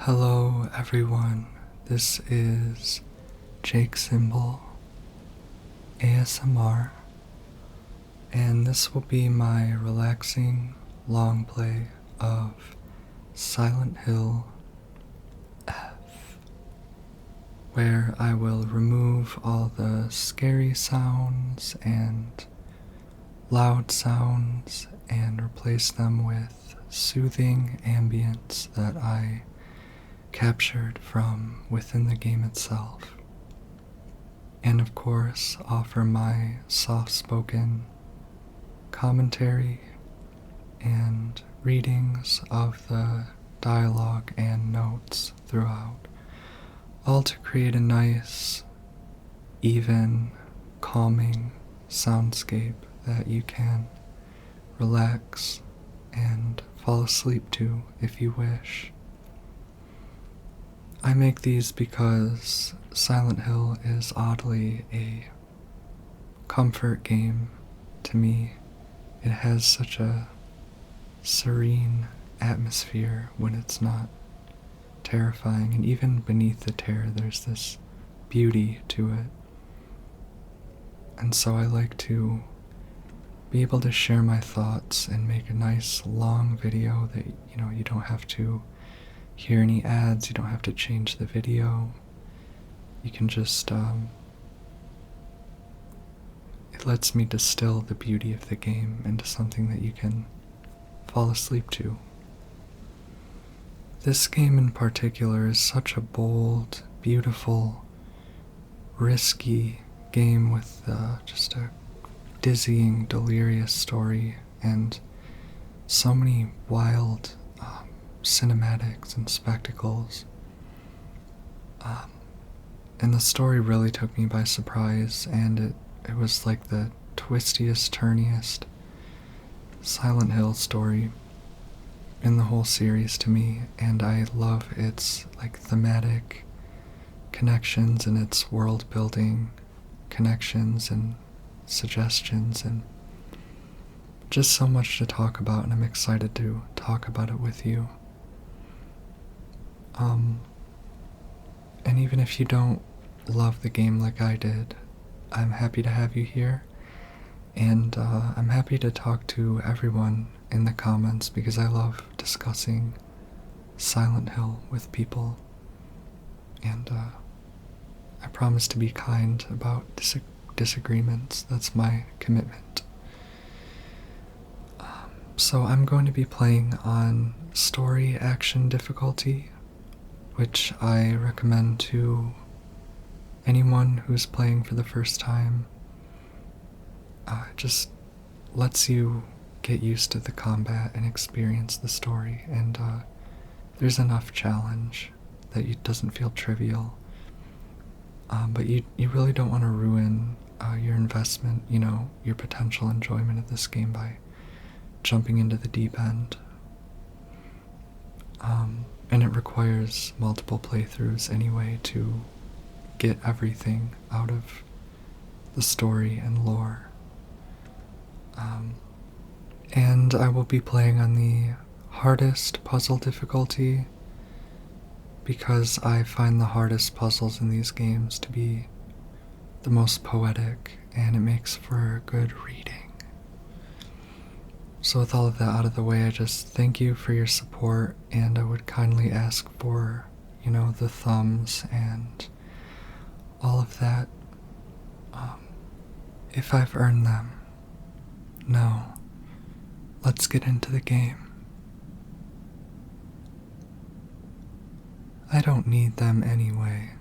Hello everyone, this is Jake Symbol ASMR, and this will be my relaxing long play of Silent Hill F, where I will remove all the scary sounds and loud sounds and replace them with soothing ambience that I captured from within the game itself, and of course offer my soft-spoken commentary and readings of the dialogue and notes throughout, all to create a nice, even, calming soundscape that you can relax and fall asleep to if you wish. I make these because Silent Hill is oddly a comfort game to me. It has such a serene atmosphere when it's not terrifying, and even beneath the terror there's this beauty to it. And so I like to be able to share my thoughts and make a nice long video that, you don't have to hear any ads, you don't have to change the video. You can just, it lets me distill the beauty of the game into something that you can fall asleep to. This game in particular is such a bold, beautiful, risky game with just a dizzying, delirious story and so many wild cinematics and spectacles. And the story really took me by surprise, and it was like the twistiest, turniest Silent Hill story in the whole series to me, and I love its thematic connections and its world building connections and suggestions, and just so much to talk about, and I'm excited to talk about it with you. And even if you don't love the game like I did, I'm happy to have you here, and I'm happy to talk to everyone in the comments because I love discussing Silent Hill with people, and I promise to be kind about disagreements. That's my commitment. So I'm going to be playing on story action difficulty, which I recommend to anyone who's playing for the first time. Just lets you get used to the combat and experience the story, and there's enough challenge that it doesn't feel trivial. But you really don't want to ruin your investment, your potential enjoyment of this game by jumping into the deep end. And it requires multiple playthroughs anyway to get everything out of the story and lore. And I will be playing on the hardest puzzle difficulty because I find the hardest puzzles in these games to be the most poetic, and it makes for good reading. So with all of that out of the way, I just thank you for your support, and I would kindly ask for, the thumbs and all of that, if I've earned them. No. Let's get into the game. I don't need them anyway.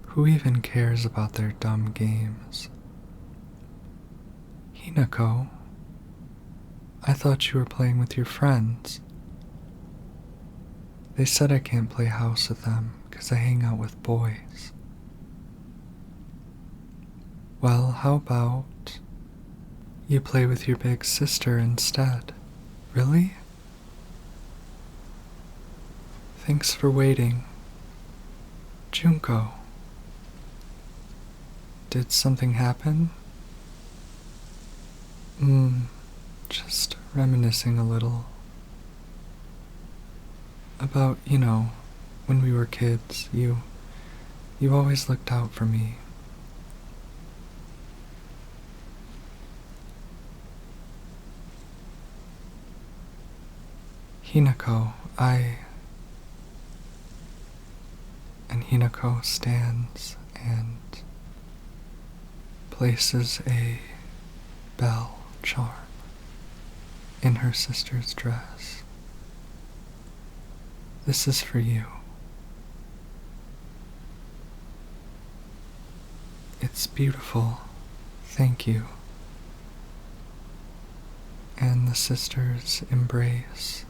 Who even cares about their dumb games? Hinako, I thought you were playing with your friends. They said I can't play house with them because I hang out with boys. Well, how about you play with your big sister instead? Really? Thanks for waiting. Junko. Did something happen? Just reminiscing a little. about, when we were kids, you always looked out for me. Hinako, and Hinako stands and places a bell charm in her sister's dress. This is for you. It's beautiful. Thank you. And the sisters embrace.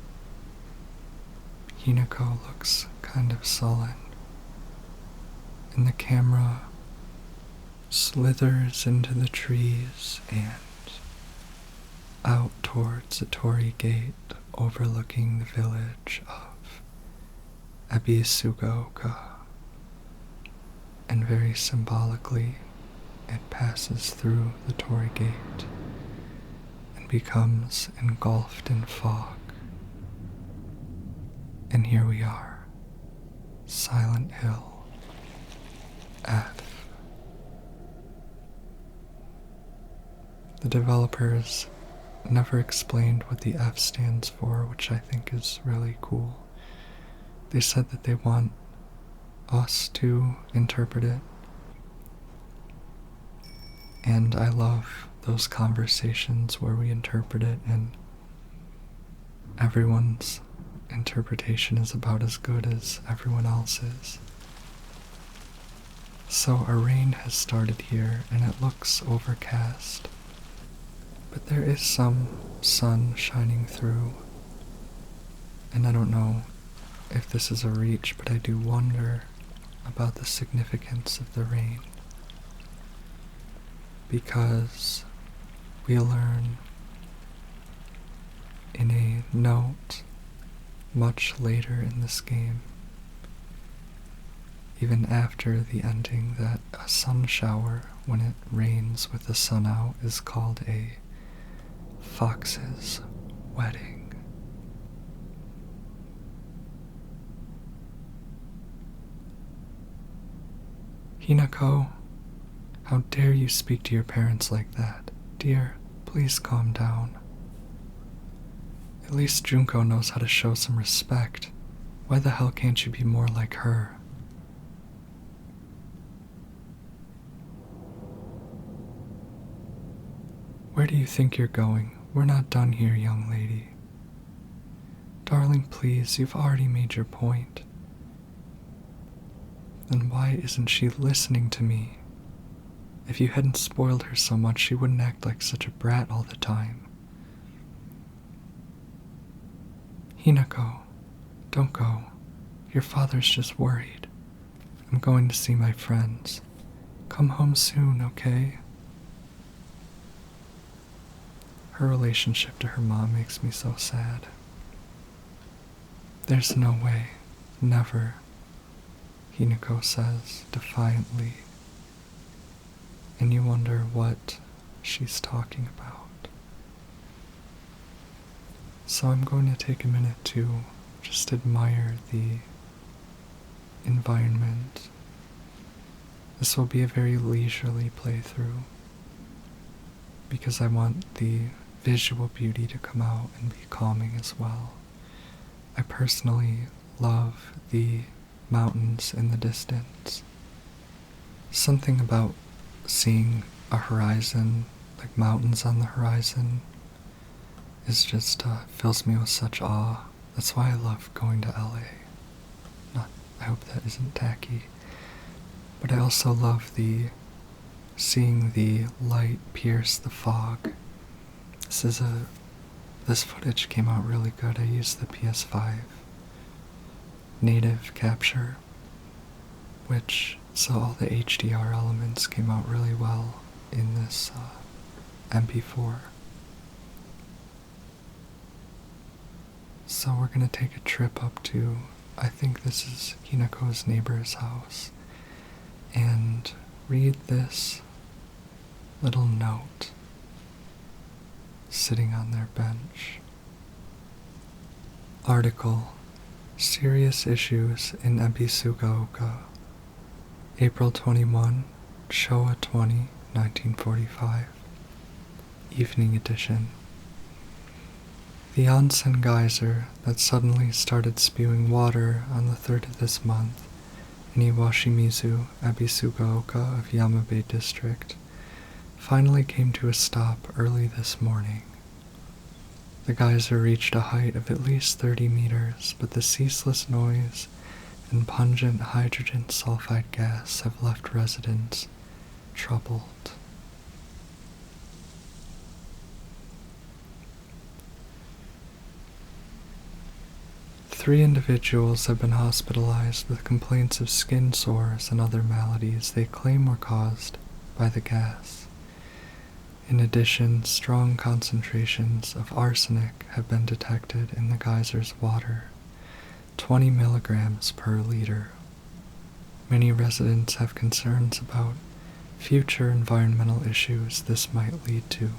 Hinako looks kind of sullen, and the camera slithers into the trees and out towards a torii gate overlooking the village of Ebisugaoka, and very symbolically it passes through the torii gate and becomes engulfed in fog. And here we are, Silent Hill F. The developers never explained what the F stands for, which I think is really cool. They said that they want us to interpret it, and I love those conversations where we interpret it and everyone's interpretation is about as good as everyone else's. So a rain has started here and it looks overcast, but there is some sun shining through, and I don't know if this is a reach, but I do wonder about the significance of the rain, because we learn in a note much later in this game, even after the ending, that a sun shower, when it rains with the sun out, is called a fox's wedding. Hinako, how dare you speak to your parents like that? Dear, please calm down. At least Junko knows how to show some respect. Why the hell can't you be more like her? Where do you think you're going? We're not done here, young lady. Darling, please, you've already made your point. Then why isn't she listening to me? If you hadn't spoiled her so much, she wouldn't act like such a brat all the time. Hinako, don't go. Your father's just worried. I'm going to see my friends. Come home soon, okay? Her relationship to her mom makes me so sad. There's no way. Never, Hinako says defiantly. And you wonder what she's talking about. So I'm going to take a minute to just admire the environment. This will be a very leisurely playthrough, because I want the visual beauty to come out and be calming as well. I personally love the mountains in the distance. Something about seeing a horizon, like mountains on the horizon, is just fills me with such awe. That's why I love going to LA. I hope that isn't tacky. But I also love seeing the light pierce the fog. This footage came out really good. I used the PS5 native capture, so all the HDR elements came out really well in this MP4. So we're gonna take a trip up to, I think this is Hinako's neighbor's house, and read this little note sitting on their bench. Article, Serious issues in Ebisugaoka. April 21, Showa 20, 1945. Evening edition. The onsen geyser that suddenly started spewing water on the 3rd of this month in Iwashimizu, Ebisugaoka of Yamabe District, finally came to a stop early this morning. The geyser reached a height of at least 30 meters, but the ceaseless noise and pungent hydrogen sulfide gas have left residents troubled. Three individuals have been hospitalized with complaints of skin sores and other maladies they claim were caused by the gas. In addition, strong concentrations of arsenic have been detected in the geyser's water, 20 milligrams per liter. Many residents have concerns about future environmental issues this might lead to.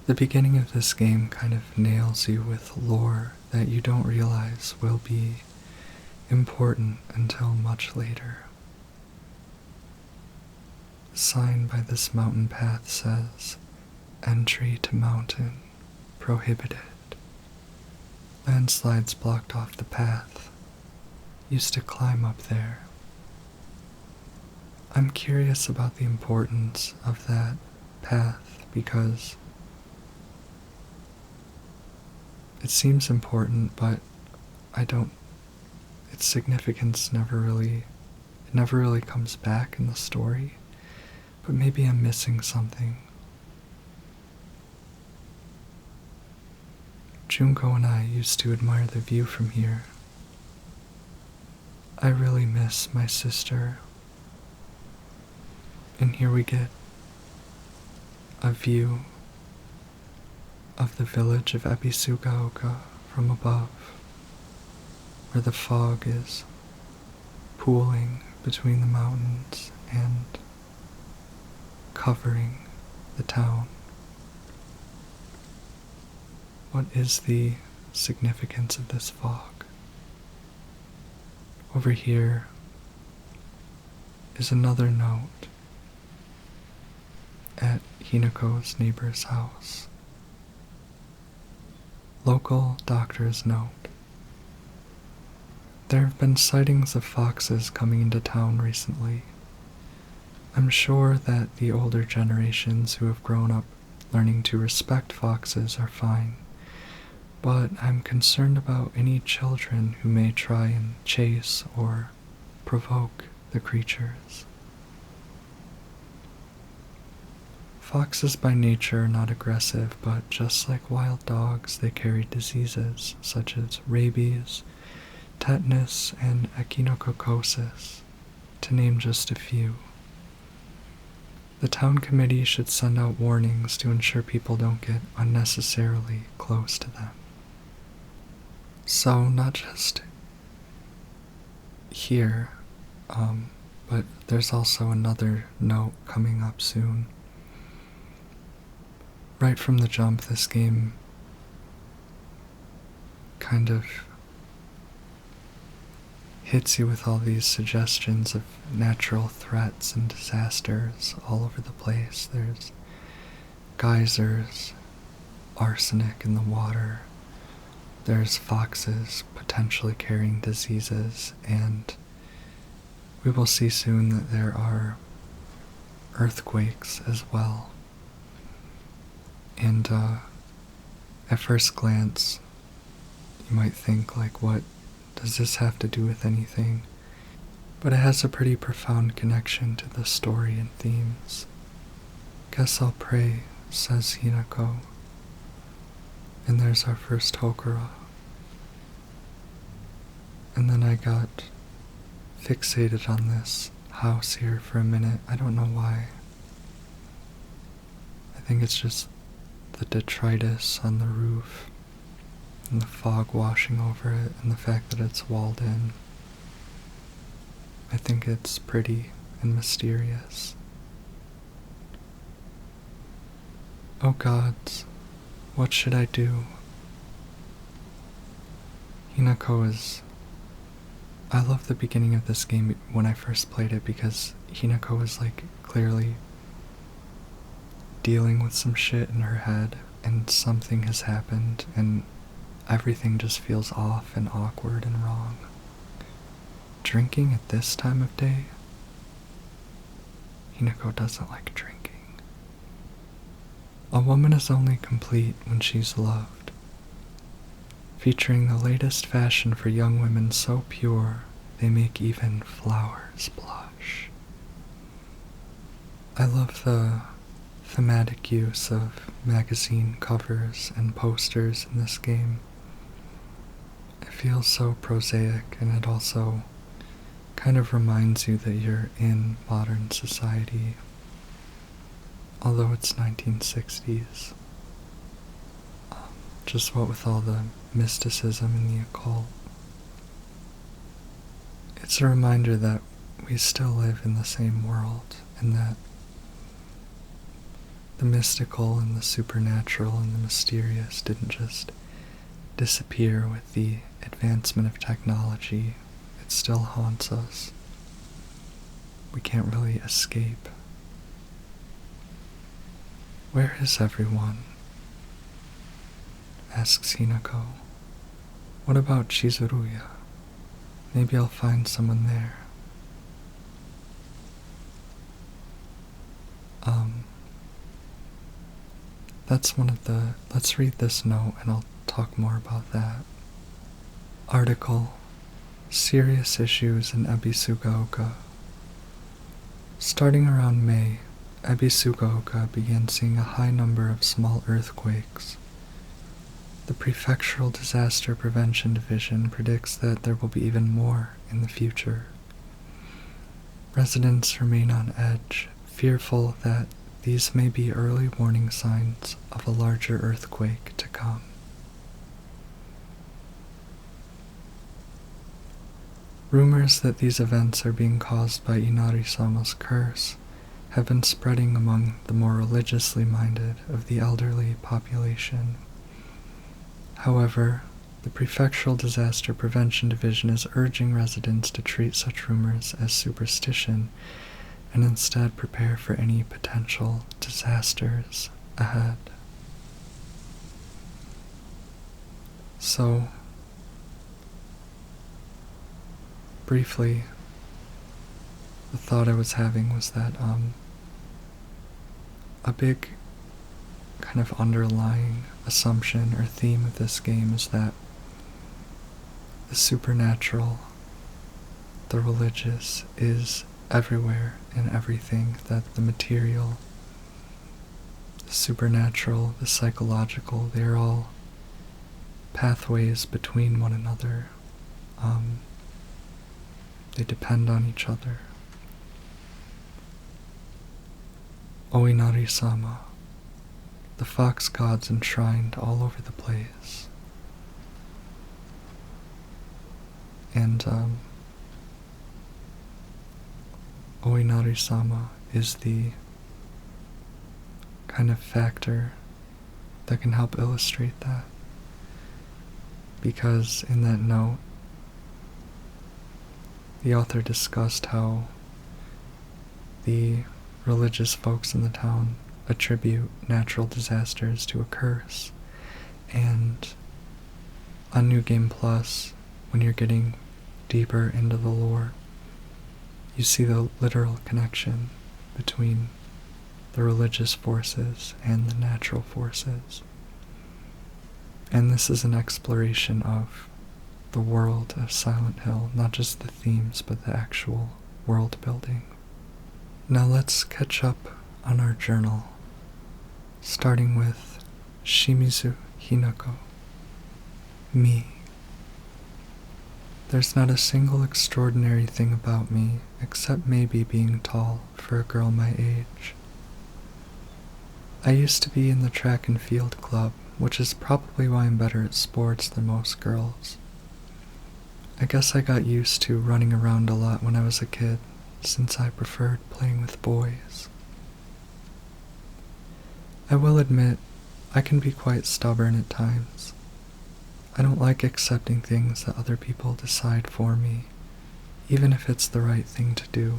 The beginning of this game kind of nails you with lore that you don't realize will be important until much later. The sign by this mountain path says, "Entry to mountain prohibited." Landslides blocked off the path. Used to climb up there. I'm curious about the importance of that path because it seems important, but its significance never really comes back in the story, but maybe I'm missing something. Junko and I used to admire the view from here. I really miss my sister. And here we get a view of the village of Ebisugaoka from above, where the fog is pooling between the mountains and covering the town. What is the significance of this fog? Over here is another note at Hinako's neighbor's house. Local doctor's note. There have been sightings of foxes coming into town recently. I'm sure that the older generations who have grown up learning to respect foxes are fine, but I'm concerned about any children who may try and chase or provoke the creatures. Foxes by nature are not aggressive, but just like wild dogs, they carry diseases such as rabies, tetanus, and echinococosis, to name just a few. The town committee should send out warnings to ensure people don't get unnecessarily close to them. So not just here, but there's also another note coming up soon. Right from the jump, this game kind of hits you with all these suggestions of natural threats and disasters all over the place. There's geysers, arsenic in the water, there's foxes potentially carrying diseases, and we will see soon that there are earthquakes as well. And at first glance, you might think, like, what does this have to do with anything? But it has a pretty profound connection to the story and themes. Guess I'll pray, says Hinako. And there's our first Hokura. And then I got fixated on this house here for a minute. I don't know why. I think it's just the detritus on the roof and the fog washing over it and the fact that it's walled in. I think it's pretty and mysterious. Oh gods, what should I do? Hinako is... I love the beginning of this game when I first played it because Hinako is like clearly dealing with some shit in her head and something has happened and everything just feels off and awkward and wrong. Drinking at this time of day? Hinako doesn't like drinking. A woman is only complete when she's loved. Featuring the latest fashion for young women so pure they make even flowers blush. I love the thematic use of magazine covers and posters in this game. It feels so prosaic, and it also kind of reminds you that you're in modern society, although it's 1960s. Just what with all the mysticism and the occult. It's a reminder that we still live in the same world, and that the mystical and the supernatural and the mysterious didn't just disappear with the advancement of technology. It still haunts us. We can't really escape. Where is everyone? Asks Hinako. What about Chizuruya? Maybe I'll find someone there. That's one of the... Let's read this note and I'll talk more about that. Article: Serious issues in Ebisugaoka. Starting around May, Ebisugaoka began seeing a high number of small earthquakes. The Prefectural Disaster Prevention Division predicts that there will be even more in the future. Residents remain on edge, fearful that these may be early warning signs of a larger earthquake to come. Rumors that these events are being caused by Inari-sama's curse have been spreading among the more religiously minded of the elderly population. However, the Prefectural Disaster Prevention Division is urging residents to treat such rumors as superstition and instead prepare for any potential disasters ahead. So, briefly, the thought I was having was that a big kind of underlying assumption or theme of this game is that the supernatural, the religious, is everywhere in everything, that the material, the supernatural, the psychological, they're all pathways between one another. They depend on each other. Oinari-sama, the fox gods enshrined all over the place. And Oinari-sama is the kind of factor that can help illustrate that. Because in that note, the author discussed how the religious folks in the town attribute natural disasters to a curse. And on New Game Plus, when you're getting deeper into the lore, you see the literal connection between the religious forces and the natural forces. And this is an exploration of the world of Silent Hill, not just the themes, but the actual world building. Now let's catch up on our journal, starting with Shimizu Hinako. Me. There's not a single extraordinary thing about me, except maybe being tall for a girl my age. I used to be in the track and field club, which is probably why I'm better at sports than most girls. I guess I got used to running around a lot when I was a kid, since I preferred playing with boys. I will admit, I can be quite stubborn at times. I don't like accepting things that other people decide for me, even if it's the right thing to do.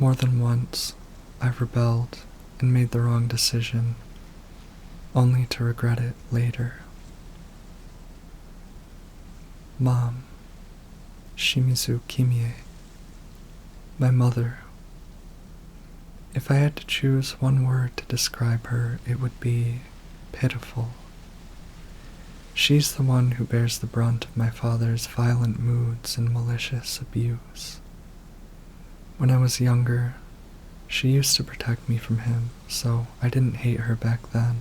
More than once, I've rebelled and made the wrong decision, only to regret it later. Mom, Shimizu Kimie, my mother. If I had to choose one word to describe her, it would be pitiful. She's the one who bears the brunt of my father's violent moods and malicious abuse. When I was younger, she used to protect me from him, so I didn't hate her back then.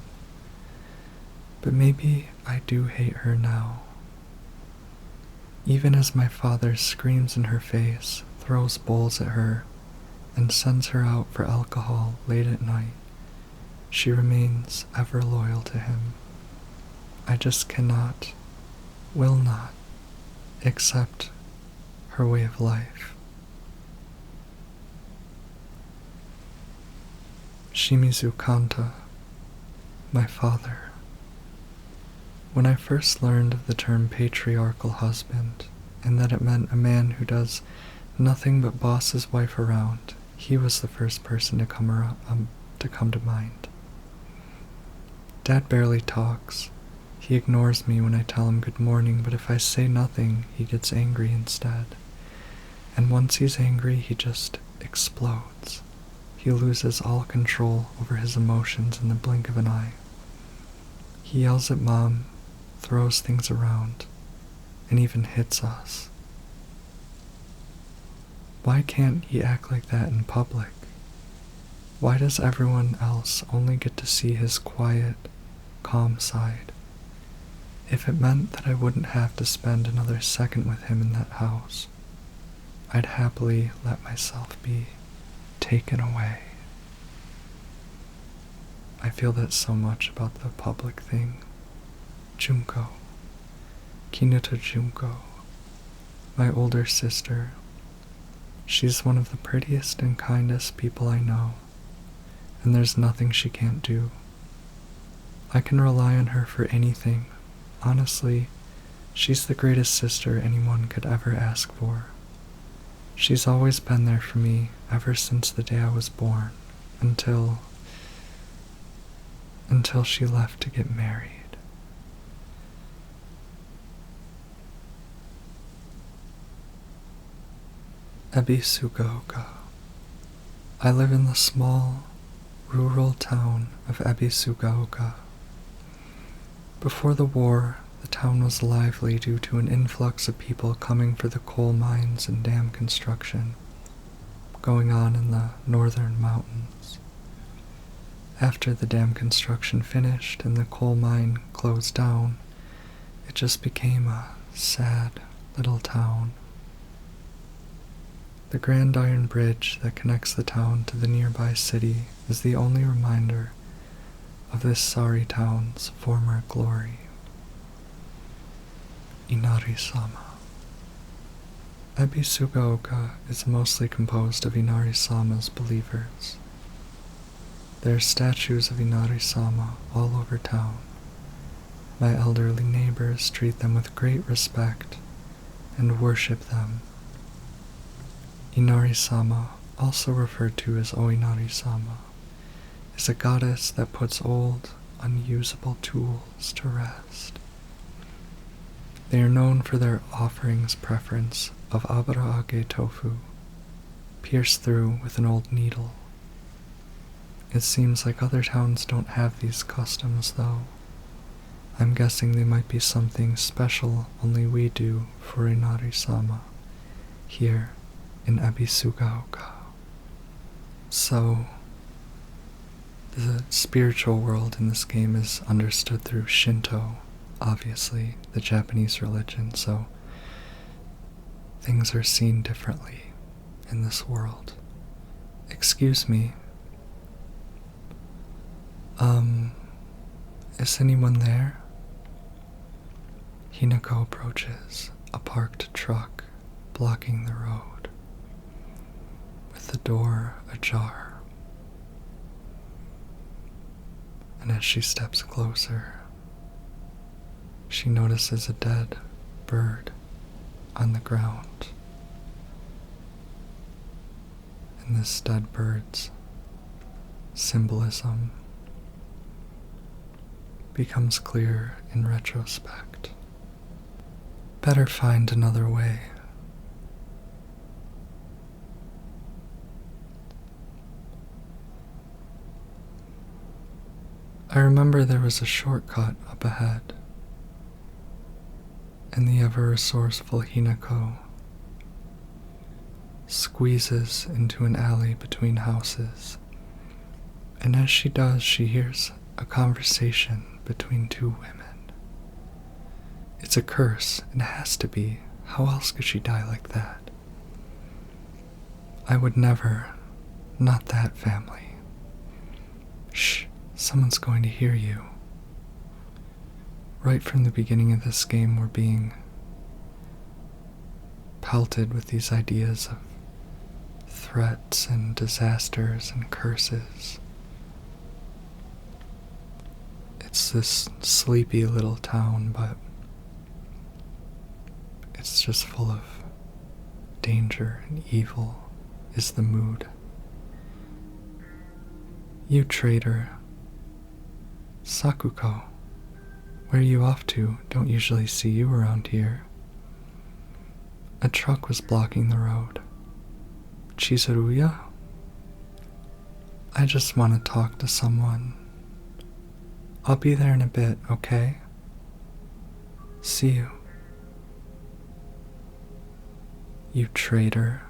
But maybe I do hate her now. Even as my father screams in her face, throws bowls at her, and sends her out for alcohol late at night, she remains ever loyal to him. I just cannot, will not, accept her way of life. Shimizu Kanta, my father. When I first learned of the term patriarchal husband, and that it meant a man who does nothing but boss his wife around, he was the first person to come to mind. Dad barely talks. He ignores me when I tell him good morning, but if I say nothing, he gets angry instead. And once he's angry, he just explodes. He loses all control over his emotions in the blink of an eye. He yells at Mom, throws things around, and even hits us. Why can't he act like that in public? Why does everyone else only get to see his quiet, calm side? If it meant that I wouldn't have to spend another second with him in that house, I'd happily let myself be taken away. I feel that so much about the public thing. Junko, Kinuta Junko, my older sister. She's one of the prettiest and kindest people I know, and there's nothing she can't do. I can rely on her for anything. Honestly, she's the greatest sister anyone could ever ask for. She's always been there for me ever since the day I was born, until she left to get married. Ebisugaoka. I live in the small, rural town of Ebisugaoka. Before the war, the town was lively due to an influx of people coming for the coal mines and dam construction going on in the northern mountains. After the dam construction finished and the coal mine closed down, it just became a sad little town. The Grand Iron Bridge that connects the town to the nearby city is the only reminder of this sorry town's former glory. Inari-sama. Ebisugaoka is mostly composed of Inari-sama's believers. There are statues of Inari-sama all over town. My elderly neighbors treat them with great respect and worship them. Inari-sama, also referred to as Oinari-sama, is a goddess that puts old, unusable tools to rest. They are known for their offerings preference of abaraage tofu, pierced through with an old needle. It seems like other towns don't have these customs, though. I'm guessing they might be something special only we do for Inari-sama, here in Ebisugaoka. So, the spiritual world in this game is understood through Shinto, obviously, the Japanese religion, so things are seen differently in this world. Excuse me. Is anyone there? Hinako approaches a parked truck blocking the road, with the door ajar. And as she steps closer, she notices a dead bird on the ground. And this dead bird's symbolism becomes clear in retrospect. Better find another way. I remember there was a shortcut up ahead, and the ever-resourceful Hinako squeezes into an alley between houses, and as she does, she hears a conversation between two women. It's a curse, and it has to be. How else could she die like that? I would never. Not that family. Shh, someone's going to hear you. Right from the beginning of this game, we're being pelted with these ideas of threats and disasters and curses. It's this sleepy little town, but it's just full of danger and evil is the mood. You traitor. Sakuko, where are you off to? Don't usually see you around here. A truck was blocking the road. Chizuruya? I just want to talk to someone. I'll be there in a bit, okay? See you. You traitor.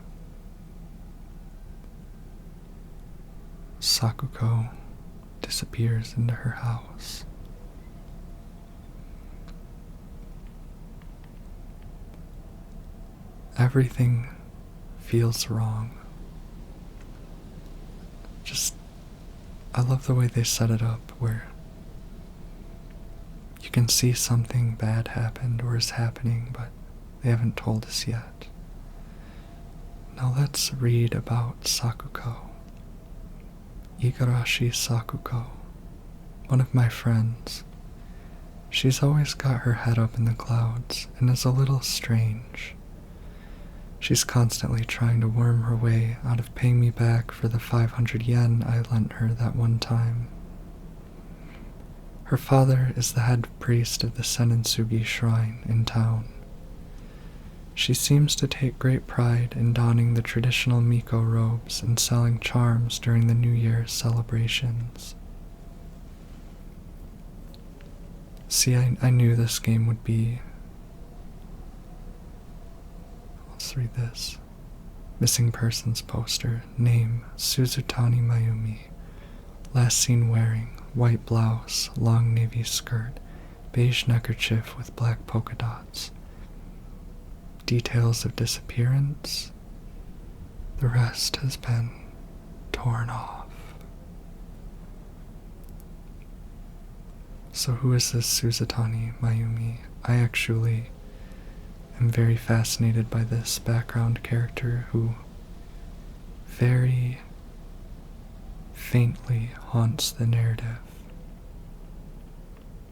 Sakuko disappears into her house. Everything feels wrong. I love the way they set it up where you can see something bad happened or is happening, but they haven't told us yet. Now let's read about Sakuko. Igarashi Sakuko, one of my friends. She's always got her head up in the clouds and is a little strange. She's constantly trying to worm her way out of paying me back for the 500 yen I lent her that one time. Her father is the head priest of the Senensugi shrine in town. She seems to take great pride in donning the traditional Miko robes and selling charms during the New Year's celebrations. See, I knew this game would be... Let's read this. Missing persons poster. Name, Suzutani Mayumi. Last seen wearing white blouse, long navy skirt, beige neckerchief with black polka dots. Details of disappearance. The rest has been torn off. So who is this Suzutani Mayumi? I actually am very fascinated by this background character who very faintly haunts the narrative.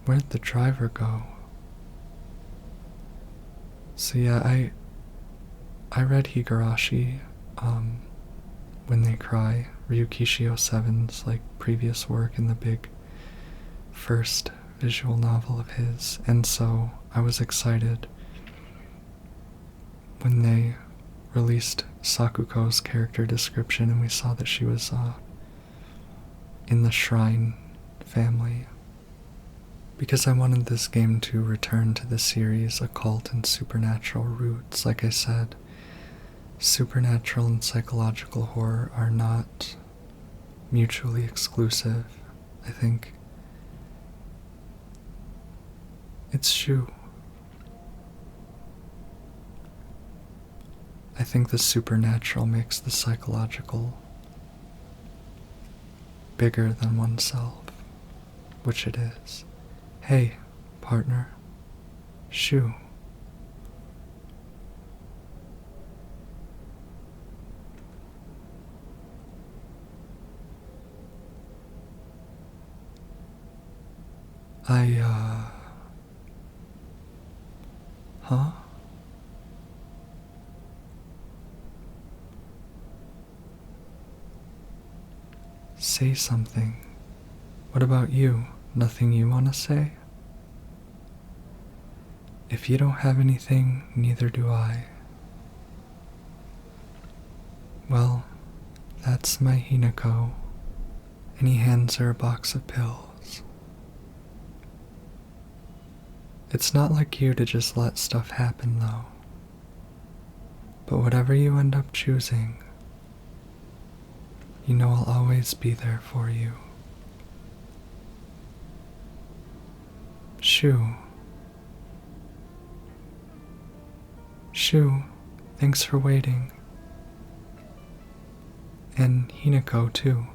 Where'd the driver go? So yeah, I read Higurashi, When They Cry, Ryukishi 07's like previous work in the big first visual novel of his, and so I was excited when they released Sakuko's character description and we saw that she was in the shrine family, because I wanted this game to return to the series' occult and supernatural roots. Like I said, supernatural and psychological horror are not mutually exclusive. I think it's Shu. I think the supernatural makes the psychological bigger than oneself, which it is. Hey, partner. Shu. Huh? Say something. What about you? Nothing you want to say? If you don't have anything, neither do I. Well, that's my Hinako, and he hands her a box of pills. It's not like you to just let stuff happen, though. But whatever you end up choosing, you know I'll always be there for you. Shu. Shu, thanks for waiting. And Hinako, too.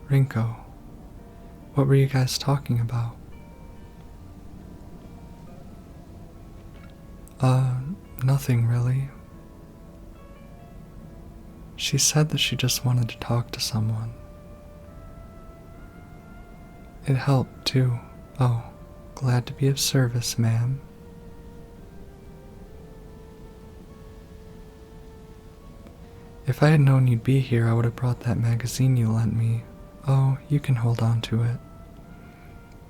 Rinko. What were you guys talking about? Nothing really. She said that she just wanted to talk to someone. It helped, too. Oh, glad to be of service, ma'am. If I had known you'd be here, I would have brought that magazine you lent me. Oh, you can hold on to it.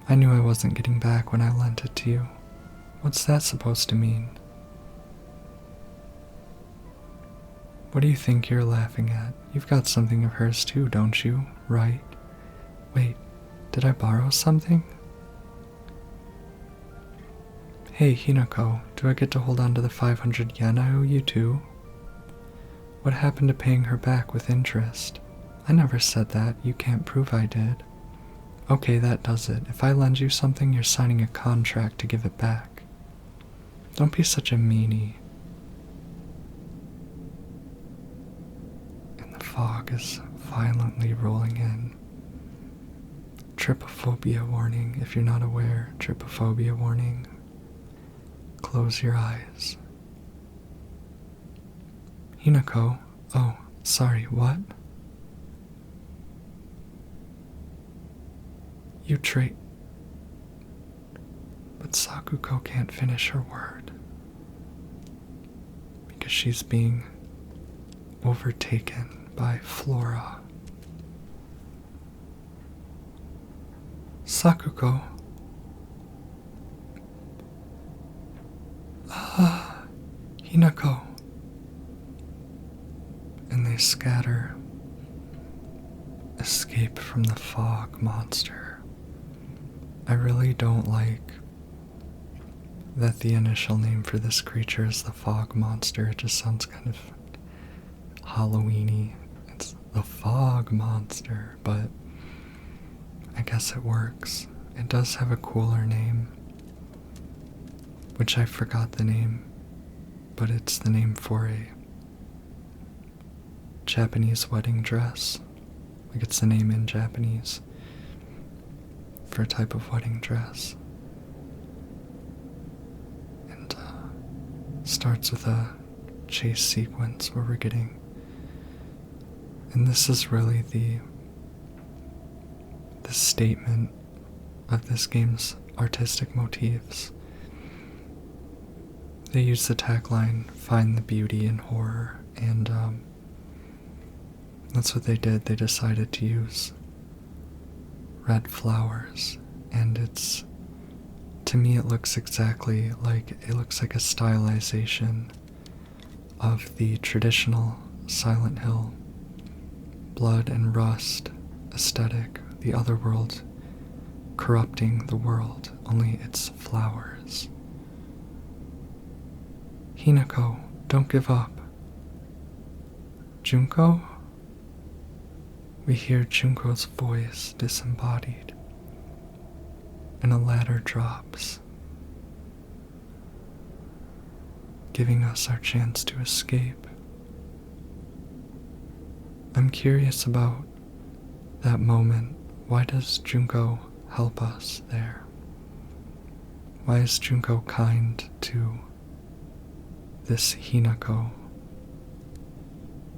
I knew I wasn't getting back when I lent it to you. What's that supposed to mean? What do you think you're laughing at? You've got something of hers too, don't you? Right? Wait, did I borrow something? Hey, Hinako, do I get to hold on to the 500 yen I owe you too? What happened to paying her back with interest? I never said that. You can't prove I did. Okay, that does it. If I lend you something, you're signing a contract to give it back. Don't be such a meanie. And the fog is violently rolling in. Trypophobia warning. If you're not aware, trypophobia warning. Close your eyes. Hinako. Oh, sorry, what? You But Sakuko can't finish her word. Because she's being overtaken by Flora. Sakuko. Hinako. And they scatter. Escape from the fog monster. I really don't like that the initial name for this creature is the fog monster. It just sounds kind of Halloween-y. It's the fog monster, but I guess it works. It does have a cooler name, which I forgot the name, but it's the name for a Japanese wedding dress. Like it's the name in Japanese for a type of wedding dress. And starts with a chase sequence where we're getting, and this is really the statement of this game's artistic motifs. They use the tagline, find the beauty in horror, and that's what they did. They decided to use red flowers, and to me it looks exactly like, it looks like a stylization of the traditional Silent Hill blood and rust aesthetic, the otherworld corrupting the world, only it's flowers. Hinako, don't give up. Junko? We hear Junko's voice disembodied, and a ladder drops, giving us our chance to escape. I'm curious about that moment. Why does Junko help us there? Why is Junko kind to this Hinako?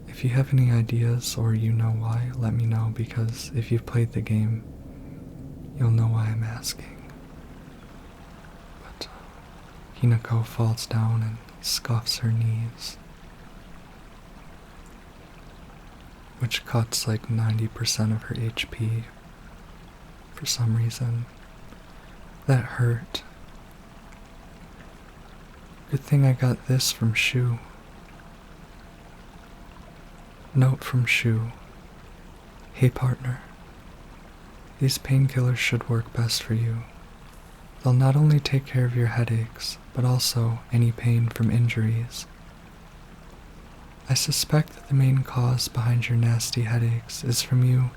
If you have any ideas or you know why, let me know, because if you've played the game, you'll know why I'm asking. But Hinako falls down and scuffs her knees, which cuts like 90% of her HP for some reason. That hurt. Good thing I got this from Shu. Note from Shu. Hey partner, these painkillers should work best for you. They'll not only take care of your headaches, but also any pain from injuries. I suspect that the main cause behind your nasty headaches is from you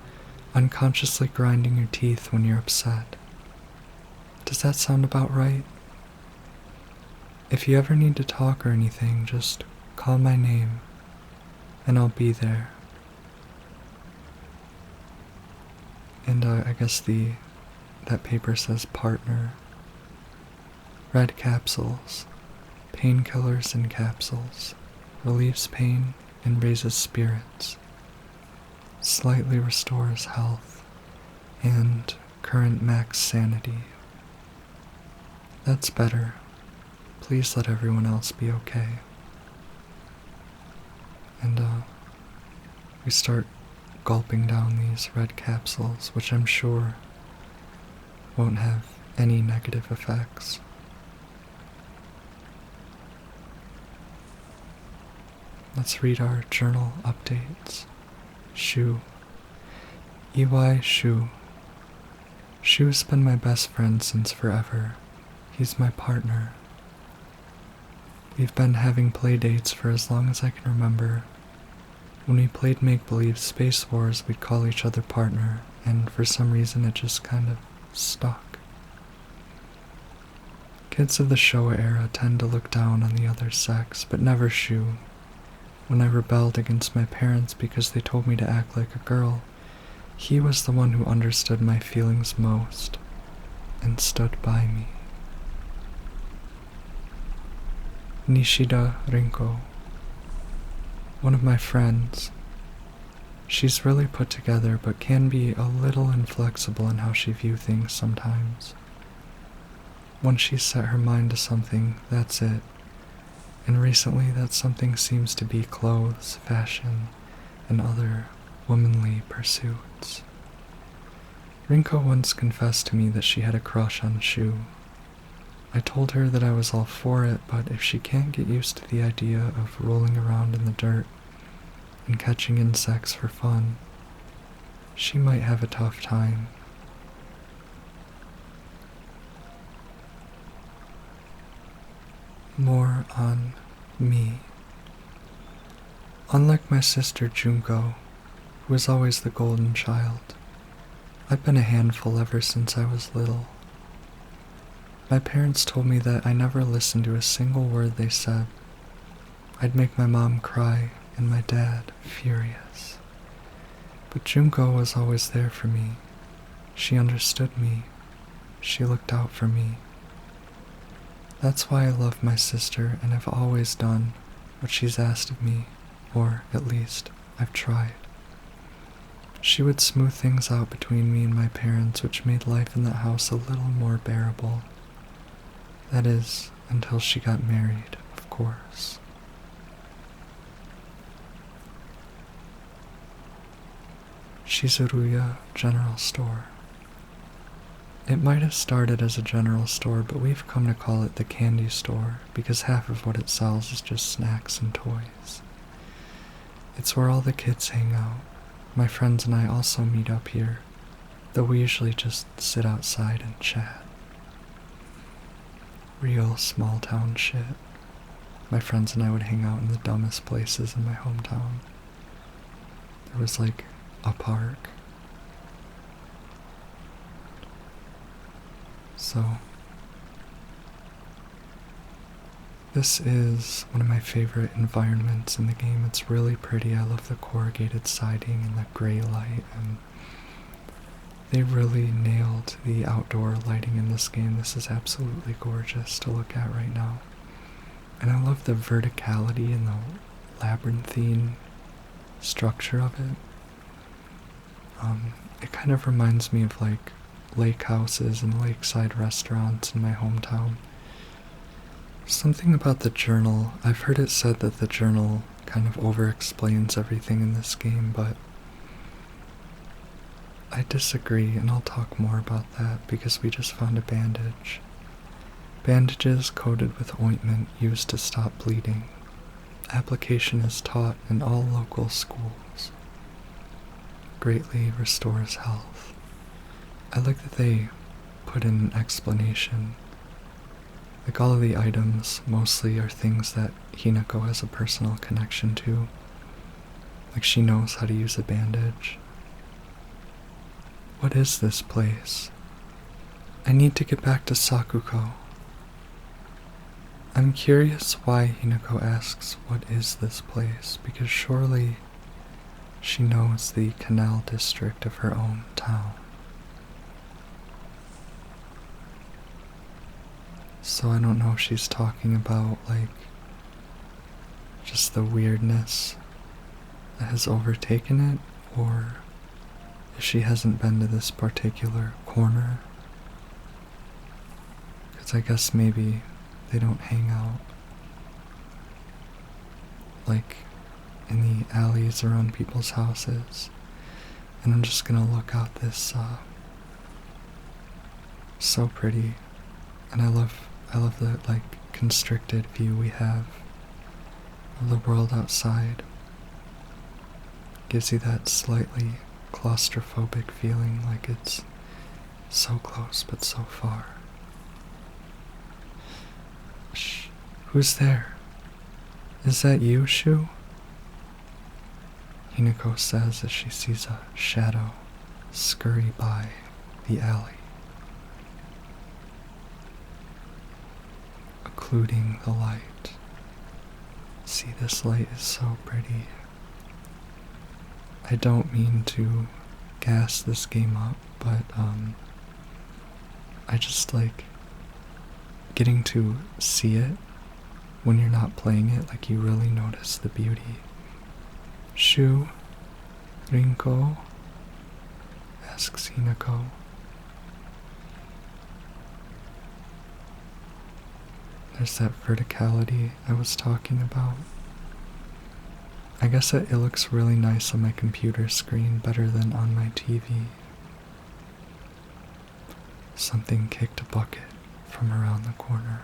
unconsciously grinding your teeth when you're upset. Does that sound about right? If you ever need to talk or anything, just call my name, and I'll be there. And I guess that paper says partner. Red capsules, painkillers in capsules, relieves pain and raises spirits, slightly restores health, and current max sanity. That's better. Please let everyone else be okay. And we start gulping down these red capsules, which I'm sure won't have any negative effects. Let's read our journal updates. Shu. EY Shu. Shu's been my best friend since forever. He's my partner. We've been having play dates for as long as I can remember. When we played make-believe Space Wars, we'd call each other partner, and for some reason it just kind of stuck. Kids of the Showa era tend to look down on the other sex, but never Shu. When I rebelled against my parents because they told me to act like a girl, he was the one who understood my feelings most and stood by me. Nishida Rinko. One of my friends. She's really put together but can be a little inflexible in how she views things sometimes. Once she's set her mind to something, that's it. And recently that something seems to be clothes, fashion, and other womanly pursuits. Rinko once confessed to me that she had a crush on Shu. I told her that I was all for it, but if she can't get used to the idea of rolling around in the dirt and catching insects for fun, she might have a tough time. More on me. Unlike my sister Junko, who was always the golden child, I've been a handful ever since I was little. My parents told me that I never listened to a single word they said. I'd make my mom cry and my dad furious. But Junko was always there for me. She understood me. She looked out for me. That's why I love my sister and have always done what she's asked of me, or at least I've tried. She would smooth things out between me and my parents, which made life in that house a little more bearable. That is, until she got married, of course. Chizuruya General Store. It might have started as a general store, but we've come to call it the candy store because half of what it sells is just snacks and toys. It's where all the kids hang out. My friends and I also meet up here, though we usually just sit outside and chat. Real small town shit. My friends and I would hang out in the dumbest places in my hometown. There was like a park. So, this is one of my favorite environments in the game. It's really pretty. I love the corrugated siding and the gray light, and they really nailed the outdoor lighting in this game. This is absolutely gorgeous to look at right now. And I love the verticality and the labyrinthine structure of it. It kind of reminds me of like lake houses and lakeside restaurants in my hometown. Something about the journal. I've heard it said that the journal kind of over-explains everything in this game, but I disagree, and I'll talk more about that because we just found a bandage. Bandages coated with ointment used to stop bleeding. Application is taught in all local schools. Greatly restores health. I like that they put in an explanation. Like all of the items mostly are things that Hinako has a personal connection to. Like she knows how to use a bandage. What is this place? I need to get back to Sakuko. I'm curious why Hinako asks what is this place, because surely she knows the Canal district of her own town. So I don't know if she's talking about, like, just the weirdness that has overtaken it, or if she hasn't been to this particular corner. Because I guess maybe they don't hang out, like, in the alleys around people's houses. And I'm just gonna look out this, so pretty. And I love the, like, constricted view we have of the world outside. Gives you that slightly claustrophobic feeling, like it's so close but so far. Shh, who's there? Is that you, Shu? Hinako says as she sees a shadow scurry by the alley, occluding the light. See, this light is so pretty. I don't mean to gas this game up, but I just like getting to see it when you're not playing it, like you really notice the beauty. Shu, Rinko? Asks Hinako. There's that verticality I was talking about. I guess it looks really nice on my computer screen, better than on my TV. Something kicked a bucket from around the corner.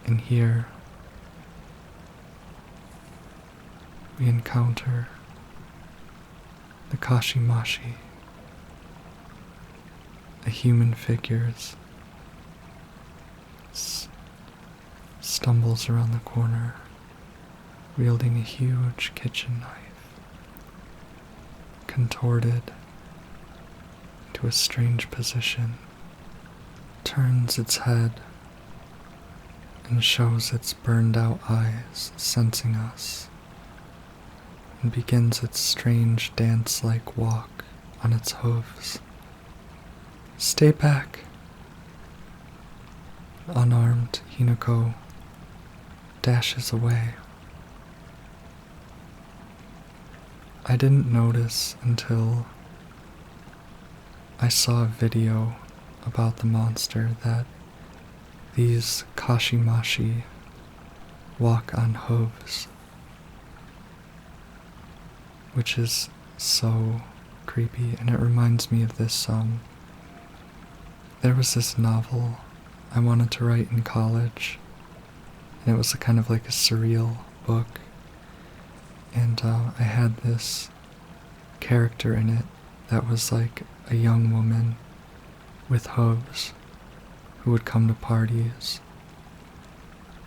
And here we encounter the Kashimashi, the human figures, stumbles around the corner, wielding a huge kitchen knife, contorted into a strange position, turns its head and shows its burned out eyes, sensing us, and begins its strange dance-like walk on its hooves. Stay back! Unarmed, Hinako dashes away. I didn't notice until I saw a video about the monster that these Kashimashi walk on hooves, which is so creepy, and it reminds me of this there was this novel I wanted to write in college, and it was kind of like a surreal book, and I had this character in it that was like a young woman with hooves who would come to parties,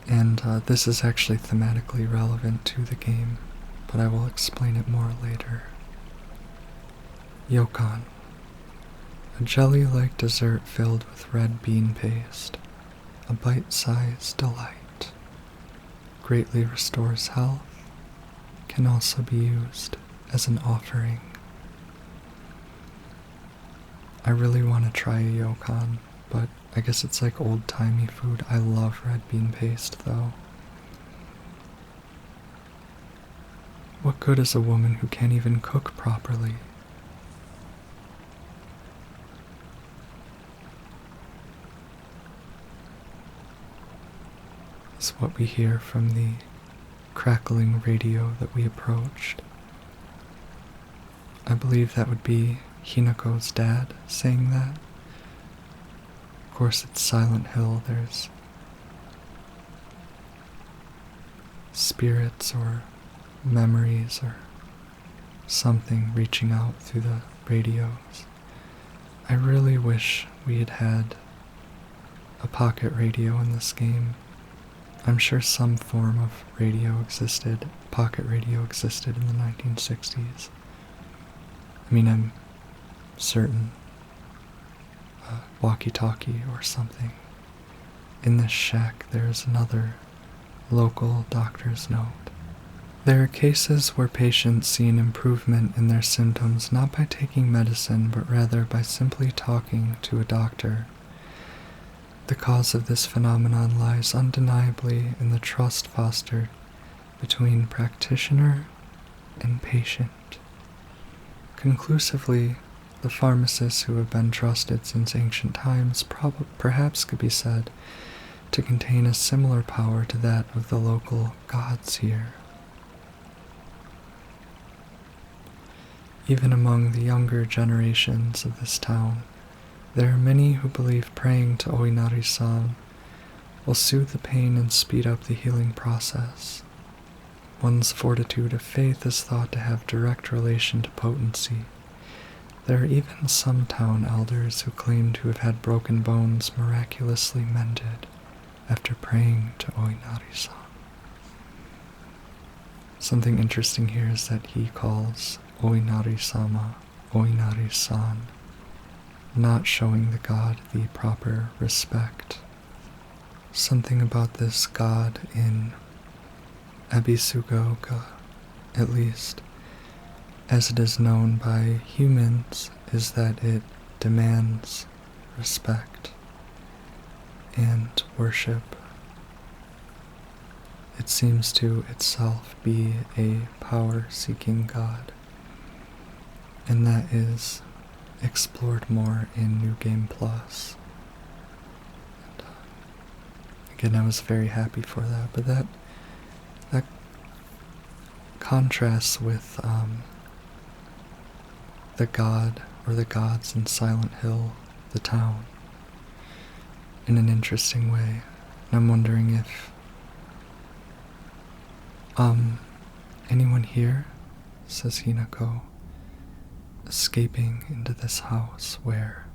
and this is actually thematically relevant to the game, but I will explain it more later. Yokan. A jelly-like dessert filled with red bean paste, a bite-sized delight. Greatly restores health, can also be used as an offering. I really want to try a yokan, but I guess it's like old-timey food. I love red bean paste, though. What good is a woman who can't even cook properly? is what we hear from the crackling radio that we approached. I believe that would be Hinako's dad saying that. Of course, it's Silent Hill. There's spirits or memories or something reaching out through the radios. I really wish we had had a pocket radio in this game. I'm sure some form of radio existed, pocket radio existed in the 1960s. I mean, I'm certain walkie-talkie or something. In this shack, there's another local doctor's note. There are cases where patients see an improvement in their symptoms not by taking medicine, but rather by simply talking to a doctor. The cause of this phenomenon lies undeniably in the trust fostered between practitioner and patient. Conclusively, the pharmacists who have been trusted since ancient times perhaps could be said to contain a similar power to that of the local gods here. Even among the younger generations of this town, there are many who believe praying to Oinari-san will soothe the pain and speed up the healing process. One's fortitude of faith is thought to have direct relation to potency. There are even some town elders who claim to have had broken bones miraculously mended after praying to Oinari-san. Something interesting here is that he calls Oinari-sama Oinari-san, not showing the god the proper respect. Something about this god in Ebisugaoka, at least, as it is known by humans, is that it demands respect and worship. It seems to itself be a power-seeking god, and that is explored more in New Game Plus. And, again, I was very happy for that, but that contrasts with the god or the gods in Silent Hill, the town, in an interesting way. And I'm wondering if anyone here, says Hinako, escaping into this house where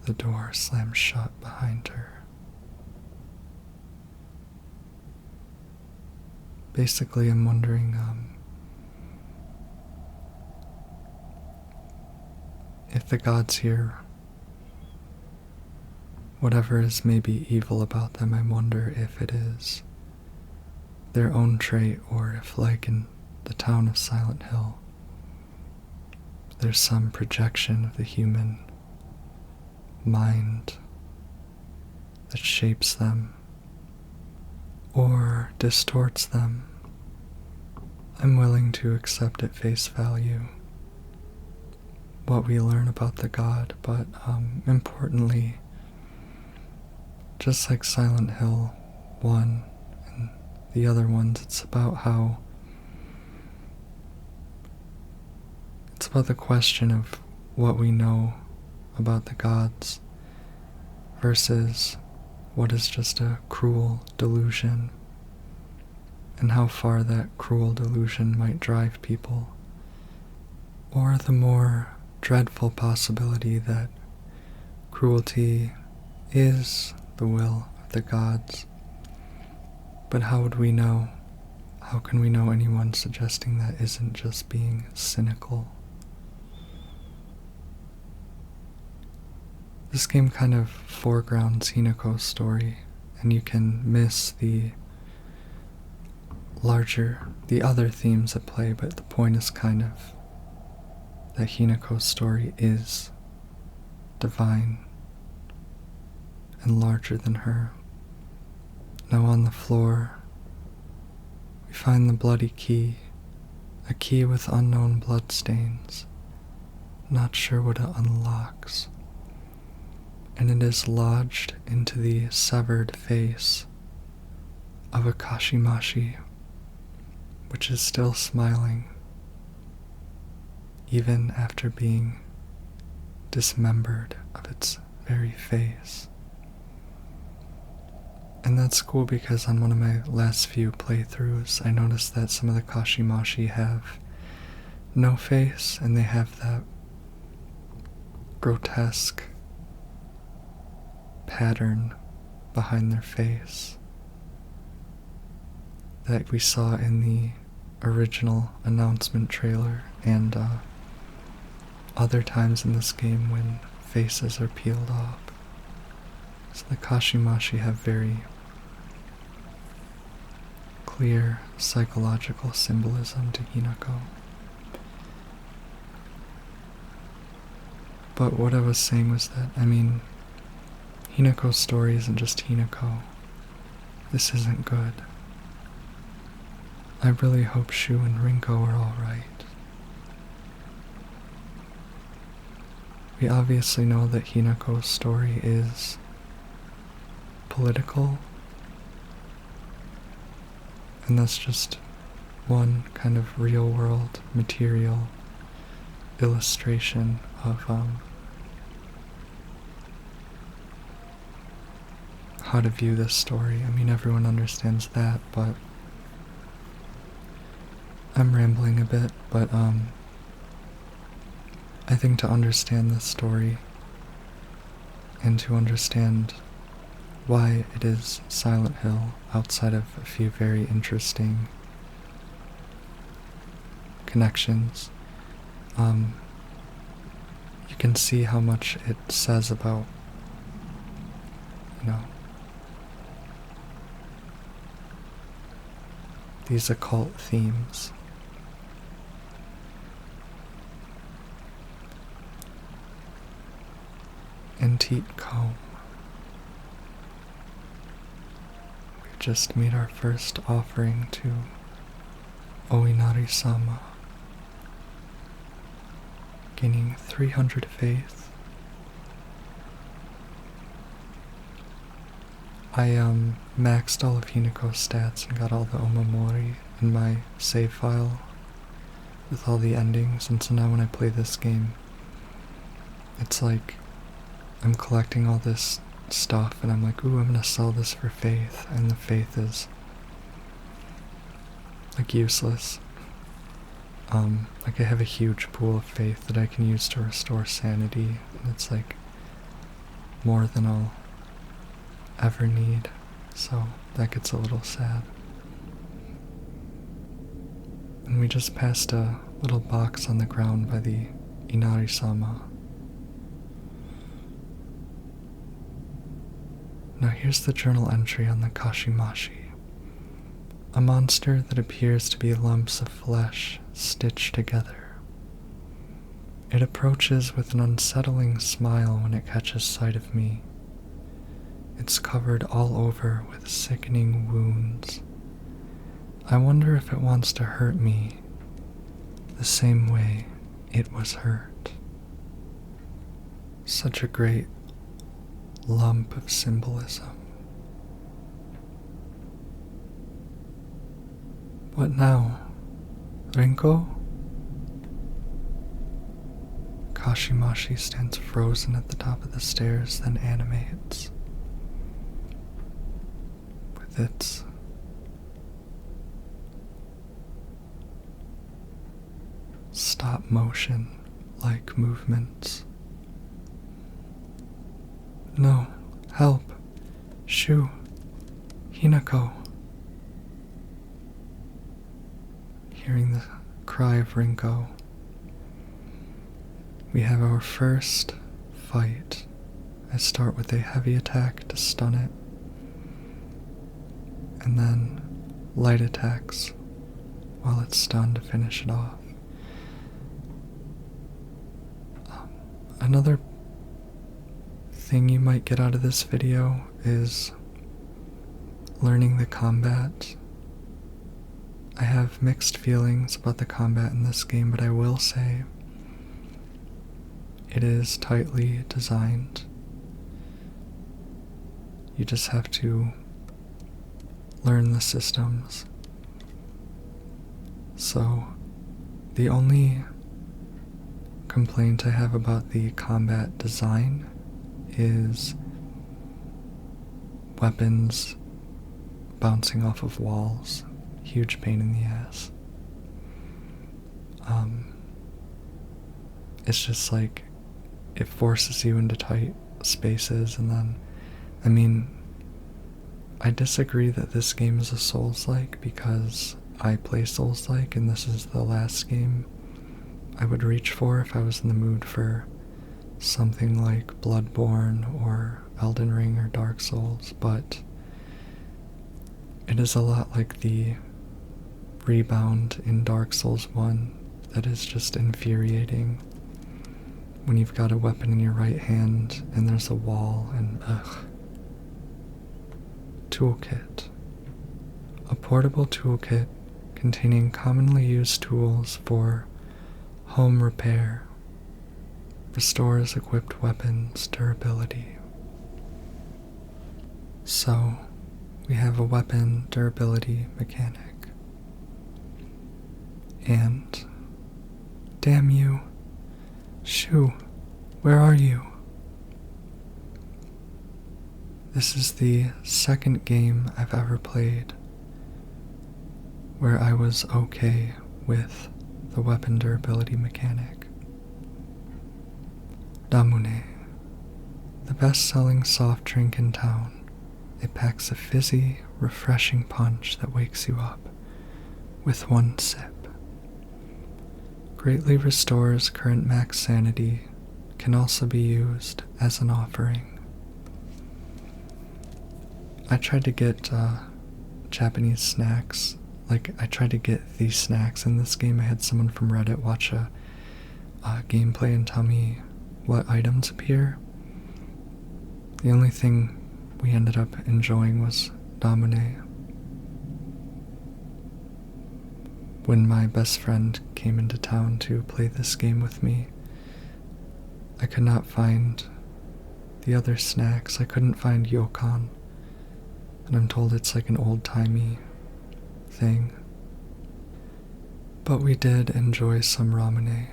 the door slams shut behind her. Basically, I'm wondering if the gods here, whatever is maybe evil about them, I wonder if it is their own trait, or if, like in the town of Silent Hill, there's some projection of the human mind that shapes them or distorts them. I'm willing to accept at face value what we learn about the god, but importantly, just like Silent Hill 1 and the other ones, it's about the question of what we know about the gods versus what is just a cruel delusion, and how far that cruel delusion might drive people, or the more dreadful possibility that cruelty is the will of the gods. But how would we know? How can we know anyone suggesting that isn't just being cynical? This game kind of foregrounds Hinako's story, and you can miss the other themes at play, but the point is kind of that Hinako's story is divine and larger than her. Now on the floor, we find the bloody key, a key with unknown bloodstains, not sure what it unlocks. and it is lodged into the severed face of a Kashimashi, which is still smiling even after being dismembered of its very face. And that's cool because on one of my last few playthroughs, I noticed that some of the Kashimashi have no face, and they have that grotesque pattern behind their face that we saw in the original announcement trailer and other times in this game when faces are peeled off. So the Kashimashi have very clear psychological symbolism to Hinako. But what I was saying was that, Hinako's story isn't just Hinako. This isn't good. I really hope Shu and Rinko are alright. We obviously know that Hinako's story is political, and that's just one kind of real-world material illustration of how to view this story. Everyone understands that, but I'm rambling a bit, but I think to understand this story and to understand why it is Silent Hill outside of a few very interesting connections, you can see how much it says about, these occult themes. Antique comb. We've just made our first offering to Oinari-sama, gaining 300 faith. I maxed all of Hinako's stats and got all the omamori in my save file with all the endings, and so now when I play this game, it's like I'm collecting all this stuff and I'm like, ooh, I'm gonna sell this for faith, and the faith is like useless. Like I have a huge pool of faith that I can use to restore sanity, and it's like more than I'll ever need, so that gets a little sad. And we just passed a little box on the ground by the Inari-sama. Now here's the journal entry on the Kashimashi. A monster that appears to be lumps of flesh stitched together. It approaches with an unsettling smile when it catches sight of me. It's covered all over with sickening wounds. I wonder if it wants to hurt me the same way it was hurt. Such a great lump of symbolism. What now? Rinko? Kashimashi stands frozen at the top of the stairs, then animates with its stop motion like movements. No, help, Shu, Hinako. Hearing the cry of Rinko, we have our first fight. I start with a heavy attack to stun it, and then light attacks while it's stunned to finish it off. Another thing you might get out of this video is learning the combat. I have mixed feelings about the combat in this game, but I will say it is tightly designed. You just have to learn the systems. So, the only complaint I have about the combat design is weapons bouncing off of walls. Huge pain in the ass. It's just like, it forces you into tight spaces, and then, I mean, I disagree that this game is a Souls-like because I play Souls-like, and this is the last game I would reach for if I was in the mood for something like Bloodborne or Elden Ring or Dark Souls, but it is a lot like the rebound in Dark Souls 1 that is just infuriating when you've got a weapon in your right hand and there's a wall and ugh. Toolkit. A portable toolkit containing commonly used tools for home repair. Restores equipped weapons' durability. So, we have a weapon durability mechanic. And, damn you, Shoo, where are you? This is the second game I've ever played where I was okay with the weapon durability mechanic. Damune, the best-selling soft drink in town. It packs a fizzy, refreshing punch that wakes you up with one sip. Greatly restores current max sanity, can also be used as an offering. I tried to get Japanese snacks. Like, I tried to get these snacks in this game. I had someone from Reddit watch a gameplay and tell me what items appear. The only thing we ended up enjoying was Damune. When my best friend came into town to play this game with me, I could not find the other snacks. I couldn't find Yokon, and I'm told it's like an old-timey thing. But we did enjoy some ramen,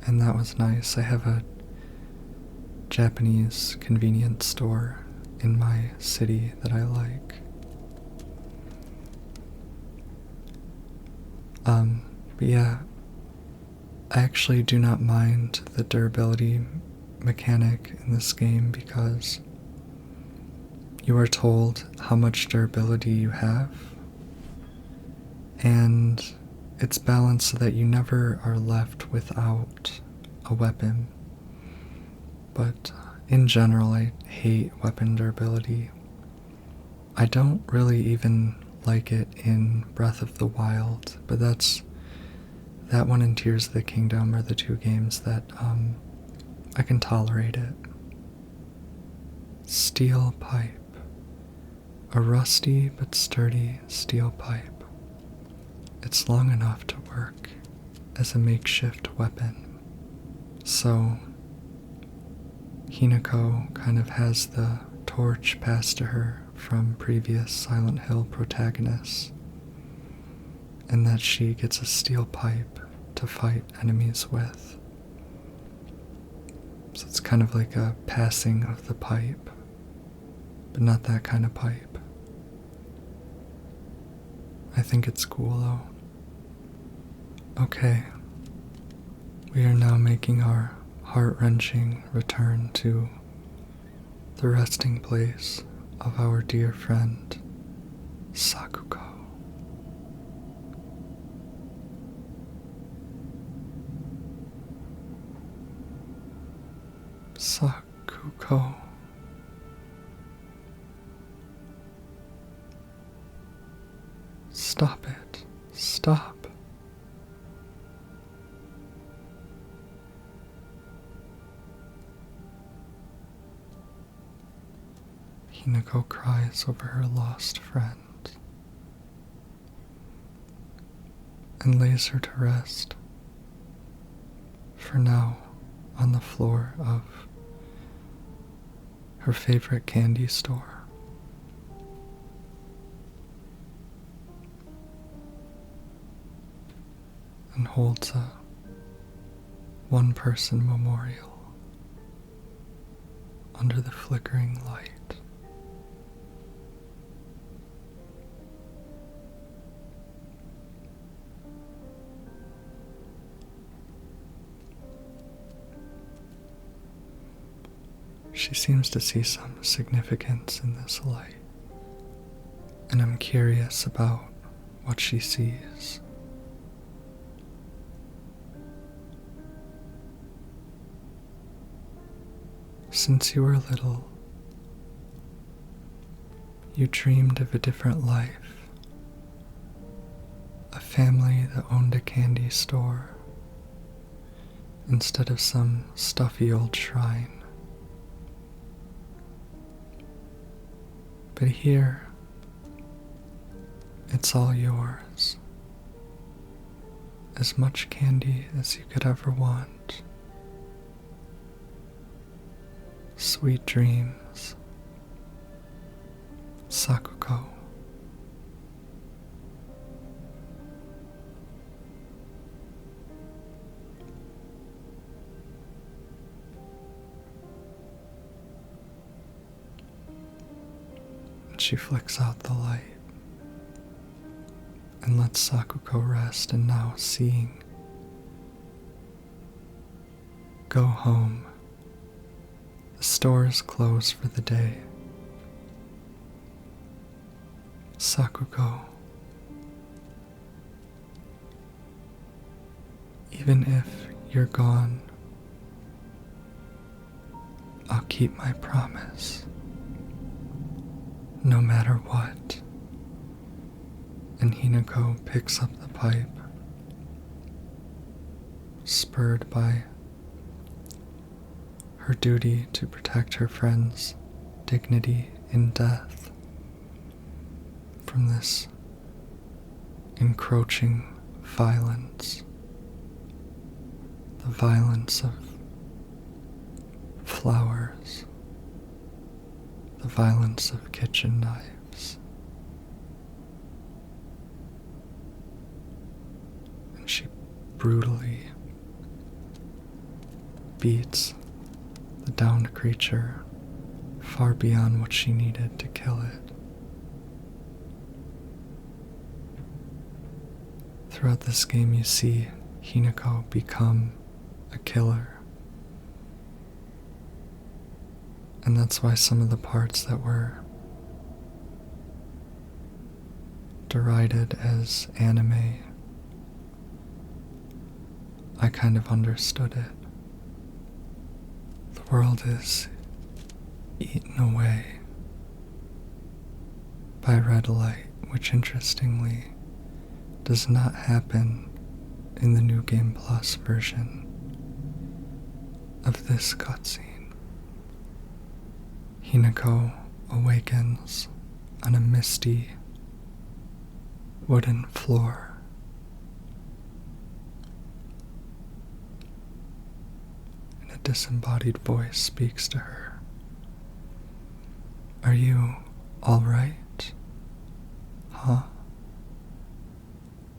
and that was nice. I have a Japanese convenience store in my city that I like. But yeah, I actually do not mind the durability mechanic in this game because you are told how much durability you have, and it's balanced so that you never are left without a weapon. But in general, I hate weapon durability. I don't really even like it in Breath of the Wild, but that one and Tears of the Kingdom are the two games that I can tolerate it. Steel pipe. A rusty but sturdy steel pipe. It's long enough to work as a makeshift weapon. So, Hinako kind of has the torch passed to her from previous Silent Hill protagonists, and that she gets a steel pipe to fight enemies with. So it's kind of like a passing of the pipe, but not that kind of pipe. I think it's cool though. Okay, we are now making our heart-wrenching return to the resting place of our dear friend, Sakuko. Sakuko. Stop it. Stop. Hinako cries over her lost friend and lays her to rest, for now on the floor of her favorite candy store. and holds a one-person memorial under the flickering light. She seems to see some significance in this light, and I'm curious about what she sees. Since you were little, you dreamed of a different life, a family that owned a candy store instead of some stuffy old shrine. But here, it's all yours. As much candy as you could ever want. Sweet dreams. Sakuko. She flicks out the light and lets Sakuko rest, and now seeing. Go home. The store is closed for the day. Sakuko. Even if you're gone, I'll keep my promise. No matter what. And Hinako picks up the pipe, spurred by her duty to protect her friend's dignity in death from this encroaching violence, the violence of flowers, the violence of kitchen knives. And she brutally beats the downed creature far beyond what she needed to kill it. Throughout this game, you see Hinako become a killer. And that's why some of the parts that were derided as anime, I kind of understood it. The world is eaten away by red light, which interestingly does not happen in the New Game Plus version of this cutscene. Hinako awakens on a misty wooden floor. And a disembodied voice speaks to her. Are you all right? Huh?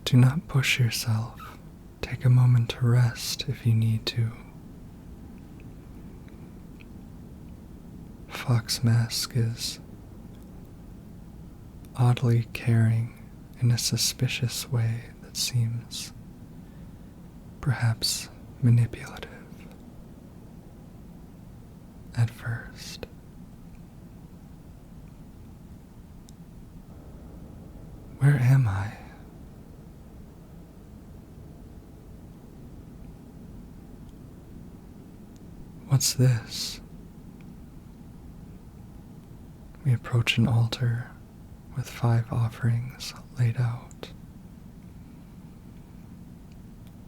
Do not push yourself. Take a moment to rest if you need to. Fox Mask is oddly caring in a suspicious way that seems perhaps manipulative at first. Where am I? What's this? We approach an altar with 5 offerings laid out.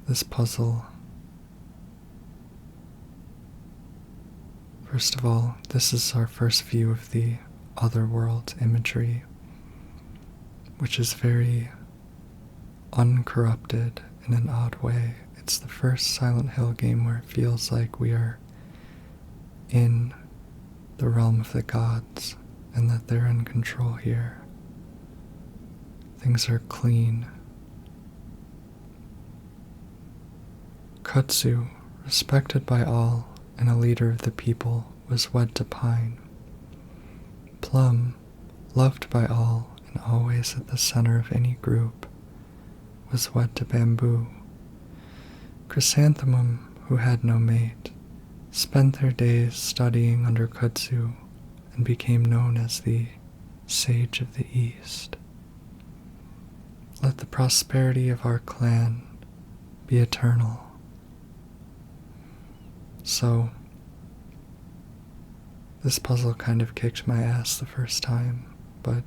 This puzzle, first of all, this is our first view of the otherworld imagery, which is very uncorrupted in an odd way. It's the first Silent Hill game where it feels like we are in the realm of the gods, and that they're in control here. Things are clean. Kutsu, respected by all and a leader of the people, was wed to Pine. Plum, loved by all and always at the center of any group, was wed to Bamboo. Chrysanthemum, who had no mate, spent their days studying under Kutsu and became known as the Sage of the East. Let the prosperity of our clan be eternal. So, this puzzle kind of kicked my ass the first time, but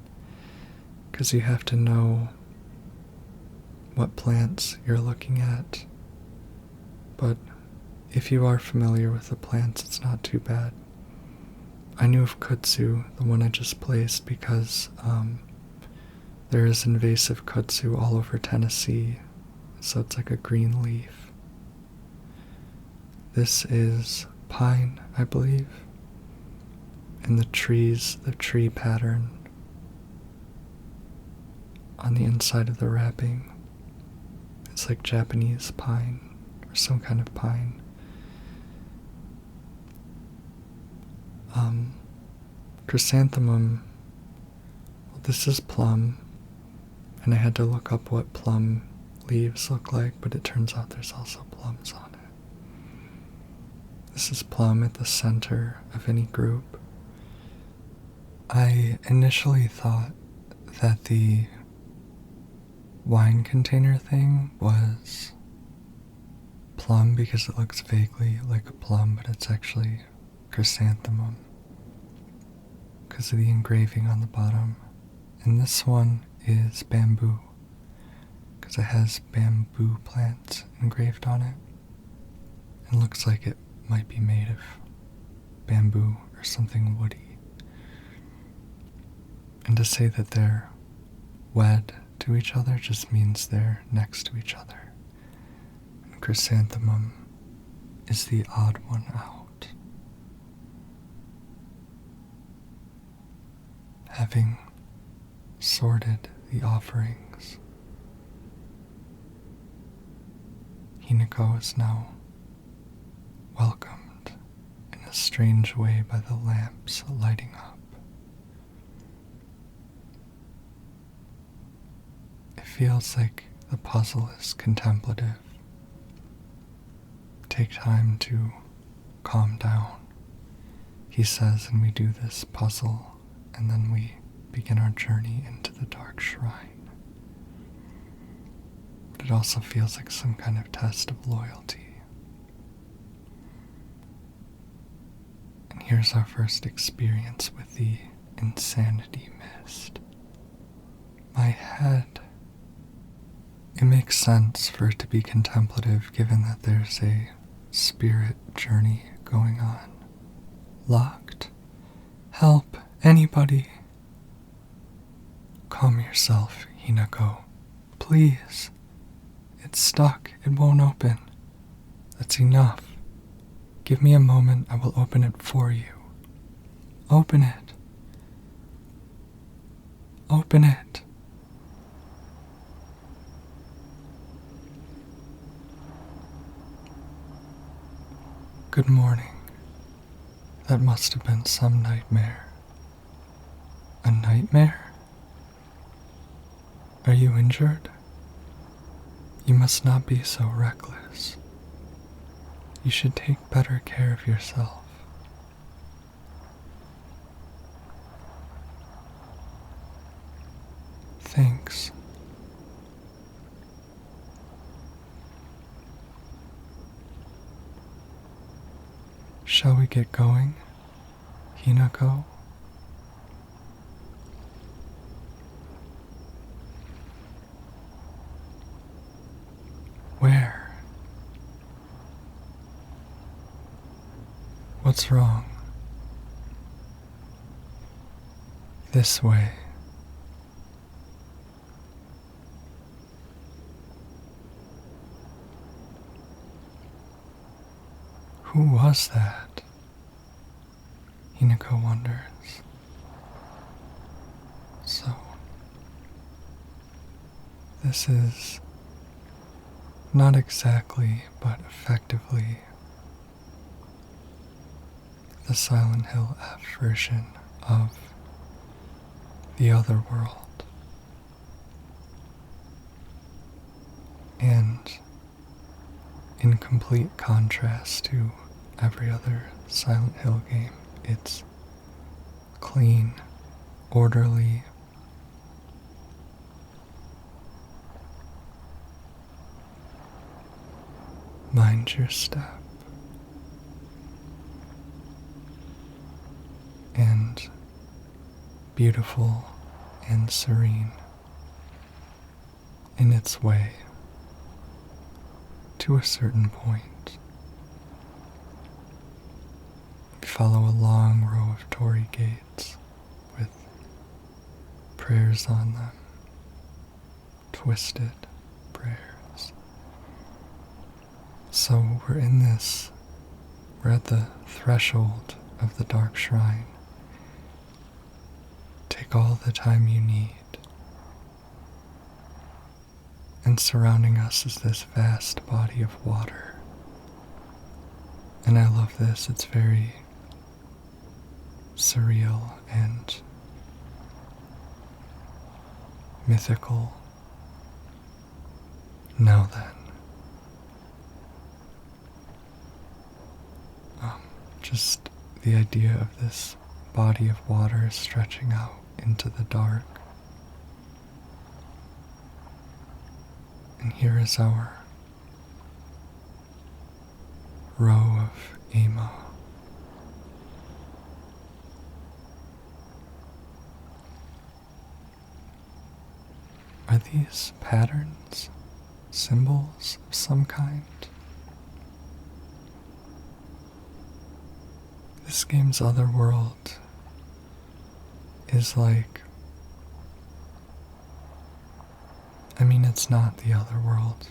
because you have to know what plants you're looking at. But if you are familiar with the plants, it's not too bad. I knew of kudzu, the one I just placed, because there is invasive kudzu all over Tennessee, so it's like a green leaf. This is pine, I believe, and the tree pattern on the inside of the wrapping, it's like Japanese pine, or some kind of pine. Chrysanthemum, well, this is plum, and I had to look up what plum leaves look like, but it turns out there's also plums on it. This is plum at the center of any group. I initially thought that the wine container thing was plum because it looks vaguely like a plum, but it's actually chrysanthemum because of the engraving on the bottom. And this one is bamboo because it has bamboo plants engraved on it. It looks like it might be made of bamboo or something woody. And to say that they're wed to each other just means they're next to each other. And chrysanthemum is the odd one out. Having sorted the offerings, Hinako is now welcomed in a strange way by the lamps lighting up. It feels like the puzzle is contemplative. Take time to calm down, he says, and we do this puzzle, and then we begin our journey into the dark shrine. But it also feels like some kind of test of loyalty. And here's our first experience with the insanity mist. My head. It makes sense for it to be contemplative given that there's a spirit journey going on. Locked. Help, anybody. Calm yourself, Hinako. Please. It's stuck. It won't open. That's enough. Give me a moment. I will open it for you. Open it. Open it. Good morning. That must have been some nightmare. A nightmare? Are you injured? You must not be so reckless. You should take better care of yourself. Thanks. Shall we get going, Hinako? Where? What's wrong? This way. Who was that? Hinako wonders. So, this is Not exactly, but effectively, the Silent Hill F version of the other world. And in complete contrast to every other Silent Hill game, it's clean, orderly, mind your step, and beautiful and serene in its way to a certain point. We follow a long row of torii gates with prayers on them, twisted prayers. So we're at the threshold of the dark shrine. Take all the time you need. And surrounding us is this vast body of water. And I love this, it's very surreal and mythical. Now then, just the idea of this body of water stretching out into the dark. And here is our row of Ema. Are these patterns, symbols of some kind? This game's other world is like, it's not the other world,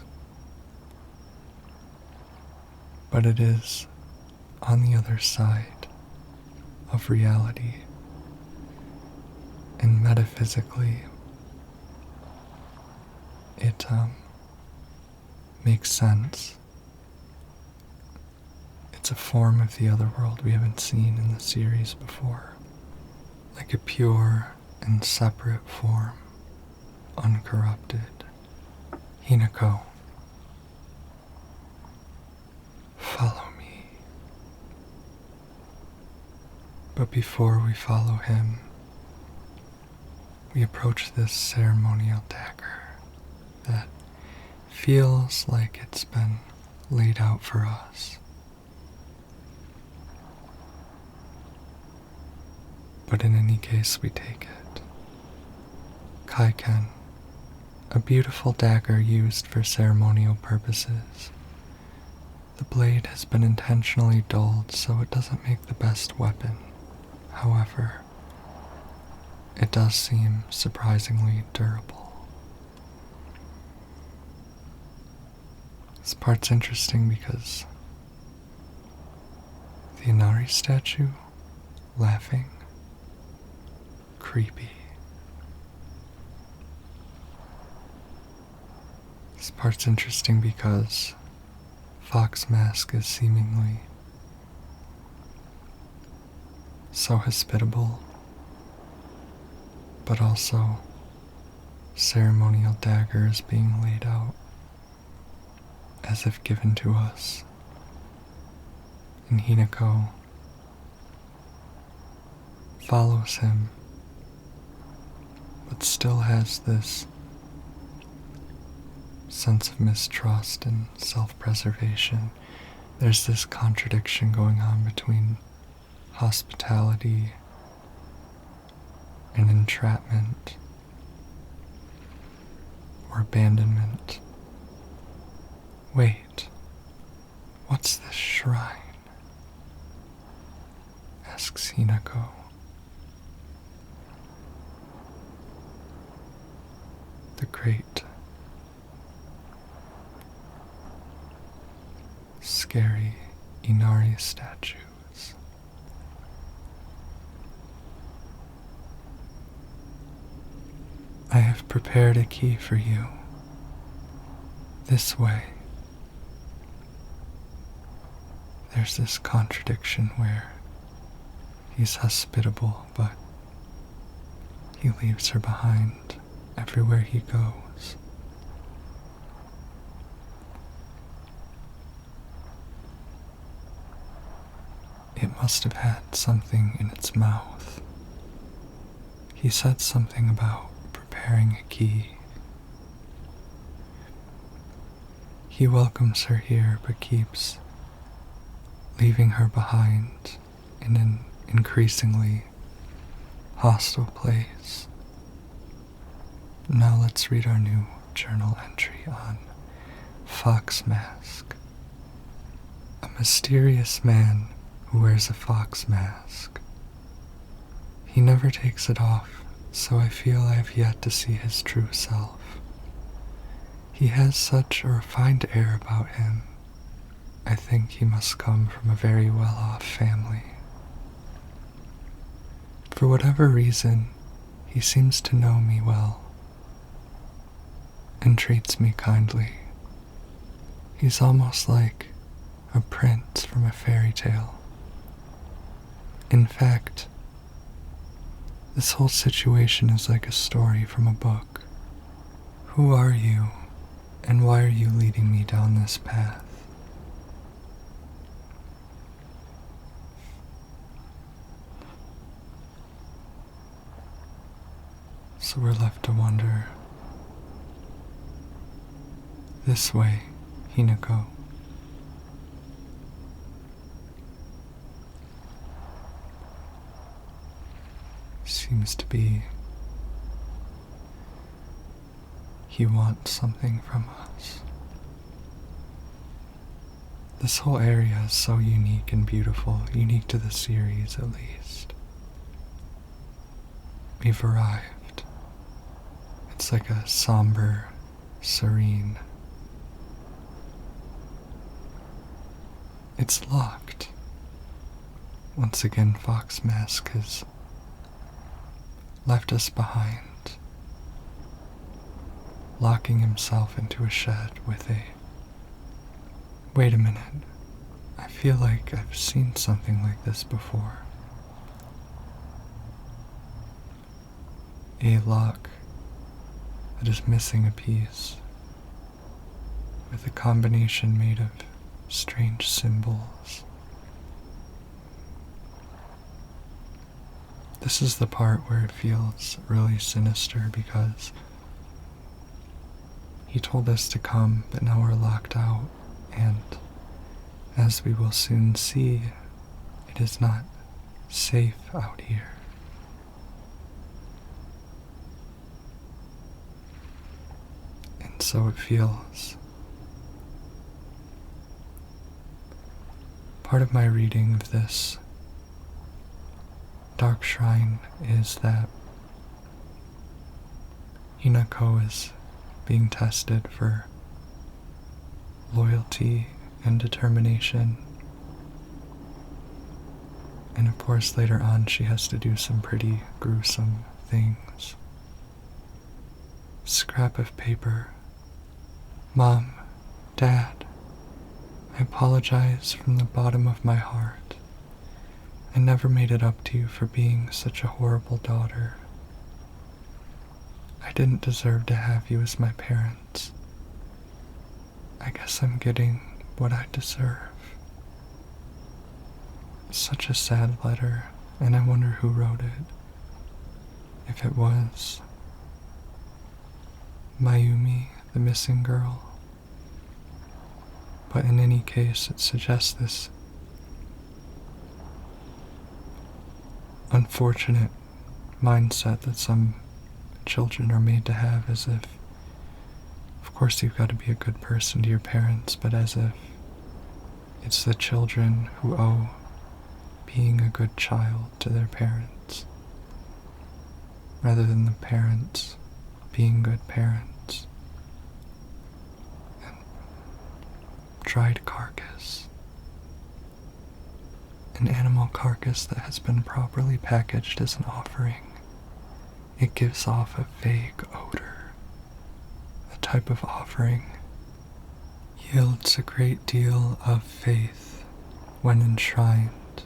but it is on the other side of reality, and metaphysically, it makes sense. It's a form of the other world we haven't seen in the series before, like a pure and separate form, uncorrupted. Hinako, follow me. But before we follow him, we approach this ceremonial dagger that feels like it's been laid out for us. But in any case, we take it. Kaiken, a beautiful dagger used for ceremonial purposes. The blade has been intentionally dulled so it doesn't make the best weapon. However, it does seem surprisingly durable. This part's interesting because the Inari statue laughing, creepy. This part's interesting because Fox Mask is seemingly so hospitable, but also ceremonial daggers being laid out as if given to us. And Hinako follows him, but still has this sense of mistrust and self-preservation. There's this contradiction going on between hospitality and entrapment or abandonment. Wait, what's this shrine? Asks Hinako. The great, scary Inari statues. I have prepared a key for you. This way, there's this contradiction where he's hospitable, but he leaves her behind everywhere he goes. It must have had something in its mouth. He said something about preparing a key. He welcomes her here but keeps leaving her behind in an increasingly hostile place. Now let's read our new journal entry on Fox Mask. A mysterious man who wears a fox mask. He never takes it off, so I feel I have yet to see his true self. He has such a refined air about him. I think he must come from a very well-off family. For whatever reason, he seems to know me well and treats me kindly. He's almost like a prince from a fairy tale. In fact, this whole situation is like a story from a book. Who are you, and why are you leading me down this path? So we're left to wonder. This way, Hinako. Seems to be he wants something from us. This whole area is so unique and beautiful, unique to the series at least. We've arrived. It's like a somber, serene. It's locked. Once again, Fox Mask has left us behind, locking himself into a shed with a... Wait a minute. I feel like I've seen something like this before. A lock that is missing a piece, with a combination made of strange symbols. This is the part where it feels really sinister because he told us to come, but now we're locked out, and as we will soon see, it is not safe out here. And so it feels. Part of my reading of this dark shrine is that Hinako is being tested for loyalty and determination. And of course later on she has to do some pretty gruesome things. Scrap of paper. Mom, Dad, I apologize from the bottom of my heart. I never made it up to you for being such a horrible daughter. I didn't deserve to have you as my parents. I guess I'm getting what I deserve. Such a sad letter, and I wonder who wrote it. If it was Mayumi, the missing girl. But in any case, it suggests this unfortunate mindset that some children are made to have, as if, of course you've got to be a good person to your parents, but as if it's the children who owe being a good child to their parents, rather than the parents being good parents. And dried carcass. An animal carcass that has been properly packaged as an offering. It gives off a vague odor. The type of offering yields a great deal of faith when enshrined,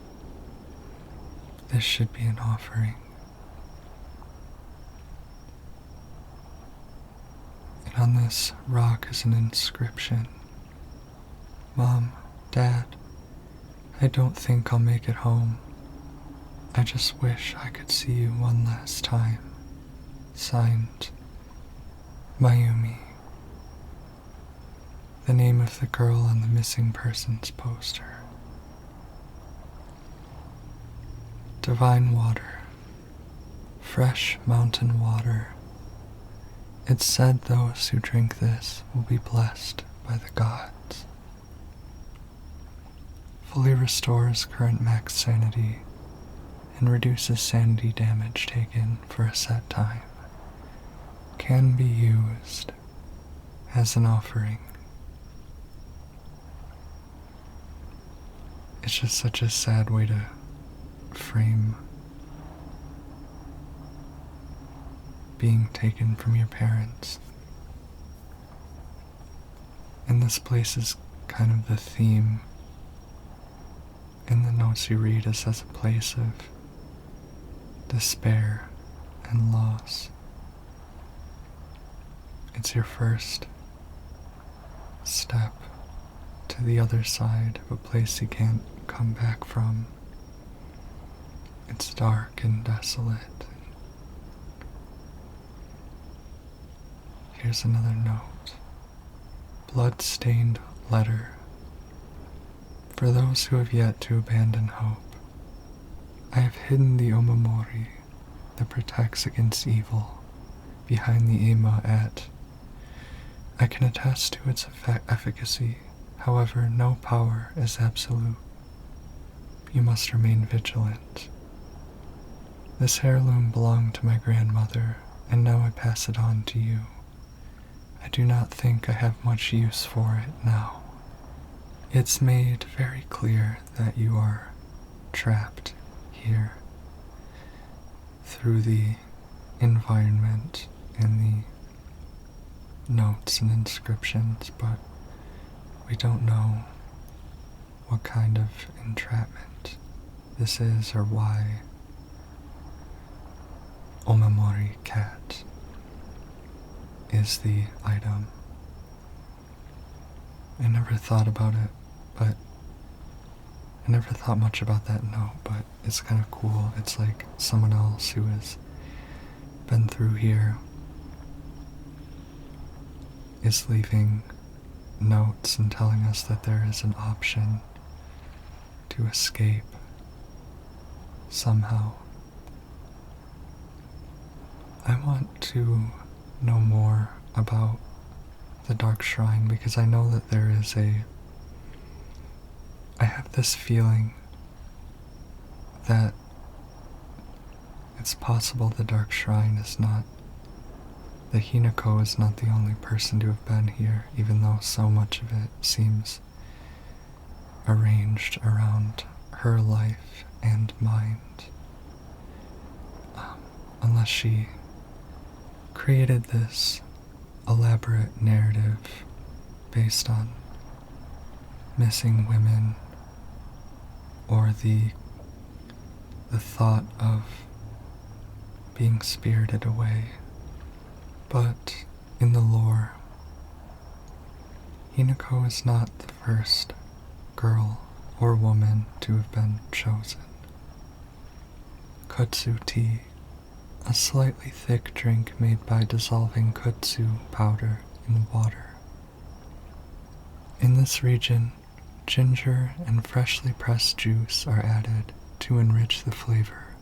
this should be an offering. And on this rock is an inscription. Mom, Dad, I don't think I'll make it home. I just wish I could see you one last time. Signed, Mayumi. The name of the girl on the missing persons poster. Divine water. Fresh mountain water. It's said those who drink this will be blessed by the gods. Fully restores current max sanity and reduces sanity damage taken for a set time. Can be used as an offering. It's just such a sad way to frame being taken from your parents. And this place is kind of the theme in the notes you read, is as a place of despair and loss. It's your first step to the other side of a place you can't come back from. It's dark and desolate. Here's another note. Blood-stained letter. For those who have yet to abandon hope, I have hidden the omamori that protects against evil behind the ema at. I can attest to its efficacy, however, no power is absolute. You must remain vigilant. This heirloom belonged to my grandmother, and now I pass it on to you. I do not think I have much use for it now. It's made very clear that you are trapped here through the environment and the notes and inscriptions, but we don't know what kind of entrapment this is or why. Omamori cat is the item. I never thought about it, but I never thought much about that note, but it's kind of cool. It's like someone else who has been through here is leaving notes and telling us that there is an option to escape somehow. I want to know more about the Dark Shrine because I know that there is I have this feeling that it's possible the Dark Shrine is not, the Hinako is not the only person to have been here, even though so much of it seems arranged around her life and mind. Unless she created this elaborate narrative based on missing women or the thought of being spirited away. But in the lore, Hinako is not the first girl or woman to have been chosen. Kutsu tea, a slightly thick drink made by dissolving kutsu powder in water. In this region, ginger and freshly pressed juice are added to enrich the flavor.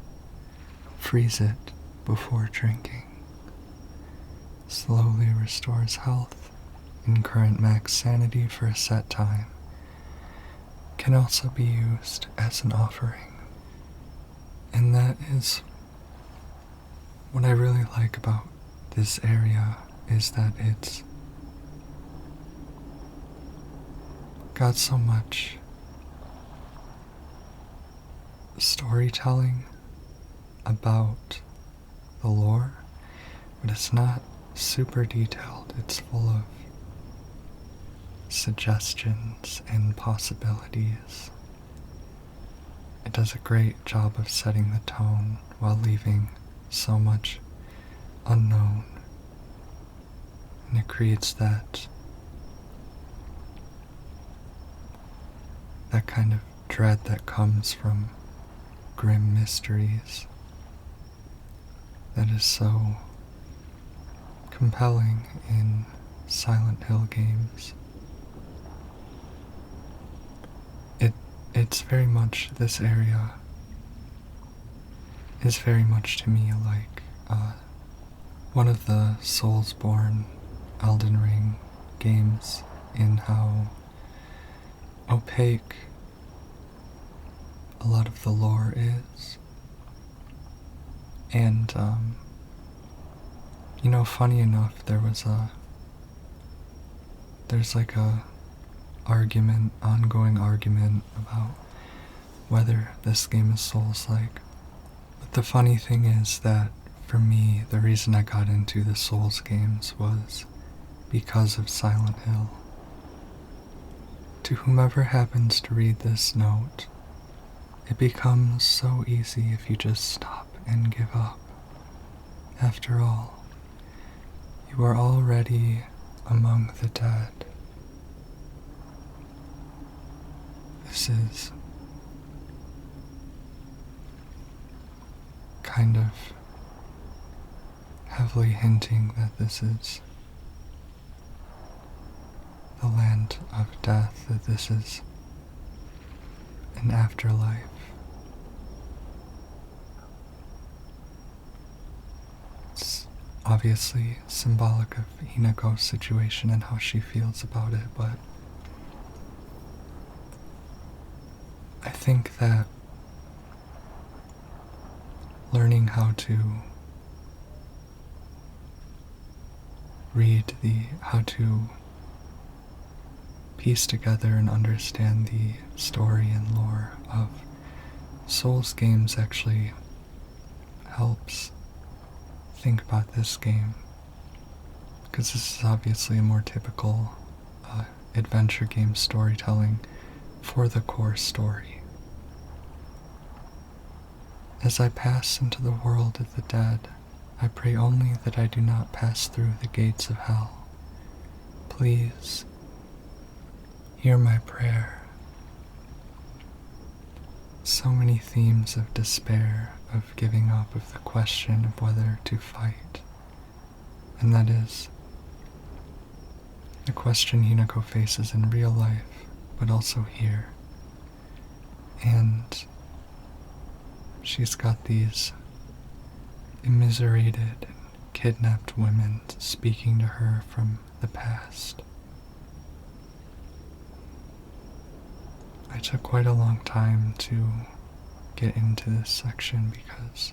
Freeze it before drinking. Slowly restores health and current max sanity for a set time. Can also be used as an offering. And that is what I really like about this area, is that it's got so much storytelling about the lore, but it's not super detailed. It's full of suggestions and possibilities it does a great job of setting the tone while leaving so much unknown. And it creates that kind of dread that comes from grim mysteries that is so compelling in Silent Hill games. It's very much, this area is very much to me like one of the Soulsborne Elden Ring games, in how opaque a lot of the lore is. And, funny enough, there's like a ongoing argument about whether this game is Souls-like. But the funny thing is that, for me, the reason I got into the Souls games was because of Silent Hill. To whomever happens to read this note, it becomes so easy if you just stop and give up. After all, you are already among the dead. This is kind of heavily hinting that this is the land of death, that this is an afterlife. It's obviously symbolic of Hinako's situation and how she feels about it, but I think that learning how to how to piece together and understand the story and lore of Souls games actually helps think about this game, because this is obviously a more typical adventure game storytelling for the core story. As I pass into the world of the dead, I pray only that I do not pass through the gates of hell. Please, hear my prayer. So many themes of despair, of giving up, of the question of whether to fight. And that is the question Hinako faces in real life, but also here. And she's got these immiserated and kidnapped women speaking to her from the past. I took quite a long time to get into this section because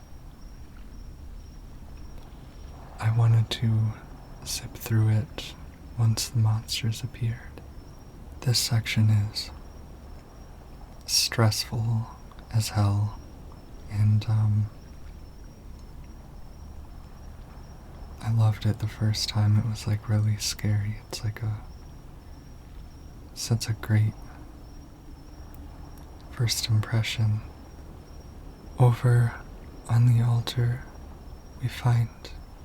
I wanted to zip through it once the monsters appeared. This section is stressful as hell, and I loved it the first time. It was like really scary. It's like such a great first impression. Over on the altar, we find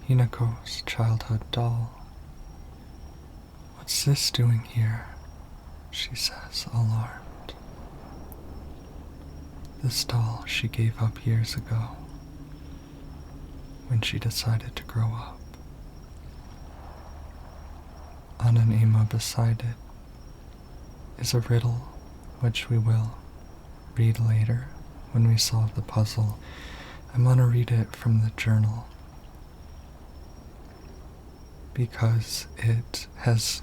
Hinako's childhood doll. "What's this doing here?" she says, alarmed. This doll she gave up years ago, when she decided to grow up. On an enema beside it is a riddle which we will read later when we solve the puzzle. I'm gonna read it from the journal because it has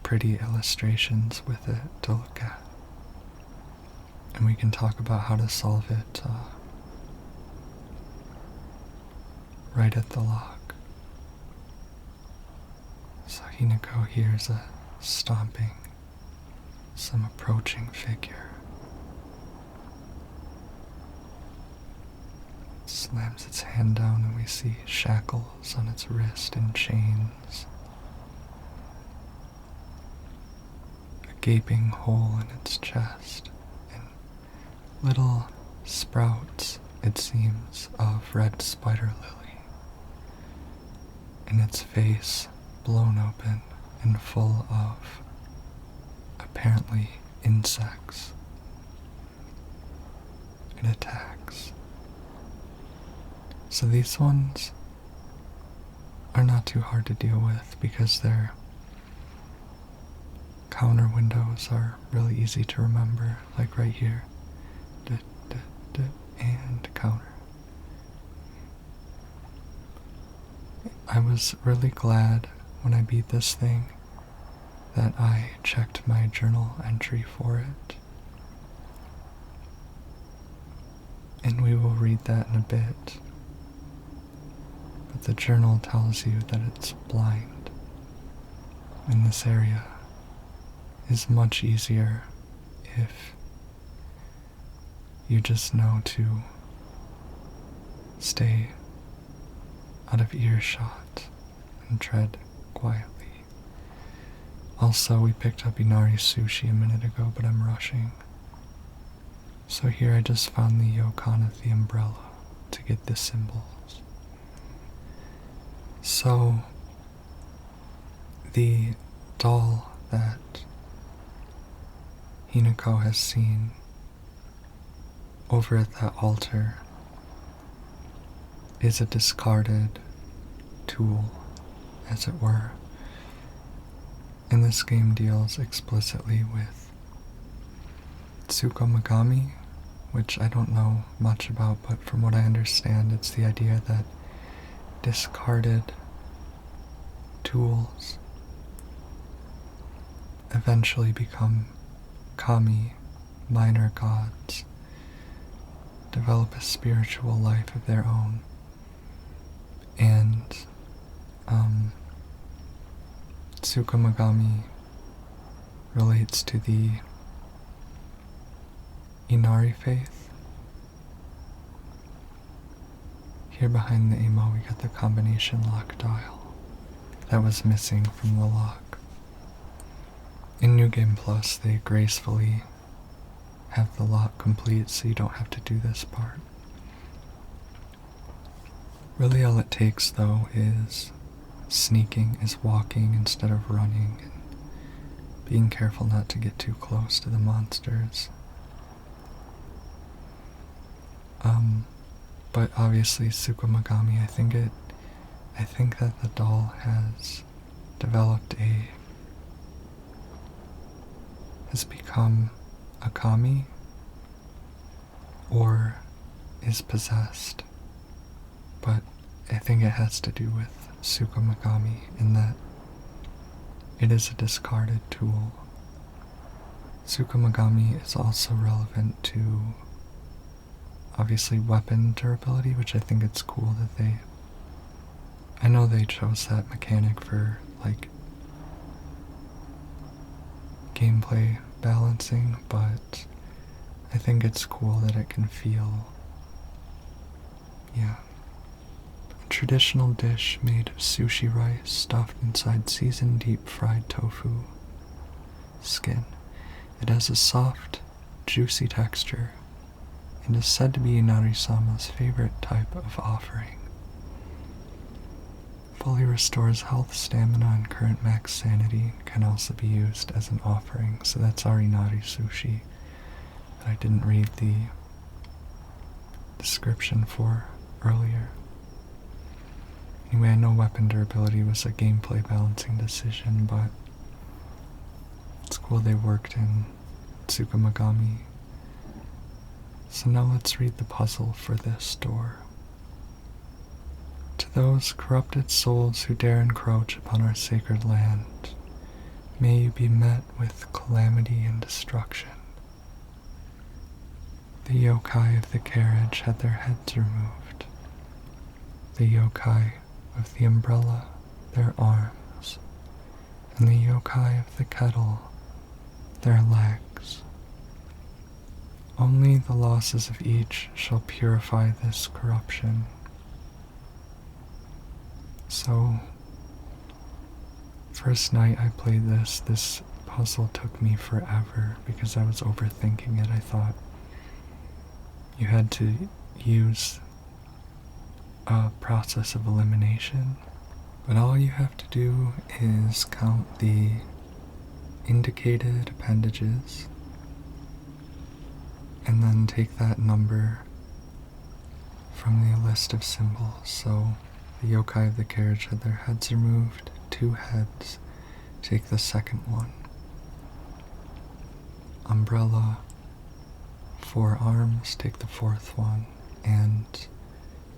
pretty illustrations with it to look at, and we can talk about how to solve it right at the lock. So Hinako hears a stomping, some approaching figure. It slams its hand down and we see shackles on its wrist and chains. A gaping hole in its chest, and little sprouts, it seems, of red spider lily, and its face blown open and full of apparently insects. It attacks. So these ones are not too hard to deal with because their counter windows are really easy to remember, like right here. And counter. I was really glad when I beat this thing that I checked my journal entry for it. And we will read that in a bit. But the journal tells you that it's blind. In this area is much easier if you just know to stay out of earshot and tread quietly. Also, we picked up Inari sushi a minute ago, but I'm rushing. So here I just found the yokan of the umbrella to get the symbols. So, the doll that Hinako has seen over at that altar is a discarded tool, as it were. And this game deals explicitly with Tsukumagami, which I don't know much about, but from what I understand, it's the idea that discarded tools eventually become kami, minor gods, develop a spiritual life of their own, and Tsukumagami relates to the Inari faith. Here behind the ammo we got the combination lock dial that was missing from the lock. In New Game Plus they gracefully have the lock complete so you don't have to do this part. Really all it takes though is sneaking, is walking instead of running, and being careful not to get too close to the monsters. But obviously Tsukumagami, I think that the doll has become a kami or is possessed, but I think it has to do with Tsukumagami in that it is a discarded tool. Tsukumagami is also relevant to obviously weapon durability, which I think it's cool that I know they chose that mechanic for like gameplay balancing, but I think it's cool that it can feel, a traditional dish made of sushi rice stuffed inside seasoned deep fried tofu skin. It has a soft, juicy texture and is said to be Inari-sama's favorite type of offering. Fully restores health, stamina, and current max sanity, can also be used as an offering, so that's our Inari sushi that I didn't read the description for earlier. Anyway, I know weapon durability was a gameplay balancing decision, but it's cool they worked in Tsukumagami. So now let's read the puzzle for this door. To those corrupted souls who dare encroach upon our sacred land, may you be met with calamity and destruction. The yokai of the carriage had their heads removed. The yokai of the umbrella, their arms, and the yokai of the kettle, their legs. Only the losses of each shall purify this corruption. So, first night I played this puzzle took me forever because I was overthinking it. I thought, you had to use a process of elimination, but all you have to do is count the indicated appendages and then take that number from the list of symbols. So the yokai of the carriage had their heads removed, 2 heads, take the second one. Umbrella, 4 arms, take the 4th one. And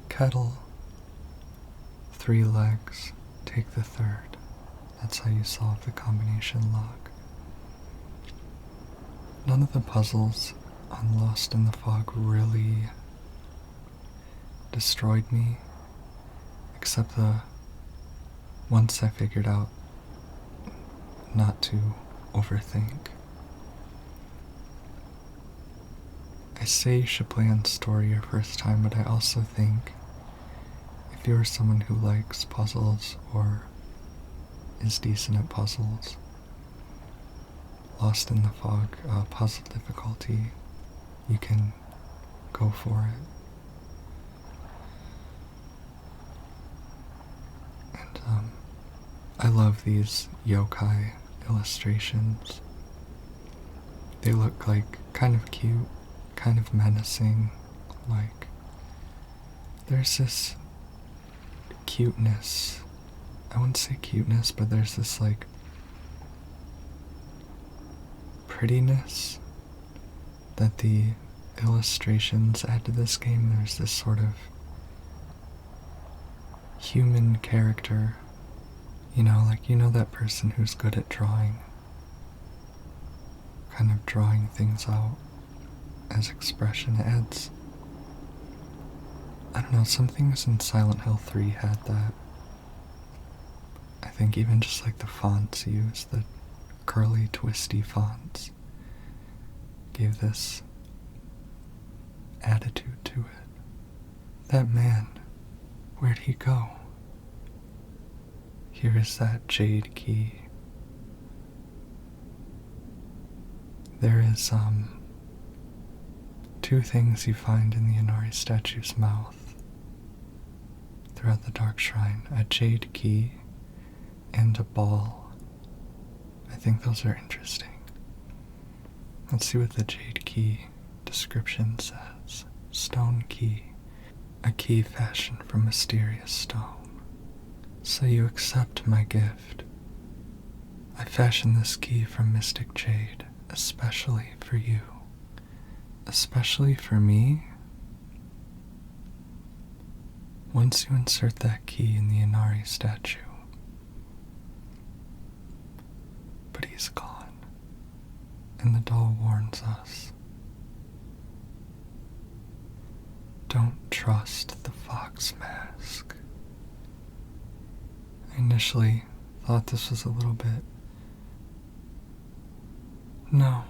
kettle, 3 legs, take the 3rd. That's how you solve the combination log. None of the puzzles on Lost in the Fog really destroyed me, except the once I figured out not to overthink. I say you should play on story your first time, but I also think if you're someone who likes puzzles or is decent at puzzles, Lost in the Fog puzzle difficulty, you can go for it. And I love these yokai illustrations. They look like kind of cute, kind of menacing, like there's this cuteness. I wouldn't say cuteness, but there's this like prettiness that the illustrations add to this game. There's this sort of human character, that person who's good at drawing, kind of drawing things out as expression. It adds, I don't know, some things in Silent Hill 3 had that. I think even just like the fonts used, the curly, twisty fonts, gave this attitude to it. That man, where'd he go? Here is that jade key. There is, 2 things you find in the Inari statue's mouth throughout the Dark Shrine: a jade key and a ball. I think those are interesting. Let's see what the jade key description says. Stone key, a key fashioned from mysterious stone. So you accept my gift. I fashioned this key from mystic jade, especially for you. Especially for me? Once you insert that key in the Inari statue. But he's gone, and the doll warns us. Don't trust the fox mask. I initially thought this was a little bit... No,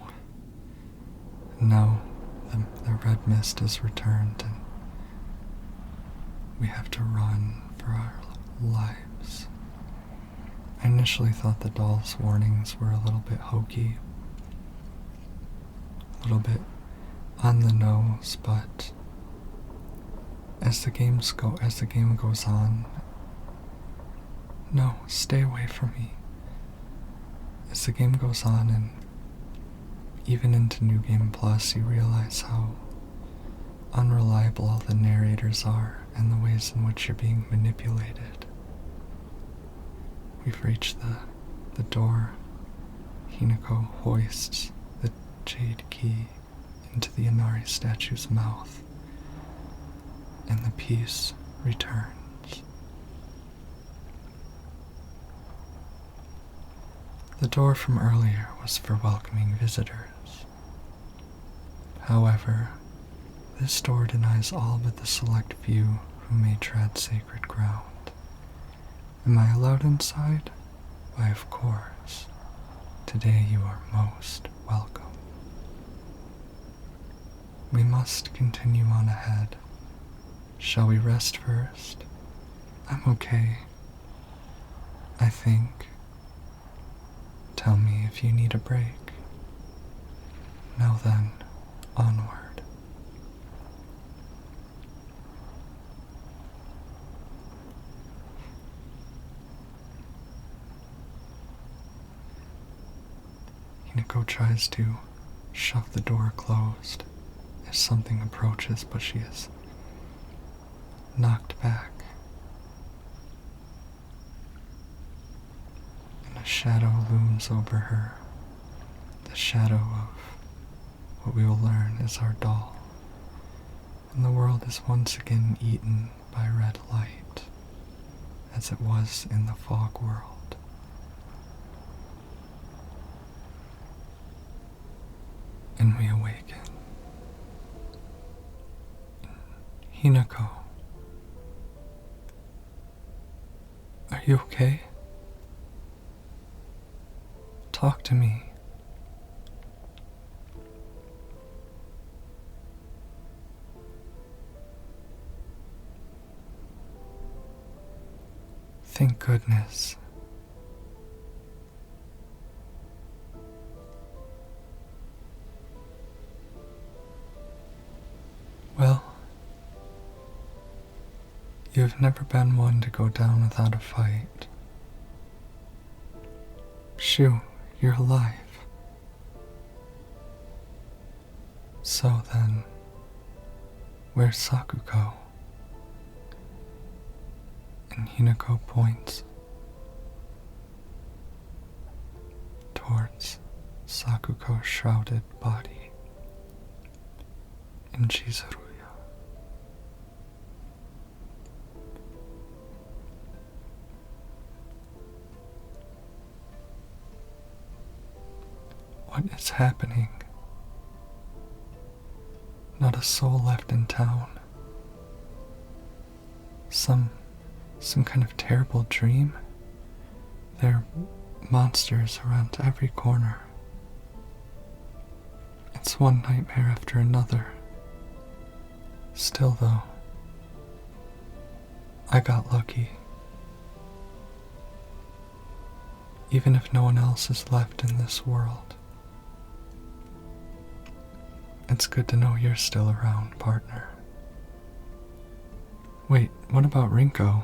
the red mist has returned and we have to run for our lives. I initially thought the doll's warnings were a little bit hokey, a little bit on the nose, but as the game goes on, no, stay away from me. As the game goes on, and even into New Game Plus, you realize how unreliable all the narrators are and the ways in which you're being manipulated. We've reached the door. Hinako hoists the jade key into the Inari statue's mouth, and the peace returns. The door from earlier was for welcoming visitors. However, this door denies all but the select few who may tread sacred ground. Am I allowed inside? Why, of course. Today you are most welcome. We must continue on ahead. Shall we rest first? I'm okay, I think. Tell me if you need a break. Now then, onward. Hinako tries to shove the door closed as something approaches, but she is knocked back. And a shadow looms over her. The shadow of what we will learn is our doll. And the world is once again eaten by red light, as it was in the fog world. And we awaken. Hinako, are you okay? Talk to me. Thank goodness. Well, you've never been one to go down without a fight. Shoo, you're alive. So then, where's Sakuko? And Hinako points towards Sakuko's shrouded body in Chizuruya. What is happening? Not a soul left in town. Some kind of terrible dream? There are monsters around every corner. It's one nightmare after another. Still though, I got lucky. Even if no one else is left in this world, it's good to know you're still around, partner. Wait, what about Rinko?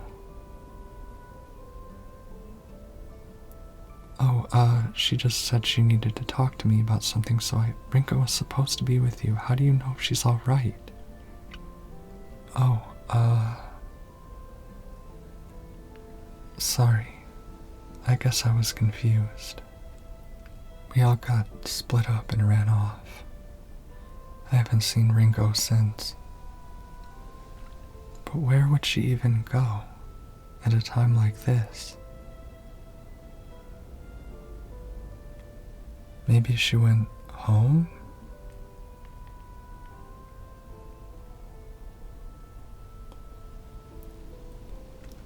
Oh, she just said she needed to talk to me about something, so Rinko was supposed to be with you. How do you know if she's alright? Oh, sorry. I guess I was confused. We all got split up and ran off. I haven't seen Rinko since. But where would she even go at a time like this? Maybe she went home?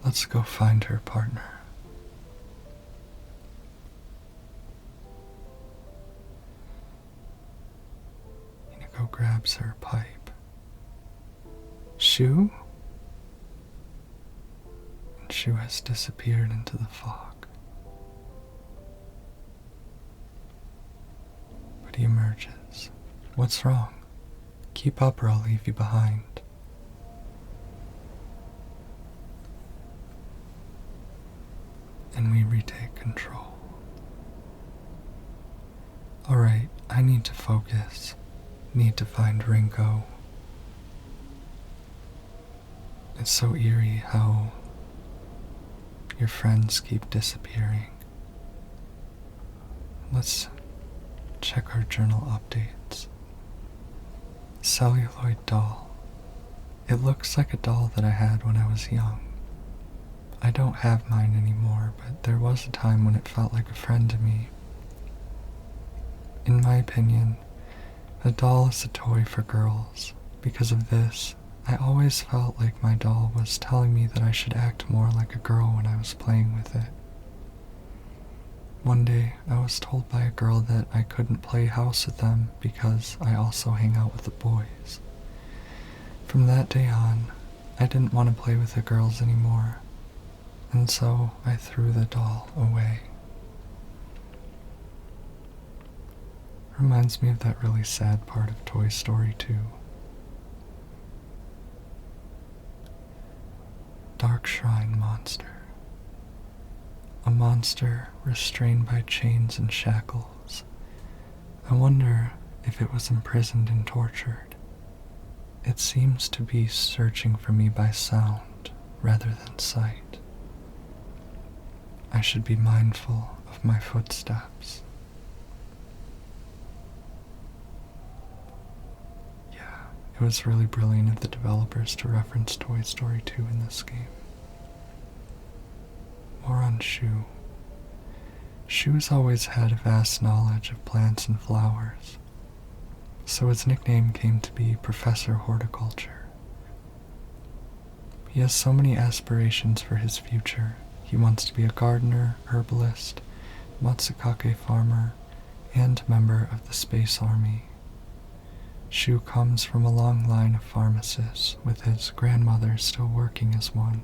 Let's go find her, partner. Hinako grabs her pipe. Shu? And Shu has disappeared into the fog. He emerges. What's wrong? Keep up or I'll leave you behind. And we retake control. Alright, I need to focus. Need to find Rinko. It's so eerie how your friends keep disappearing. Let's check our journal updates. Celluloid doll. It looks like a doll that I had when I was young. I don't have mine anymore, but there was a time when it felt like a friend to me. In my opinion, a doll is a toy for girls. Because of this, I always felt like my doll was telling me that I should act more like a girl when I was playing with it. One day, I was told by a girl that I couldn't play house with them because I also hang out with the boys. From that day on, I didn't want to play with the girls anymore, and so I threw the doll away. Reminds me of that really sad part of Toy Story 2. Dark Shrine Monster. A monster restrained by chains and shackles, I wonder if it was imprisoned and tortured. It seems to be searching for me by sound rather than sight. I should be mindful of my footsteps. Yeah, it was really brilliant of the developers to reference Toy Story 2 in this game. More on Shu. Shu's always had a vast knowledge of plants and flowers, so his nickname came to be Professor Horticulture. He has so many aspirations for his future. He wants to be a gardener, herbalist, matsukake farmer, and member of the Space Army. Shu comes from a long line of pharmacists, with his grandmother still working as one.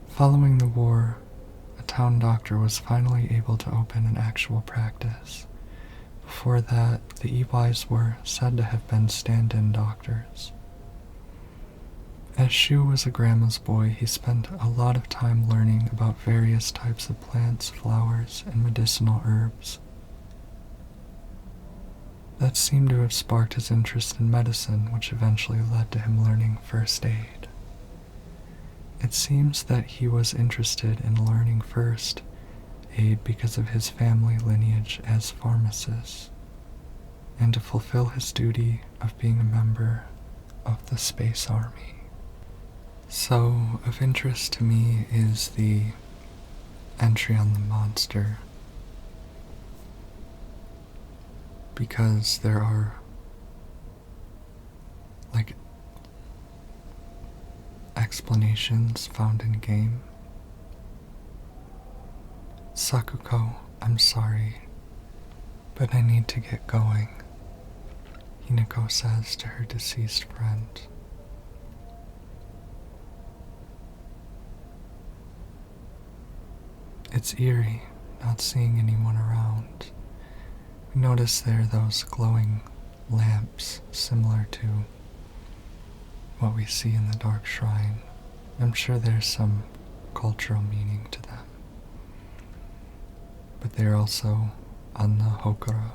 Following the war, a town doctor was finally able to open an actual practice. Before that, the EYs were said to have been stand-in doctors. As Shu was a grandma's boy, he spent a lot of time learning about various types of plants, flowers, and medicinal herbs. That seemed to have sparked his interest in medicine, which eventually led to him learning first aid. It seems that he was interested in learning first aid because of his family lineage as pharmacists, and to fulfill his duty of being a member of the Space Army. So, of interest to me is the entry on the monster, because there are explanations found in game. Sakuko, I'm sorry, but I need to get going, Hinako says to her deceased friend. It's eerie not seeing anyone around. We notice there those glowing lamps similar to what we see in the dark shrine. I'm sure there's some cultural meaning to them. But they're also on the Hokura.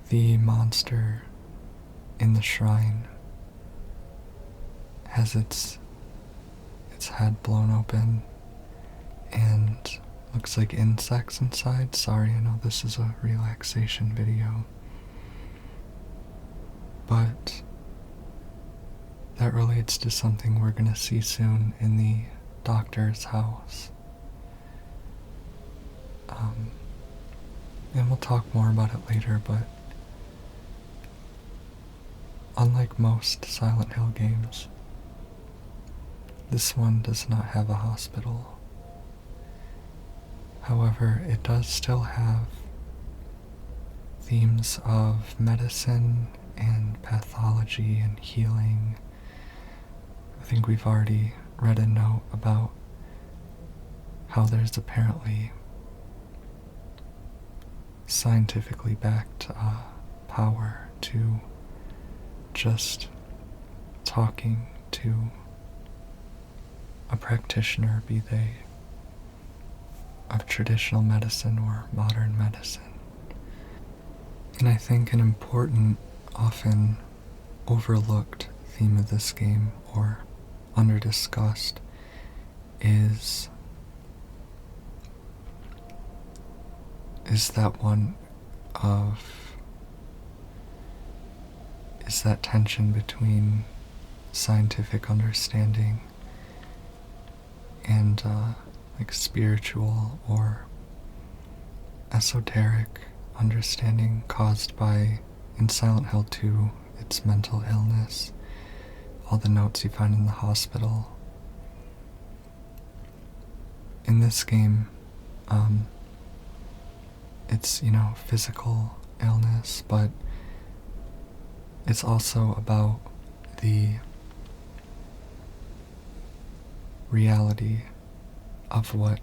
The monster in the shrine has its head blown open and looks like insects inside. Sorry, I know this is a relaxation video, but that relates to something we're gonna see soon in the doctor's house. And we'll talk more about it later, but unlike most Silent Hill games, this one does not have a hospital. However, it does still have themes of medicine and pathology and healing. I think we've already read a note about how there's apparently scientifically backed power to just talking to a practitioner, be they of traditional medicine or modern medicine. And I think an important, often overlooked theme of this game, or under-discussed, is that tension between scientific understanding and spiritual or esoteric understanding caused by, in Silent Hill 2, its mental illness, all the notes you find in the hospital. In this game, it's, physical illness, but it's also about the reality of what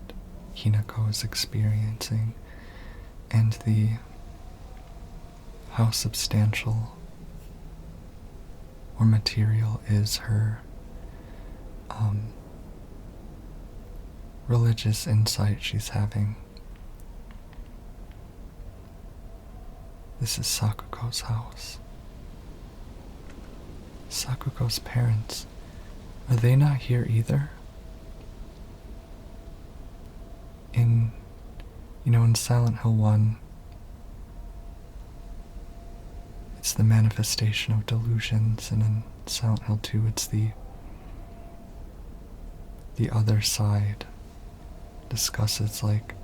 Hinako is experiencing and how substantial or material is her religious insight she's having. This is Sakuko's house. Sakuko's parents, are they not here either? In Silent Hill 1, it's the manifestation of delusions, and in Silent Hill 2, it's the other side. Discusses like,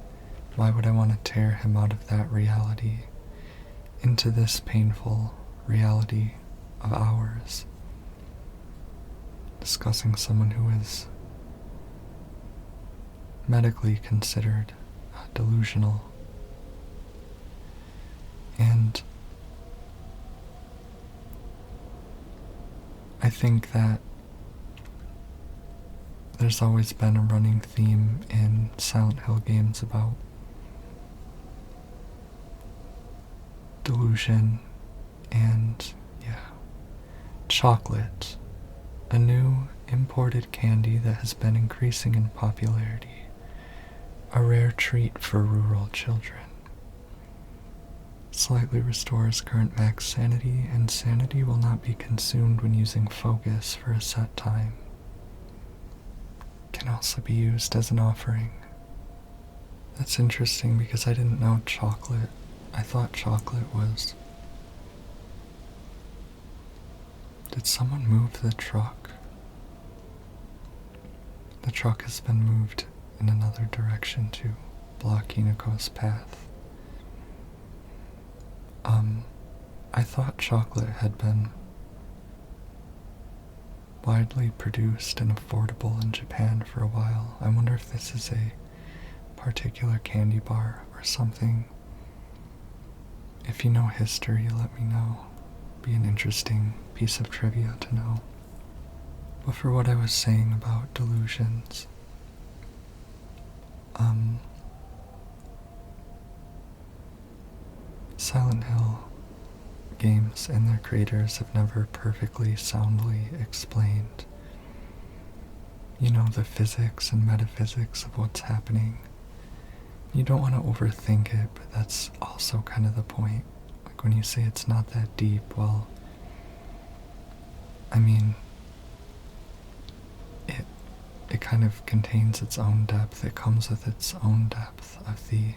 why would I want to tear him out of that reality into this painful reality of ours? Discussing someone who is medically considered delusional. And I think that there's always been a running theme in Silent Hill games about delusion and, chocolate, a new imported candy that has been increasing in popularity, a rare treat for rural children. Slightly restores current max sanity, and sanity will not be consumed when using focus for a set time. Can also be used as an offering. That's interesting because I didn't know chocolate. I thought chocolate was... Did someone move the truck? The truck has been moved in another direction to block Hinako's path. I thought chocolate had been widely produced and affordable in Japan for a while. I wonder if this is a particular candy bar or something. If you know history, let me know. Be an interesting piece of trivia to know. But for what I was saying about delusions, Silent Hill games and their creators have never perfectly soundly explained, the physics and metaphysics of what's happening. You don't want to overthink it, but that's also kind of the point. Like when you say it's not that deep, well, I mean, it kind of contains its own depth. It comes with its own depth of the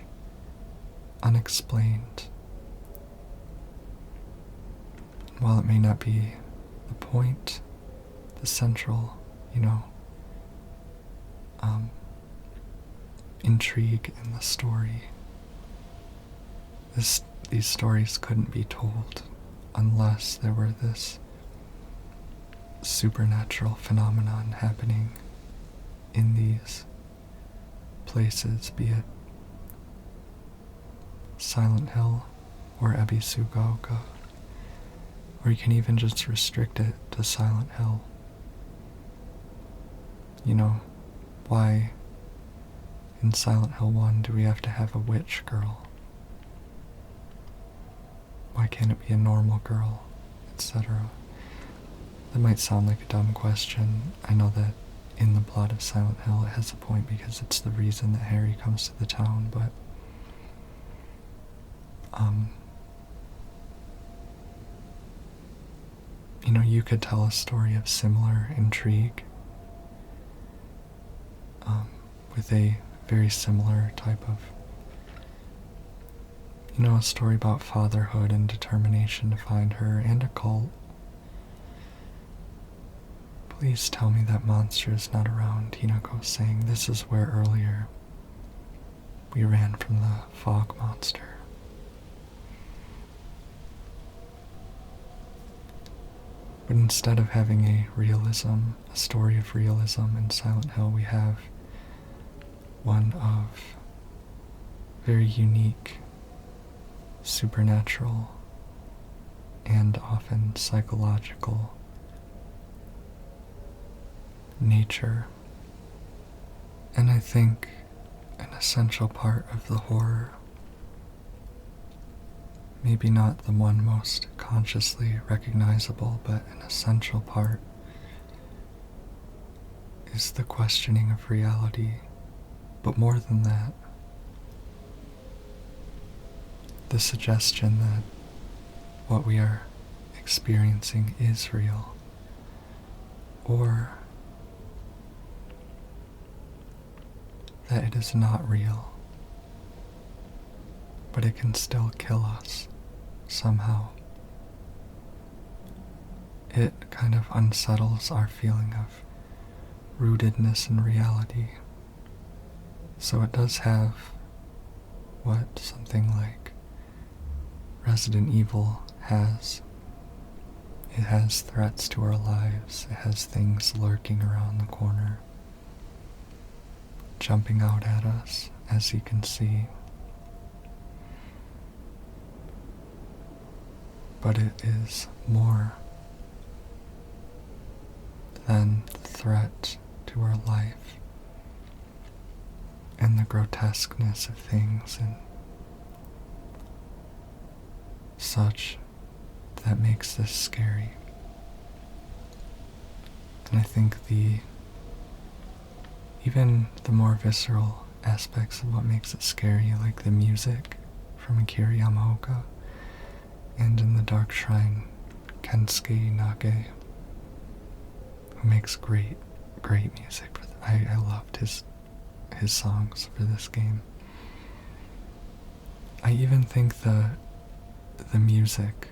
unexplained. While it may not be the point, the central, intrigue in the story, these stories couldn't be told unless there were this supernatural phenomenon happening in these places, be it Silent Hill or Ebisugaoka. Or you can even just restrict it to Silent Hill. Why in Silent Hill 1 do we have to have a witch girl? Why can't it be a normal girl, etc.? That might sound like a dumb question. I know that in the plot of Silent Hill it has a point because it's the reason that Harry comes to the town, but you could tell a story of similar intrigue with a very similar type of, a story about fatherhood and determination to find her, and a cult. Please tell me that monster is not around, Hinako's saying. This is where earlier we ran from the fog monster. But instead of having a story of realism in Silent Hill, we have one of very unique, supernatural, and often psychological nature. And I think an essential part of the horror, maybe not the one most consciously recognizable, but an essential part, is the questioning of reality But more than that, the suggestion that what we are experiencing is real, or that it is not real, but it can still kill us somehow. It kind of unsettles our feeling of rootedness in reality. So it does have what something like Resident Evil has. It has threats to our lives. It has things lurking around the corner, jumping out at us, as you can see. But it is more than the threat to our life and the grotesqueness of things and such that makes this scary. And I think even the more visceral aspects of what makes it scary, like the music from Yamaoka, and in the Dark Shrine, Kensuke Nage, who makes great music. I loved his songs for this game. I even think the music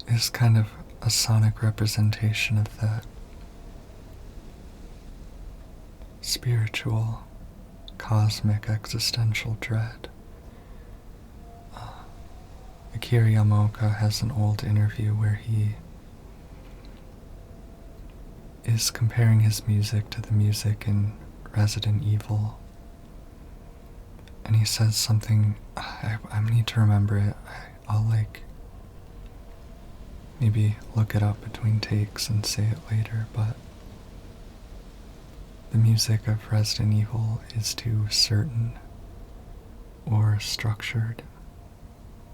is kind of a sonic representation of that spiritual, cosmic, existential dread. Akira Yamaoka has an old interview where he is comparing his music to the music in Resident Evil. And he says something, I need to remember it. I'll maybe look it up between takes and say it later, but the music of Resident Evil is too certain or structured.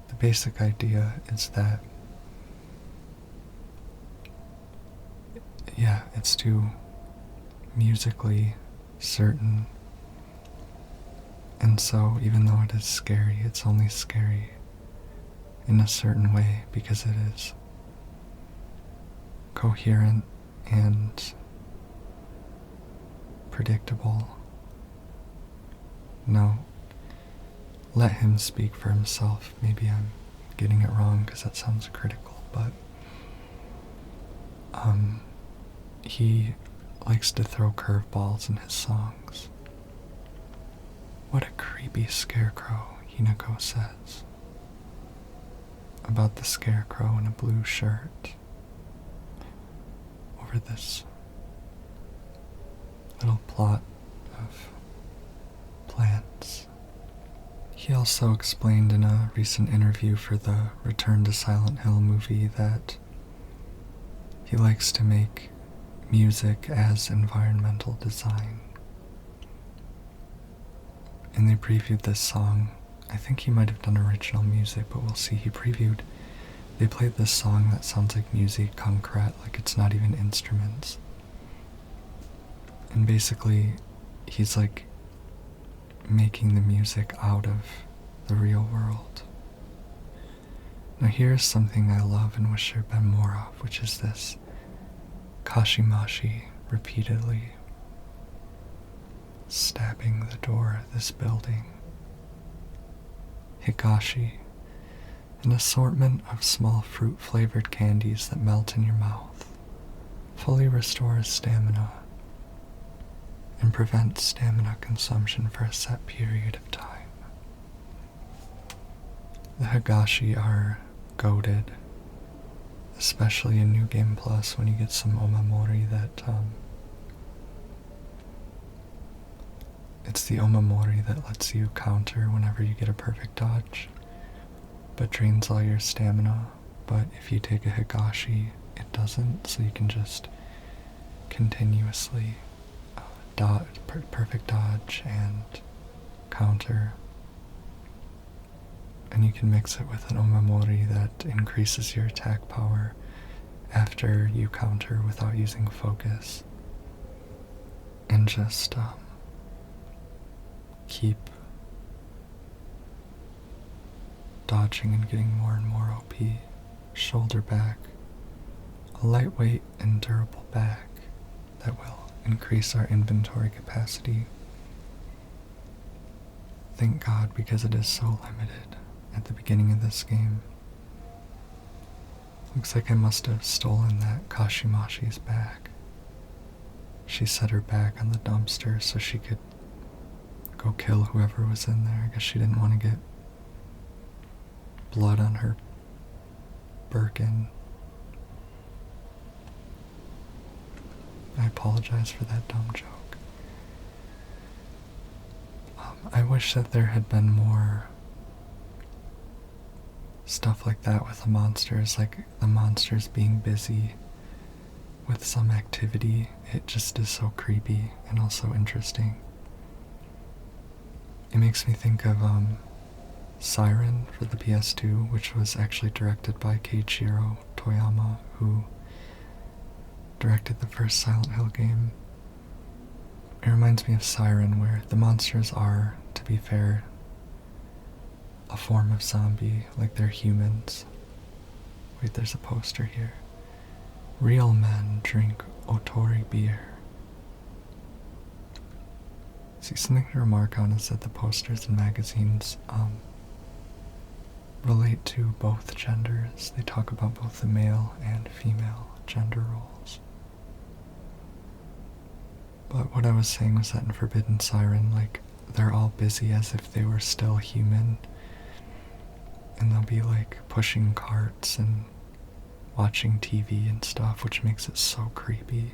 The basic idea is that, it's too musically certain. And so, even though it is scary, it's only scary in a certain way because it is coherent and predictable. No, let him speak for himself. Maybe I'm getting it wrong because that sounds critical, but he likes to throw curveballs in his songs. What a creepy scarecrow, Hinako says, about the scarecrow in a blue shirt over this little plot of plants. He also explained in a recent interview for the Return to Silent Hill movie that he likes to make music as environmental design. And they previewed this song. I think he might have done original music, but we'll see. They played this song that sounds like musique concrète, like it's not even instruments. And basically, he's like making the music out of the real world. Now here's something I love and wish there'd been more of, which is this kashimashi repeatedly stabbing the door of this building. Higashi, an assortment of small fruit-flavored candies that melt in your mouth, fully restores stamina and prevents stamina consumption for a set period of time. The Higashi are goated, especially in New Game Plus when you get some omamori that, it's the omamori that lets you counter whenever you get a perfect dodge, but drains all your stamina. But if you take a Higashi, it doesn't, so you can just continuously perfect dodge and counter. And you can mix it with an omamori that increases your attack power after you counter without using focus. And just keep dodging and getting more and more OP. Shoulder bag. A lightweight and durable bag that will increase our inventory capacity. Thank God, because it is so limited at the beginning of this game. Looks like I must have stolen that Kashimashi's bag. She set her bag on the dumpster so she could go kill whoever was in there. I guess she didn't want to get blood on her Birkin. I apologize for that dumb joke. I wish that there had been more stuff like that with the monsters, like the monsters being busy with some activity. It just is so creepy and also interesting. It makes me think of Siren for the PS2, which was actually directed by Keiichiro Toyama, who directed the first Silent Hill game. It reminds me of Siren, where the monsters are, to be fair, a form of zombie, like they're humans. Wait, there's a poster here. Real men drink Otori beer. See, something to remark on is that the posters and magazines relate to both genders. They talk about both the male and female gender roles. But what I was saying was that in Forbidden Siren, like, they're all busy as if they were still human. And they'll be, like, pushing carts and watching TV and stuff, which makes it so creepy.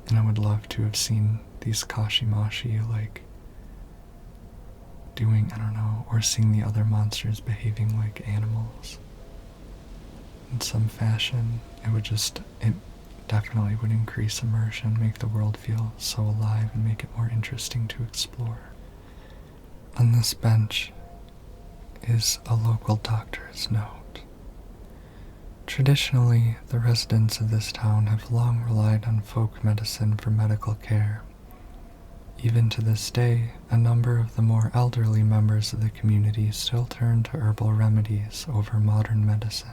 And I would love to have seen these Kashimashi, like, doing, I don't know, or seeing the other monsters behaving like animals. In some fashion, it definitely would increase immersion, make the world feel so alive, and make it more interesting to explore. On this bench is a local doctor's note. Traditionally, the residents of this town have long relied on folk medicine for medical care. Even to this day, a number of the more elderly members of the community still turn to herbal remedies over modern medicine.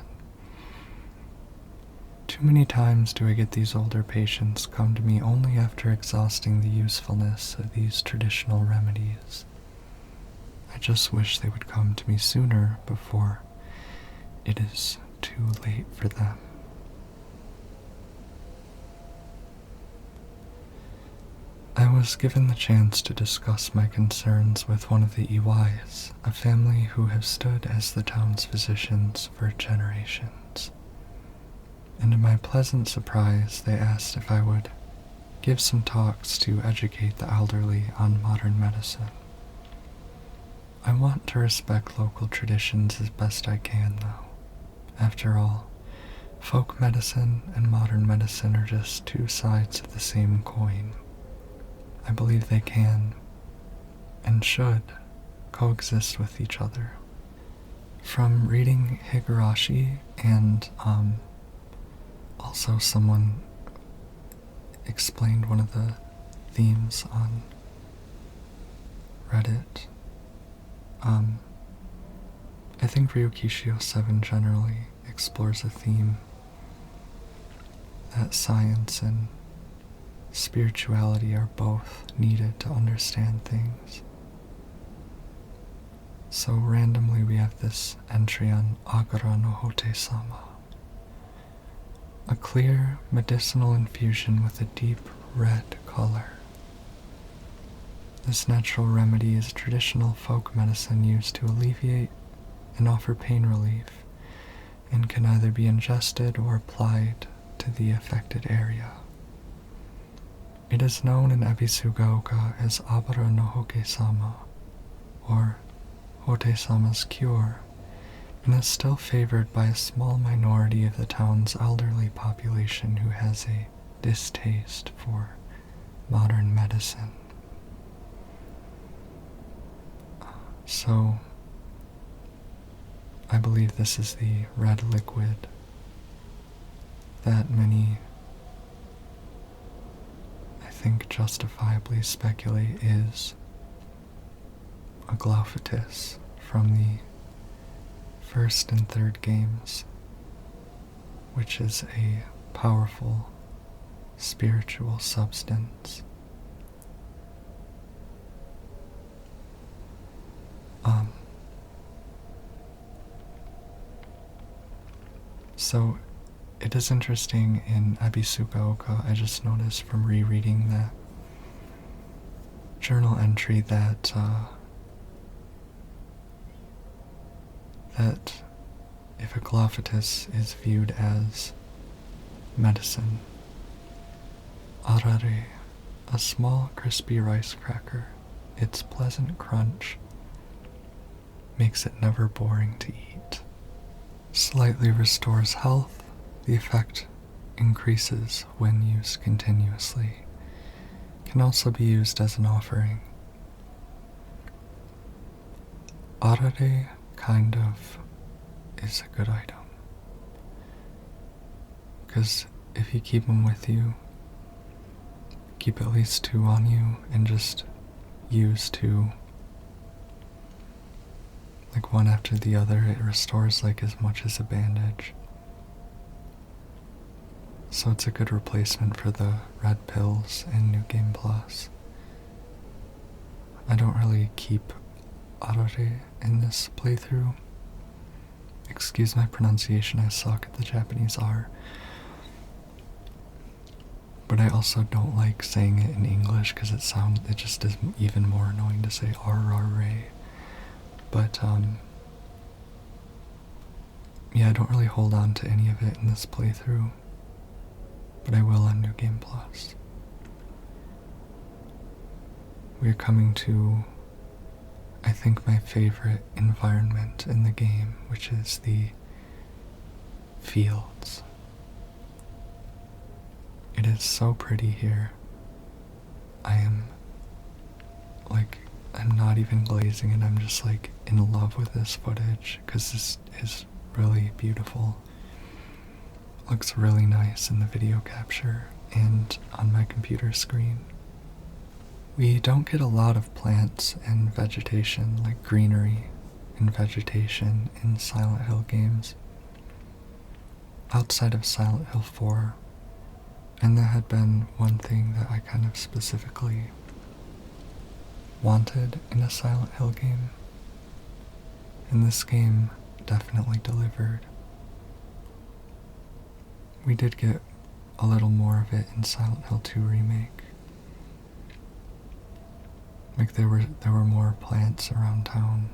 Too many times do I get these older patients come to me only after exhausting the usefulness of these traditional remedies. I just wish they would come to me sooner before it is too late for them. I was given the chance to discuss my concerns with one of the Iwais, a family who have stood as the town's physicians for generations. And to my pleasant surprise, they asked if I would give some talks to educate the elderly on modern medicine. I want to respect local traditions as best I can, though. After all, folk medicine and modern medicine are just two sides of the same coin. I believe they can, and should, coexist with each other. From reading Higurashi and, also someone explained one of the themes on Reddit. I think Ryukishio 7 generally explores a theme that science and spirituality are both needed to understand things. So randomly we have this entry on Agara no Hote-sama. A clear medicinal infusion with a deep red color. This natural remedy is traditional folk medicine used to alleviate and offer pain relief, and can either be ingested or applied to the affected area. It is known in Ebisugaoka as Abara no Hoke-sama, or Hote-sama's cure, and is still favored by a small minority of the town's elderly population who has a distaste for modern medicine. So, I believe this is the red liquid that many, I think think justifiably speculate is a Glaufitis from the first and third games, which is a powerful spiritual substance. So it is interesting in Ebisugaoka, I just noticed from rereading that journal entry that if a Glaufitis is viewed as medicine, arare, a small crispy rice cracker, its pleasant crunch makes it never boring to eat. Slightly restores health. The effect increases when used continuously. Can also be used as an offering. Arare kind of is a good item, because if you keep them with you, keep at least 2 on you and just use 2 like one after the other. It restores like as much as a bandage, so it's a good replacement for the red pills in New Game Plus. I don't really keep arare in this playthrough. Excuse my pronunciation, I suck at the Japanese R. But I also don't like saying it in English because it just is even more annoying to say arare. But yeah, I don't really hold on to any of it in this playthrough, but I will on New Game Plus. We're coming to, I think, my favorite environment in the game, which is the fields. It is so pretty here. I'm not even glazing it, I'm just like in love with this footage because this is really beautiful. Looks really nice in the video capture and on my computer screen. We don't get a lot of plants and vegetation, like greenery and vegetation, in Silent Hill games, outside of Silent Hill 4, and that had been one thing that I kind of specifically wanted in a Silent Hill game, and this game definitely delivered. We did get a little more of it in Silent Hill 2 Remake. Like there were more plants around town,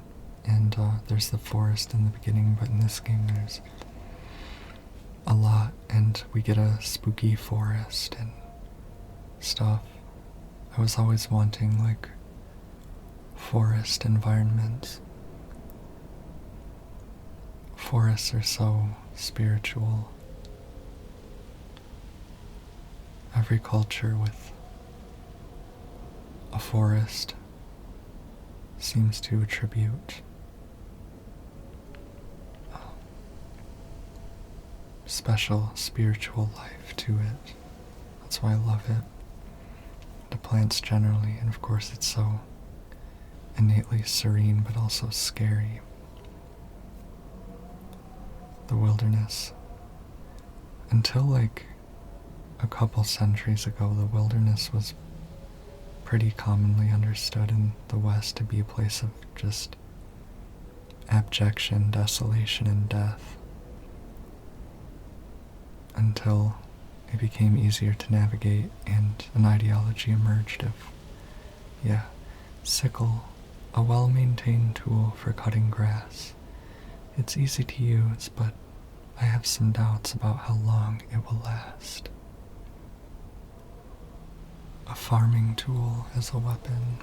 and there's the forest in the beginning, but in this game there's a lot, and we get a spooky forest and stuff. I was always wanting like forest environments. Forests are so spiritual. Every culture with a forest seems to attribute special spiritual life to it. That's why I love it. The plants generally, and of course it's so innately serene but also scary. The wilderness. Until like a couple centuries ago, the wilderness was pretty commonly understood in the West to be a place of just abjection, desolation, and death, until it became easier to navigate and an ideology emerged of, sickle, a well-maintained tool for cutting grass. It's easy to use, but I have some doubts about how long it will last. A farming tool as a weapon.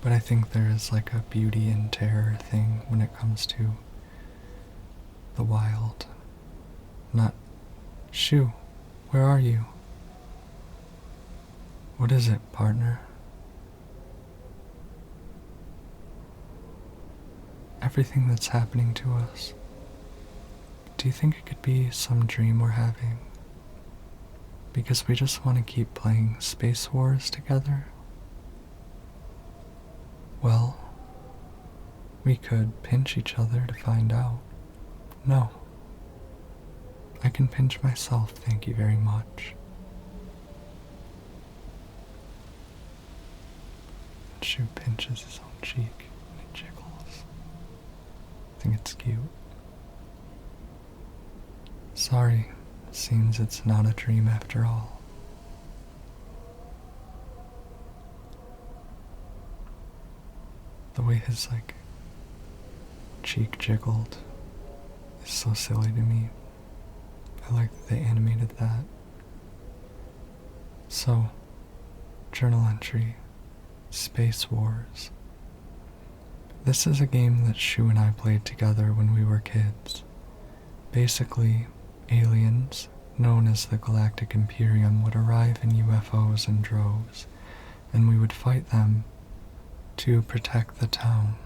But I think there is like a beauty and terror thing when it comes to the wild. Not, Shoo, where are you? What is it, partner? Everything that's happening to us. Do you think it could be some dream we're having? because we just want to keep playing Space Wars together? Well, we could pinch each other to find out. No. I can pinch myself, thank you very much. Shu pinches his own cheek and it jiggles. I think it's cute. Sorry, seems it's not a dream after all. The way his, cheek jiggled is so silly to me. I like that they animated that. So, journal entry, Space Wars. This is a game that Shu and I played together when we were kids. Basically, aliens, known as the Galactic Imperium, would arrive in UFOs in droves, and we would fight them to protect the town.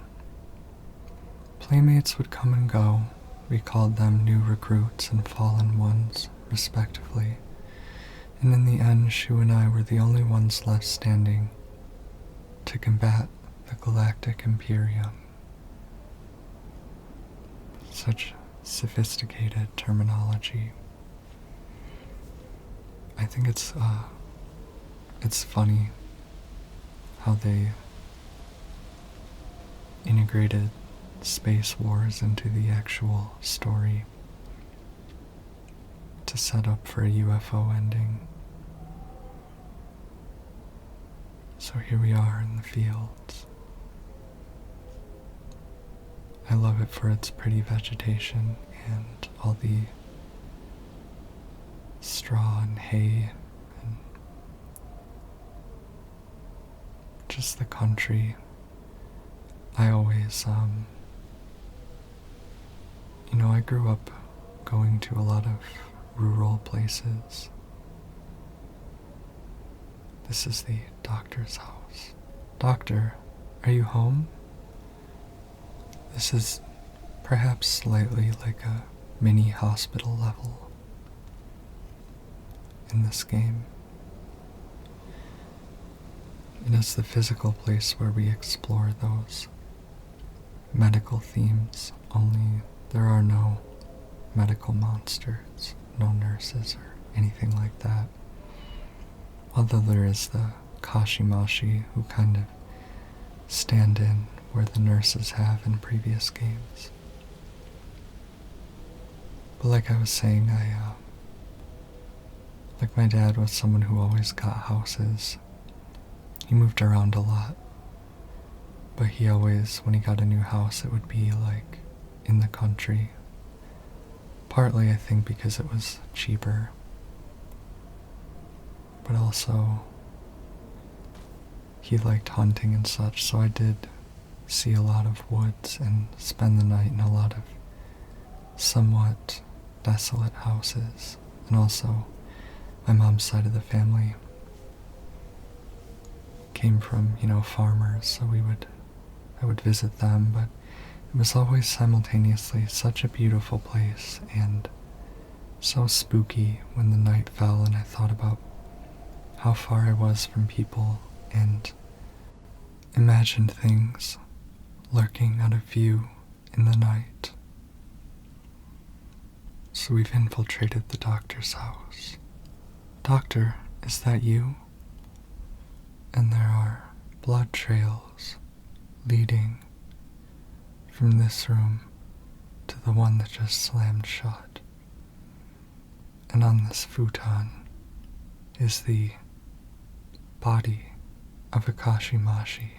Playmates would come and go. We called them new recruits and fallen ones, respectively. And in the end, Shu and I were the only ones left standing to combat the Galactic Imperium. Such sophisticated terminology. I think it's funny how they integrated Space Wars into the actual story to set up for a UFO ending. So here we are in the fields. I love it for its pretty vegetation and all the straw and hay and just the country. I always, I grew up going to a lot of rural places. This is the doctor's house. Doctor, are you home? This is perhaps slightly like a mini hospital level in this game. It is the physical place where we explore those medical themes, only there are no medical monsters, no nurses or anything like that. Although there is the Kashimashi who kind of stand in where the nurses have in previous games. But like I was saying, my dad was someone who always got houses. He moved around a lot. But he always, when he got a new house, it would be in the country. Partly, I think, because it was cheaper. But also, he liked hunting and such, so I did see a lot of woods and spend the night in a lot of somewhat desolate houses. And also, my mom's side of the family came from, farmers, so I would visit them, but it was always simultaneously such a beautiful place and so spooky when the night fell and I thought about how far I was from people and imagined things lurking out of view in the night. So we've infiltrated the doctor's house. Doctor, is that you? And there are blood trails leading from this room to the one that just slammed shut. And on this futon is the body of a Kashimashi,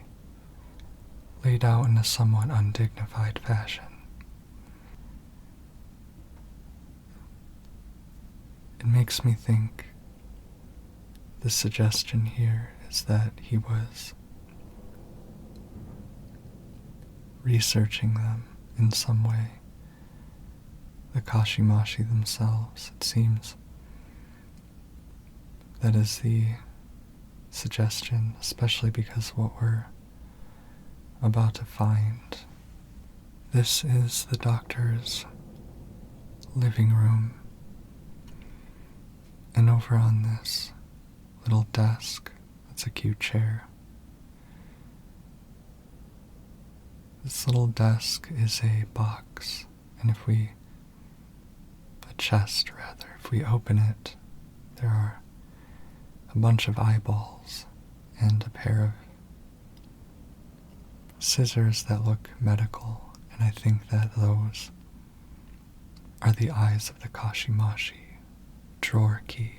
laid out in a somewhat undignified fashion. It makes me think the suggestion here is that he was researching them in some way. The Kashimashi themselves, it seems. That is the suggestion, especially because what we're about to find. This is the doctor's living room. And over on this little desk, that's a cute chair. This little desk is a box, and a chest rather, if we open it, there are a bunch of eyeballs and a pair of scissors that look medical, and I think that those are the eyes of the Kashimashi drawer key.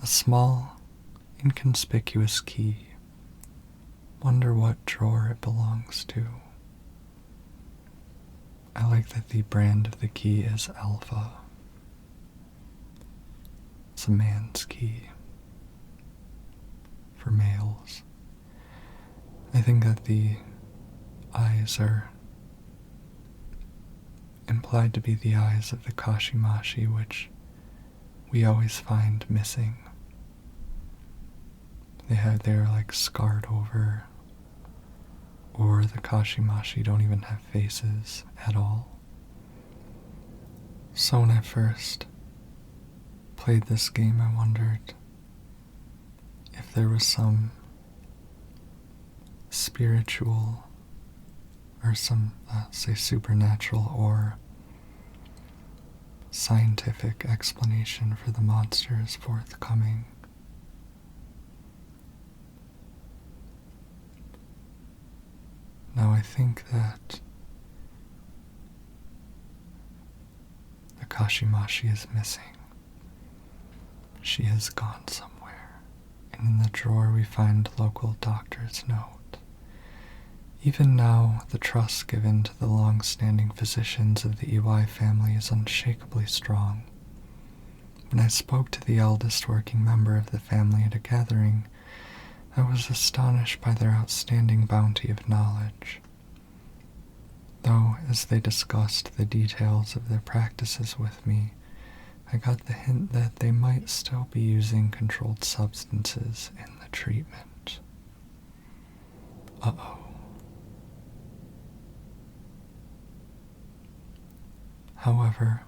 A small, inconspicuous key. Wonder what drawer it belongs to. I like that the brand of the key is Alpha. It's a man's key. For males. I think that the eyes are implied to be the eyes of the Kashimashi, which we always find missing. They're like scarred over, or the Kashimashi don't even have faces at all. So when I first played this game, I wondered if there was some spiritual or some, say, supernatural or scientific explanation for the monsters forthcoming. Now I think that the Kashimashi is missing. She has gone somewhere, and in the drawer we find local doctor's note. Even now, the trust given to the long-standing physicians of the Iwai family is unshakably strong. When I spoke to the eldest working member of the family at a gathering, I was astonished by their outstanding bounty of knowledge. Though, as they discussed the details of their practices with me, I got the hint that they might still be using controlled substances in the treatment. Uh-oh. However,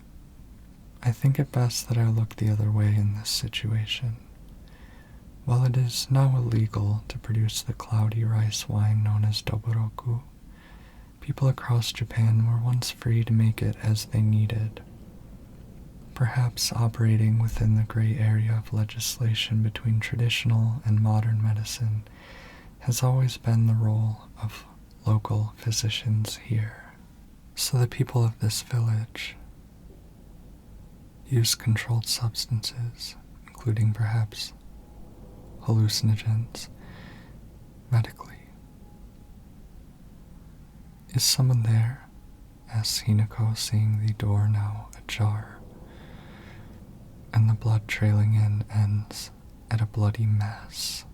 I think it best that I look the other way in this situation. While it is now illegal to produce the cloudy rice wine known as doboroku, people across Japan were once free to make it as they needed. Perhaps operating within the gray area of legislation between traditional and modern medicine has always been the role of local physicians here. So the people of this village use controlled substances, including perhaps hallucinogens, medically. Is someone there? Asks Hinako, seeing the door now ajar, and the blood trailing in ends at a bloody mess.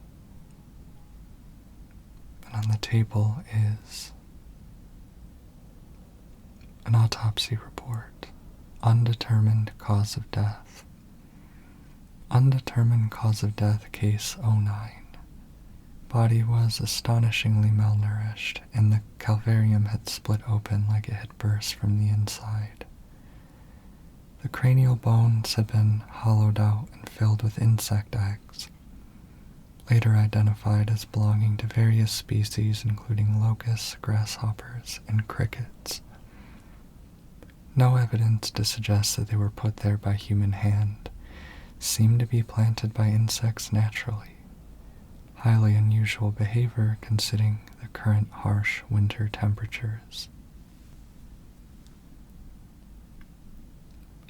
And on the table is an autopsy report. Undetermined cause of death. Undetermined cause of death, case 09. Body was astonishingly malnourished, and the calvarium had split open like it had burst from the inside. The cranial bones had been hollowed out and filled with insect eggs, later identified as belonging to various species including locusts, grasshoppers, and crickets. No evidence to suggest that they were put there by human hand. Seemed to be planted by insects naturally. Highly unusual behavior considering the current harsh winter temperatures.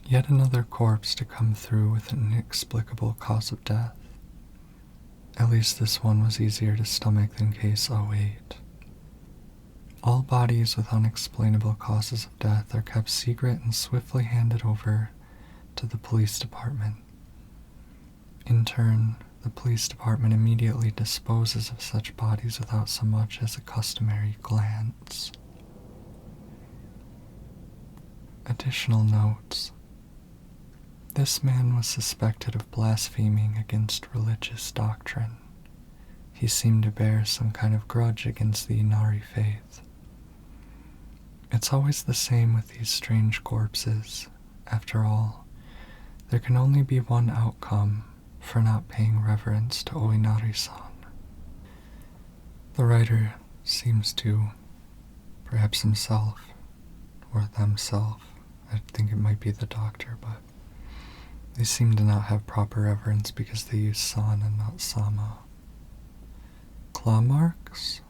Yet another corpse to come through with an inexplicable cause of death. At least this one was easier to stomach than case 08. All bodies with unexplainable causes of death are kept secret and swiftly handed over to the police department. In turn, the police department immediately disposes of such bodies without so much as a customary glance. Additional notes. This man was suspected of blaspheming against religious doctrine. He seemed to bear some kind of grudge against the Inari faith. It's always the same with these strange corpses. After all, There can only be one outcome for not paying reverence to Oinari-san. The writer seems to, perhaps himself, or themselves, I think it might be the doctor, but they seem to not have proper reverence because they use san and not sama. Claw marks?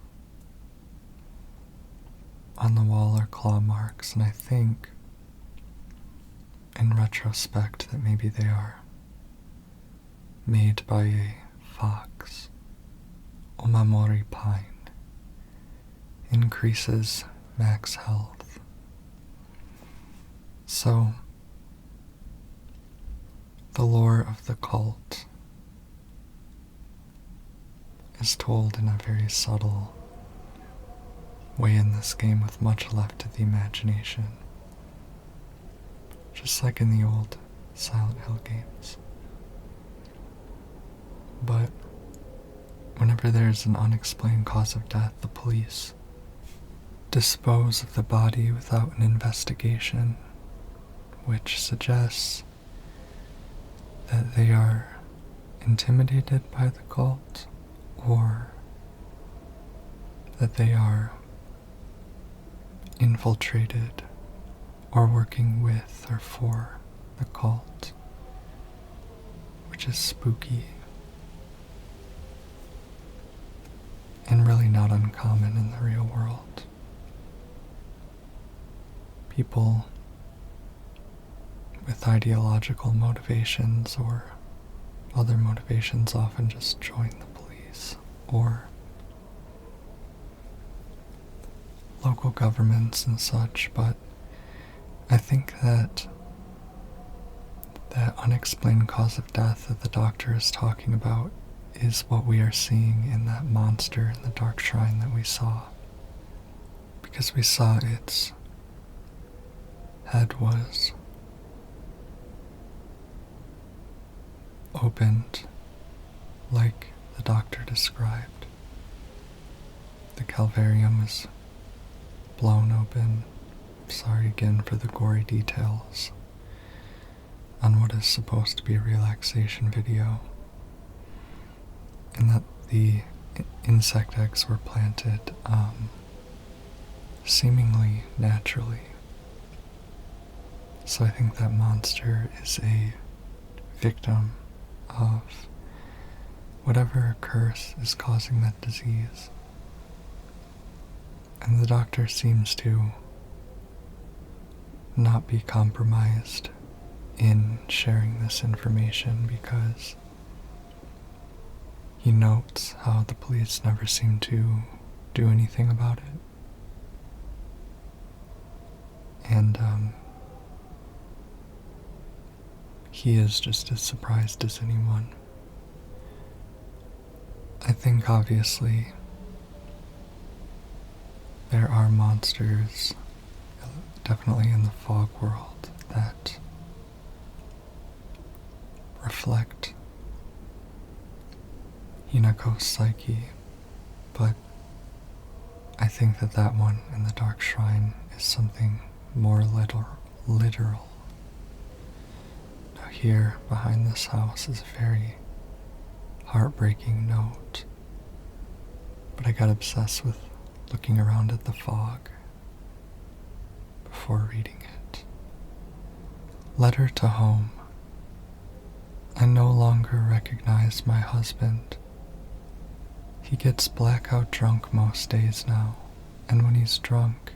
On the wall are claw marks, and I think, in retrospect, that maybe they are made by a fox. Omamori pine increases max health. So, the lore of the cult is told in a very subtle way in this game with much left to the imagination. Just like in the old Silent Hill games. But whenever there's an unexplained cause of death, the police dispose of the body without an investigation, which suggests that they are intimidated by the cult, or that they are infiltrated or working with or for the cult, which is spooky and really not uncommon in the real world. People with ideological motivations or other motivations often just join the police or local governments and such, but I think that that unexplained cause of death that the doctor is talking about is what we are seeing in that monster in the dark shrine that we saw. Because we saw its head was opened like the doctor described. The calvarium was blown open. Sorry again for the gory details on what is supposed to be a relaxation video. And that the insect eggs were planted seemingly naturally. So I think that monster is a victim of whatever curse is causing that disease. And the doctor seems to not be compromised in sharing this information because he notes how the police never seem to do anything about it. And he is just as surprised as anyone. I think obviously there are monsters, definitely in the fog world, that reflect Hinako's psyche, but I think that that one in the dark shrine is something more literal. Now here, behind this house, is a very heartbreaking note, but I got obsessed with looking around at the fog before reading it. Letter to home. I no longer recognize my husband. He gets blackout drunk most days now, and when he's drunk,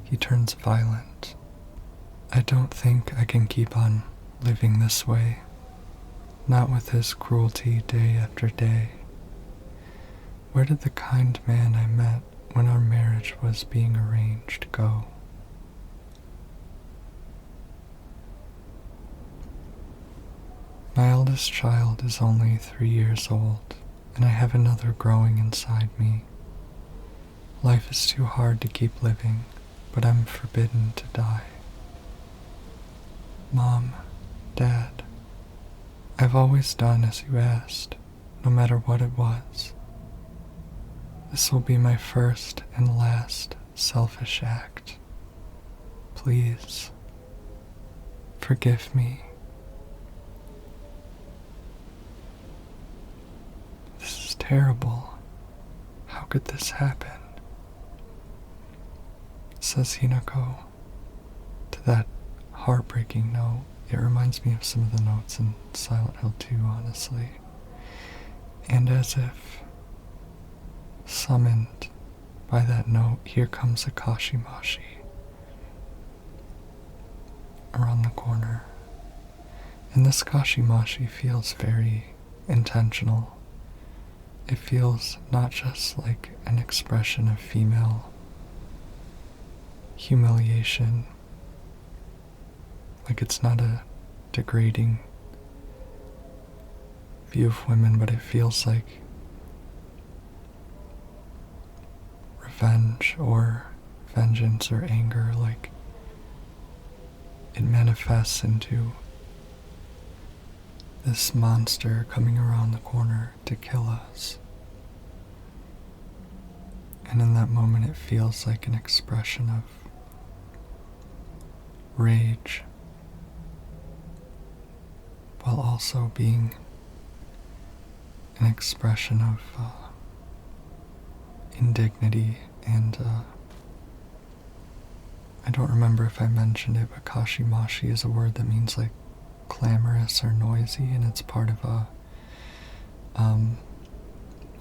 he turns violent. I don't think I can keep on living this way, not with his cruelty day after day. Where did the kind man I met when our marriage was being arranged go? My eldest child is only 3 years old, and I have another growing inside me. Life is too hard to keep living, but I'm forbidden to die. Mom, Dad, I've always done as you asked, no matter what it was. This will be my first and last selfish act. Please, forgive me. terrible. How could this happen? Says Hinako. To that heartbreaking note, it reminds me of some of the notes in Silent Hill 2, honestly. And as if summoned by that note, here comes a Kashimashi around the corner. And this Kashimashi feels very intentional. It feels not just like an expression of female humiliation, like it's not a degrading view of women, but it feels like revenge or vengeance or anger, like it manifests into this monster coming around the corner to kill us. And in that moment it feels like an expression of rage, while also being an expression of indignity and I don't remember if I mentioned it, but Kashimashi is a word that means like clamorous or noisy, and it's part of a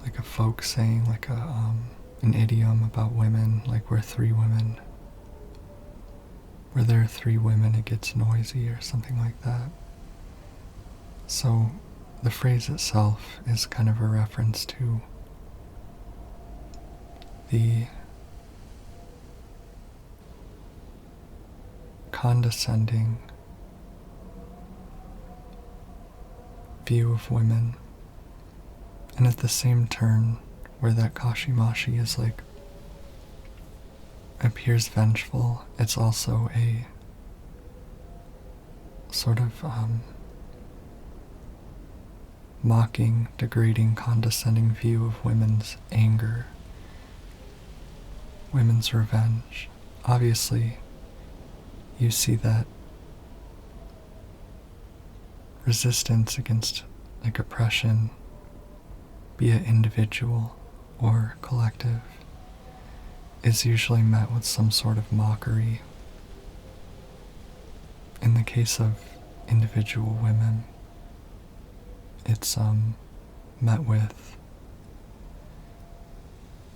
like a folk saying, like an idiom about women, like where there are three women it gets noisy or something like that. So the phrase itself is kind of a reference to the condescending view of women, and at the same turn where that Kashimashi is like appears vengeful, it's also a sort of mocking, degrading, condescending view of women's anger, women's revenge. Obviously, you see that resistance against like oppression, be it individual or collective, is usually met with some sort of mockery. In the case of individual women, it's met with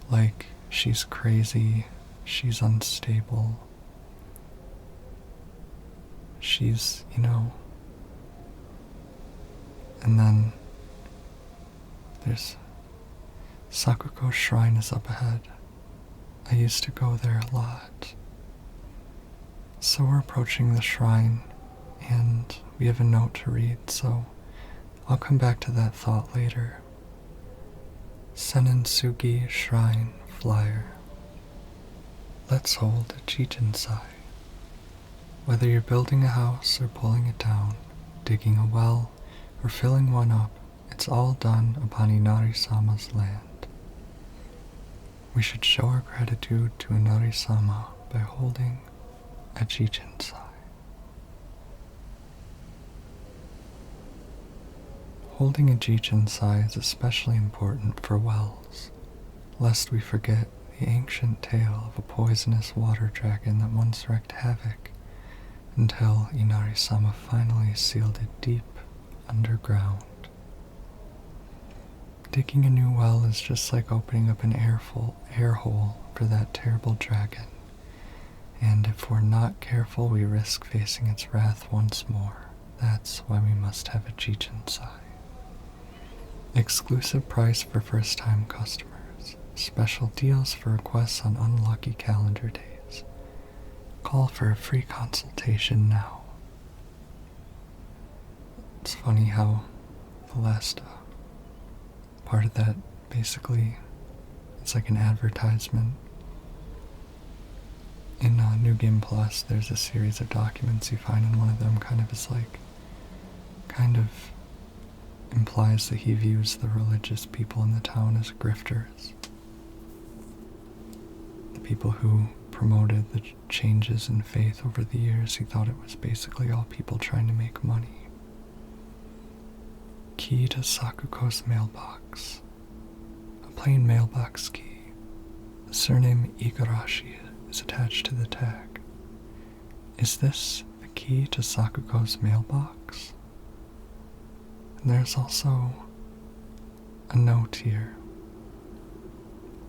like she's crazy, she's unstable, she's, and then there's Sakuko's shrine is up ahead. I used to go there a lot. So we're approaching the shrine, and we have a note to read, so I'll come back to that thought later. Senensugi Shrine Flyer. Let's hold a Chichinsai. Whether you're building a house or pulling it down, digging a well, or filling one up, it's all done upon Inari-sama's land. We should show our gratitude to Inari-sama by holding a Chichinsai. Holding a Chichinsai is especially important for wells, lest we forget the ancient tale of a poisonous water dragon that once wreaked havoc until Inari-sama finally sealed it deep underground. Digging a new well is just like opening up an air hole for that terrible dragon, and if we're not careful, we risk facing its wrath once more. That's why we must have a Chichinsai. Exclusive price for first-time customers. Special deals for requests on unlucky calendar days. Call for a free consultation now. It's funny how the last part of that, basically, it's like an advertisement. In New Game Plus, there's a series of documents you find, and one of them kind of implies that he views the religious people in the town as grifters. The people who promoted the changes in faith over the years, he thought it was basically all people trying to make money. Key to Sakuko's mailbox. plain mailbox key. The surname Igarashi is attached to the tag. Is this the key to Sakuko's mailbox? And there's also a note here.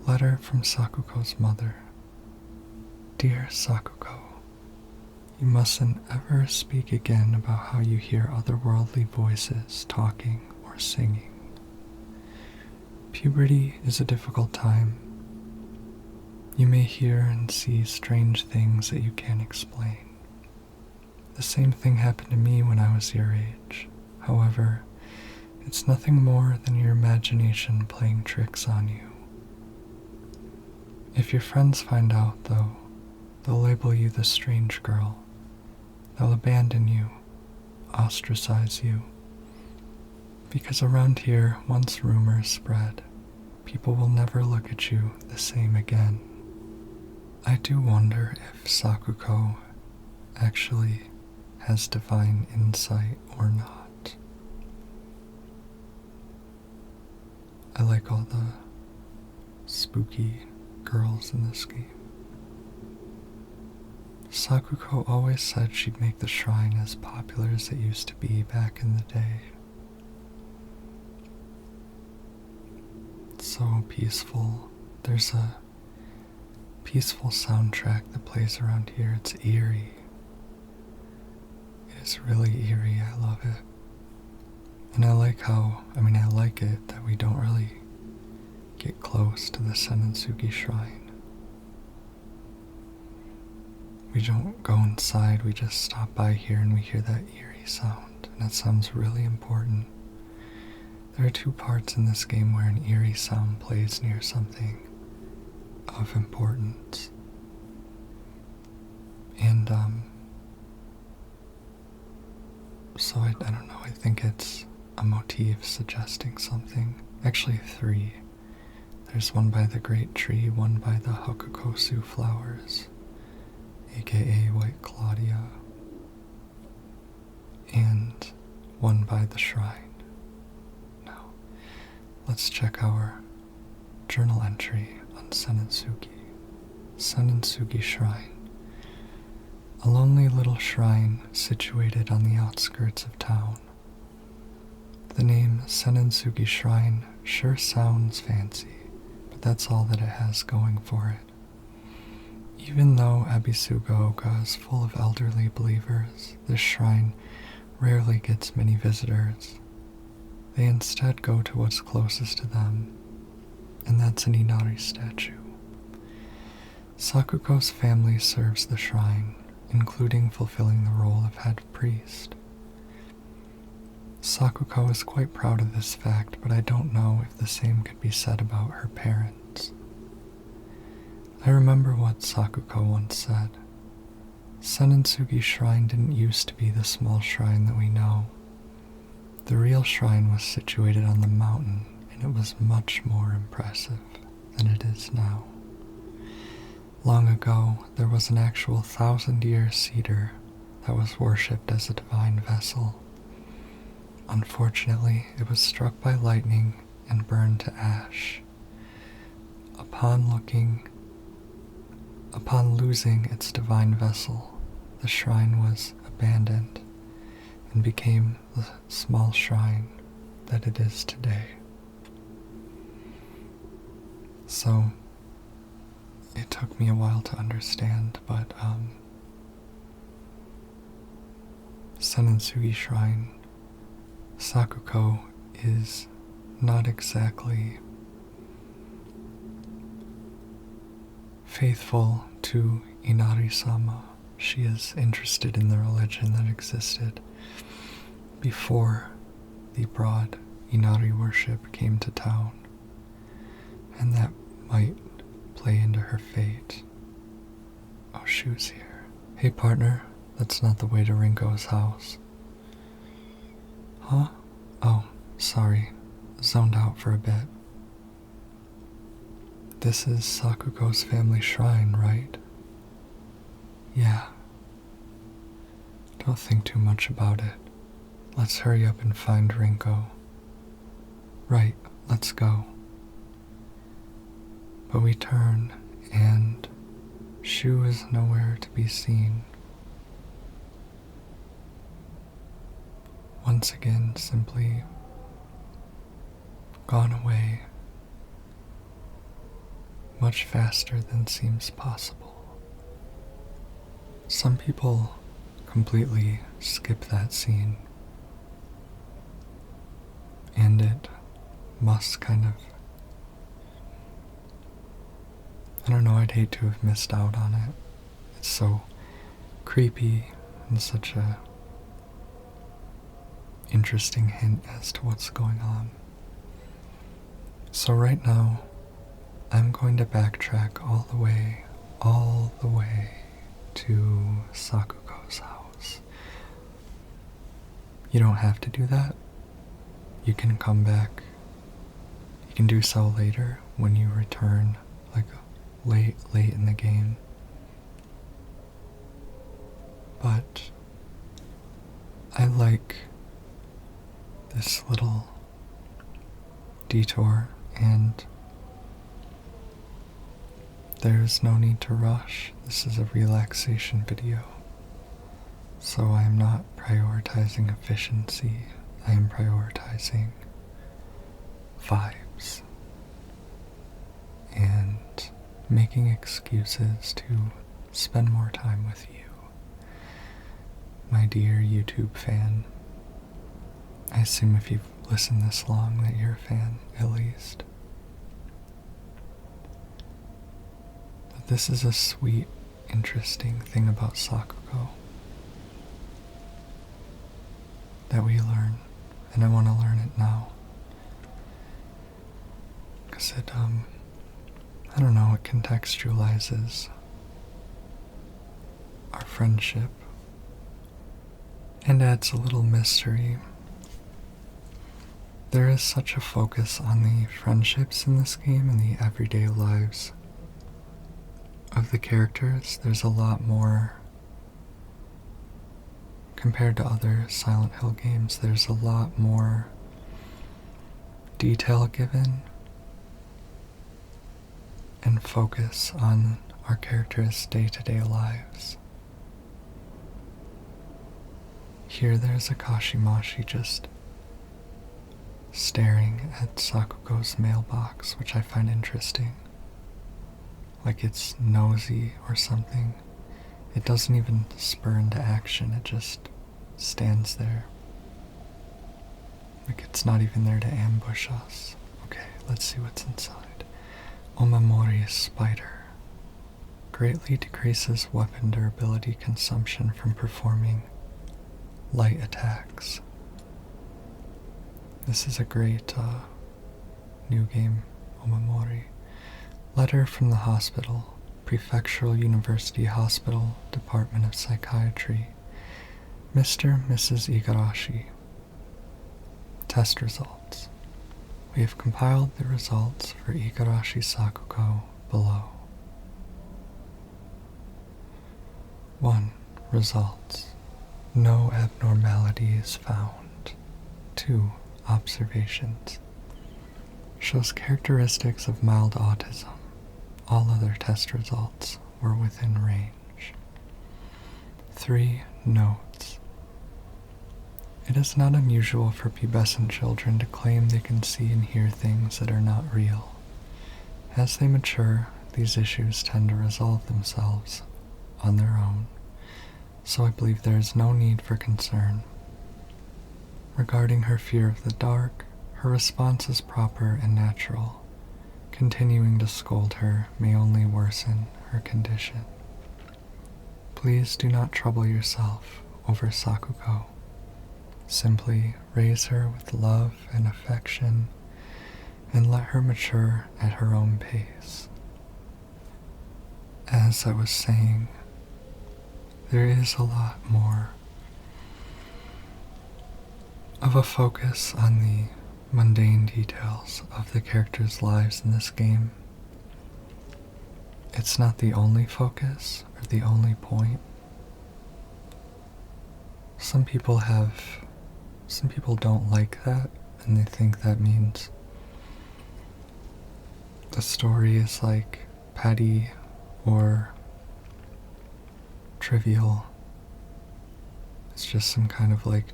Letter from Sakuko's mother. Dear Sakuko, you mustn't ever speak again about how you hear otherworldly voices talking or singing. Puberty is a difficult time. You may hear and see strange things that you can't explain. The same thing happened to me when I was your age. However, it's nothing more than your imagination playing tricks on you. If your friends find out, though, they'll label you the strange girl. They'll abandon you, ostracize you. Because around here, once rumors spread, people will never look at you the same again. I do wonder if Sakuko actually has divine insight or not. I like all the spooky girls in this game. Sakuko always said she'd make the shrine as popular as it used to be back in the day. It's so peaceful. There's a peaceful soundtrack that plays around here. It's eerie. It is really eerie. I love it. And I like it that we don't really get close to the Senensugi shrine. We don't go inside, we just stop by here and we hear that eerie sound, and it sounds really important. There are two parts in this game where an eerie sound plays near something of importance. And, so I don't know, I think it's a motif suggesting something. Actually, three. There's one by the great tree, one by the Hakukosu flowers, aka White Claudia, and one by the shrine. Now, let's check our journal entry on Senensugi. Senensugi Shrine. A lonely little shrine situated on the outskirts of town. The name Senensugi Shrine sure sounds fancy, but that's all that it has going for it. Even though Ebisugaoka is full of elderly believers, this shrine rarely gets many visitors. They instead go to what's closest to them, and that's an Inari statue. Sakuko's family serves the shrine, including fulfilling the role of head priest. Sakuko is quite proud of this fact, but I don't know if the same could be said about her parents. I remember what Sakuko once said. Senensugi Shrine didn't used to be the small shrine that we know. The real shrine was situated on the mountain, and it was much more impressive than it is now. Long ago, there was an actual 1,000-year cedar that was worshipped as a divine vessel. Unfortunately, it was struck by lightning and burned to ash. Upon losing its divine vessel, the shrine was abandoned and became the small shrine that it is today. So, it took me a while to understand, but Senensugi Shrine, Sakuko is not exactly faithful to Inari-sama. She is interested in the religion that existed before the broad Inari worship came to town, and that might play into her fate. Oh, shoes here. Hey partner, that's not the way to Rinko's house. Huh? Oh, sorry. Zoned out for a bit. This is Sakuko's family shrine, right? Yeah. Don't think too much about it. Let's hurry up and find Rinko. Right, let's go. But we turn, and Shu is nowhere to be seen. Once again, simply gone away much faster than seems possible. Some people completely skip that scene, and it must kind of, I don't know, I'd hate to have missed out on it. It's so creepy and such a interesting hint as to what's going on. So right now, I'm going to backtrack all the way to Sakuko's house. You don't have to do that. You can come back. You can do so later when you return, like late in the game. But I like this little detour, and there's no need to rush. This is a relaxation video. So I am not prioritizing efficiency. I am prioritizing vibes and making excuses to spend more time with you, my dear YouTube fan. I assume if you've listened this long that you're a fan, at least. But this is a sweet, interesting thing about Sakuko that we learn, and I want to learn it now. Because it, I don't know, it contextualizes our friendship and adds a little mystery. There is such a focus on the friendships in this game and the everyday lives of the characters. There's a lot more, compared to other Silent Hill games, there's a lot more detail given and focus on our characters' day-to-day lives. Here there's a Kashimashi just staring at Sakuko's mailbox, which I find interesting. Like it's nosy or something. It doesn't even spur into action, it just stands there. Like it's not even there to ambush us. Okay, let's see what's inside. Omamori spider. Greatly decreases weapon durability consumption from performing light attacks. This is a great new game, Omamori. Letter from the hospital, Prefectural University Hospital, Department of Psychiatry. Mr. and Mrs. Igarashi. Test results. We have compiled the results for Igarashi Sakuko below. 1. Results. No abnormalities found. 2. Observations. Shows characteristics of mild autism. All other test results were within range. 3. Notes. It is not unusual for pubescent children to claim they can see and hear things that are not real. As they mature, these issues tend to resolve themselves on their own, so I believe there is no need for concern. Regarding her fear of the dark, her response is proper and natural. Continuing to scold her may only worsen her condition. Please do not trouble yourself over Sakuko. Simply raise her with love and affection and let her mature at her own pace. As I was saying, there is a lot more of a focus on the mundane details of the characters' lives in this game. It's not the only focus or the only point. Some people don't like that, and they think that means the story is like petty or trivial. It's just some kind of like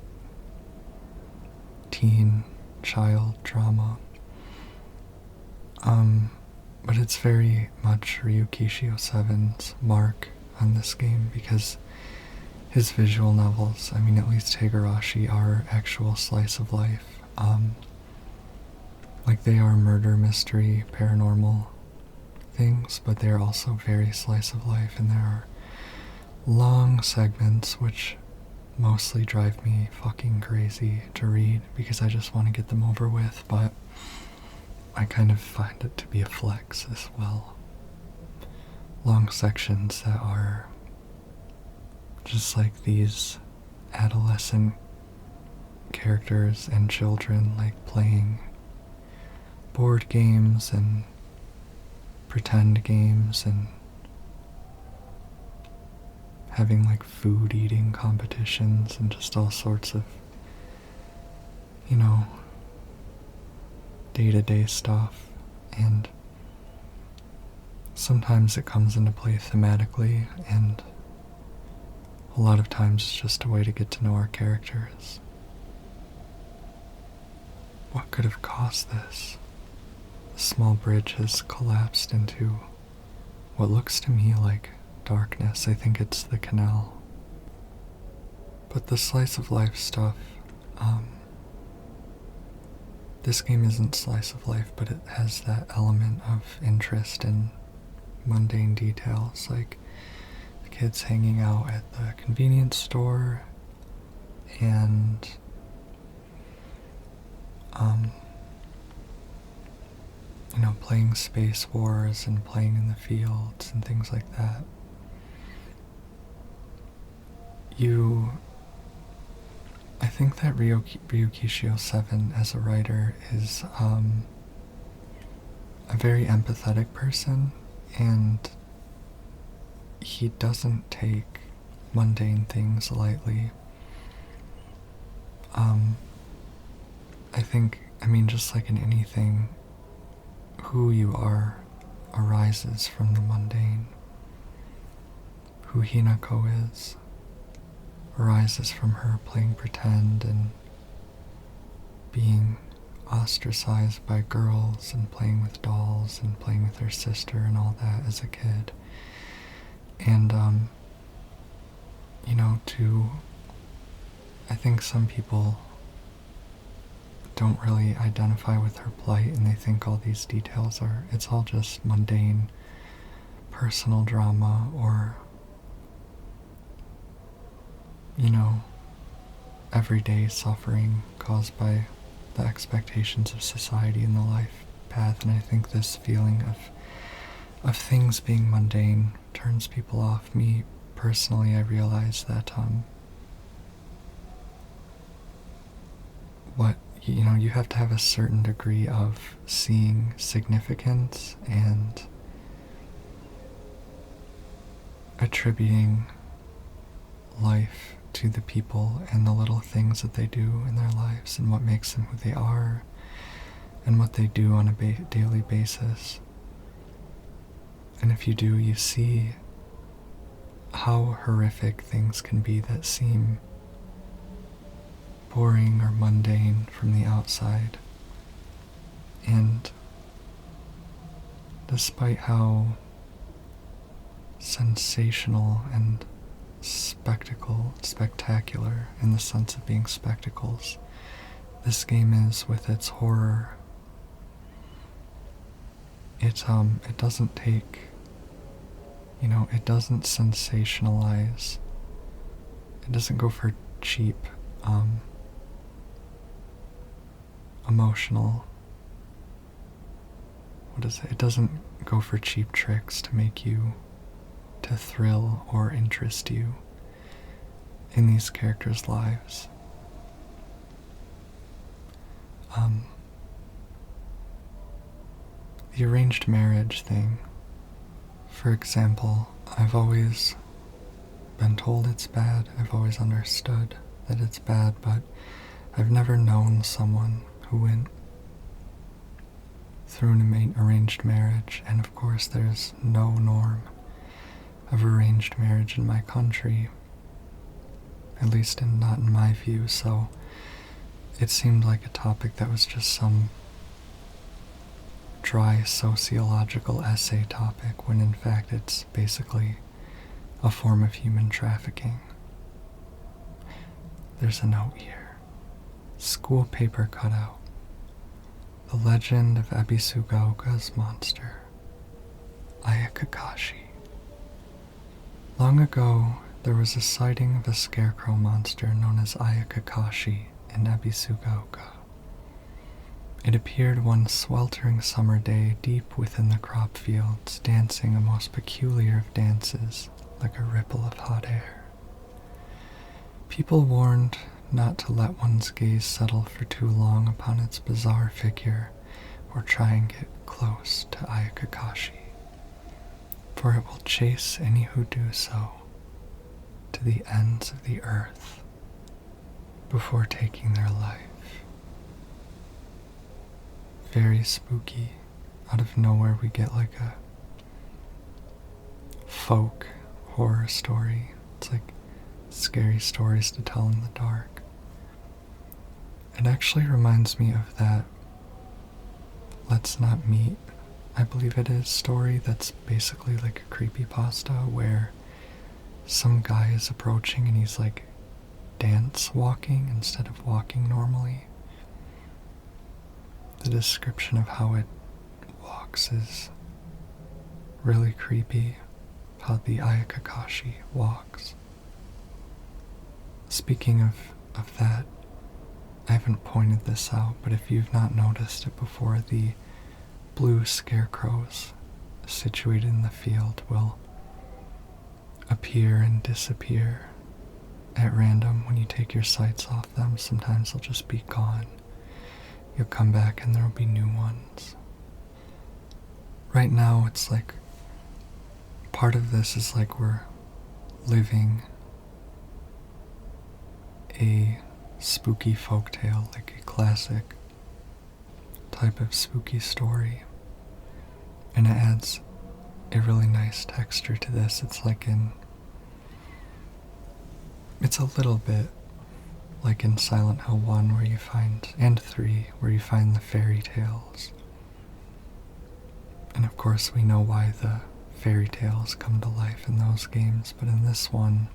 teen child drama. But it's very much Ryukishio 7's mark on this game because his visual novels, I mean at least Higurashi, are actual slice of life. Like they are murder, mystery, paranormal things, but they are also very slice of life, and there are long segments which mostly drive me fucking crazy to read because I just want to get them over with, but I kind of find it to be a flex as well. Long sections that are just like these adolescent characters and children like playing board games and pretend games and having like food eating competitions and just all sorts of, you know, day-to-day stuff. And sometimes it comes into play thematically, and a lot of times it's just a way to get to know our characters. What could have caused this? The small bridge has collapsed into what looks to me like darkness. I think it's the canal. But the slice of life stuff, this game isn't slice of life, but it has that element of interest in mundane details, like the kids hanging out at the convenience store and you know, playing Space Wars and playing in the fields and things like that. I think that Ryukishio 7 as a writer is a very empathetic person, and he doesn't take mundane things lightly. I mean, just like in anything, who you are arises from the mundane. Who Hinako is arises from her playing pretend and being ostracized by girls and playing with dolls and playing with her sister and all that as a kid. And, you know, I think some people don't really identify with her plight, and they think all these details it's all just mundane personal drama or, you know, everyday suffering caused by the expectations of society and the life path. And I think this feeling of things being mundane turns people off. Me personally, I realize that you have to have a certain degree of seeing significance and attributing life to the people and the little things that they do in their lives and what makes them who they are and what they do on a daily basis. And if you do, you see how horrific things can be that seem boring or mundane from the outside. And despite how sensational and spectacular in the sense of being spectacles this game is with its horror, it doesn't take, you know, it doesn't sensationalize, it doesn't go for cheap emotional, it doesn't go for cheap tricks to make you, to thrill or interest you in these characters' lives. The arranged marriage thing, for example, I've always been told it's bad, I've always understood that it's bad, but I've never known someone who went through an arranged marriage, and of course there's no norm of arranged marriage in my country, at least not in my view, so it seemed like a topic that was just some dry sociological essay topic, when in fact it's basically a form of human trafficking. There's a note here. School paper cutout. The legend of Ebisugaoka's monster, Ayakakashi. Long ago, there was a sighting of a scarecrow monster known as Ayakakashi in Ebisugaoka. It appeared one sweltering summer day deep within the crop fields, dancing a most peculiar of dances, like a ripple of hot air. People warned not to let one's gaze settle for too long upon its bizarre figure, or try and get close to Ayakakashi, for it will chase any who do so to the ends of the earth before taking their life. Very spooky. Out of nowhere we get like a folk horror story. It's like scary stories to tell in the dark. It actually reminds me of that Let's Not Meet, I believe it is, story that's basically like a creepypasta where some guy is approaching and he's like dance walking instead of walking normally. The description of how it walks is really creepy, how the Ayakakashi walks. Speaking of that, I haven't pointed this out, but if you've not noticed it before, the blue scarecrows situated in the field will appear and disappear at random when you take your sights off them. Sometimes they'll just be gone. You'll come back and there'll be new ones. Right now, it's like part of this is like we're living a spooky folktale, like a classic type of spooky story, and it adds a really nice texture to this. It's a little bit like in Silent Hill 1 where you find, and 3, where you find the fairy tales. And of course we know why the fairy tales come to life in those games, but in this one,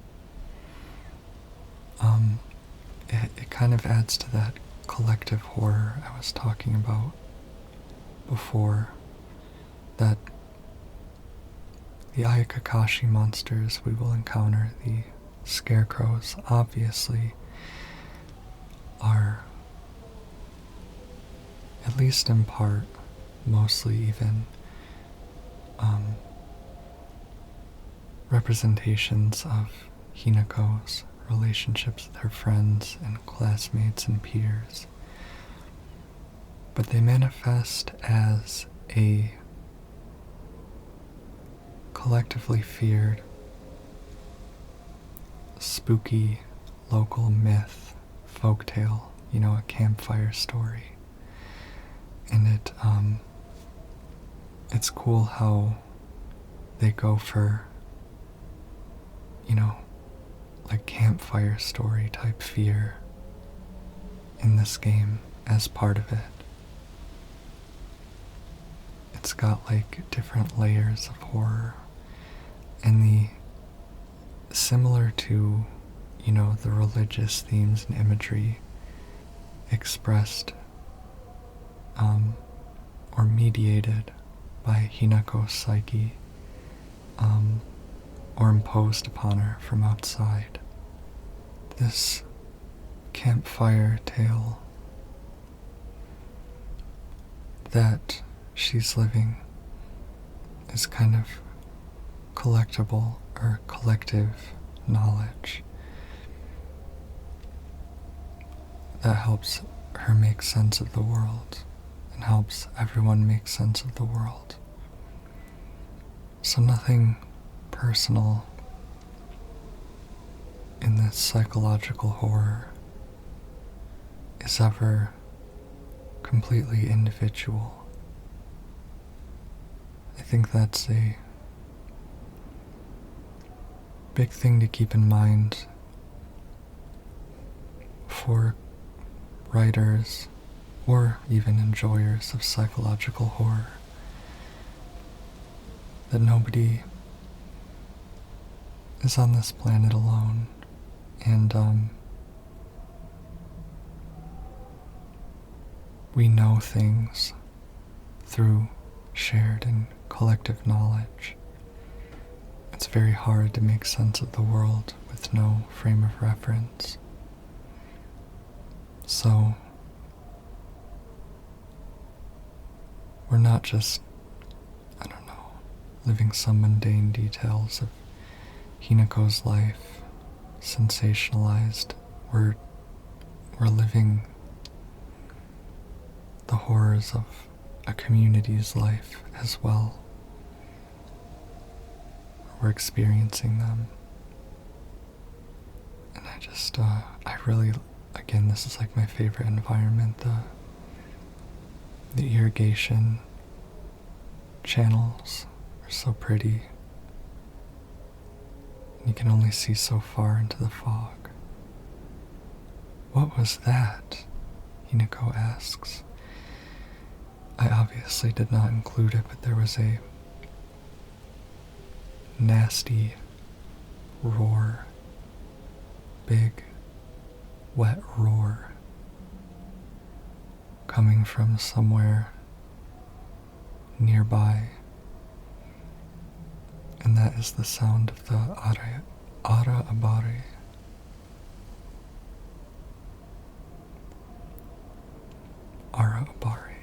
it kind of adds to that collective horror I was talking about before, that the Ayakakashi monsters we will encounter, the scarecrows, obviously are, at least in part, mostly even, representations of Hinako's relationships with her friends and classmates and peers. But they manifest as a collectively feared, spooky local myth, folktale, a campfire story. And it's cool how they go for, like campfire story type fear in this game as part of it. It's got like different layers of horror, and similar to, the religious themes and imagery expressed or mediated by Hinako's psyche, or imposed upon her from outside. This campfire tale that she's living is kind of collectible or collective knowledge that helps her make sense of the world and helps everyone make sense of the world. So nothing personal in this psychological horror is ever completely individual. I think that's a big thing to keep in mind for writers or even enjoyers of psychological horror, that nobody is on this planet alone, and we know things through shared and collective knowledge. It's very hard to make sense of the world with no frame of reference. So, we're not just, living some mundane details of Hinako's life, sensationalized. We're living the horrors of a community's life as well. We're experiencing them. And I really, again, this is like my favorite environment, the irrigation channels are so pretty. You can only see so far into the fog. What was that? Hinako asks. I obviously did not include it, but there was a nasty roar. Big, wet roar coming from somewhere nearby. And that is the sound of the ara abare. Ara abare.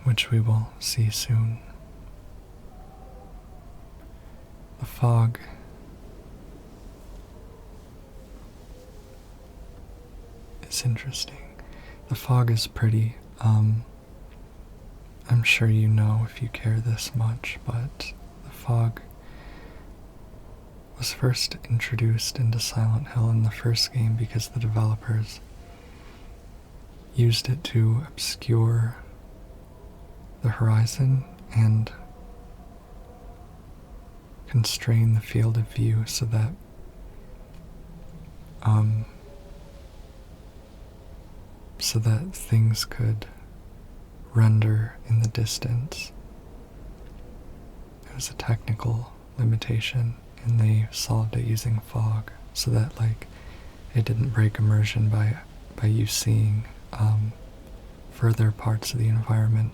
Which we will see soon. The fog is interesting. The fog is pretty. I'm sure you know if you care this much, but the fog was first introduced into Silent Hill in the first game because the developers used it to obscure the horizon and constrain the field of view so that things could render in the distance. It was a technical limitation, and they solved it using fog so that it didn't break immersion by you seeing further parts of the environment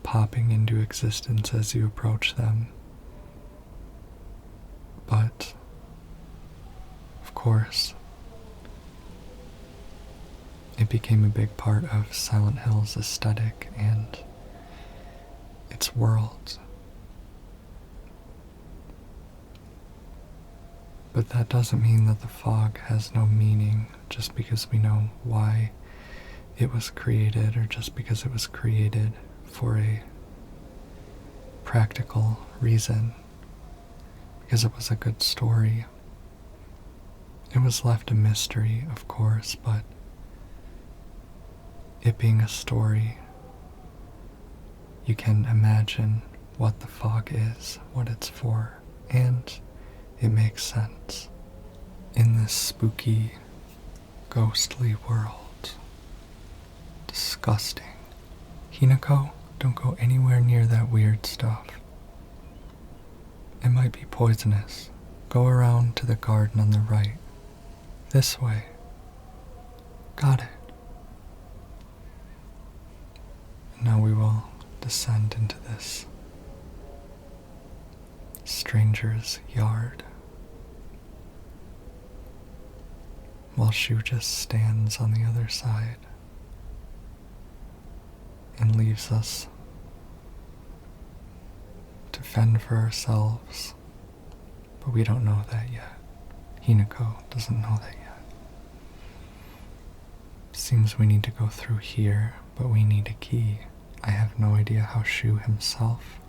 popping into existence as you approach them. But of course, it became a big part of Silent Hill's aesthetic and its world. But that doesn't mean that the fog has no meaning just because we know why it was created, or just because it was created for a practical reason, because it was a good story. It was left a mystery, of course, but it being a story, you can imagine what the fog is, what it's for, and it makes sense in this spooky, ghostly world. Disgusting. Hinako, don't go anywhere near that weird stuff. It might be poisonous. Go around to the garden on the right. This way. Got it. Now we will descend into this stranger's yard, while Shu just stands on the other side and leaves us to fend for ourselves. But we don't know that yet. Hinako doesn't know that yet. Seems we need to go through here, but we need a key. I have no idea how Shu himself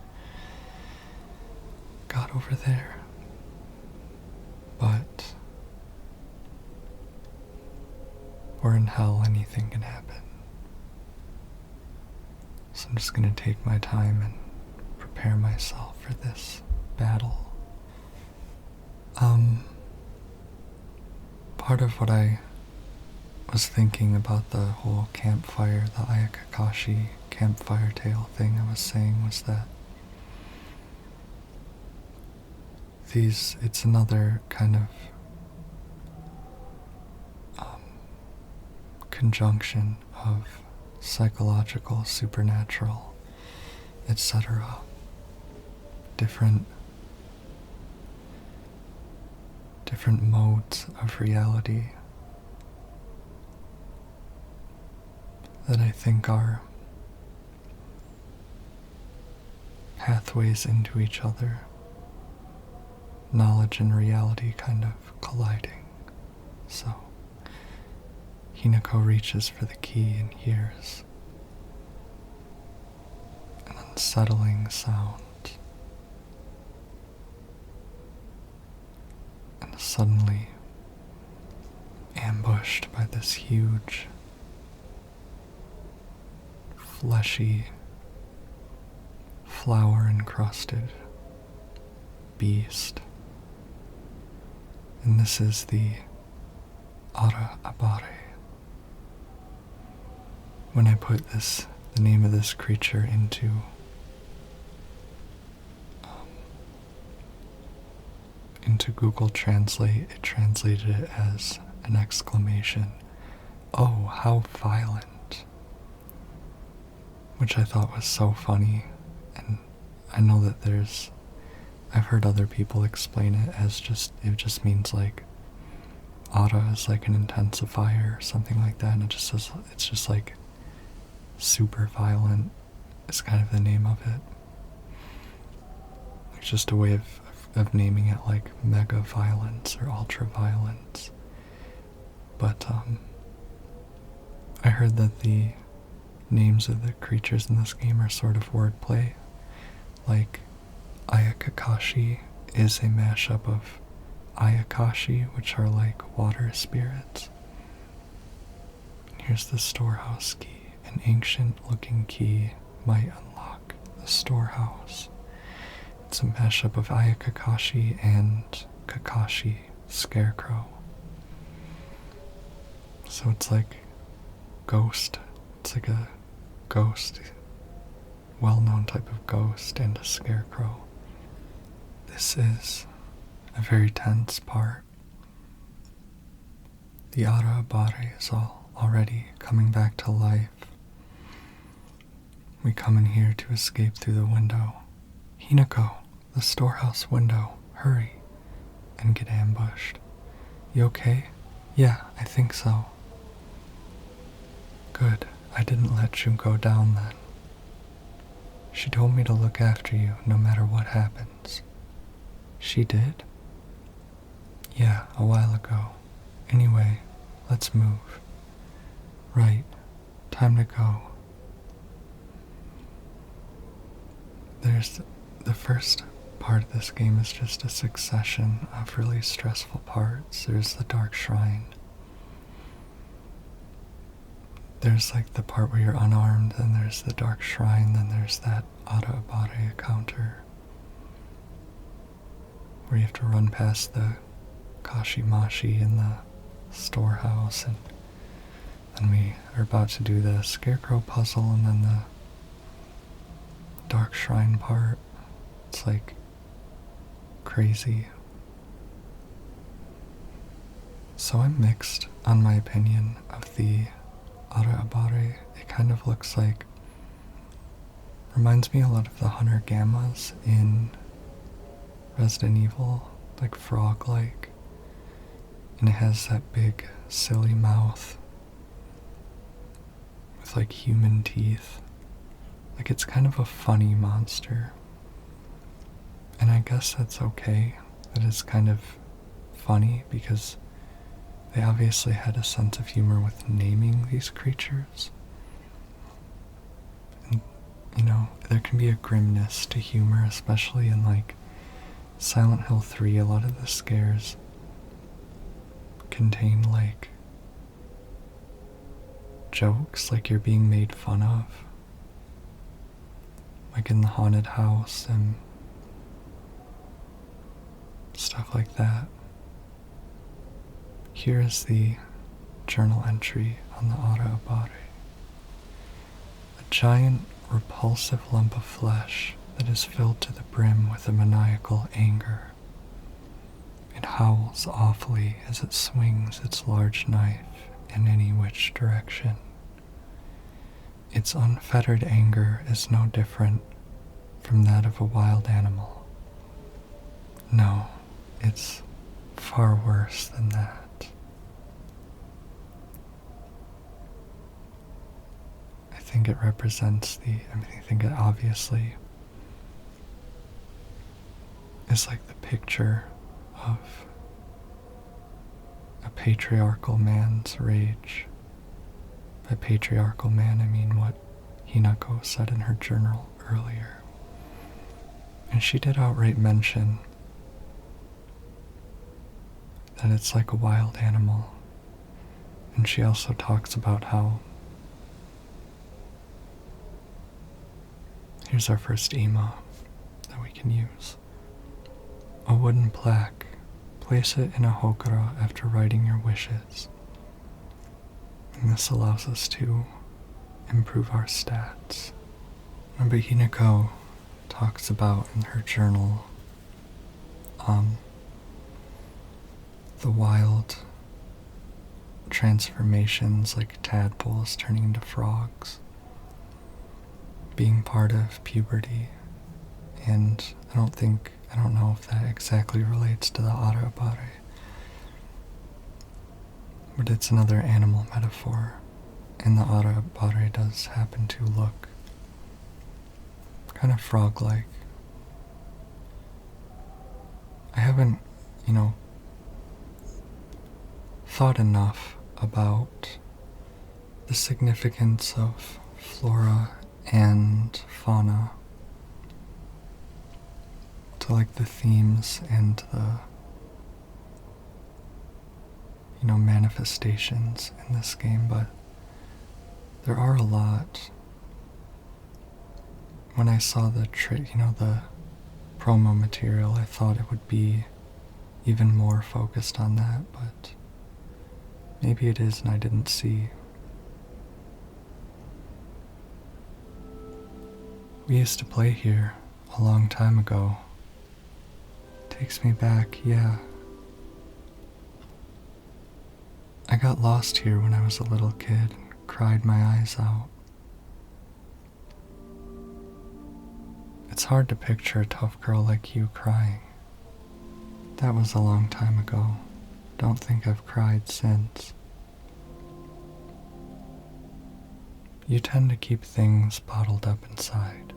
got over there. But we're in hell, anything can happen. I'm just gonna take my time and prepare myself for this battle. Part of what I was thinking about the whole campfire, the Ayakakashi campfire tale thing I was saying was that it's another kind of conjunction of psychological, supernatural, etc. Different modes of reality that I think are pathways into each other, knowledge and reality kind of colliding. So Hinako reaches for the key and hears an unsettling sound, and is suddenly ambushed by this huge, fleshy, flower-encrusted beast. And this is the Ara Abare. When I put the name of this creature into Google Translate, it translated it as an exclamation, "Oh, how violent," which I thought was so funny. And I know that I've heard other people explain it as it just means like Ara is like an intensifier or something like that, and it's just like super violent is kind of the name of it. It's just a way of naming it like mega violence or ultra violence. But I heard that the names of the creatures in this game are sort of wordplay. Like Ayakakashi is a mashup of Ayakashi, which are like water spirits. And here's the storehouse key. An ancient-looking key might unlock the storehouse. It's a mashup of Ayakakashi and Kakashi, Scarecrow. So it's like ghost. It's like a ghost, well-known type of ghost, and a scarecrow. This is a very tense part. The Ara Abare is already coming back to life. We come in here to escape through the window. Hinako, the storehouse window, hurry, and get ambushed. You okay? Yeah, I think so. Good, I didn't let you go down then. She told me to look after you no matter what happens. She did? Yeah, a while ago. Anyway, let's move. Right, time to go. The first part of this game is just a succession of really stressful parts. There's the Dark Shrine. There's like the part where you're unarmed, then there's the Dark Shrine, then there's that Ara Abare encounter where you have to run past the Kashimashi in the storehouse, and then we are about to do the Scarecrow puzzle, and then the Dark Shrine part. It's like crazy. So I'm mixed on my opinion of the Ara Abare. It kind of looks like, reminds me a lot of the Hunter Gammas in Resident Evil, like frog-like. And it has that big silly mouth with like human teeth. Like it's kind of a funny monster. And I guess that's okay that it's kind of funny because they obviously had a sense of humor with naming these creatures. And, you know, there can be a grimness to humor, especially in like Silent Hill 3. A lot of the scares contain like jokes, like you're being made fun of. like in the haunted house and stuff like that. Here is the journal entry on the Araabare. A giant, repulsive lump of flesh that is filled to the brim with a maniacal anger. It howls awfully as it swings its large knife in any which direction. Its unfettered anger is no different from that of a wild animal. No, it's far worse than that. I think it represents I think it obviously is like the picture of a patriarchal man's rage. By patriarchal man, I mean what Hinako said in her journal earlier. And she did outright mention that it's like a wild animal. And she also talks about how, here's our first emo that we can use. A wooden plaque. Place it in a hokura after writing your wishes. And this allows us to improve our stats. Remember, Hinako talks about in her journal the wild transformations like tadpoles turning into frogs, being part of puberty, and I don't know if that exactly relates to the Arabare, but it's another animal metaphor, and the Arabare does happen to look kind of frog-like. I haven't, thought enough about the significance of flora and fauna to like the themes and the manifestations in this game, but there are a lot. When I saw the the promo material, I thought it would be even more focused on that, but maybe it is and I didn't see. We used to play here a long time ago. Takes me back, yeah. I got lost here when I was a little kid and cried my eyes out. It's hard to picture a tough girl like you crying. That was a long time ago. Don't think I've cried since. You tend to keep things bottled up inside.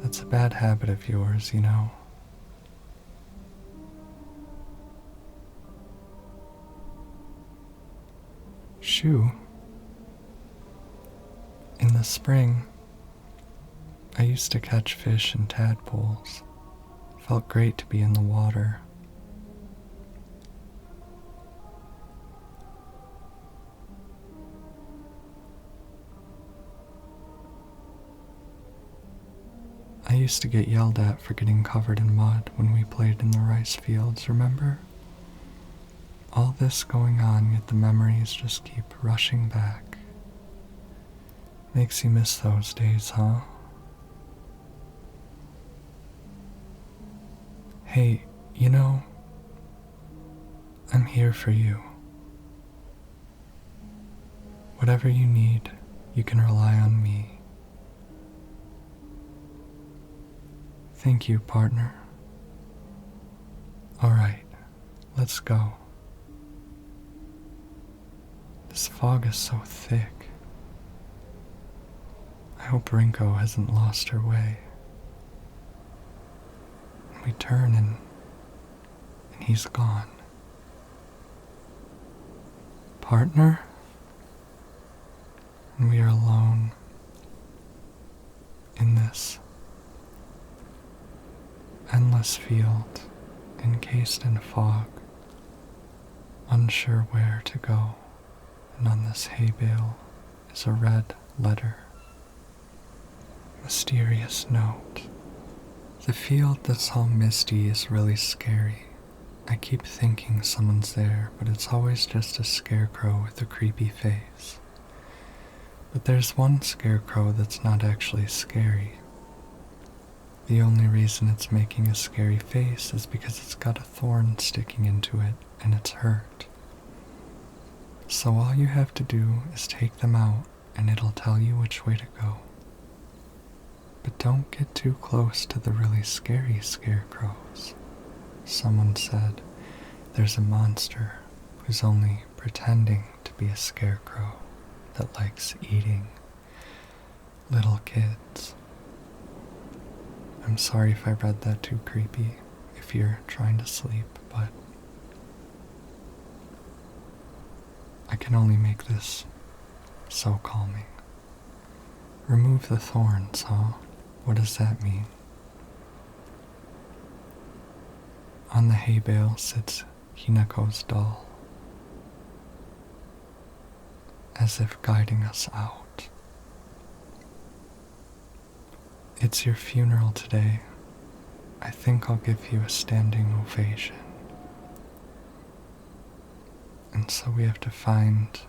That's a bad habit of yours, Shoo. In the spring, I used to catch fish and tadpoles. Felt great to be in the water. I used to get yelled at for getting covered in mud when we played in the rice fields, remember? All this going on, yet the memories just keep rushing back. Makes you miss those days, huh? Hey, I'm here for you. Whatever you need, you can rely on me. Thank you, partner. Alright, let's go. This fog is so thick. I hope Rinko hasn't lost her way. We turn and he's gone. Partner? And we are alone in this endless field encased in fog, unsure where to go, and on this hay bale is a red letter. mysterious note. The field that's all misty is really scary. I keep thinking someone's there, but it's always just a scarecrow with a creepy face. But there's one scarecrow that's not actually scary. The only reason it's making a scary face is because it's got a thorn sticking into it and it's hurt. So all you have to do is take them out and it'll tell you which way to go. But don't get too close to the really scary scarecrows. Someone said there's a monster who's only pretending to be a scarecrow that likes eating little kids. I'm sorry if I read that too creepy if you're trying to sleep, but I can only make this so calming. Remove the thorns, huh? What does that mean? On the hay bale sits Hinako's doll, as if guiding us out. It's your funeral today. I think I'll give you a standing ovation. And so we have to find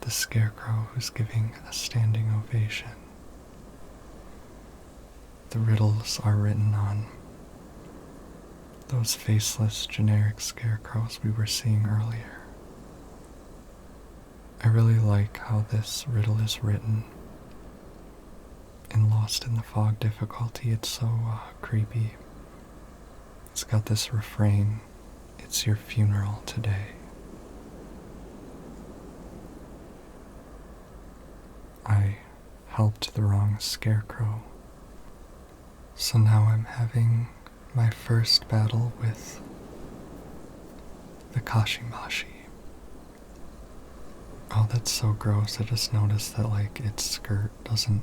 the scarecrow who's giving a standing ovation. The riddles are written on those faceless generic scarecrows we were seeing earlier. I really like how this riddle is written. In Lost in the Fog difficulty, it's so creepy. It's got this refrain, "It's your funeral today." I helped the wrong scarecrow. So now I'm having my first battle with the Kashimashi. Oh, that's so gross. I just noticed that, like, its skirt doesn't,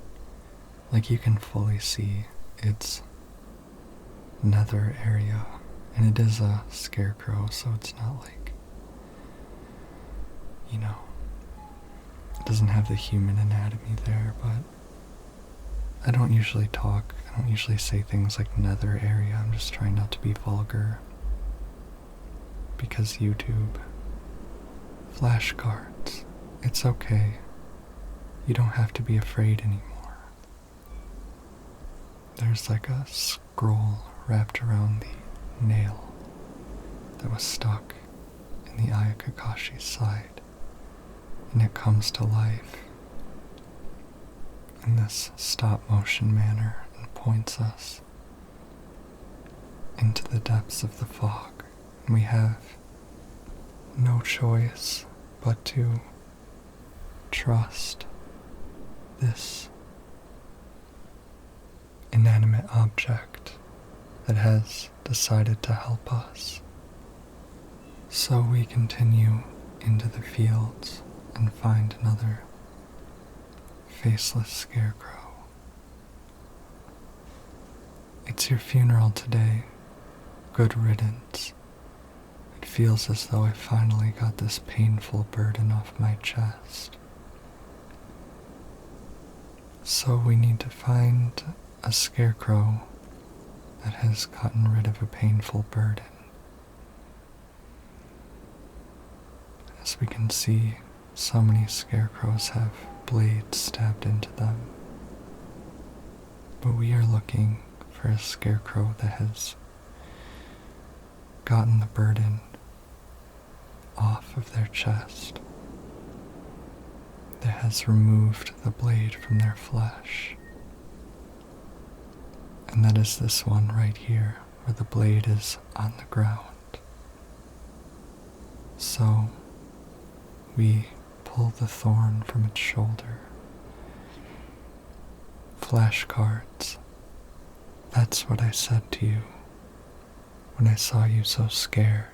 like, you can fully see its nether area. And it is a scarecrow, so it's not like, you know, it doesn't have the human anatomy there, but I don't usually say things like nether area. I'm just trying not to be vulgar. Because YouTube. Flashcards. It's okay. You don't have to be afraid anymore. There's like a scroll wrapped around the nail that was stuck in the eye of Kakashi's side. And it comes to life in this stop-motion manner and points us into the depths of the fog. And we have no choice but to trust this inanimate object that has decided to help us. So we continue into the fields and find another faceless scarecrow. It's your funeral today. Good riddance. It feels as though I finally got this painful burden off my chest. So we need to find a scarecrow that has gotten rid of a painful burden. As we can see, so many scarecrows have blades stabbed into them. But we are looking for a scarecrow that has gotten the burden off of their chest, that has removed the blade from their flesh. And that is this one right here, where the blade is on the ground. So we pull the thorn from its shoulder. Flashcards. That's what I said to you when I saw you so scared.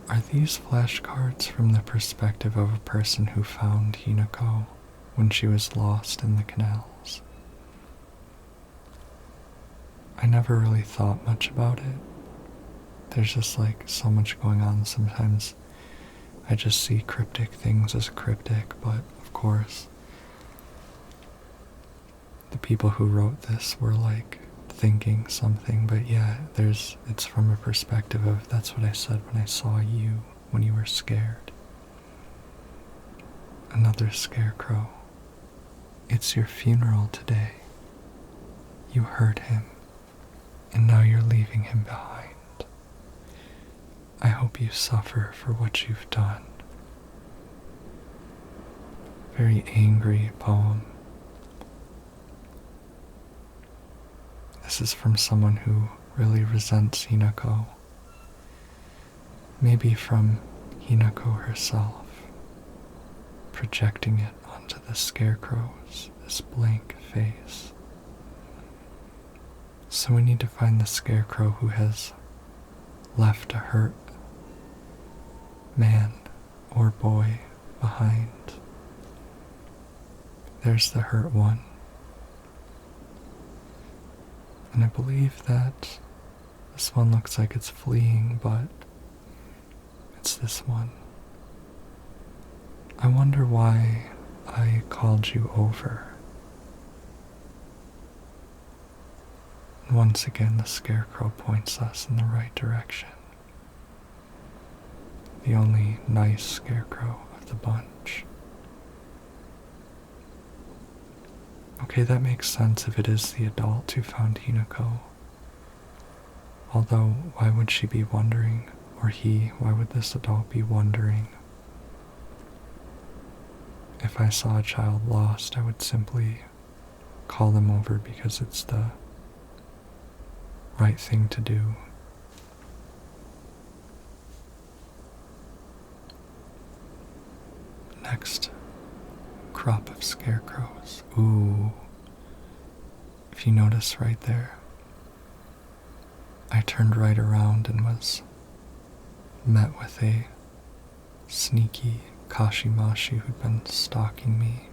Are these flashcards from the perspective of a person who found Hinako when she was lost in the canals? I never really thought much about it. There's just like so much going on. Sometimes I just see cryptic things as cryptic, but of course, the people who wrote this were like thinking something, but yeah, it's from a perspective of that's what I said when I saw you when you were scared. Another scarecrow. It's your funeral today. You hurt him, and now you're leaving him behind. I hope you suffer for what you've done. Very angry poem. This is from someone who really resents Hinako. Maybe from Hinako herself, projecting it onto the scarecrows, this blank face. So we need to find the scarecrow who has left a hurt man or boy behind. There's the hurt one. And I believe that this one looks like it's fleeing, but it's this one. I wonder why I called you over. And once again, the scarecrow points us in the right direction. The only nice scarecrow of the bunch. Okay, that makes sense if it is the adult who found Hinako. Although, why would she be wondering? Or why would this adult be wondering? If I saw a child lost, I would simply call them over because it's the right thing to do. Next crop of scarecrows. Ooh. If you notice right there, I turned right around and was met with a sneaky Kashimashi who'd been stalking me.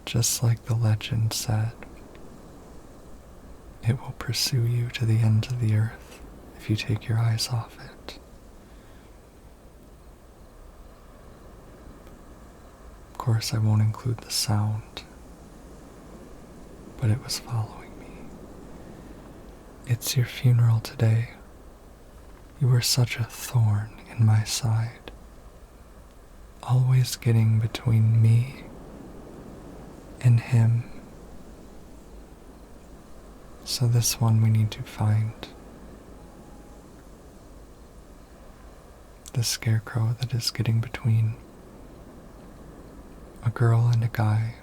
Just like the legend said, it will pursue you to the ends of the earth if you take your eyes off it. Of course, I won't include the sound, but it was following me. It's your funeral today. You were such a thorn in my side, always getting between me and him. So this one we need to find. The scarecrow that is getting between a girl and a guy.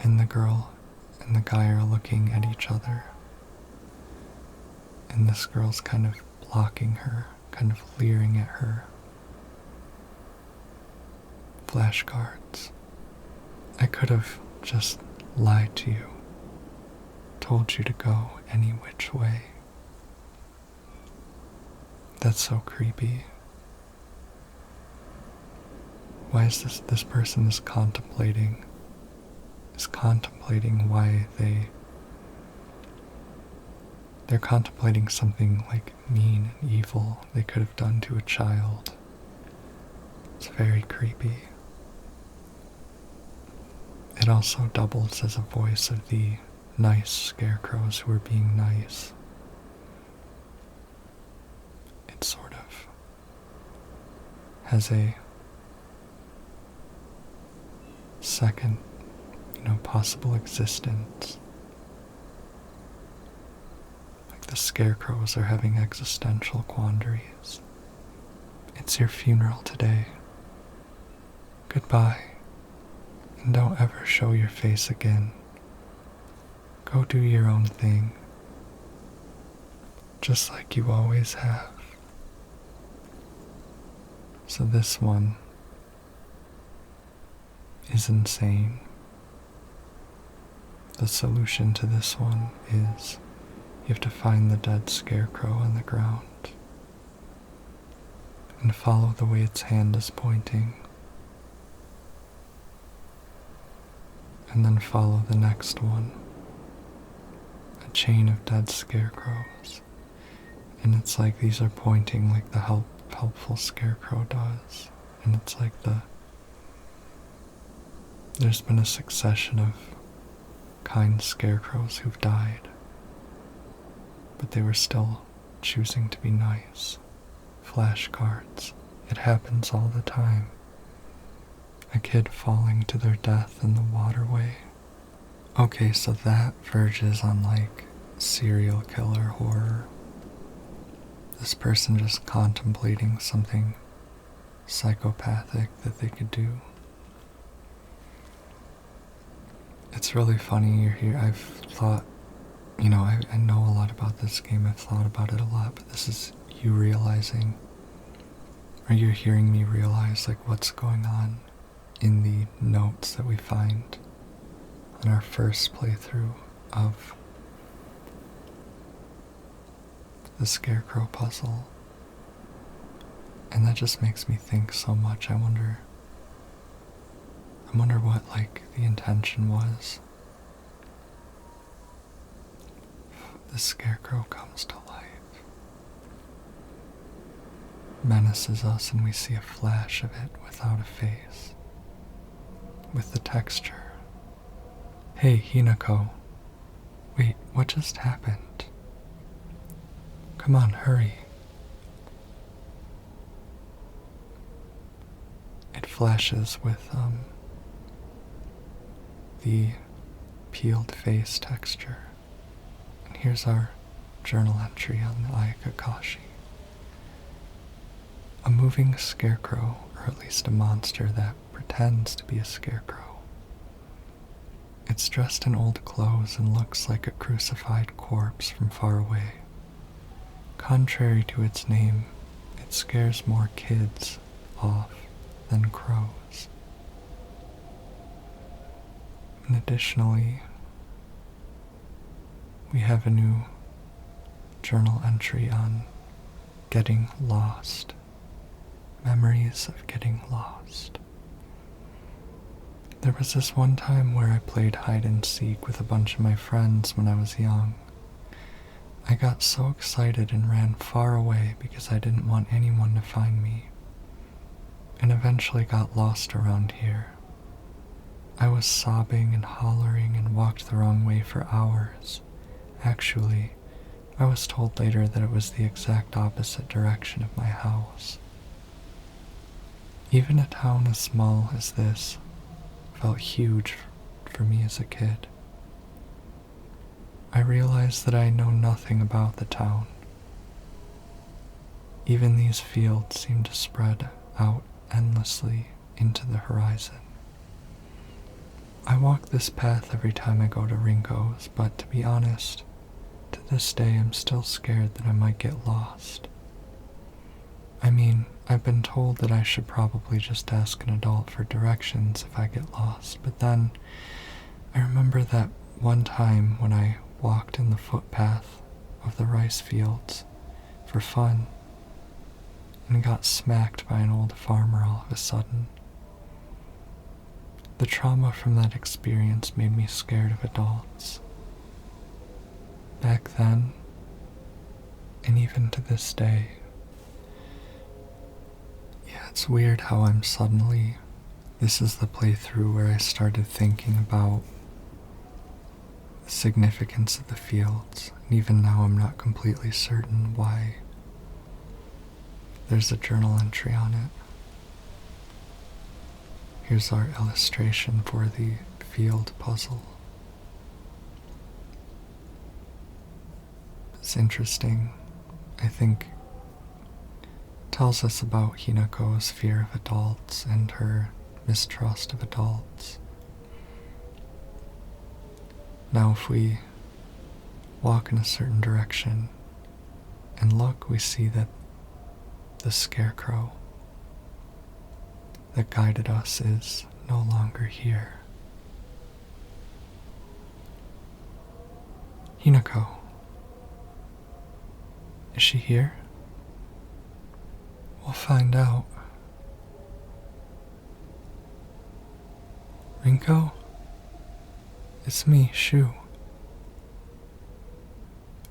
And the girl and the guy are looking at each other. And this girl's kind of blocking her, kind of leering at her. Flashcards. I could have just lied to you, told you to go any which way. That's so creepy. Why is this person is contemplating why they're contemplating something like mean and evil they could have done to a child. It's very creepy. It also doubles as a voice of the nice scarecrows who are being nice. It sort of has a second, possible existence. Like the scarecrows are having existential quandaries. It's your funeral today. Goodbye. And don't ever show your face again. Go do your own thing, just like you always have. So this one is insane. The solution to this one is you have to find the dead scarecrow on the ground and follow the way its hand is pointing. And then follow the next one, a chain of dead scarecrows, And it's like these are pointing like the helpful Scarecrow does. And it's like there's been a succession of kind Scarecrows who've died, but they were still choosing to be nice. Flashcards. It happens all the time. A kid falling to their death in the waterway. Okay, so that verges on like serial killer horror. This person just contemplating something psychopathic that they could do. It's really funny you're here. I've thought, I know a lot about this game. I've thought about it a lot, but this is you realizing, or you're hearing me realize like what's going on in the notes that we find on our first playthrough of the Scarecrow puzzle. And that just makes me think so much. I wonder what like the intention was. The Scarecrow comes to life, menaces us, and we see a flash of it without a face, with the texture. Hey, Hinako. Wait, what just happened? Come on, hurry. It flashes with the peeled face texture. And here's our journal entry on the Ayakakashi. A moving scarecrow, or at least a monster that pretends to be a scarecrow. It's dressed in old clothes and looks like a crucified corpse from far away. Contrary to its name, it scares more kids off than crows. And additionally, we have a new journal entry on getting lost. Memories of getting lost. There was this one time where I played hide and seek with a bunch of my friends when I was young. I got so excited and ran far away because I didn't want anyone to find me, and eventually got lost around here. I was sobbing and hollering and walked the wrong way for hours. Actually, I was told later that it was the exact opposite direction of my house. Even a town as small as this felt huge for me as a kid. I realized that I know nothing about the town. Even these fields seem to spread out endlessly into the horizon. I walk this path every time I go to Ringo's, but to be honest, to this day I'm still scared that I might get lost. I mean, I've been told that I should probably just ask an adult for directions if I get lost, but then I remember that one time when I walked in the footpath of the rice fields for fun and got smacked by an old farmer all of a sudden. The trauma from that experience made me scared of adults. Back then, and even to this day. Yeah, it's weird how this is the playthrough where I started thinking about the significance of the fields, and even now I'm not completely certain why there's a journal entry on it. Here's our illustration for the field puzzle. It's interesting. I think it tells us about Hinako's fear of adults and her mistrust of adults. Now if we walk in a certain direction and look, we see that the Scarecrow that guided us is no longer here. Hinako. Is she here? We'll find out. Rinko? It's me, Shu.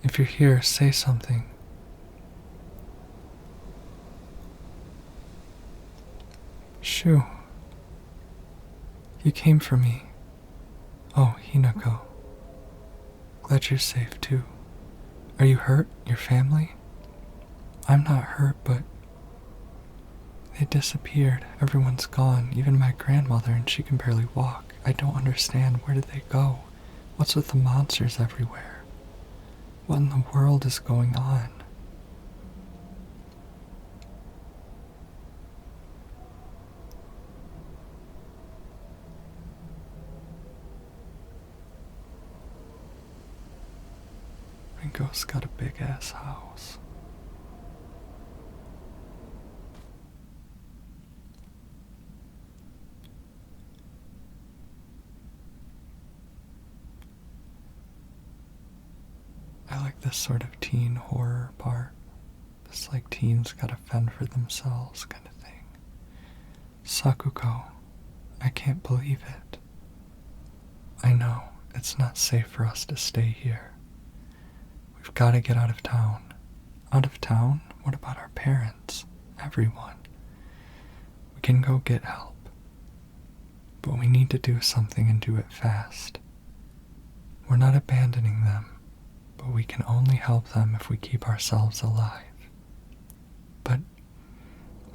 If you're here, say something. you? You came for me. Oh, Hinako. Glad you're safe too. Are you hurt? Your family? I'm not hurt, but they disappeared. Everyone's gone. Even my grandmother, and she can barely walk. I don't understand. Where did they go? What's with the monsters everywhere? What in the world is going on? Ringo's got a big ass house. I like this sort of teen horror part. This like teens gotta fend for themselves kind of thing. Sakuko, I can't believe it. I know, it's not safe for us to stay here. We've gotta get out of town. Out of town? What about our parents? Everyone. We can go get help. But we need to do something and do it fast. We're not abandoning them, but we can only help them if we keep ourselves alive. But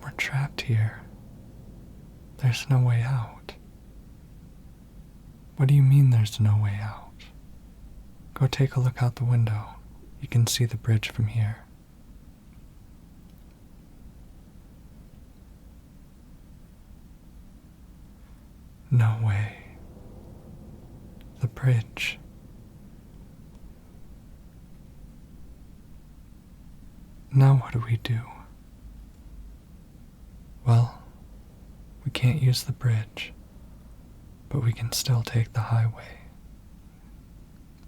we're trapped here. There's no way out. What do you mean there's no way out? Go take a look out the window. You can see the bridge from here. No way. The bridge. Now what do we do? Well, we can't use the bridge, but we can still take the highway.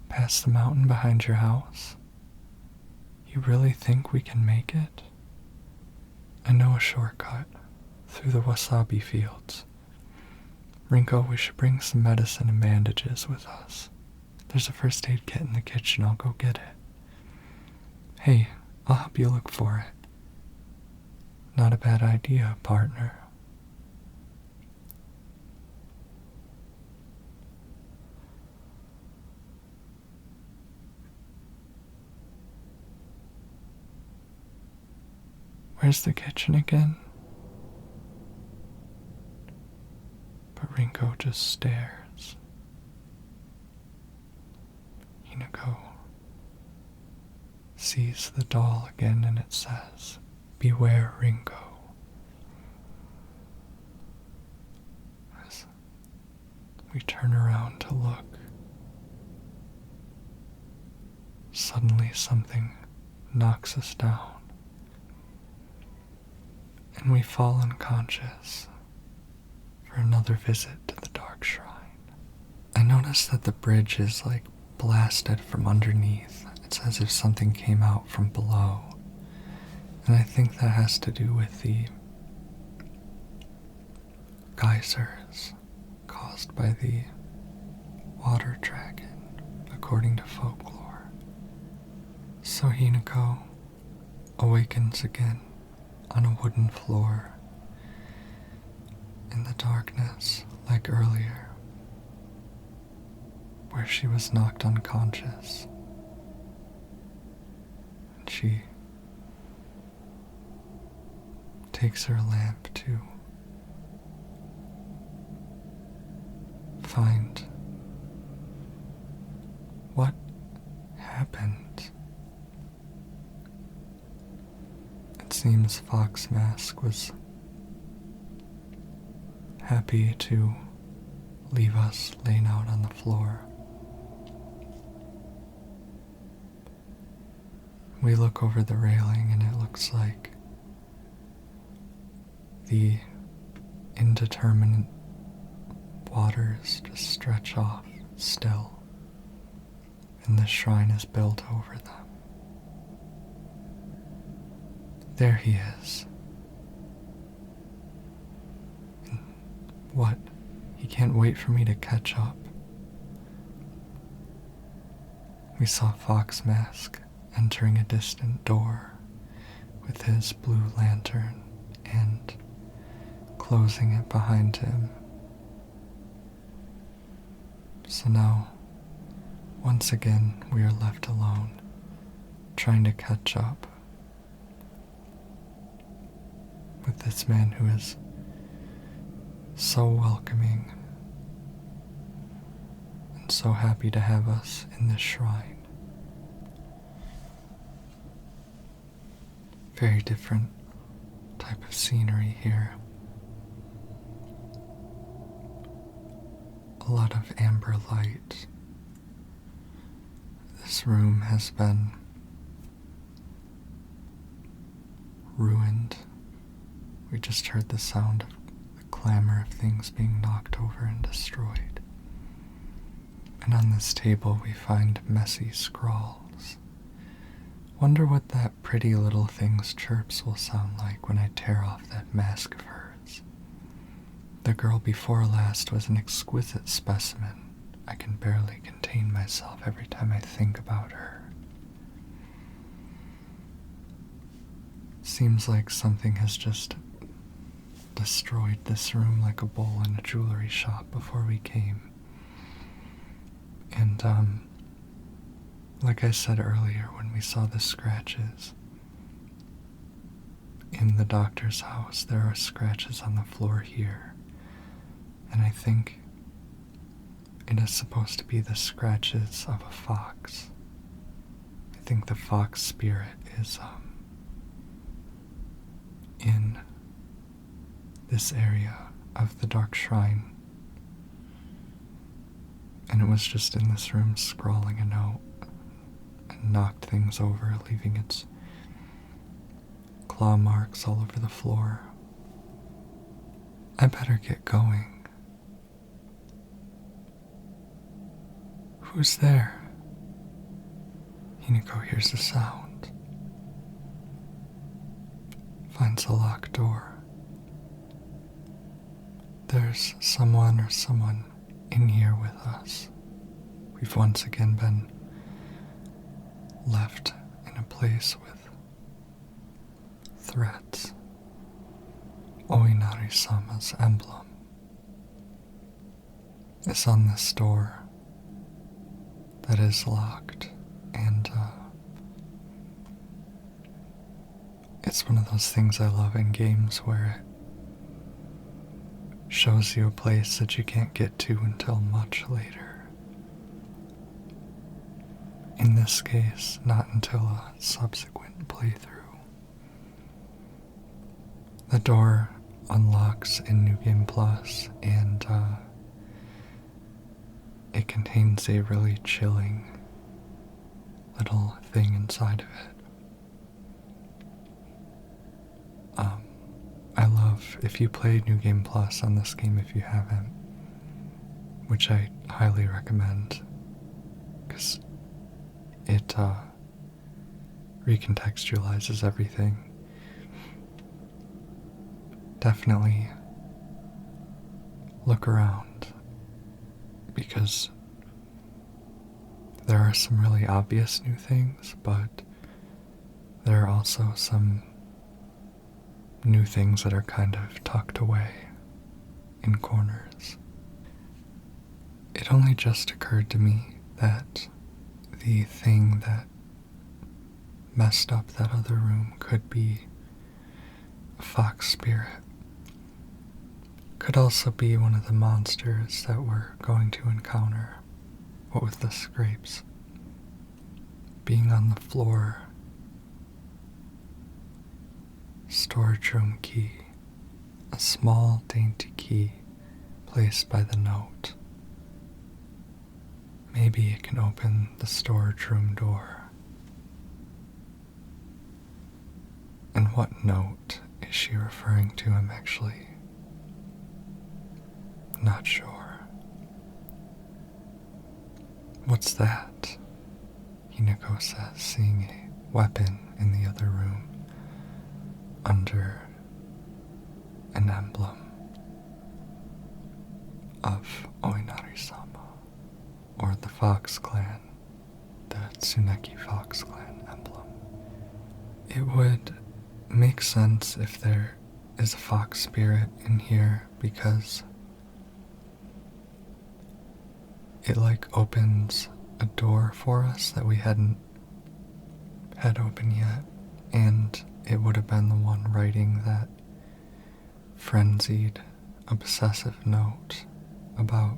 Past the mountain behind your house? You really think we can make it? I know a shortcut through the wasabi fields. Rinko, we should bring some medicine and bandages with us. There's a first aid kit in the kitchen. I'll go get it. Hey, I'll help you look for it. Not a bad idea, partner. Where's the kitchen again? But Rinko just stares. Hinako sees the doll again and it says, "Beware, Rinko." As we turn around to look, suddenly something knocks us down, and we fall unconscious for another visit to the dark shrine. I noticed that the bridge is like blasted from underneath. It's as if something came out from below. And I think that has to do with the geysers caused by the water dragon, according to folklore. So Hinako awakens again on a wooden floor in the darkness like earlier, where she was knocked unconscious. And she takes her lamp to find what happened. It seems Fox Mask was happy to leave us laying out on the floor. We look over the railing and it looks like the indeterminate waters just stretch off still, and the shrine is built over them. There he is. What? He can't wait for me to catch up. We saw Fox Mask entering a distant door with his blue lantern and closing it behind him. So now, once again, we are left alone, trying to catch up with this man who is so welcoming and so happy to have us in this shrine. Very different type of scenery here. A lot of amber light. This room has been ruined. We just heard the sound of the clamor of things being knocked over and destroyed. And on this table we find messy scrawls. Wonder what that pretty little thing's chirps will sound like when I tear off that mask of hers. The girl before last was an exquisite specimen. I can barely contain myself every time I think about her. Seems like something has just destroyed this room like a bowl in a jewelry shop before we came. And, like I said earlier when we saw the scratches, in the doctor's house there are scratches on the floor here. And I think it is supposed to be the scratches of a fox. I think the fox spirit is, in this area of the dark shrine. And it was just in this room scrawling a note and knocked things over, leaving its claw marks all over the floor. I better get going. Who's there? Hinako hears the sound. Finds a locked door. There's someone or someone in here with us. We've once again been left in a place with threats. Oinari-sama's emblem is on this door that is locked, and it's one of those things I love in games where it shows you a place that you can't get to until much later. In this case, not until a subsequent playthrough. The door unlocks in New Game Plus, and it contains a really chilling little thing inside of it. I love, if you play New Game Plus on this game if you haven't, which I highly recommend, because it recontextualizes everything. Definitely look around, because there are some really obvious new things, but there are also some new things that are kind of tucked away in corners. It only just occurred to me that the thing that messed up that other room could be a fox spirit. Could also be one of the monsters that we're going to encounter. What with the scrapes being on the floor. Storage room key, a small dainty key placed by the note. Maybe it can open the storage room door. And what note is she referring to? I'm actually not sure. What's that? Hinako says, seeing a weapon in the other room under an emblem of Oinari-sama, or the Fox Clan, the Tsuneki Fox Clan emblem. It would make sense if there is a fox spirit in here because it like opens a door for us that we hadn't had open yet, and it would have been the one writing that frenzied, obsessive note about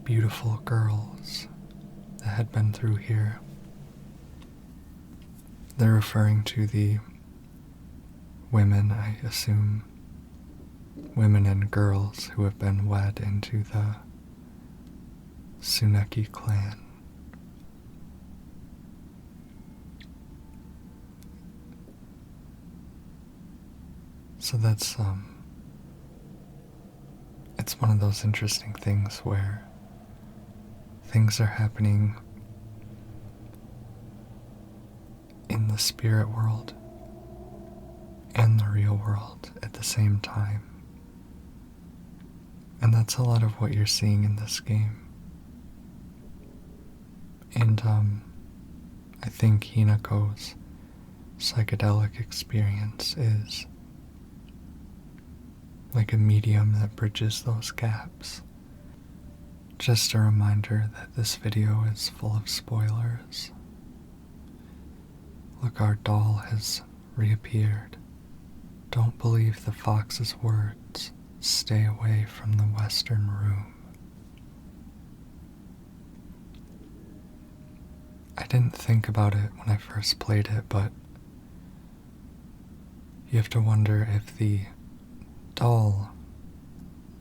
beautiful girls that had been through here. They're referring to the women, I assume, women and girls who have been wed into the Tsuneki clan. So that's, it's one of those interesting things where things are happening in the spirit world and the real world at the same time. And that's a lot of what you're seeing in this game. And I think Hinako's psychedelic experience is like a medium that bridges those gaps. Just a reminder that this video is full of spoilers. Look, our doll has reappeared. Don't believe the fox's words. Stay away from the western room. I didn't think about it when I first played it, but you have to wonder if the doll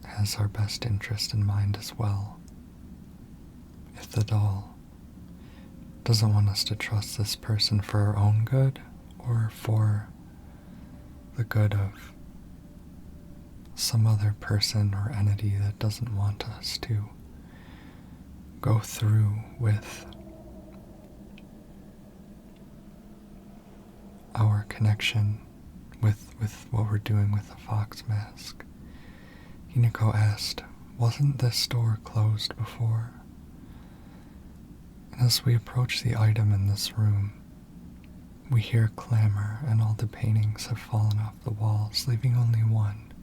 has our best interest in mind as well. If the doll doesn't want us to trust this person for our own good, or for the good of some other person or entity that doesn't want us to go through with our connection with what we're doing with the fox mask. Hinako asked, "Wasn't this door closed before?" And as we approach the item in this room, we hear clamor, and all the paintings have fallen off the walls, leaving only one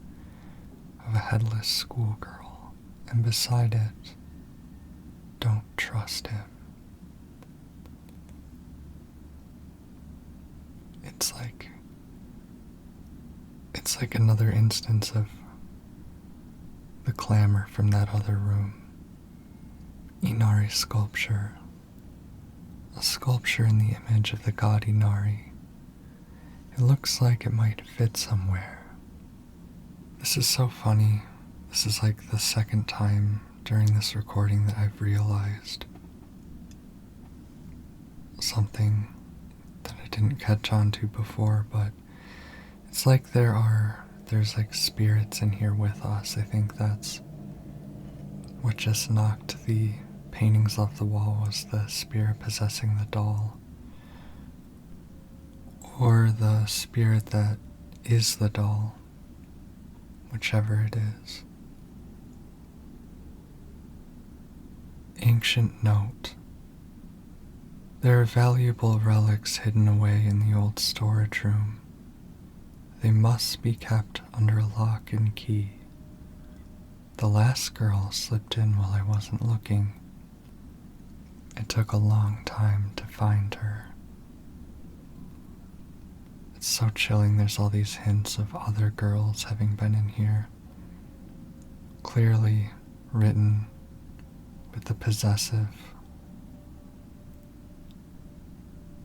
of a headless schoolgirl, and beside it, "Don't trust him." It's like another instance of the clamor from that other room. Inari sculpture. A sculpture in the image of the god Inari. It looks like it might fit somewhere. This is so funny. This is like the second time during this recording that I've realized something that I didn't catch on to before, but it's like there's like spirits in here with us. I think that's what just knocked the paintings off the wall, was the spirit possessing the doll. Or the spirit that is the doll, whichever it is. Ancient note. There are valuable relics hidden away in the old storage room. They must be kept under lock and key. The last girl slipped in while I wasn't looking. It took a long time to find her. It's so chilling. There's all these hints of other girls having been in here. Clearly written with the possessive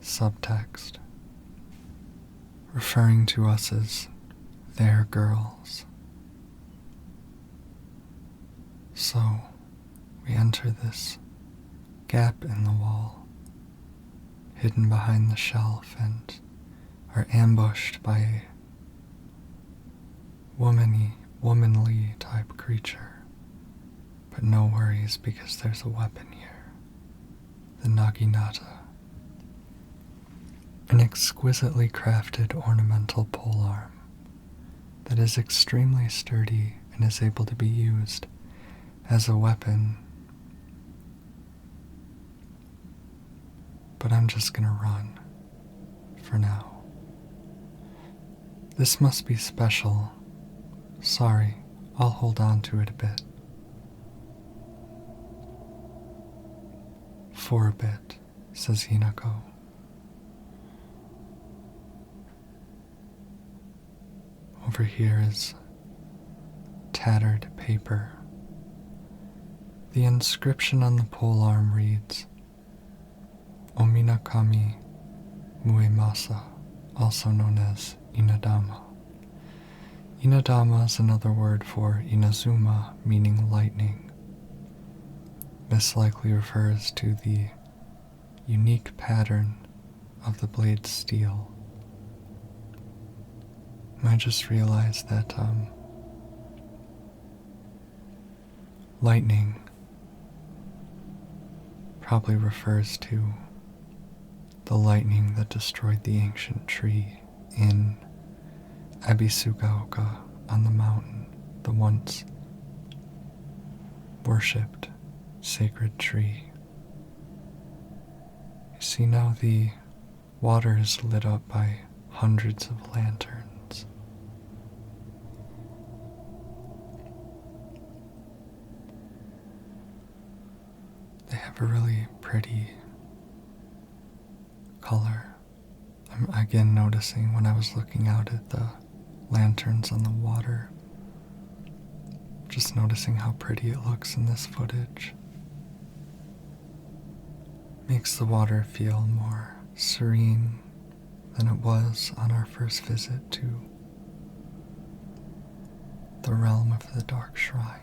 subtext, referring to us as their girls. So we enter this gap in the wall, hidden behind the shelf, and are ambushed by a womanly type creature. But no worries, because there's a weapon here. The naginata. An exquisitely crafted ornamental polearm that is extremely sturdy and is able to be used as a weapon. But I'm just gonna run for now. This must be special. Sorry, I'll hold on to it a bit. For a bit, says Hinako. Over here is tattered paper. The inscription on the polearm reads, Ominakami Muemasa, also known as Inadama. Inadama is another word for Inazuma, meaning lightning. This likely refers to the unique pattern of the blade's steel. I just realized that lightning probably refers to the lightning that destroyed the ancient tree in Ebisugaoka on the mountain, the once worshipped sacred tree. You see now the water is lit up by hundreds of lanterns. They have a really pretty color. I'm again noticing when I was looking out at the lanterns on the water, just noticing how pretty it looks in this footage. Makes the water feel more serene than it was on our first visit to the realm of the Dark Shrine.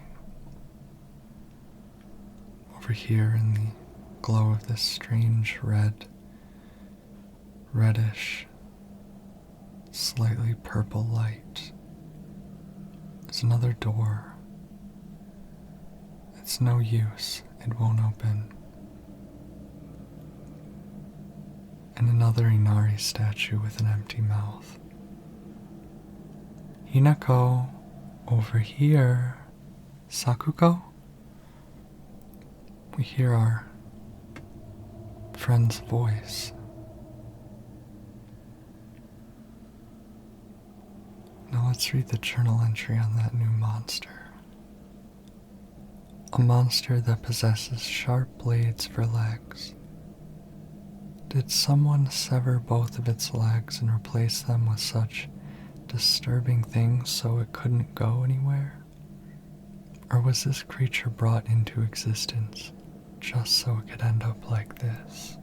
Over here in the glow of this strange reddish, slightly purple light, there's another door. It's no use, it won't open. And another Inari statue with an empty mouth. Hinako, over here. Sakuko? We hear our friend's voice. Now let's read the journal entry on that new monster. A monster that possesses sharp blades for legs. Did someone sever both of its legs and replace them with such disturbing things so it couldn't go anywhere? Or was this creature brought into existence just so it could end up like this?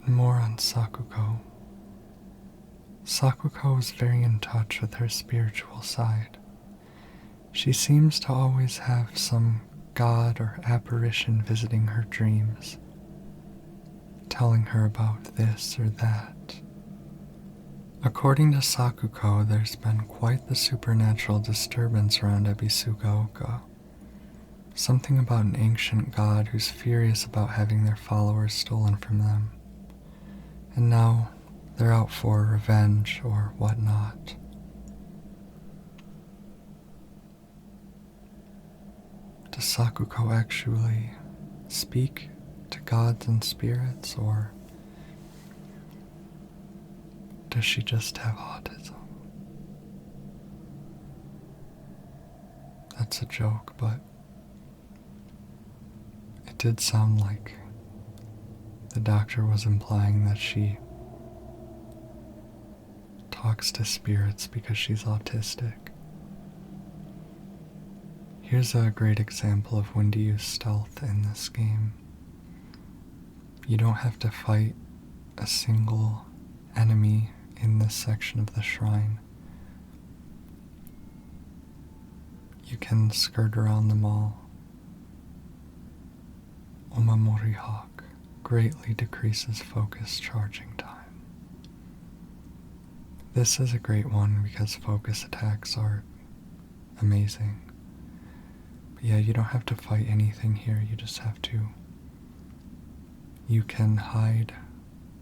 And more on Sakuko. Sakuko is very in touch with her spiritual side. She seems to always have some god or apparition visiting her dreams, telling her about this or that. According to Sakuko, there's been quite the supernatural disturbance around Ebisugaoka. Something about an ancient god who's furious about having their followers stolen from them. And now they're out for revenge or whatnot. Does Sakuko actually speak to gods and spirits, or does she just have autism? That's a joke, but it did sound like the doctor was implying that she talks to spirits because she's autistic. Here's a great example of when to use stealth in this game. You don't have to fight a single enemy in this section of the shrine. You can skirt around them all. Omamori Hawk greatly decreases focus charging time. This is a great one because focus attacks are amazing. But yeah, you don't have to fight anything here, you just have to. You can hide,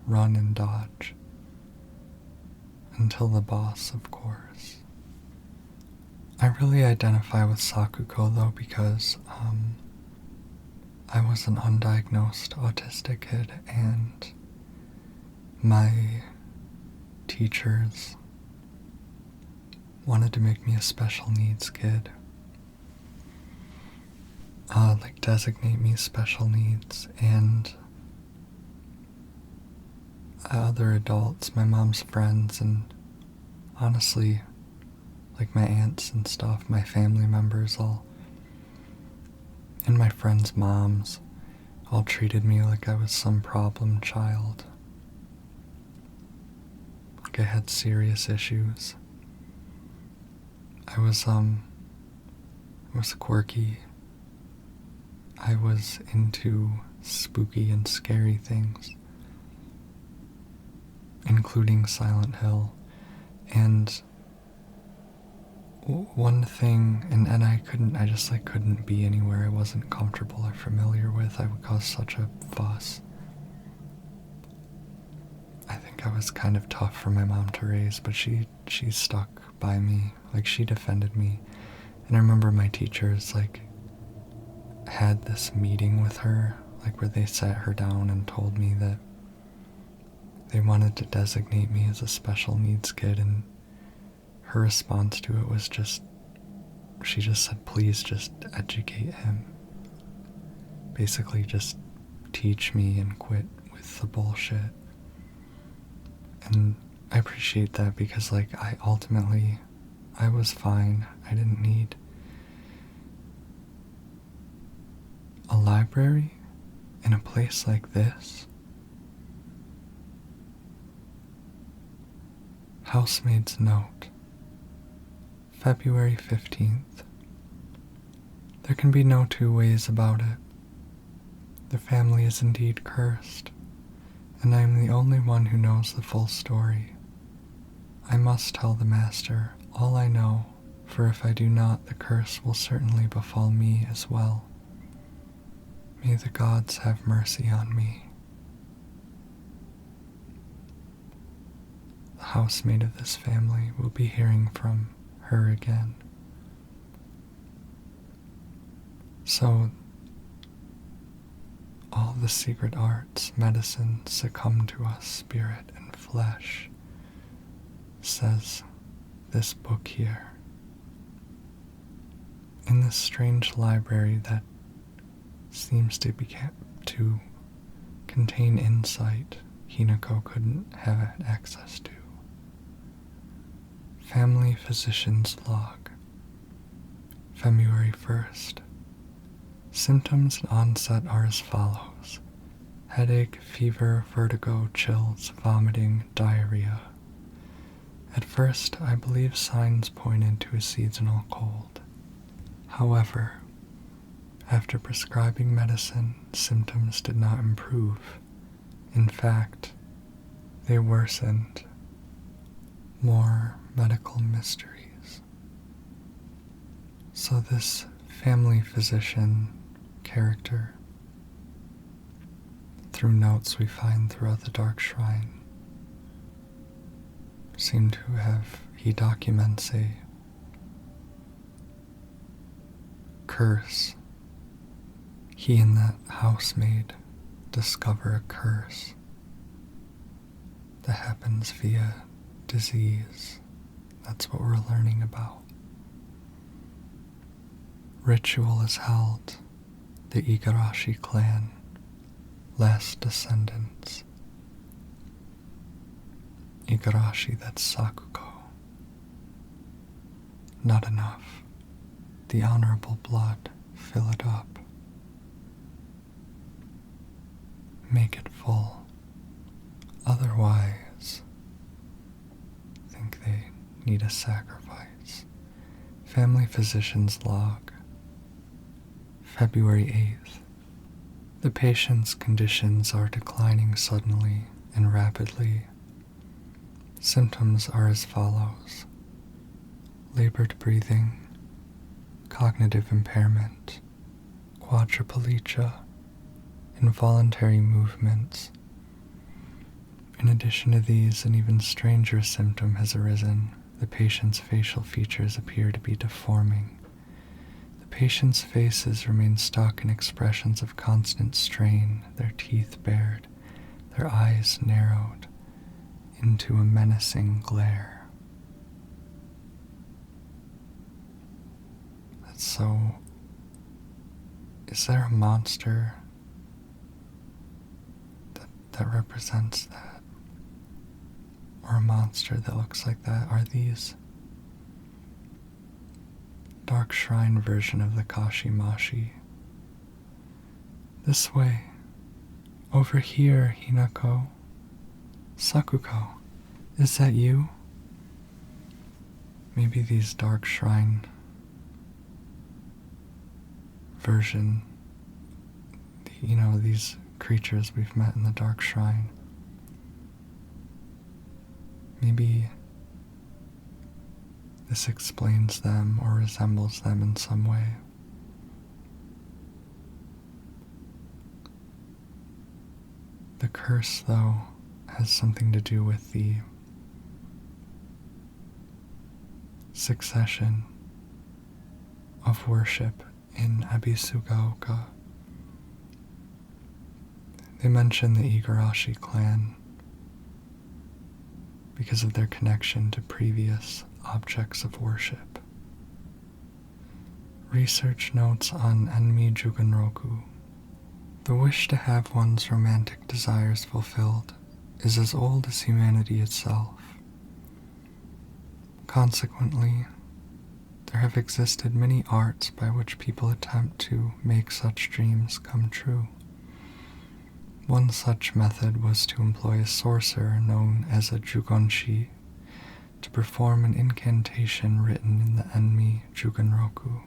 run, and dodge. Until the boss, of course. I really identify with Sakuko though because I was an undiagnosed autistic kid, and My teachers wanted to make me a special needs kid. Like designate me special needs, and other adults, my mom's friends, and honestly, like my aunts and stuff, my family members and my friends' moms all treated me like I was some problem child. Like I had serious issues. I was quirky. I was into spooky and scary things, including Silent Hill. And one thing, and I just couldn't be anywhere I wasn't comfortable or familiar with. I would cause such a fuss. I think I was kind of tough for my mom to raise, but she stuck by me. Like, she defended me. And I remember my teachers, had this meeting with her, where they sat her down and told me that they wanted to designate me as a special needs kid, and her response to it was she just said, please just educate him. Basically just teach me and quit with the bullshit. And I appreciate that because, I was fine. I didn't need a library in a place like this. Housemaid's note. February 15th. There can be no two ways about it. The family is indeed cursed, and I am the only one who knows the full story. I must tell the master all I know, for if I do not, the curse will certainly befall me as well. May the gods have mercy on me. The housemaid of this family will be hearing from her again. So, all the secret arts, medicine, succumb to us, spirit and flesh, says this book here. In this strange library that seems to contain insight Hinako couldn't have access to. Family Physician's Log. February 1st. Symptoms and onset are as follows: headache, fever, vertigo, chills, vomiting, diarrhea. At first, I believe signs pointed to a seasonal cold. However, after prescribing medicine, symptoms did not improve. In fact, they worsened. More medical mysteries. So this family physician character, through notes we find throughout the Dark Shrine, he documents a curse. He and that housemaid discover a curse that happens via disease. That's what we're learning about. Ritual is held. The Igarashi clan, last descendants. Igarashi, that's Sakuko. Not enough. The honorable blood, fill it up. Make it full. Otherwise, I think they need a sacrifice. Family Physician's Log. February 8th. The patient's conditions are declining suddenly and rapidly. Symptoms are as follows: labored breathing, cognitive impairment, quadriplegia, involuntary movements. In addition to these, an even stranger symptom has arisen. The patient's facial features appear to be deforming. The patient's faces remain stuck in expressions of constant strain, their teeth bared, their eyes narrowed, into a menacing glare. That's so... Is there a monster that represents that? Or a monster that looks like that? Are these dark shrine version of the Kashimashi? This way. Over here, Hinako. Sakuko. Is that you? Maybe these dark shrine version, these creatures we've met in the dark shrine. Maybe this explains them or resembles them in some way. The curse, though, has something to do with the succession of worship in Ebisugaoka. They mention the Igarashi clan because of their connection to previous objects of worship. Research notes on Enmi Jugenroku. The wish to have one's romantic desires fulfilled is as old as humanity itself. Consequently, there have existed many arts by which people attempt to make such dreams come true. One such method was to employ a sorcerer known as a Jugonshi to perform an incantation written in the Enmi Jugenroku.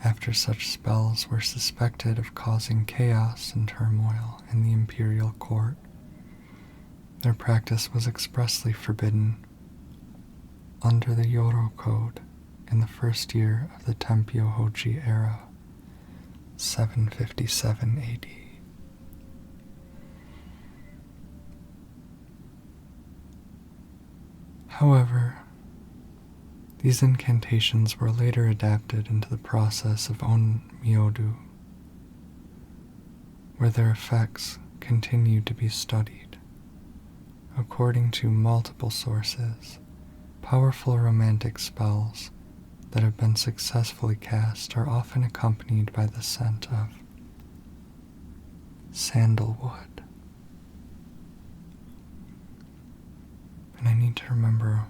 After such spells were suspected of causing chaos and turmoil in the imperial court, their practice was expressly forbidden under the Yoro Code in the first year of the Tempio Hoji era, 757 AD. However, these incantations were later adapted into the process of On-myodu, where their effects continued to be studied. According to multiple sources, powerful romantic spells that have been successfully cast are often accompanied by the scent of sandalwood. And I need to remember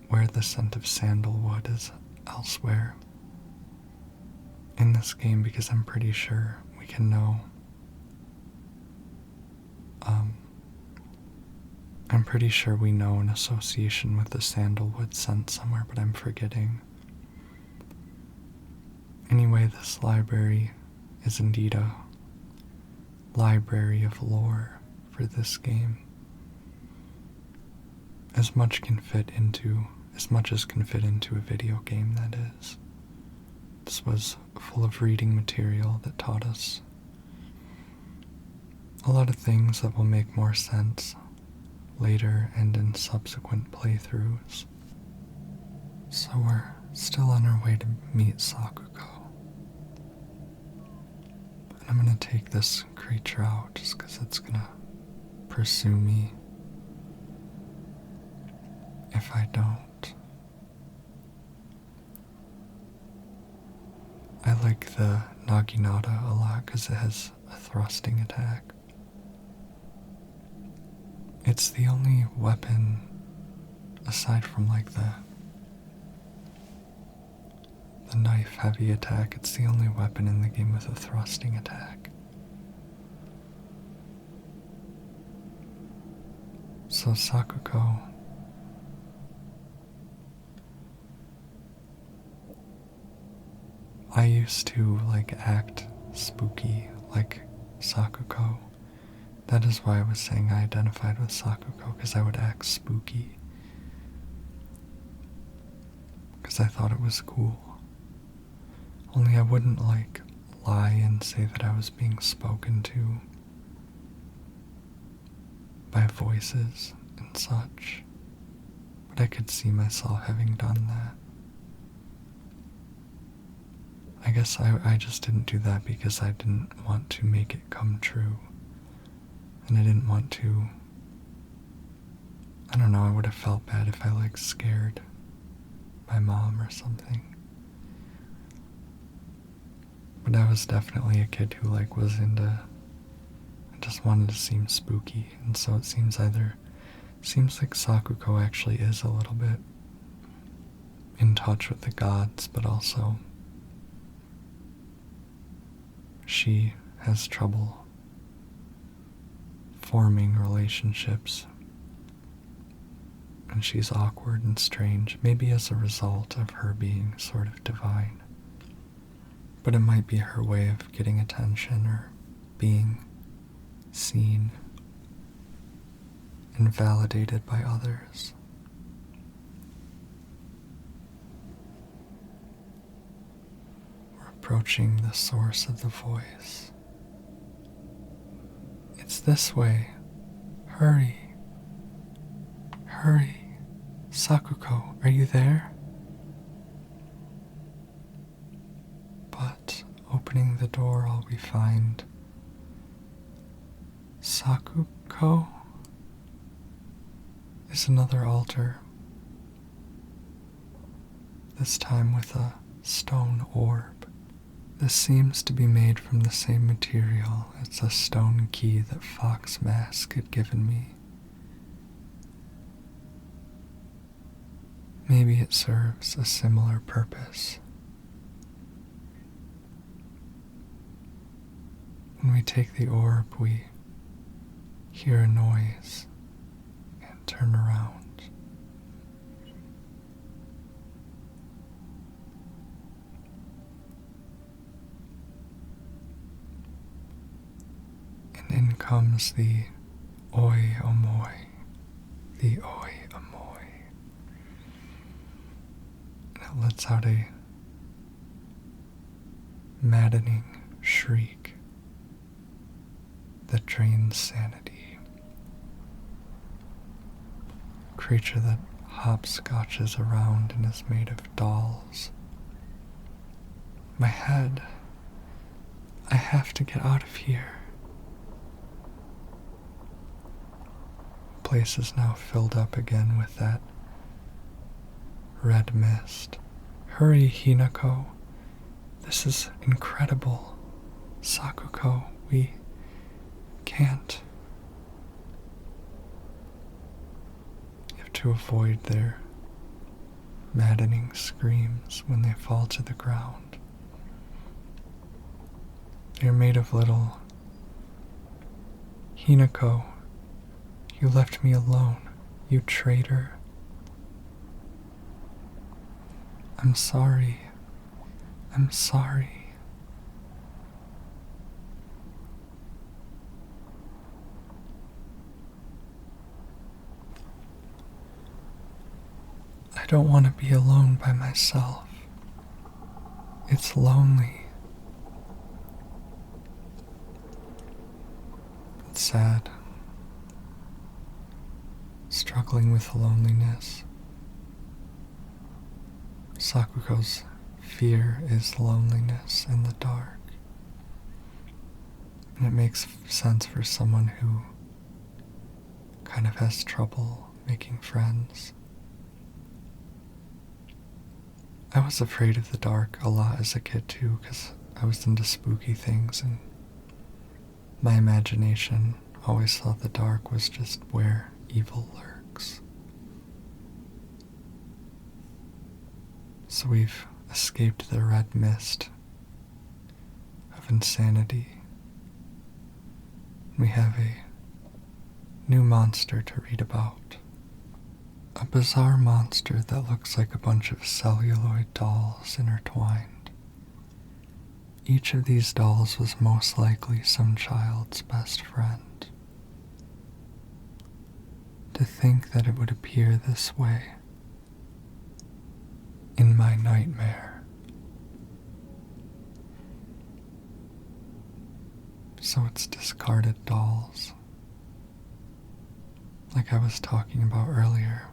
where the scent of sandalwood is elsewhere in this game, because I'm pretty sure we can know. I'm pretty sure we know an association with the sandalwood scent somewhere, but I'm forgetting. Anyway, this library is indeed a library of lore for this game. As much as can fit into a video game, that is. This was full of reading material that taught us a lot of things that will make more sense later and in subsequent playthroughs. So we're still on our way to meet Sakuko. And I'm gonna take this creature out just because it's gonna pursue me if I don't. I like the Naginata a lot because it has a thrusting attack. It's the only weapon, aside from like the knife heavy attack, it's the only weapon in the game with a thrusting attack. So Sakuko, I used to act spooky like Sakuko. That is why I was saying I identified with Sakuko, because I would act spooky. Because I thought it was cool. Only I wouldn't lie and say that I was being spoken to by voices and such. But I could see myself having done that. I guess I just didn't do that because I didn't want to make it come true. And I didn't want to I don't know, I would have felt bad if I like scared my mom or something. But I was definitely a kid who like was into, I just wanted to seem spooky, and so it seems like Sakuko actually is a little bit in touch with the gods, but also she has trouble forming relationships, and she's awkward and strange, maybe as a result of her being sort of divine. But it might be her way of getting attention or being seen and validated by others. We're approaching the source of the voice. It's this way. Hurry. Hurry. Sakuko, are you there? But opening the door, all we find Sakuko is another altar, this time with a stone orb. This seems to be made from the same material as a stone key that Fox Mask had given me. Maybe it serves a similar purpose. When we take the orb, we hear a noise and turn around. And in comes the oi omoi, the oi omoi. And it lets out a maddening shriek that drains sanity. A creature that hopscotches around and is made of dolls. My head. I have to get out of here. The place is now filled up again with that red mist. Hurry, Hinako. This is incredible. Sakuko, we can't. You have to avoid their maddening screams when they fall to the ground. They're made of little. Hinako, you left me alone, you traitor. I'm sorry. I'm sorry. I don't want to be alone by myself. It's lonely. It's sad. Struggling with loneliness. Sakuko's fear is loneliness in the dark. And it makes sense for someone who kind of has trouble making friends. I was afraid of the dark a lot as a kid too, because I was into spooky things, and my imagination always thought the dark was just where evil lurks. So we've escaped the red mist of insanity. We have a new monster to read about. A bizarre monster that looks like a bunch of celluloid dolls intertwined. Each of these dolls was most likely some child's best friend. To think that it would appear this way in my nightmare. So it's discarded dolls, like I was talking about earlier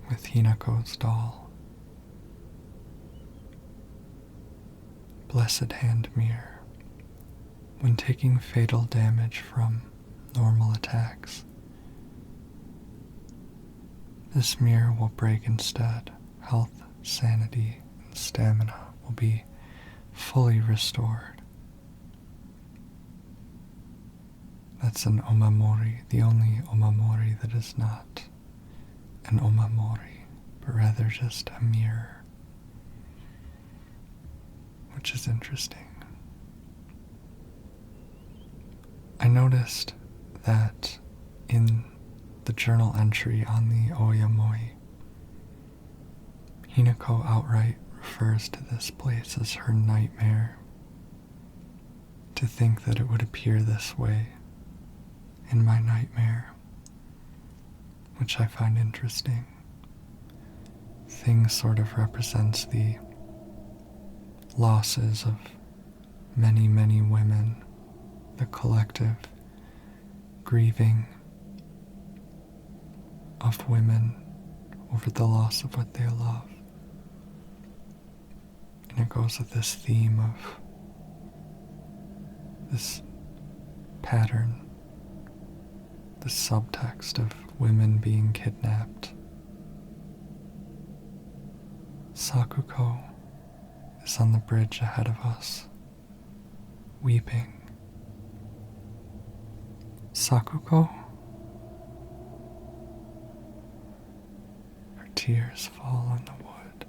with Hinako's doll. Blessed Hand Mirror. When taking fatal damage from normal attacks, This mirror will break instead. Health, sanity, and stamina will be fully restored. That's an omamori, the only omamori that is not an omamori, but rather just a mirror, which is interesting. I noticed that in the journal entry on the Oyamoi, Hinako outright refers to this place as her nightmare. To think that it would appear this way in my nightmare, which I find interesting. Thing sort of represents the losses of many, many women, the collective grieving of women over the loss of what they love. And it goes with this theme of this pattern, the subtext of women being kidnapped. Sakuko is on the bridge ahead of us, weeping. Sakuko? Her tears fall on the wood.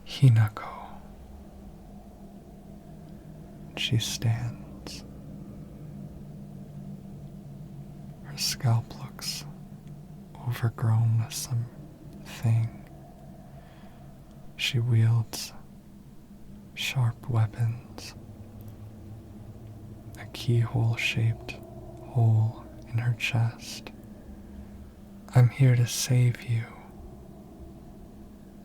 Hinako. She stands. Her scalp looks overgrown with some thing. She wields sharp weapons, a keyhole-shaped hole in her chest. I'm here to save you.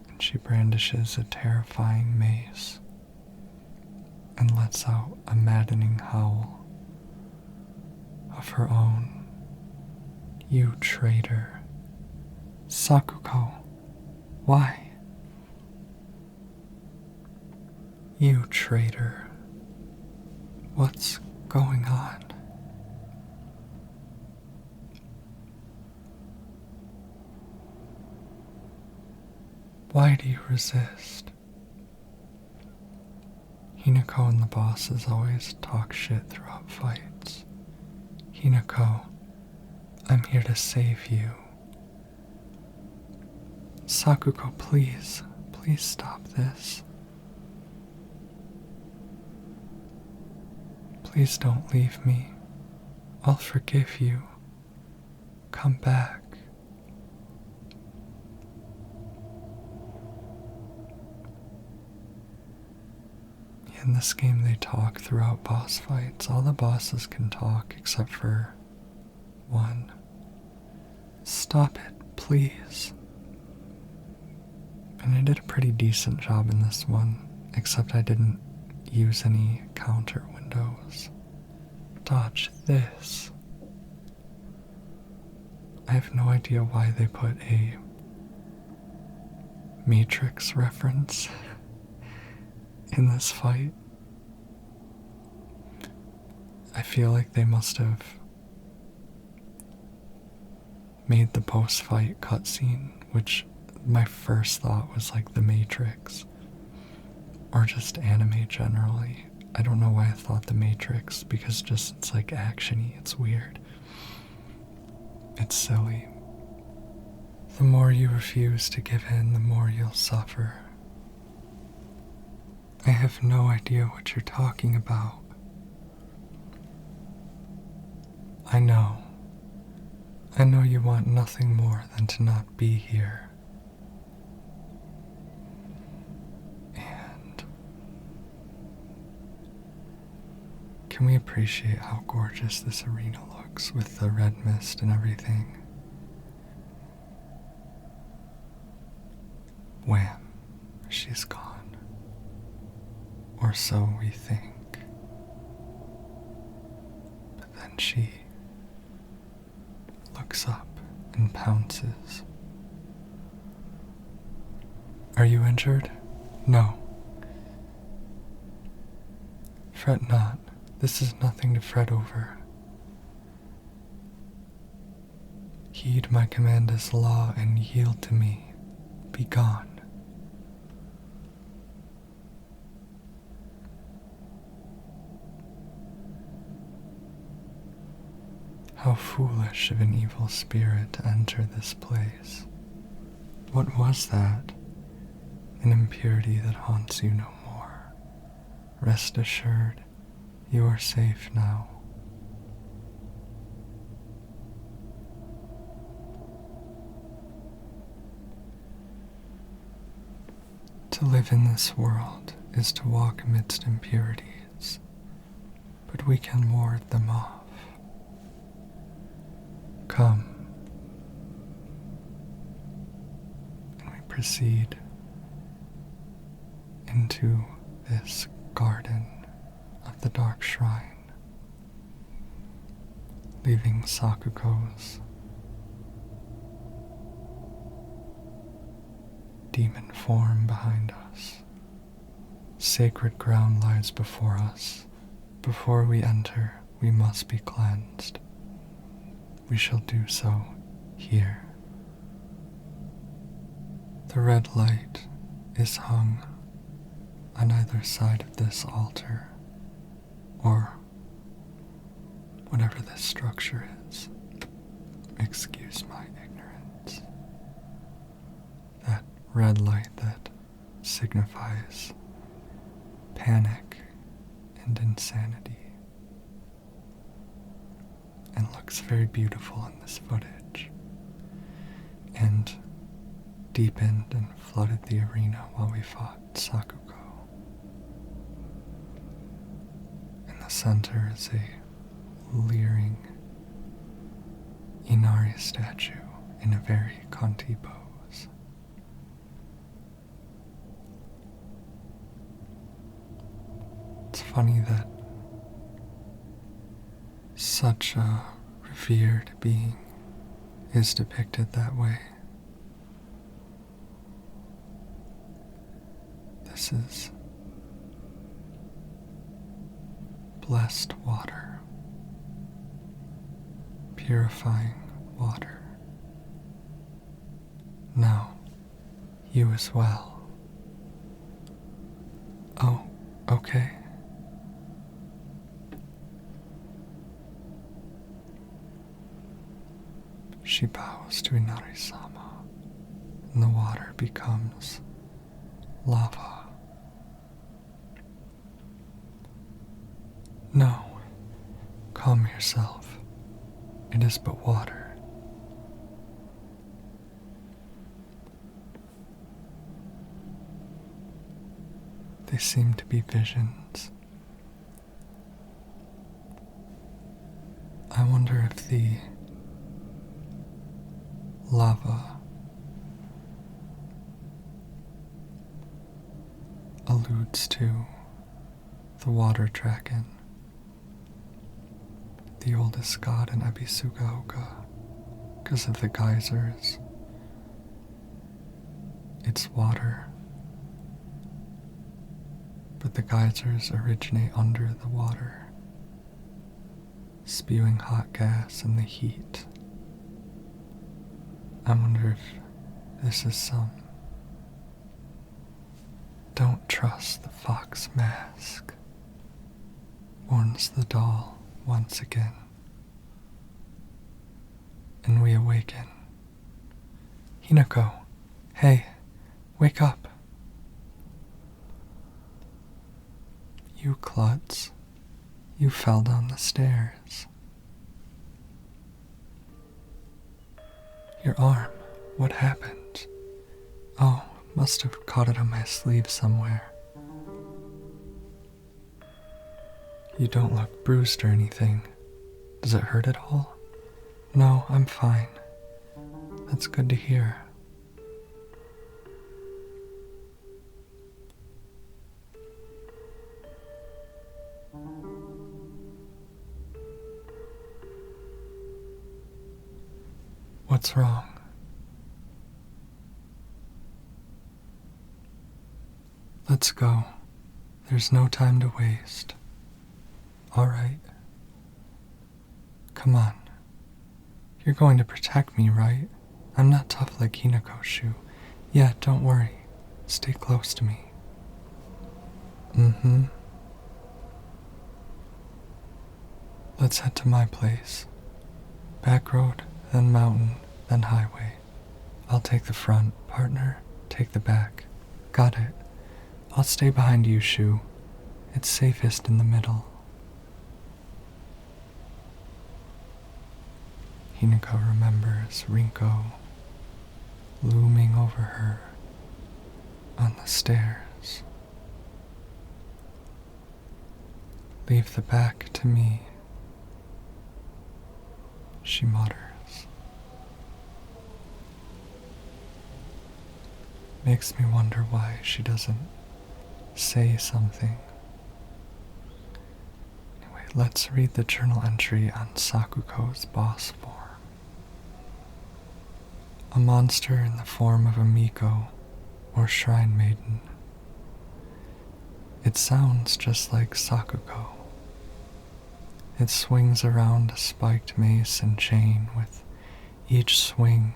And she brandishes a terrifying mace and lets out a maddening howl of her own. You traitor. Sakuko, why? You traitor. What's going on? Why do you resist? Hinako and the bosses always talk shit throughout fights. Hinako, I'm here to save you. Sakuko, please stop this. Please don't leave me. I'll forgive you. Come back. In this game they talk throughout boss fights. All the bosses can talk except for one. Stop it, please. And I did a pretty decent job in this one, except I didn't use any counter windows. Dodge this. I have no idea why they put a Matrix reference in this fight. I feel like they must have made the post-fight cutscene, which my first thought was like the Matrix, or just anime generally. I don't know why I thought the Matrix, because just it's like action-y, it's weird. It's silly. The more you refuse to give in, the more you'll suffer. I have no idea what you're talking about. I know you want nothing more than to not be here. And can we appreciate how gorgeous this arena looks with the red mist and everything? Wham, she's gone. Or so we think. But then she looks up and pounces. Are you injured? No. Fret not. This is nothing to fret over. Heed my command as law and yield to me. Be gone. How foolish of an evil spirit to enter this place. What was that? An impurity that haunts you no more. Rest assured, you are safe now. To live in this world is to walk amidst impurities, but we can ward them off. Come, and we proceed into this garden of the dark shrine, leaving Sakuko's demon form behind us. Sacred ground lies before us. Before we enter, we must be cleansed. We shall do so here. The red light is hung on either side of this altar, or whatever this structure is. Excuse my ignorance. That red light that signifies panic and insanity, and looks very beautiful in this footage, and deepened and flooded the arena while we fought Sakuko. In the center is a leering Inari statue in a very Kanti pose. It's funny that such a revered being is depicted that way. This is blessed water, purifying water. Now, you as well. Oh, okay. She bows to Inari-sama, and the water becomes lava. No, calm yourself. It is but water. They seem to be visions. I wonder if the lava alludes to the water dragon, the oldest god in Ebisugaoka, because of the geysers. It's water, but the geysers originate under the water, spewing hot gas in the heat. I wonder if this is some "Don't trust the fox mask," warns the doll once again. And we awaken. Hinako, hey, wake up. You klutz, you fell down the stairs. Your arm, what happened? Oh, must have caught it on my sleeve somewhere. You don't look bruised or anything. Does it hurt at all? No, I'm fine. That's good to hear. What's wrong? Let's go. There's no time to waste. All right. Come on. You're going to protect me, right? I'm not tough like Hinako, Shu. Yeah, don't worry. Stay close to me. Mm-hmm. Let's head to my place. Back road, then mountain, then highway. I'll take the front, partner. Take the back. Got it. I'll stay behind you, Shu. It's safest in the middle. Hinako remembers Rinko looming over her on the stairs. Leave the back to me, she mutters. Makes me wonder why she doesn't say something. Anyway, let's read the journal entry on Sakuko's boss form. A monster in the form of a Miko, or shrine maiden. It sounds just like Sakuko. It swings around a spiked mace and chain with each swing.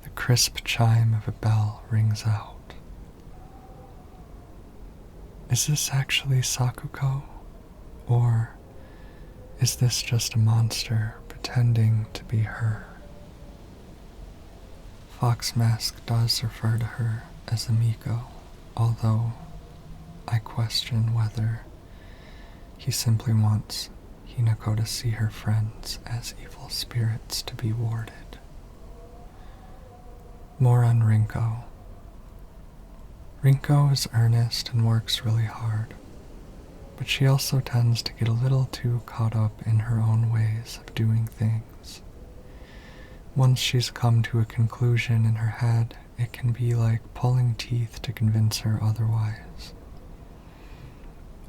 The crisp chime of a bell rings out. Is this actually Sakuko? Or is this just a monster pretending to be her? Fox Mask does refer to her as a Miko, although I question whether he simply wants Hinako to see her friends as evil spirits to be warded. More on Rinko. Rinko is earnest and works really hard, but she also tends to get a little too caught up in her own ways of doing things. Once she's come to a conclusion in her head, it can be like pulling teeth to convince her otherwise.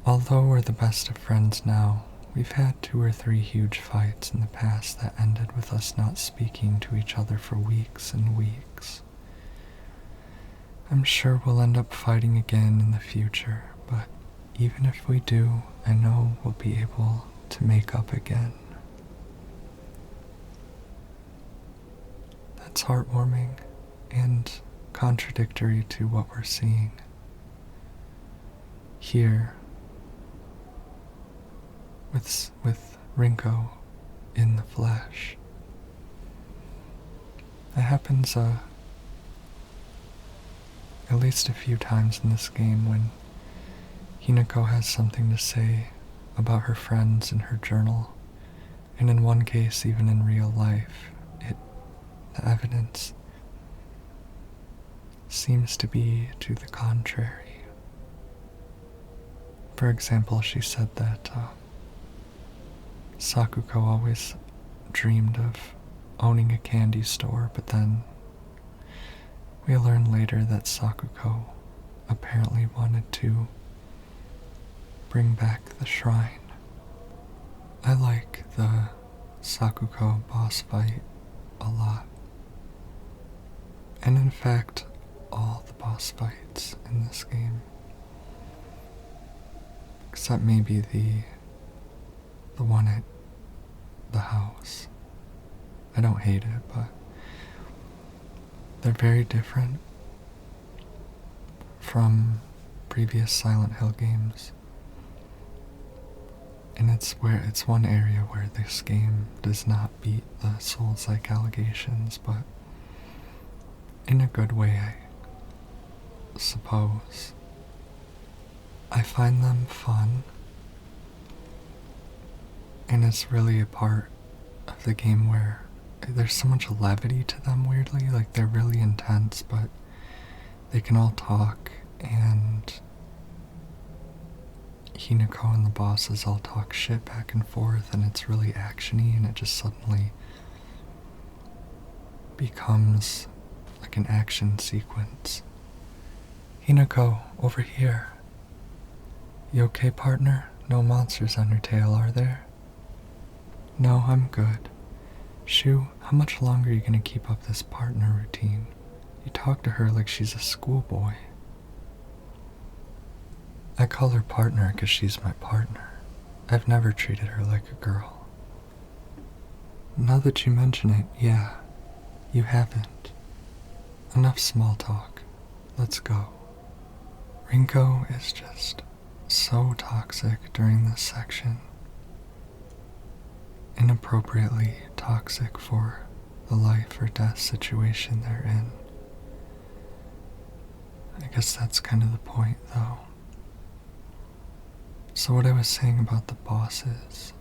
Although we're the best of friends now, we've had 2 or 3 huge fights in the past that ended with us not speaking to each other for weeks and weeks. I'm sure we'll end up fighting again in the future, but even if we do, I know we'll be able to make up again. That's heartwarming and contradictory to what we're seeing here with Rinko in the flesh. It happens at least a few times in this game when Hinako has something to say about her friends in her journal, and in one case even in real life, the evidence seems to be to the contrary. For example, she said that Sakuko always dreamed of owning a candy store, but then we learned later that Sakuko apparently wanted to bring back the shrine. I like the Sakuko boss fight a lot. And in fact, all the boss fights in this game. Except maybe the one at the house. I don't hate it, but they're very different from previous Silent Hill games. And it's one area where this game does not beat the Souls-like allegations, but in a good way, I suppose. I find them fun, and it's really a part of the game where there's so much levity to them, weirdly. Like, they're really intense, but they can all talk, and Hinako and the bosses all talk shit back and forth, and it's really actiony, and it just suddenly becomes like an action sequence. Hinako, over here. You okay, partner? No monsters on your tail, are there? No, I'm good. Shu, how much longer are you gonna keep up this partner routine? You talk to her like she's a schoolboy. I call her partner because she's my partner. I've never treated her like a girl. Now that you mention it, yeah, you haven't. Enough small talk. Let's go. Rinko is just so toxic during this section. Inappropriately toxic for the life or death situation they're in. I guess that's kind of the point, though. So what I was saying about the bosses,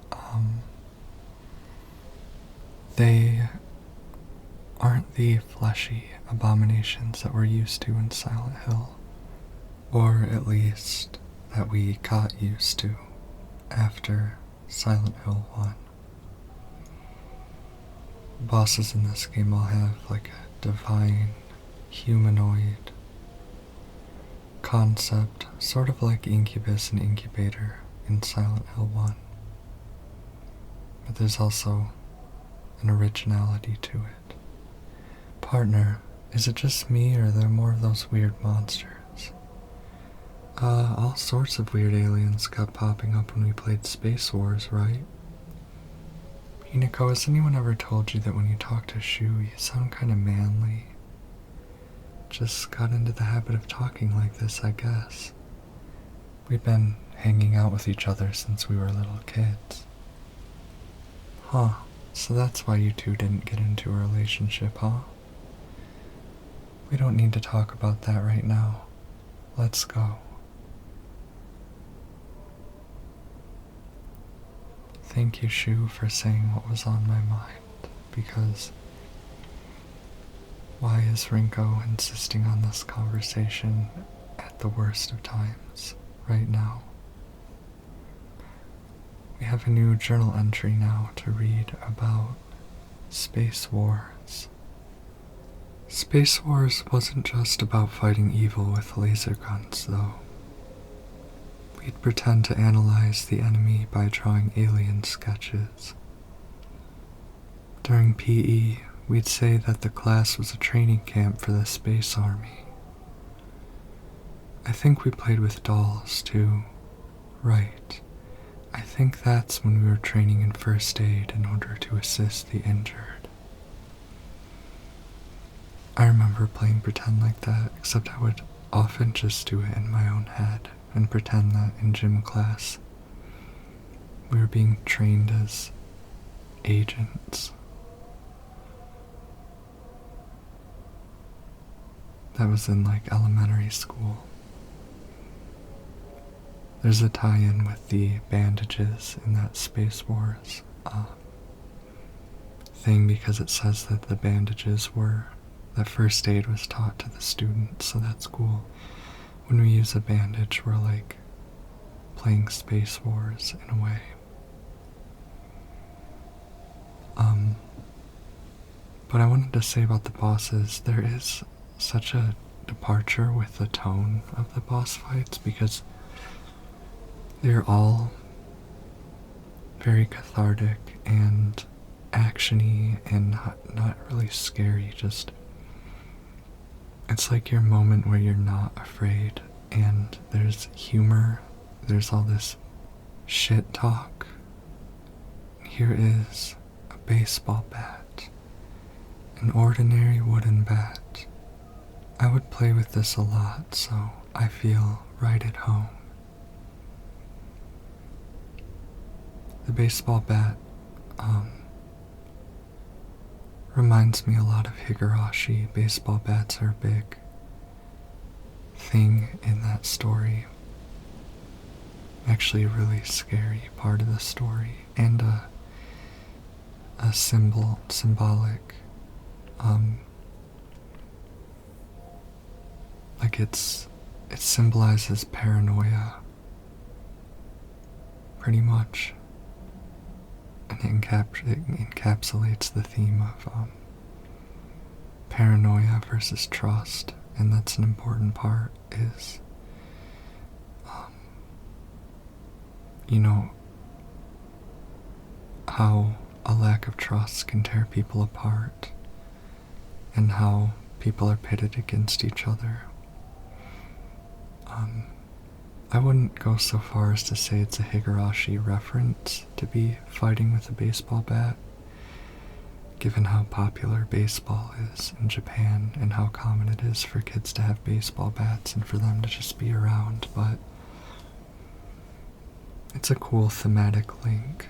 they aren't the fleshy abominations that we're used to in Silent Hill, or at least that we got used to after Silent Hill 1. Bosses in this game all have like a divine, humanoid concept, sort of like Incubus and Incubator in Silent Hill 1. But there's also an originality to it. Partner, is it just me or are there more of those weird monsters? All sorts of weird aliens kept popping up when we played Space Wars, right? Hinako, has anyone ever told you that when you talk to Shu, you sound kind of manly? Just got into the habit of talking like this, I guess. We've been hanging out with each other since we were little kids. Huh, so that's why you two didn't get into a relationship, huh? We don't need to talk about that right now. Let's go. Thank you, Shu, for saying what was on my mind, because why is Rinko insisting on this conversation at the worst of times, right now? We have a new journal entry now to read about Space Wars. Space Wars wasn't just about fighting evil with laser guns, though. We'd pretend to analyze the enemy by drawing alien sketches. During PE, we'd say that the class was a training camp for the space army. I think we played with dolls, too. Right. I think that's when we were training in first aid in order to assist the injured. I remember playing pretend like that, except I would often just do it in my own head and pretend that in gym class we were being trained as agents. That was in like elementary school. There's a tie-in with the bandages in that Space Wars thing, because it says that the bandages were, that first aid was taught to the students, so that's cool. When we use a bandage, we're like playing Space Wars in a way. But I wanted to say about the bosses, there is such a departure with the tone of the boss fights, because they're all very cathartic and actiony and not really scary, just it's like your moment where you're not afraid, and there's humor, there's all this shit talk. Here is a baseball bat, an ordinary wooden bat. I would play with this a lot, so I feel right at home. The baseball bat, reminds me a lot of Higurashi. Baseball bats are a big thing in that story. Actually a really scary part of the story, and a symbolic, like it symbolizes paranoia, pretty much. And it encapsulates the theme of paranoia versus trust, and that's an important part, is, how a lack of trust can tear people apart, and how people are pitted against each other. I wouldn't go so far as to say it's a Higurashi reference to be fighting with a baseball bat, given how popular baseball is in Japan and how common it is for kids to have baseball bats and for them to just be around, but it's a cool thematic link.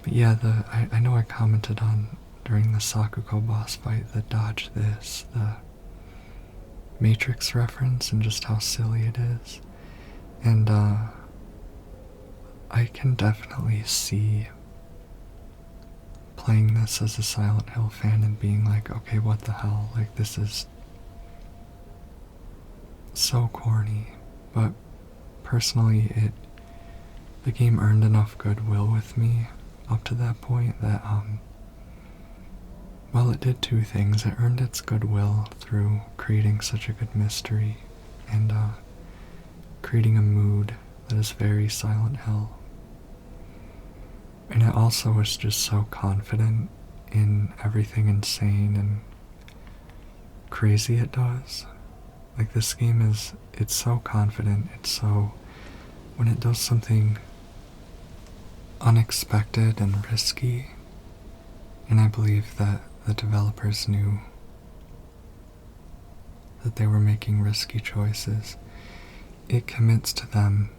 But yeah, I know I commented on during the Sakuko boss fight, the dodge this, the Matrix reference, and just how silly it is. And I can definitely see playing this as a Silent Hill fan and being like, okay, what the hell? Like, this is so corny. But personally, the game earned enough goodwill with me up to that point that, well, it did two things. It earned its goodwill through creating such a good mystery and creating a mood that is very Silent Hill. And it also was just so confident in everything insane and crazy it does. Like, this game it's so confident, when it does something unexpected and risky, and I believe that the developers knew that they were making risky choices, it commits to them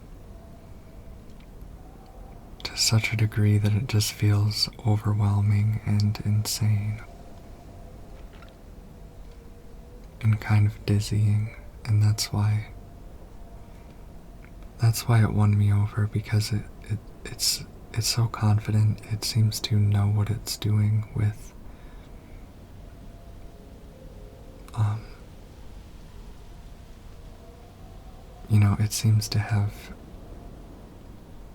to such a degree that it just feels overwhelming and insane and kind of dizzying, and that's why it won me over, because it's so confident. It seems to know what it's doing with it seems to have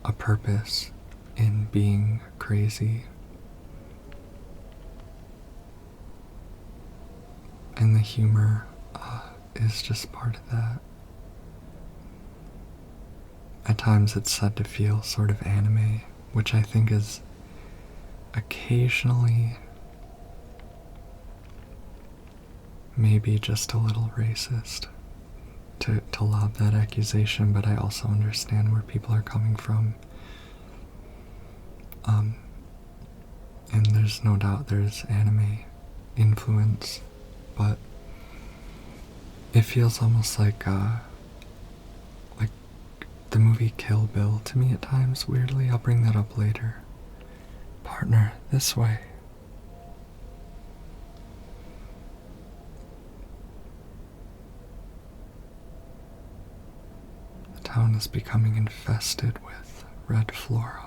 a purpose in being crazy. And the humor is just part of that. At times it's said to feel sort of anime, which I think is occasionally maybe just a little racist to lob that accusation, but I also understand where people are coming from. And there's no doubt there's anime influence, but it feels almost like the movie Kill Bill to me at times, weirdly. I'll bring that up later. Partner, this way. The town is becoming infested with red flora.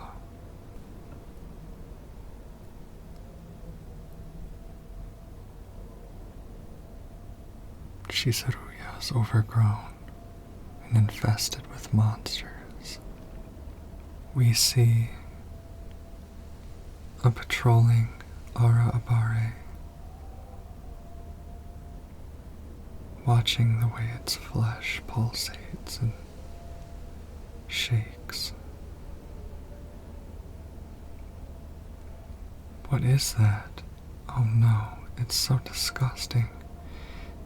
Chizuruya is overgrown and infested with monsters. We see a patrolling Ara Abare, watching the way its flesh pulsates and shakes. What is that? Oh no, it's so disgusting.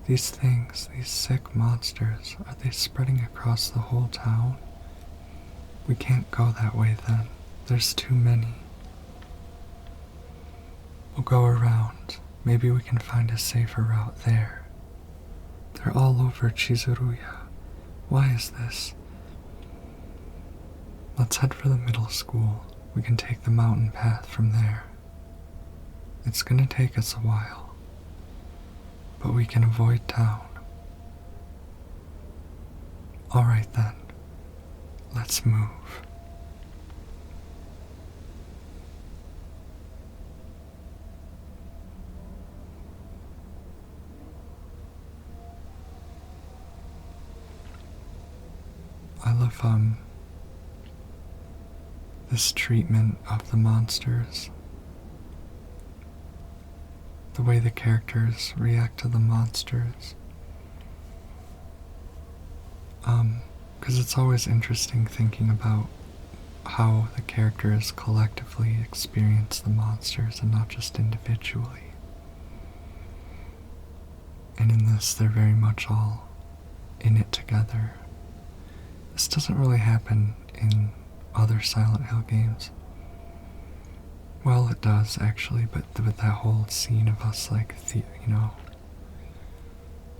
These things, these sick monsters, are they spreading across the whole town? We can't go that way then. There's too many. We'll go around. Maybe we can find a safer route there. They're all over Chizuruya. Why is this? Let's head for the middle school. We can take the mountain path from there. It's gonna take us a while, but we can avoid town. Alright then, let's move. I love this treatment of the monsters. The way the characters react to the monsters. Because it's always interesting thinking about how the characters collectively experience the monsters and not just individually. And in this, they're very much all in it together. This doesn't really happen in other Silent Hill games. Well, it does actually, but with that whole scene of us like,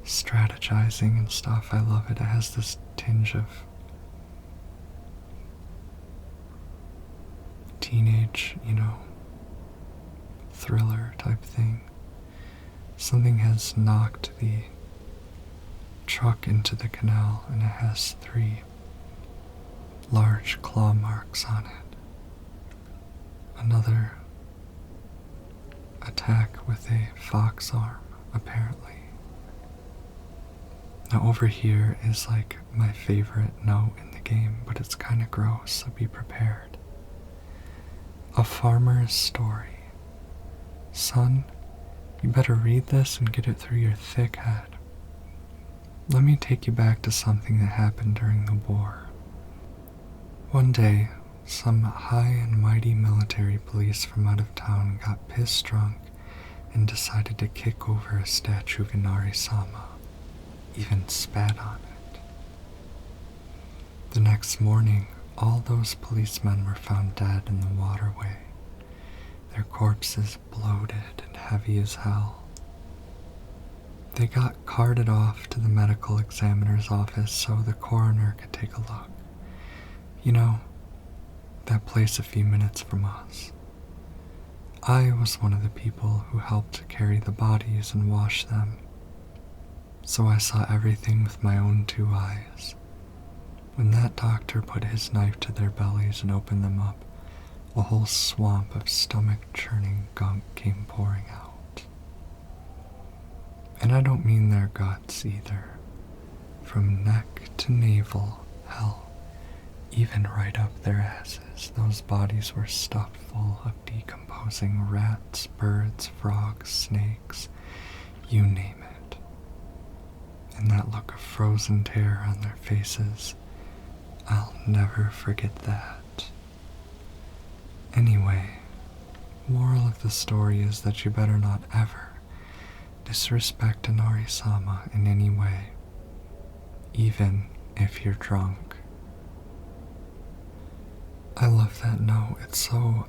strategizing and stuff, I love it. It has this tinge of teenage, thriller type thing. Something has knocked the truck into the canal and it has 3 large claw marks on it. Another attack with a fox arm, apparently. Now over here is like my favorite note in the game, but it's kinda gross, so be prepared. A farmer's story. Son, you better read this and get it through your thick head. Let me take you back to something that happened during the war. One day, some high and mighty military police from out of town got pissed drunk and decided to kick over a statue of Inari-sama, even spat on it. The next morning, all those policemen were found dead in the waterway, their corpses bloated and heavy as hell. They got carted off to the medical examiner's office so the coroner could take a look. That place a few minutes from us. I was one of the people who helped carry the bodies and wash them, so I saw everything with my own 2 eyes. When that doctor put his knife to their bellies and opened them up, a whole swamp of stomach-churning gunk came pouring out. And I don't mean their guts either. From neck to navel, hell, even right up their asses, those bodies were stuffed full of decomposing rats, birds, frogs, snakes, you name it. And that look of frozen terror on their faces, I'll never forget that. Anyway, moral of the story is that you better not ever disrespect Inari-sama in any way, even if you're drunk. I love that note. It's so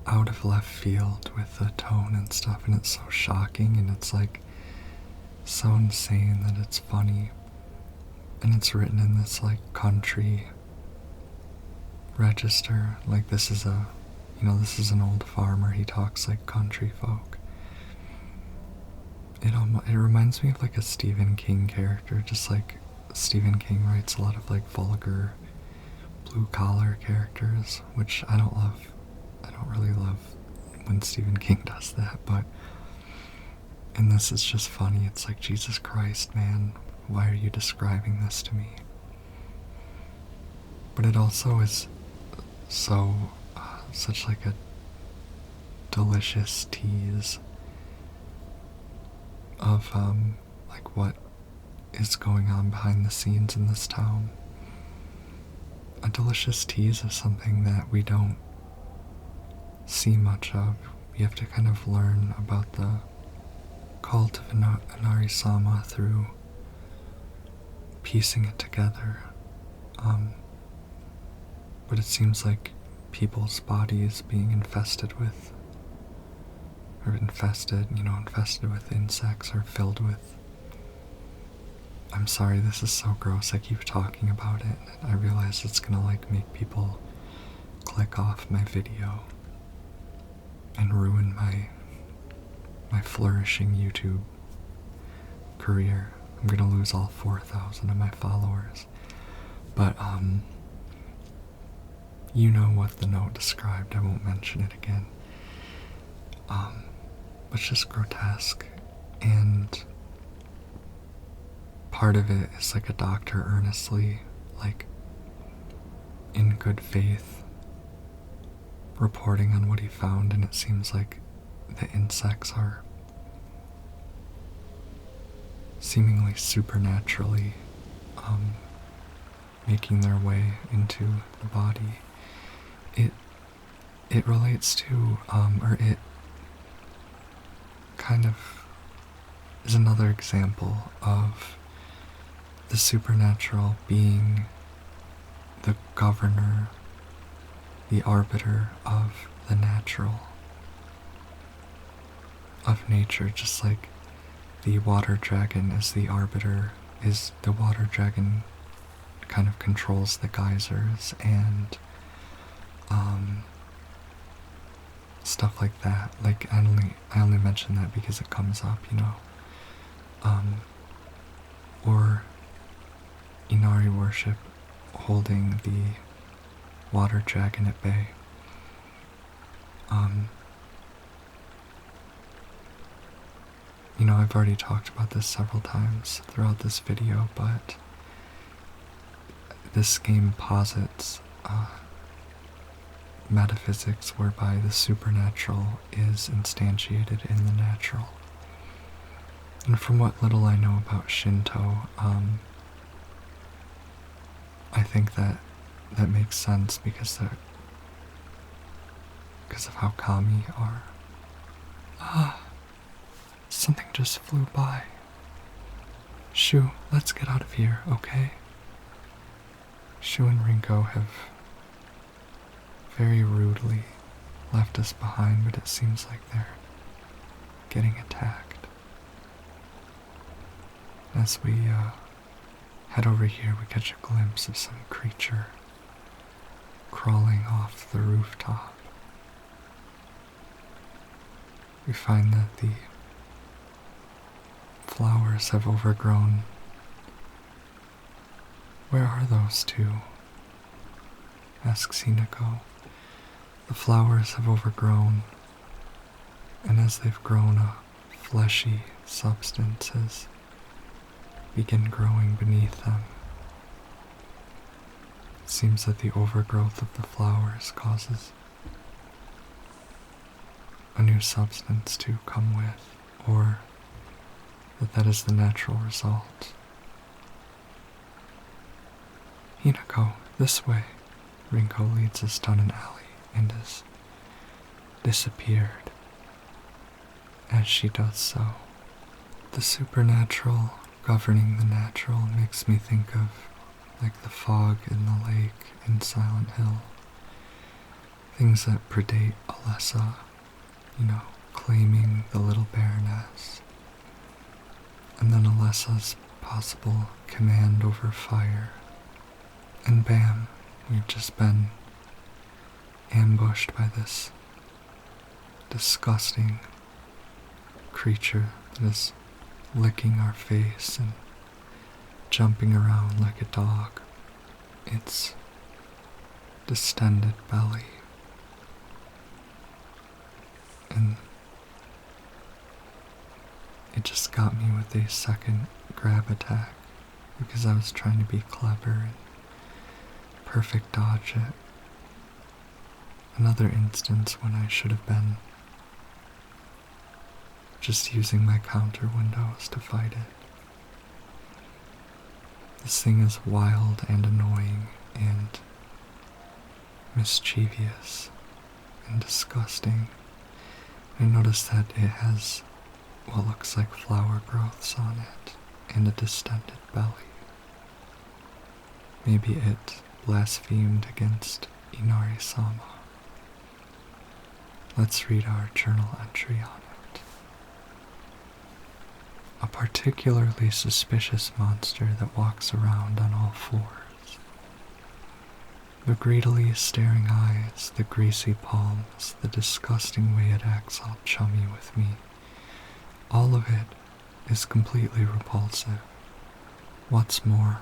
out of left field with the tone and stuff, and it's so shocking, and it's like so insane that it's funny. And it's written in this like country register, like this is an old farmer, he talks like country folk. It reminds me of like a Stephen King character, just like Stephen King writes a lot of like vulgar blue-collar characters, which I don't love. I don't really love when Stephen King does that, but in this it's just funny. It's like, Jesus Christ, man, why are you describing this to me? But it also is so, such like a delicious tease of, like what is going on behind the scenes in this town. A delicious tease of something that we don't see much of. We have to kind of learn about the cult of Inari-sama through piecing it together. But it seems like people's bodies being infested with insects or filled with. I'm sorry, this is so gross. I keep talking about it, and I realize it's gonna like make people click off my video and ruin my flourishing YouTube career. I'm gonna lose all 4,000 of my followers. But you know what the note described. I won't mention it again. It's just grotesque, and part of it is like a doctor earnestly, like in good faith, reporting on what he found, and it seems like the insects are seemingly supernaturally making their way into the body. It relates to, or it kind of is another example of the supernatural being the governor the arbiter of the natural, of nature, just like the water dragon is the arbiter, is the water dragon kind of controls the geysers and stuff like that. Like I only mention that because it comes up, you know. Or Inari worship holding the water dragon at bay. You know, I've already talked about this several times throughout this video, but this game posits metaphysics whereby the supernatural is instantiated in the natural. And from what little I know about Shinto, I think that makes sense because of how kami are. Something just flew by. Shu, let's get out of here, okay? Shu and Rinko have very rudely left us behind, but it seems like they're getting attacked. As we head over here, we catch a glimpse of some creature crawling off the rooftop. We find that the flowers have overgrown. Where are those two? Asks Hinako. The flowers have overgrown, and as they've grown, a fleshy substances begin growing beneath them. It seems that the overgrowth of the flowers causes a new substance to come with, or that is the natural result. Hinako, this way. Rinko leads us down an alley and has disappeared. As she does so, the supernatural governing the natural makes me think of like the fog in the lake in Silent Hill. Things that predate Alessa, you know, claiming the little baroness. And then Alessa's possible command over fire. And bam, we've just been ambushed by this disgusting creature that is licking our face and jumping around like a dog. Its distended belly. And it just got me with a second grab attack because I was trying to be clever and perfect dodge it. Another instance when I should have been just using my counter windows to fight it. This thing is wild and annoying and mischievous and disgusting. I noticed that it has what looks like flower growths on it and a distended belly. Maybe it blasphemed against Inari-sama. Let's read our journal entry on it. A particularly suspicious monster that walks around on all fours. The greedily staring eyes, the greasy palms, the disgusting way it acts all chummy with me. All of it is completely repulsive. What's more,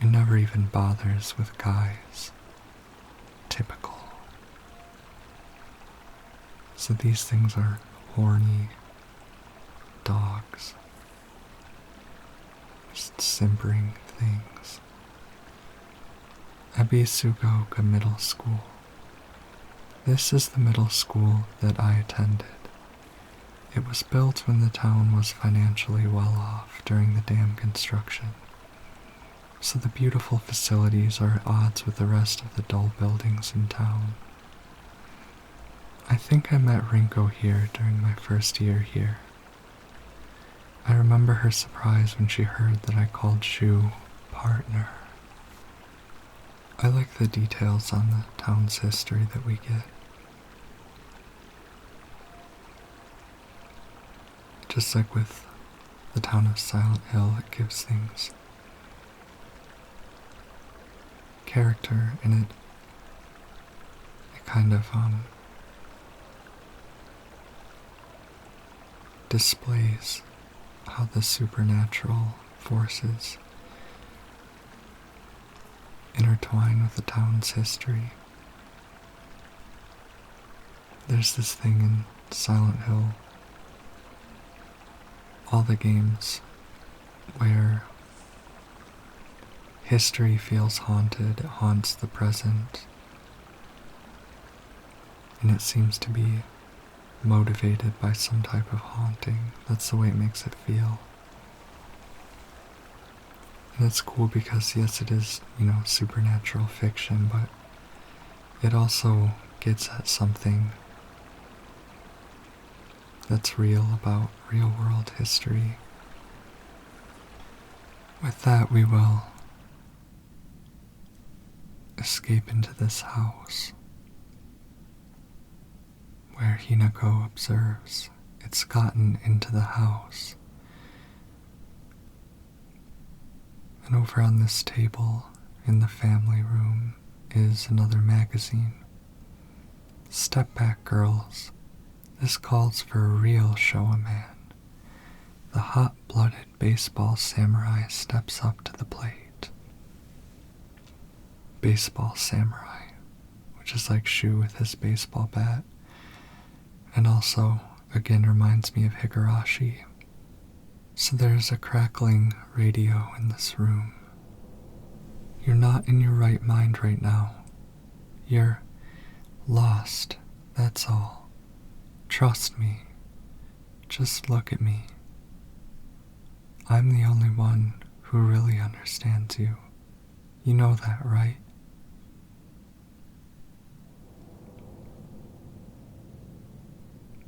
it never even bothers with guys. Typical. So these things are horny dogs. Just simpering things. Ebisugaoka Middle School. This is the middle school that I attended. It was built when the town was financially well off during the dam construction. So the beautiful facilities are at odds with the rest of the dull buildings in town. I think I met Rinko here during my first year here. I remember her surprise when she heard that I called Shu partner. I like the details on the town's history that we get. Just like with the town of Silent Hill, it gives things character, and it kind of displays how the supernatural forces intertwine with the town's history. There's this thing in Silent Hill, all the games, where history feels haunted, it haunts the present, and it seems to be motivated by some type of haunting. That's the way it makes it feel. And it's cool because, yes, it is, supernatural fiction, but it also gets at something that's real about real world history. With that, we will escape into this house where Hinako observes it's gotten into the house. And over on this table in the family room is another magazine. Step back, girls. This calls for a real show-a-man. The hot-blooded baseball samurai steps up to the plate. Baseball samurai, which is like Shu with his baseball bat, and also, again, reminds me of Higurashi. So there's a crackling radio in this room. You're not in your right mind right now. You're lost, that's all. Trust me. Just look at me. I'm the only one who really understands you. You know that, right?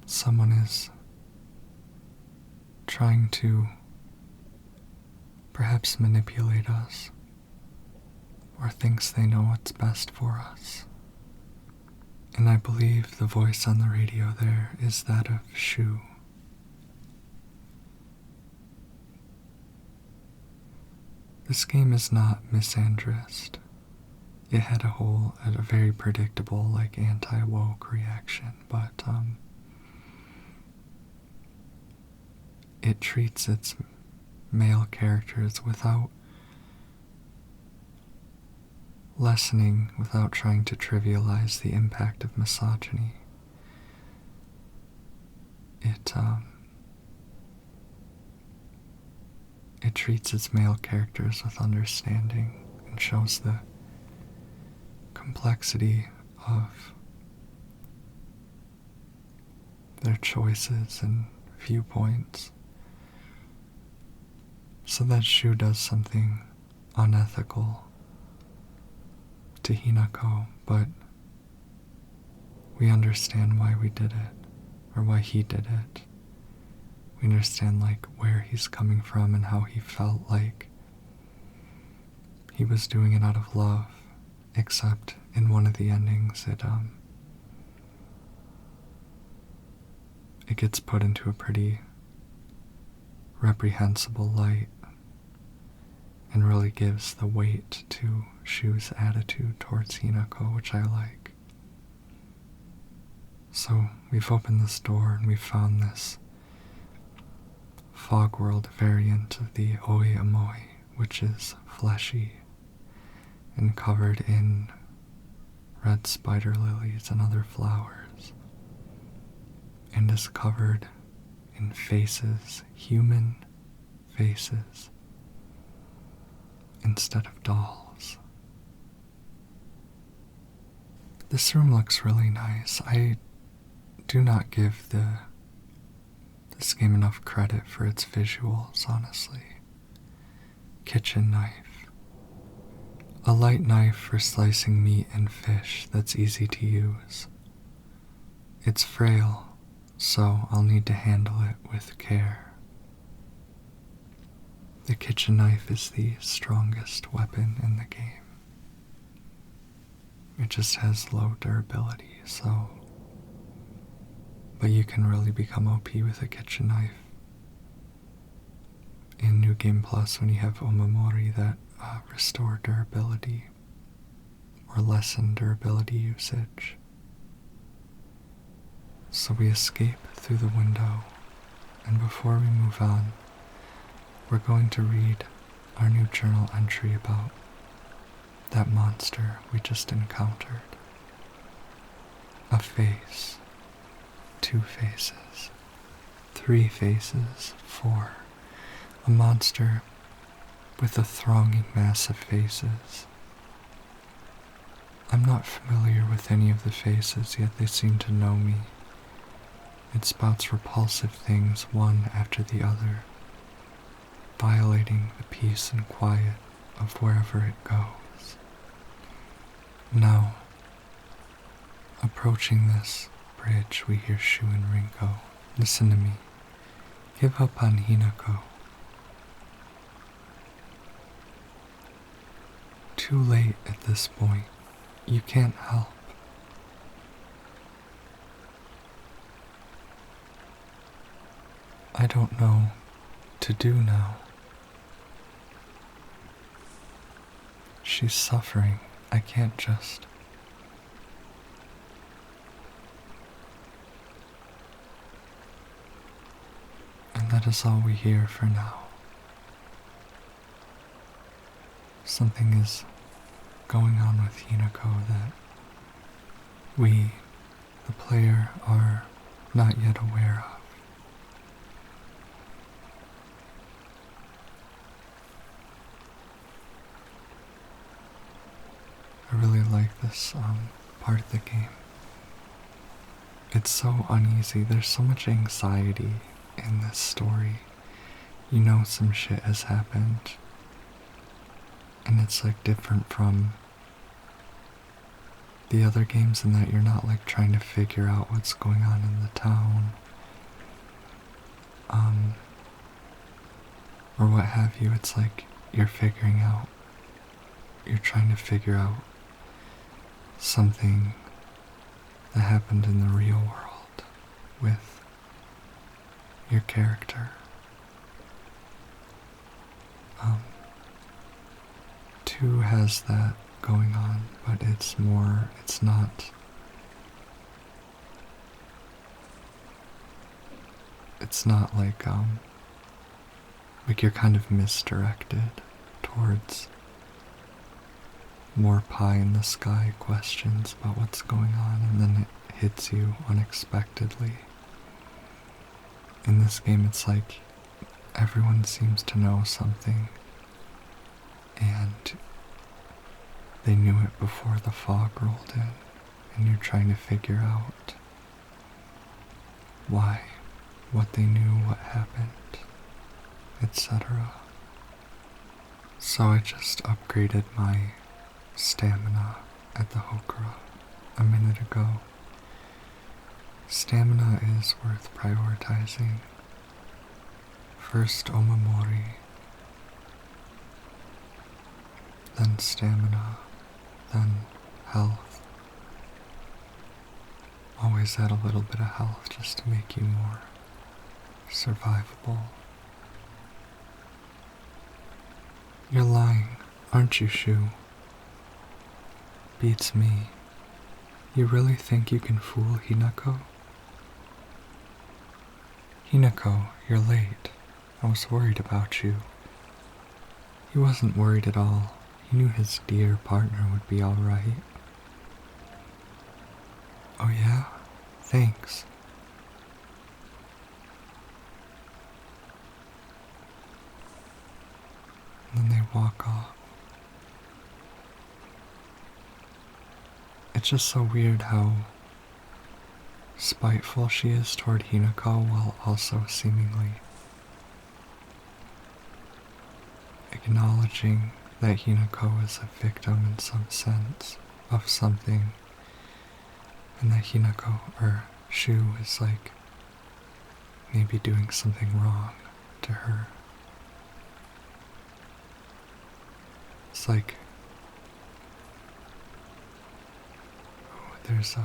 Someone is trying to perhaps manipulate us, or thinks they know what's best for us. And I believe the voice on the radio there is that of Shu. This game is not misandrist. It had a very predictable, anti-woke reaction, but it treats its male characters without lessening, without trying to trivialize the impact of misogyny. It treats its male characters with understanding and shows the complexity of their choices and viewpoints. So that Shu does something unethical to Hinako, but we understand why we did it, or why he did it. We understand where he's coming from and how he felt like he was doing it out of love, except in one of the endings it gets put into a pretty reprehensible light and really gives the weight to Shu's attitude towards Hinako, which I like. So we've opened this door and we've found this fog world variant of the oi amoi, which is fleshy and covered in red spider lilies and other flowers, and is covered in faces, human faces, instead of dolls. This room looks really nice. I do not give this game enough credit for its visuals, honestly. Kitchen knife. A light knife for slicing meat and fish that's easy to use. It's frail, so I'll need to handle it with care. The kitchen knife is the strongest weapon in the game. It just has low durability, so. But you can really become OP with a kitchen knife. In New Game Plus, when you have Omamori that restore durability or lessen durability usage. So we escape through the window, and before we move on, we're going to read our new journal entry about that monster we just encountered. A face, 2 faces, 3 faces, 4. A monster with a thronging mass of faces. I'm not familiar with any of the faces, yet they seem to know me. It spouts repulsive things one after the other, violating the peace and quiet of wherever it goes. Now, approaching this bridge, we hear Shu and Rinko. Listen to me. Give up on Hinako. Too late at this point. You can't help. I don't know to do now. She's suffering. I can't just. And that is all we hear for now. Something is going on with Hinako that we, the player, are not yet aware of. I really like this part of the game. It's so uneasy. There's so much anxiety in this story. You know some shit has happened. And it's like different from the other games in that you're not like trying to figure out what's going on in the town. Or what have you. It's like you're trying to figure out something that happened in the real world with your character. 2 has that going on, but it's not like you're kind of misdirected towards more pie in the sky questions about what's going on, and then it hits you unexpectedly. In this game, it's like everyone seems to know something, and they knew it before the fog rolled in, and you're trying to figure out why, what they knew, what happened, etc. So I just upgraded my stamina at the Hokura a minute ago. Stamina is worth prioritizing. First Omamori, then stamina, then health. Always add a little bit of health just to make you more survivable. You're lying, aren't you, Shu? Beats me. You really think you can fool Hinako? Hinako, you're late. I was worried about you. He wasn't worried at all. He knew his dear partner would be alright. Oh yeah? Thanks. And then they walk off. It's just so weird how spiteful she is toward Hinako while also seemingly acknowledging that Hinako is a victim in some sense of something, and that Hinako, or Shu, is like maybe doing something wrong to her. It's like there's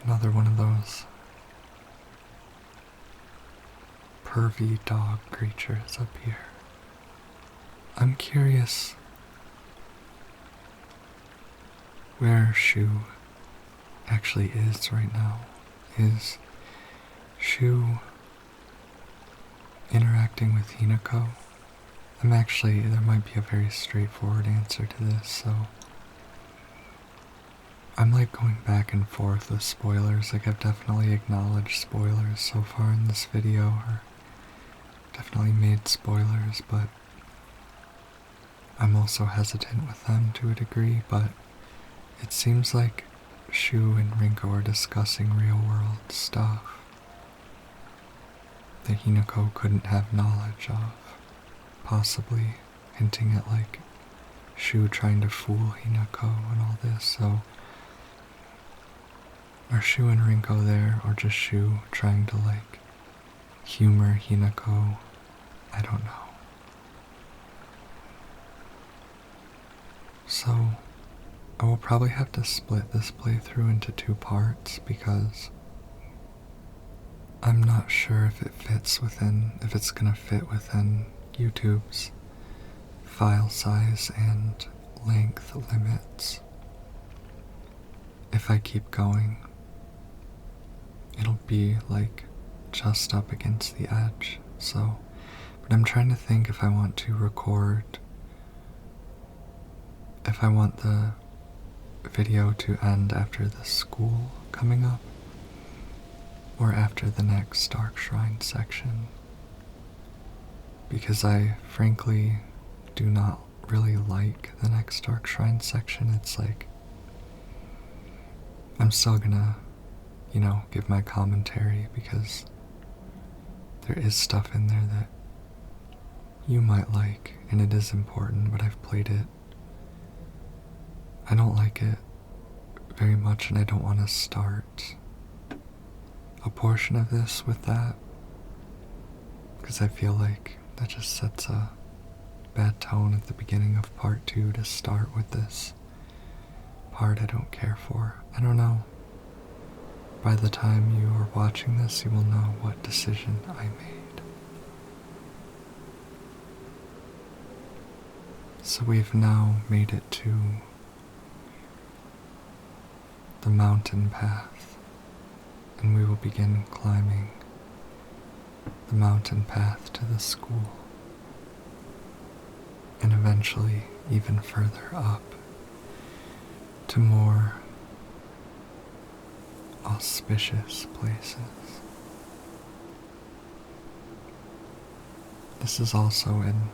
another one of those pervy dog creatures up here. I'm curious where Shu actually is right now. Is Shu interacting with Hinako? There might be a very straightforward answer to this, so I'm like going back and forth with spoilers. Like, I've definitely acknowledged spoilers so far in this video, or definitely made spoilers, but I'm also hesitant with them to a degree. But it seems like Shu and Rinko are discussing real world stuff that Hinako couldn't have knowledge of, possibly hinting at like Shu trying to fool Hinako and all this. So are Shu and Rinko there, or just Shu trying to like humor Hinako? I don't know. So I will probably have to split this playthrough into 2 parts because I'm not sure if it's gonna fit within YouTube's file size and length limits. If I keep going, it'll be like just up against the edge. So, but I'm trying to think if I want to record, if I want the video to end after the school coming up, or after the next Dark Shrine section, because I frankly do not really like the next Dark Shrine section. It's like, I'm still gonna, give my commentary because there is stuff in there that you might like, and it is important, but I've played it. I don't like it very much, and I don't want to start a portion of this with that, because I feel like that just sets a bad tone at the beginning of part 2 to start with this part I don't care for. I don't know. By the time you are watching this, you will know what decision I made. So we've now made it to the mountain path, and we will begin climbing the mountain path to the school, and eventually even further up to more auspicious places. This is also an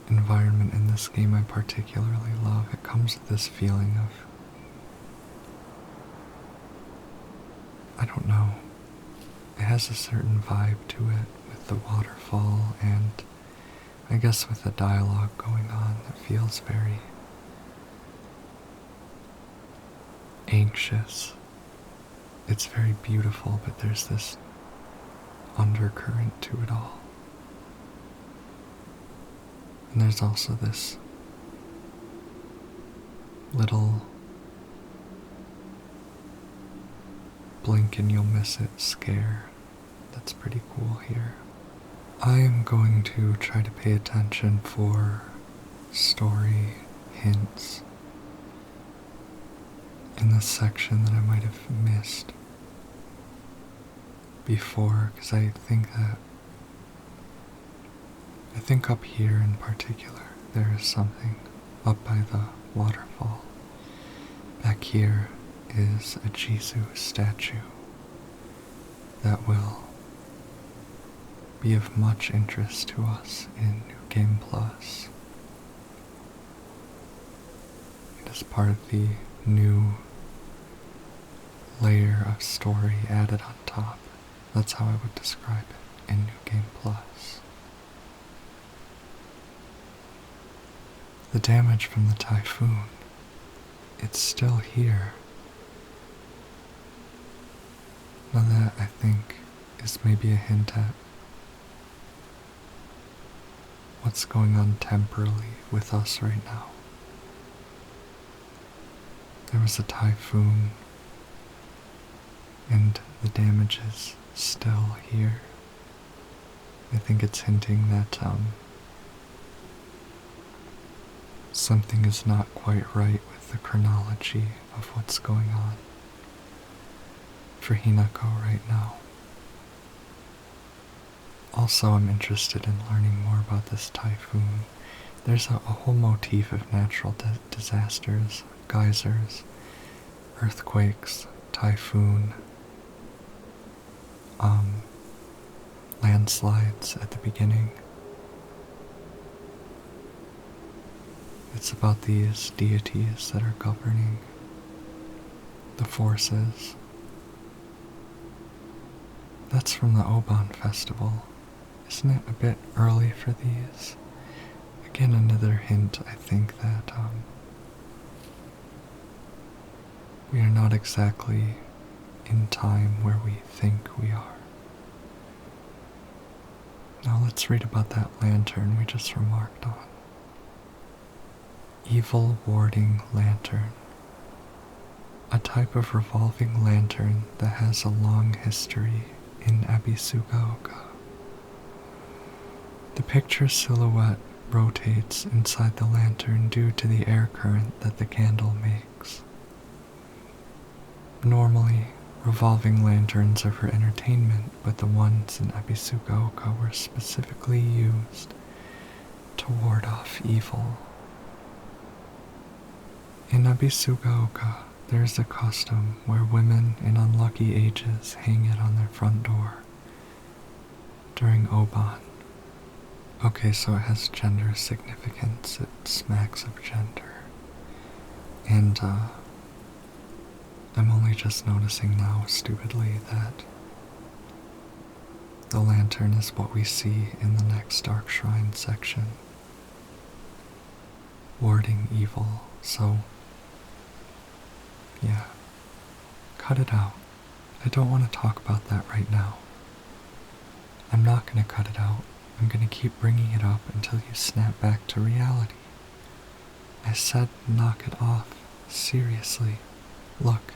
environment in this game I particularly love. It comes with this feeling of, I don't know, it has a certain vibe to it with the waterfall, and I guess with the dialogue going on that feels very anxious. It's very beautiful, but there's this undercurrent to it all. And there's also this little blink and you'll miss it scare that's pretty cool here. I am going to try to pay attention for story hints in this section that I might have missed before, because I think up here in particular there is something up by the waterfall. Back here is a Chizu statue that will be of much interest to us in New Game Plus. It is part of the new layer of story added on top. That's how I would describe it in New Game Plus. The damage from the typhoon, it's still here. Now that, I think, is maybe a hint at what's going on temporally with us right now. There was a typhoon, and the damage is still here. I think it's hinting that, something is not quite right with the chronology of what's going on for Hinako right now. Also, I'm interested in learning more about this typhoon. There's a whole motif of natural disasters, geysers, earthquakes, typhoon, landslides at the beginning. It's about these deities that are governing the forces. That's from the Oban festival. Isn't it a bit early for these? Again, another hint, I think, that we are not exactly in time where we think we are. Now let's read about that lantern we just remarked on. Evil warding lantern. A type of revolving lantern that has a long history in Ebisugaoka. The picture silhouette rotates inside the lantern due to the air current that the candle makes. Normally, revolving lanterns are for entertainment, but the ones in Ebisugaoka were specifically used to ward off evil. In Ebisugaoka, there is a custom where women in unlucky ages hang it on their front door during Oban. Okay, so it has gender significance, it smacks of gender. And, I'm only just noticing now, stupidly, that the lantern is what we see in the next Dark Shrine section. Warding evil, so yeah, cut it out. I don't want to talk about that right now. I'm not going to cut it out. I'm going to keep bringing it up until you snap back to reality. I said knock it off. Seriously. Look,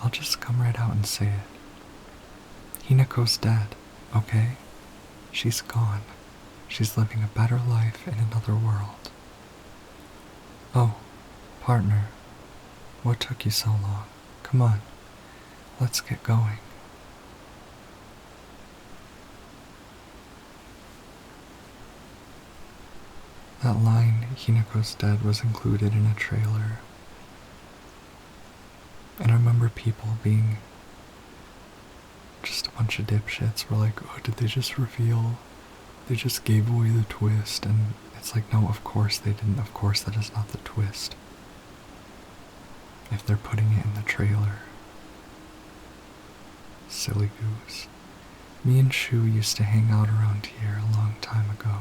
I'll just come right out and say it. Hinako's dead, okay? She's gone. She's living a better life in another world. Oh, partner. What took you so long? Come on, let's get going. That line, Hinako's dead, was included in a trailer. And I remember people being just a bunch of dipshits were like, oh, did they just reveal? They just gave away the twist. And it's like, no, of course they didn't. Of course that is not the twist. If they're putting it in the trailer. Silly goose. Me and Shu used to hang out around here a long time ago.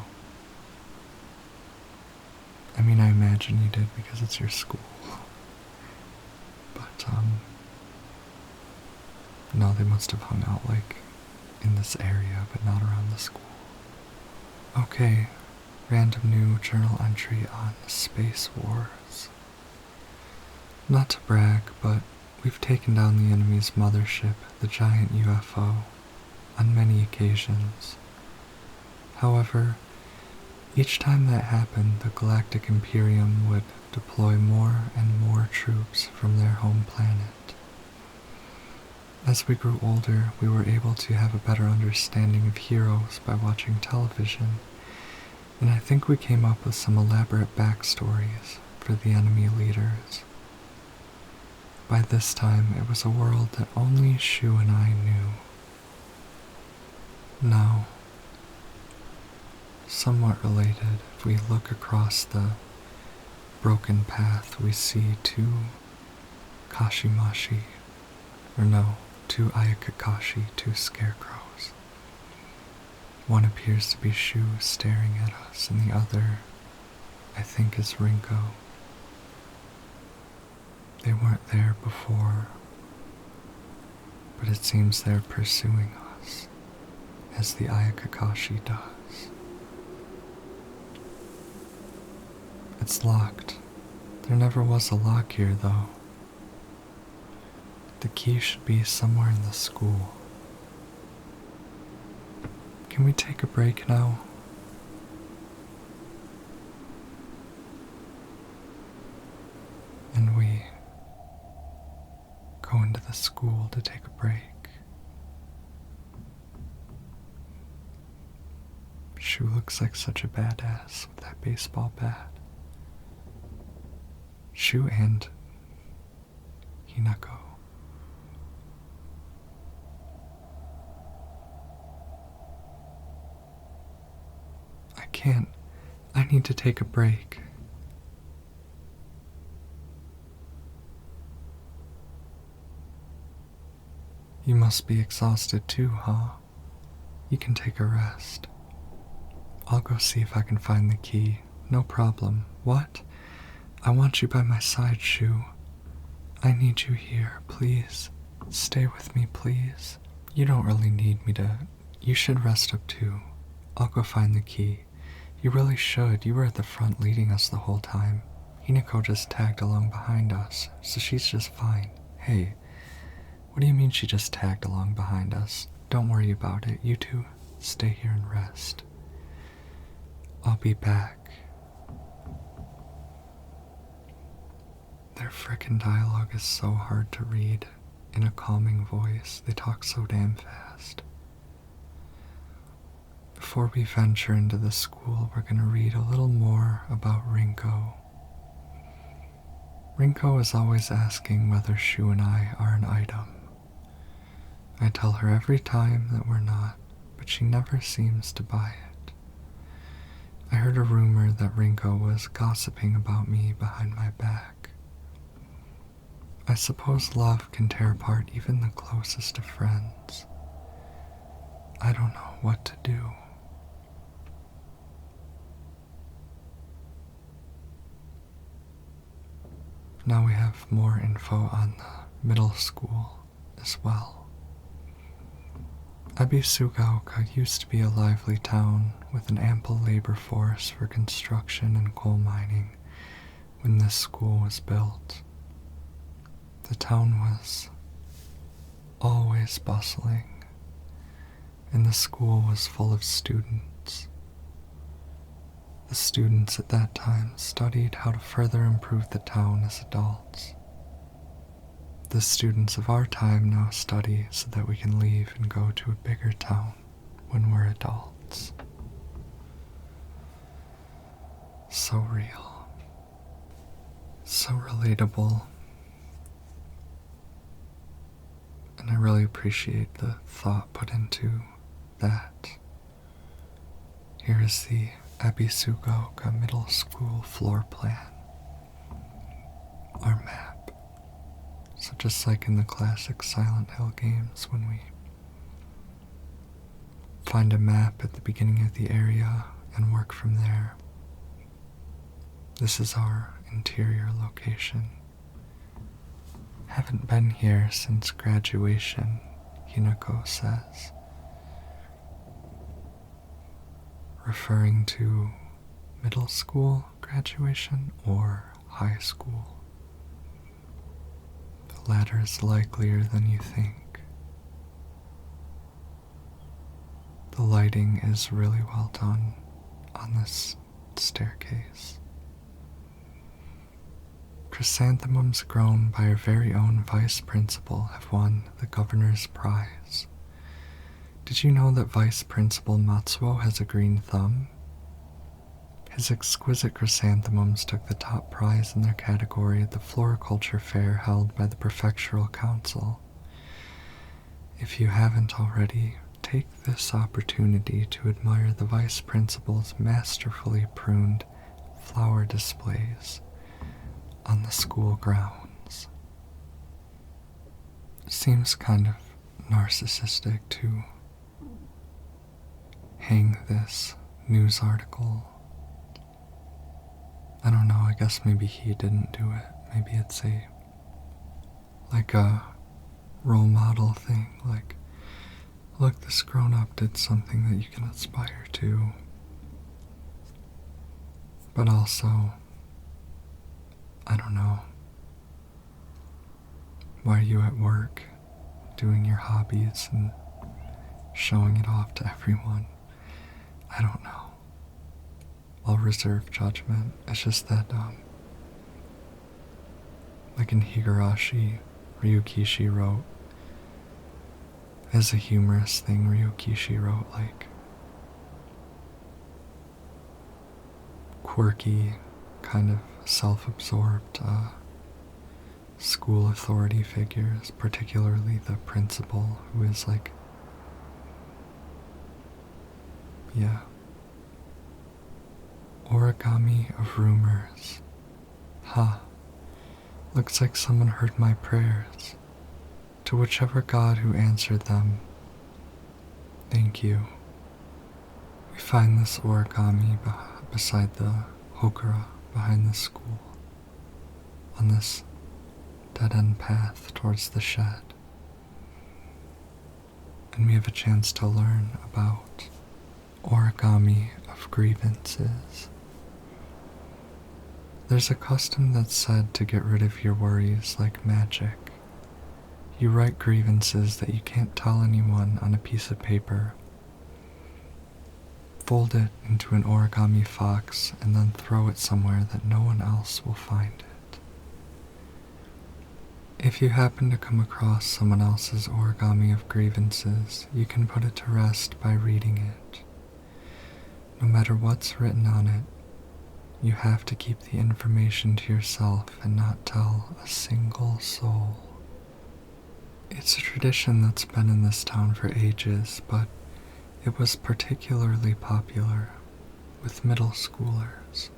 I mean, I imagine you did because it's your school. But, no, they must have hung out, like, in this area, but not around the school. Okay, random new journal entry on Space Wars. Not to brag, but we've taken down the enemy's mothership, the giant UFO, on many occasions. However, each time that happened, the Galactic Imperium would deploy more and more troops from their home planet. As we grew older, we were able to have a better understanding of heroes by watching television, and I think we came up with some elaborate backstories for the enemy leaders. By this time, it was a world that only Shu and I knew. Now, somewhat related, if we look across the broken path, we see two Kashimashi, or no, two Ayakakashi, two scarecrows. One appears to be Shu staring at us, and the other, I think, is Rinko. They weren't there before, but it seems they're pursuing us, as the Ayakakashi does. It's locked. There never was a lock here, though. The key should be somewhere in the school. Can we take a break now? And we go into the school to take a break. Shu looks like such a badass with that baseball bat. Shu and Hinako. I can't. I need to take a break. You must be exhausted too, huh? You can take a rest. I'll go see if I can find the key. No problem. What? I want you by my side, Shu. I need you here, please. Stay with me, please. You don't really need me to. You should rest up too. I'll go find the key. You really should. You were at the front leading us the whole time. Hinako just tagged along behind us, so she's just fine. Hey, what do you mean she just tagged along behind us? Don't worry about it. You two, stay here and rest. I'll be back. Their frickin' dialogue is so hard to read. In a calming voice, they talk so damn fast. Before we venture into the school, we're gonna read a little more about Rinko. Rinko is always asking whether Shu and I are an item. I tell her every time that we're not, but she never seems to buy it. I heard a rumor that Rinko was gossiping about me behind my back. I suppose love can tear apart even the closest of friends. I don't know what to do. Now we have more info on the middle school as well. Ebisugaoka used to be a lively town with an ample labor force for construction and coal mining when this school was built. The town was always bustling, and the school was full of students. The students at that time studied how to further improve the town as adults. The students of our time now study so that we can leave and go to a bigger town when we're adults. So real. So relatable. And I really appreciate the thought put into that. Here is the Ebisugaoka Middle School floor plan. Our map. So just like in the classic Silent Hill games, when we find a map at the beginning of the area and work from there, this is our interior location. Haven't been here since graduation, Hinako says, referring to middle school graduation or high school. The latter is likelier than you think. The lighting is really well done on this staircase. Chrysanthemums grown by our very own vice principal have won the governor's prize. Did you know that Vice Principal Matsuo has a green thumb? His exquisite chrysanthemums took the top prize in their category at the floriculture fair held by the Prefectural Council. If you haven't already, take this opportunity to admire the Vice Principal's masterfully pruned flower displays on the school grounds. Seems kind of narcissistic to hang this news article. I don't know, I guess maybe he didn't do it. Maybe it's like a role model thing, like, look, this grown-up did something that you can aspire to. But also, I don't know. Why are you at work doing your hobbies and showing it off to everyone? I don't know. I'll reserve judgment. It's just that, like in Higurashi, Ryukishi wrote, as a humorous thing, Ryukishi wrote, like, quirky, kind of self-absorbed, school authority figures, particularly the principal, who is like, yeah. Origami of rumors. Ha. Looks like someone heard my prayers. To whichever god who answered them, thank you. We find this origami beside the hokura behind the school, on this dead-end path towards the shed. And we have a chance to learn about origami of grievances. There's a custom that's said to get rid of your worries like magic. You write grievances that you can't tell anyone on a piece of paper, fold it into an origami fox, and then throw it somewhere that no one else will find it. If you happen to come across someone else's origami of grievances, you can put it to rest by reading it. No matter what's written on it, you have to keep the information to yourself and not tell a single soul. It's a tradition that's been in this town for ages, but it was particularly popular with middle schoolers.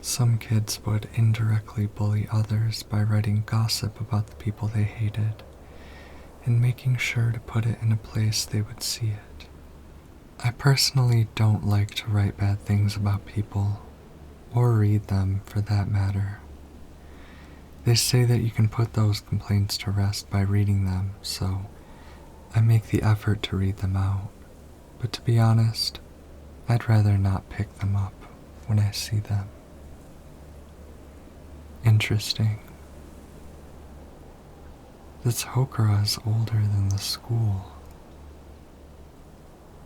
Some kids would indirectly bully others by writing gossip about the people they hated and making sure to put it in a place they would see it. I personally don't like to write bad things about people, or read them for that matter. They say that you can put those complaints to rest by reading them, so I make the effort to read them out. But to be honest, I'd rather not pick them up when I see them. Interesting. This hokura is older than the school.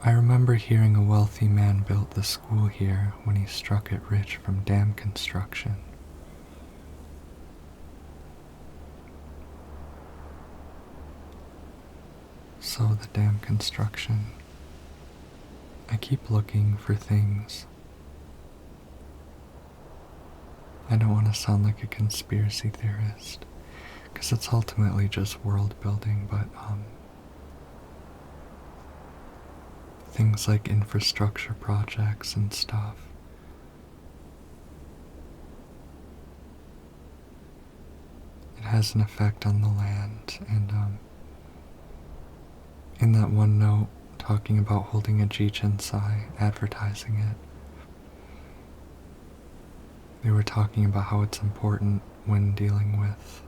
I remember hearing a wealthy man built the school here when he struck it rich from dam construction. So the dam construction. I keep looking for things. I don't want to sound like a conspiracy theorist, because it's ultimately just world building, but things like infrastructure projects and stuff. It has an effect on the land, and in that one note talking about holding a jichinsai, advertising it, they were talking about how it's important when dealing with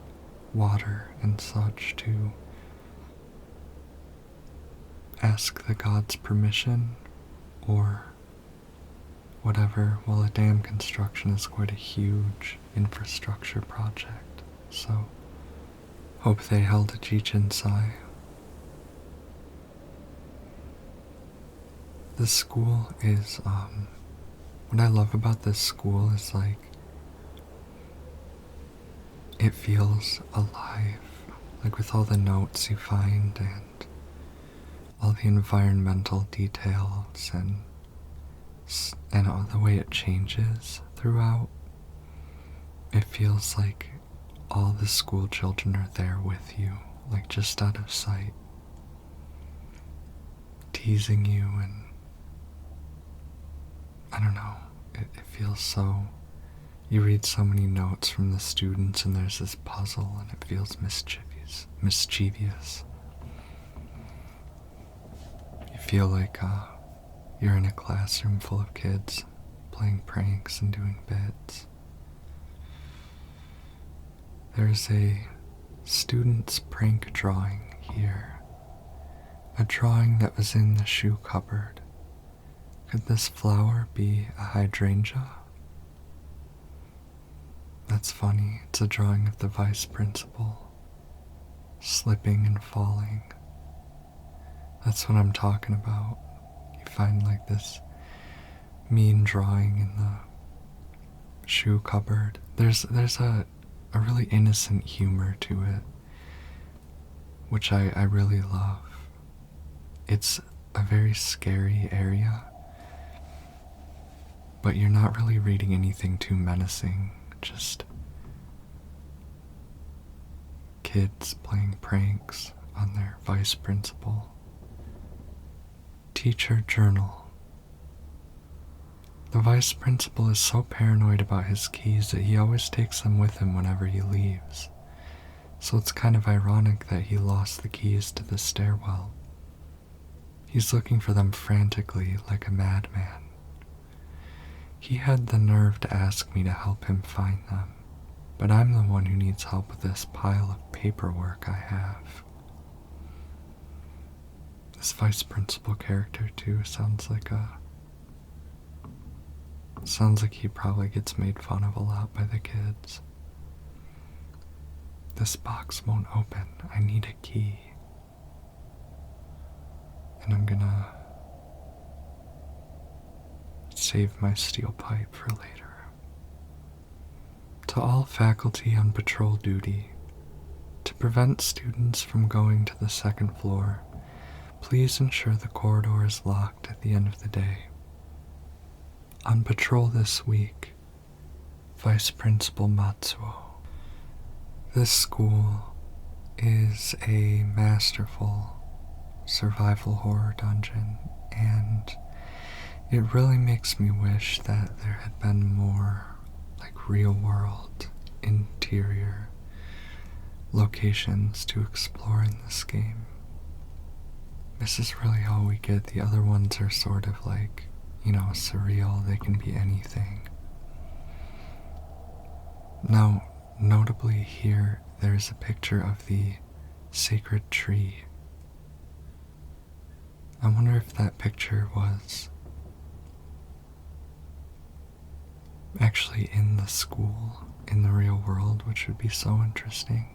water and such to ask the gods permission or whatever. Well, a dam construction is quite a huge infrastructure project, so hope they held a jichinsai. This school is, what I love about this school is like, it feels alive, like with all the notes you find and all the environmental details and all the way it changes throughout. It feels like all the school children are there with you, like just out of sight, teasing you, and I don't know, it feels so, you read so many notes from the students and there's this puzzle and it feels mischievous. You feel like you're in a classroom full of kids playing pranks and doing bits. There's a student's prank drawing here, a drawing that was in the shoe cupboard. Could this flower be a hydrangea? That's funny. It's a drawing of the vice principal slipping and falling. That's what I'm talking about. You find like this mean drawing in the shoe cupboard. There's a really innocent humor to it, which I really love. It's a very scary area, but you're not really reading anything too menacing, just kids playing pranks on their vice principal. Teacher journal. The vice principal is so paranoid about his keys that he always takes them with him whenever he leaves. So it's kind of ironic that he lost the keys to the stairwell. He's looking for them frantically like a madman. He had the nerve to ask me to help him find them, but I'm the one who needs help with this pile of paperwork I have. This vice principal character too sounds like he probably gets made fun of a lot by the kids. This box won't open. I need a key. And I'm gonna save my steel pipe for later. To all faculty on patrol duty, to prevent students from going to the second floor, please ensure the corridor is locked at the end of the day. On patrol this week, Vice Principal Matsuo. This school is a masterful survival horror dungeon, and it really makes me wish that there had been more like real world interior locations to explore in this game. This is really all we get. The other ones are sort of like, surreal. They can be anything. Now, notably here, there's a picture of the sacred tree. I wonder if that picture was actually in the school, in the real world, which would be so interesting.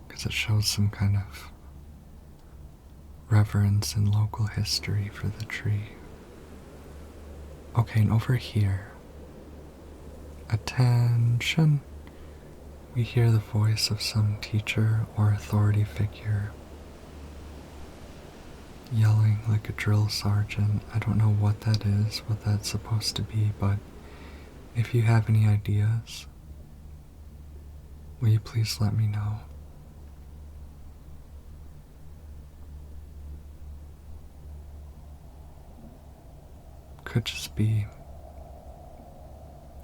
Because it shows some kind of reverence in local history for the tree. Okay, and over here, attention, we hear the voice of some teacher or authority figure yelling like a drill sergeant. I don't know what that is, what that's supposed to be, but if you have any ideas, will you please let me know? Could just be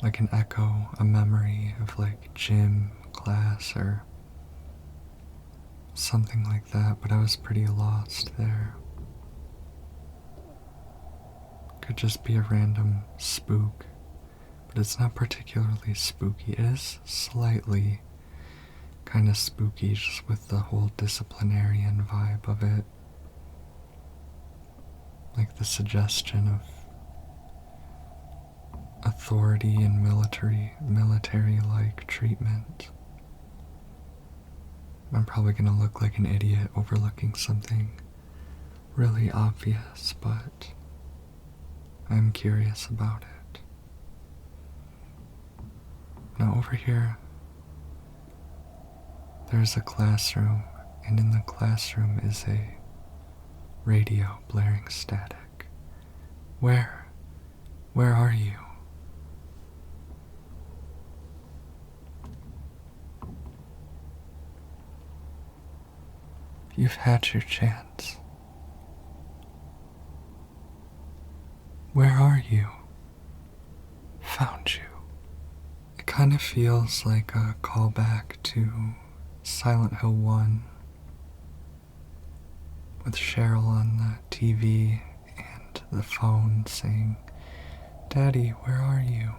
like an echo, a memory of like gym class or something like that, but I was pretty lost there. Could just be a random spook, but it's not particularly spooky. It is slightly kind of spooky just with the whole disciplinarian vibe of it. Like the suggestion of authority and military-like treatment. I'm probably gonna look like an idiot overlooking something really obvious, but I'm curious about it. Now over here, there's a classroom, and in the classroom is a radio blaring static. Where are you? You've had your chance. Where are you? Found you. It kind of feels like a callback to Silent Hill 1 with Cheryl on the TV and the phone saying, "Daddy, where are you?"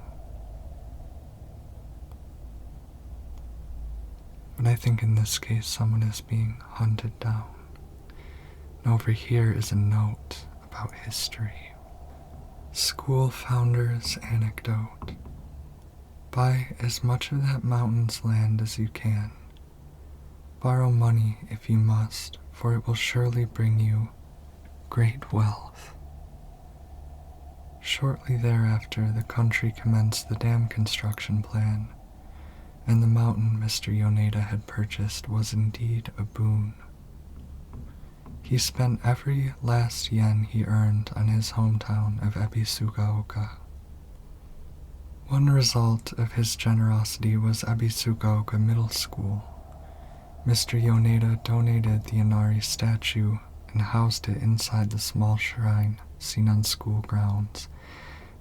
But I think in this case someone is being hunted down. And over here is a note about history. School founder's anecdote. Buy as much of that mountain's land as you can. Borrow money if you must, for it will surely bring you great wealth. Shortly thereafter, the country commenced the dam construction plan, and the mountain Mr. Yoneda had purchased was indeed a boon. He spent every last yen he earned on his hometown of Ebisugaoka. One result of his generosity was Ebisugaoka Middle School. Mr. Yoneda donated the Inari statue and housed it inside the small shrine seen on school grounds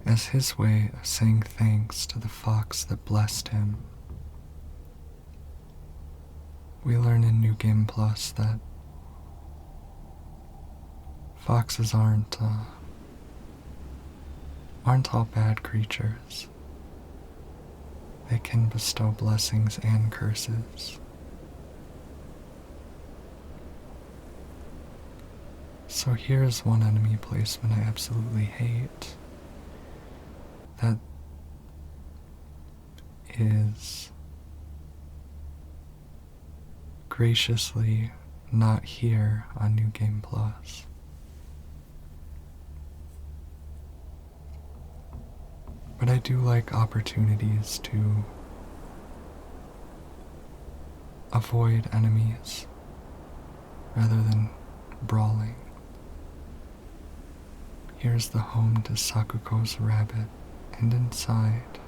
as his way of saying thanks to the fox that blessed him. We learn in New Game Plus that foxes aren't all bad creatures. They can bestow blessings and curses. So here's one enemy placement I absolutely hate. That is graciously not here on New Game Plus. But I do like opportunities to avoid enemies rather than brawling. Here's the home to Sakuko's rabbit, and inside,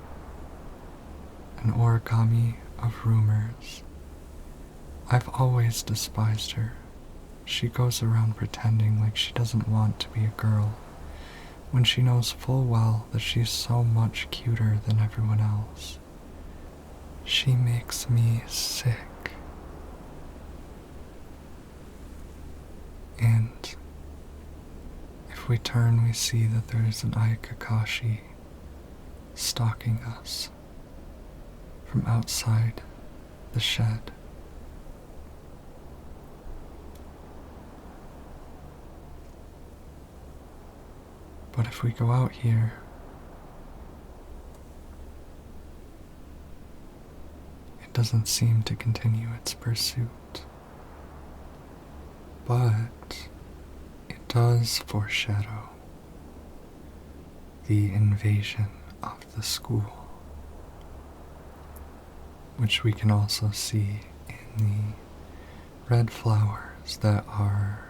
an origami of rumors. I've always despised her. She goes around pretending like she doesn't want to be a girl, when she knows full well that she's so much cuter than everyone else. She makes me sick. And if we turn, we see that there is an Ayakakashi stalking us from outside the shed. But if we go out here, it doesn't seem to continue its pursuit. But it does foreshadow the invasion of the school, which we can also see in the red flowers that are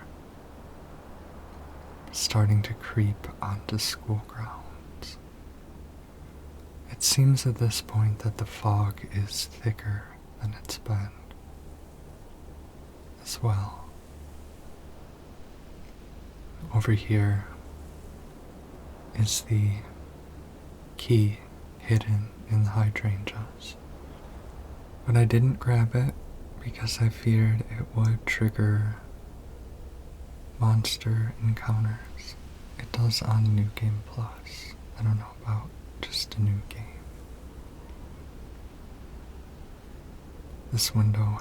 starting to creep onto school grounds. It seems at this point that the fog is thicker than it's been as well. Over here is the key hidden in the hydrangeas, but I didn't grab it because I feared it would trigger monster encounters. It does on New Game Plus. I don't know about just a new game. This window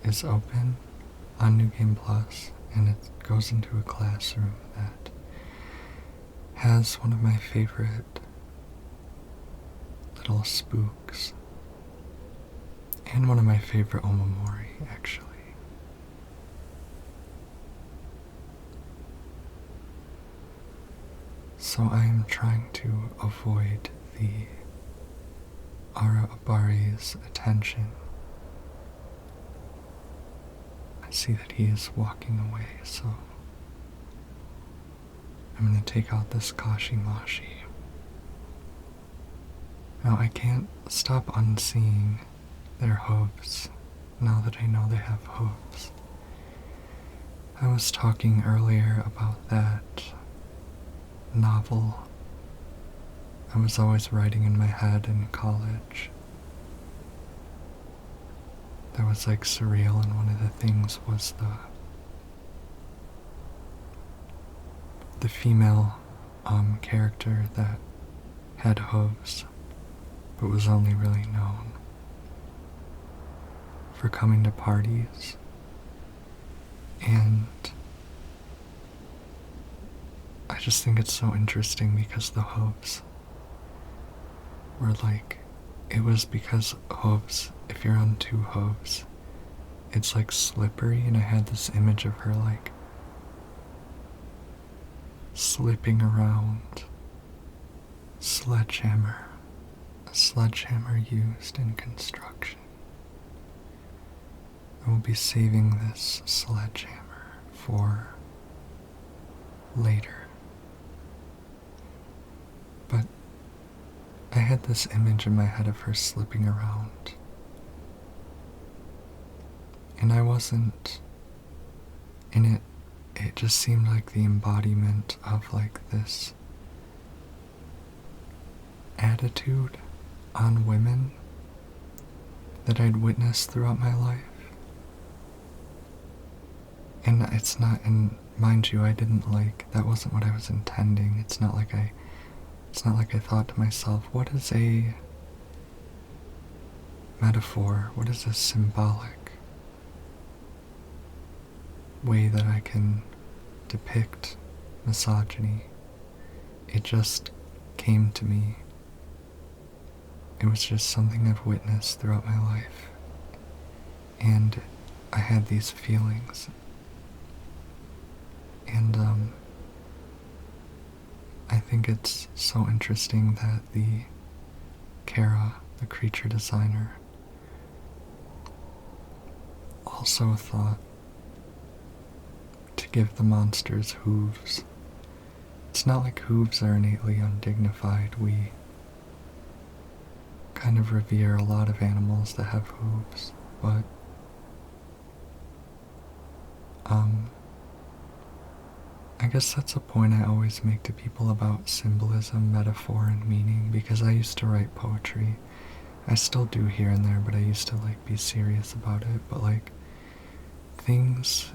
is open on New Game Plus, and it goes into a classroom that has one of my favorite little spooks, and one of my favorite omamori, actually. So I am trying to avoid the Araabari's attention. I see that he is walking away, so I'm going to take out this Kashimashi. Now I can't stop unseeing their hooves now that I know they have hooves. I was talking earlier about that novel I was always writing in my head in college. That was like surreal, and one of the things was the female character that had hooves, but was only really known for coming to parties. And I just think it's so interesting because the hooves were like it was because hooves, if you're on two hooves, it's like slippery, and I had this image of her like slipping around. Sledgehammer. A sledgehammer used in construction. I will be saving this sledgehammer for later. But I had this image in my head of her slipping around. And I wasn't in it. It just seemed like the embodiment of like this attitude on women that I'd witnessed throughout my life. And it's not, and mind you, I didn't like, that wasn't what I was intending. It's not like I thought to myself, what is a metaphor? What is a symbolic way that I can depict misogyny? It just came to me. It was just something I've witnessed throughout my life. And I had these feelings. And I think it's so interesting that the Kara, the creature designer, also thought to give the monsters hooves. It's not like hooves are innately undignified. We kind of revere a lot of animals that have hooves, but I guess that's a point I always make to people about symbolism, metaphor, and meaning, because I used to write poetry. I still do here and there, but I used to like be serious about it. But like, things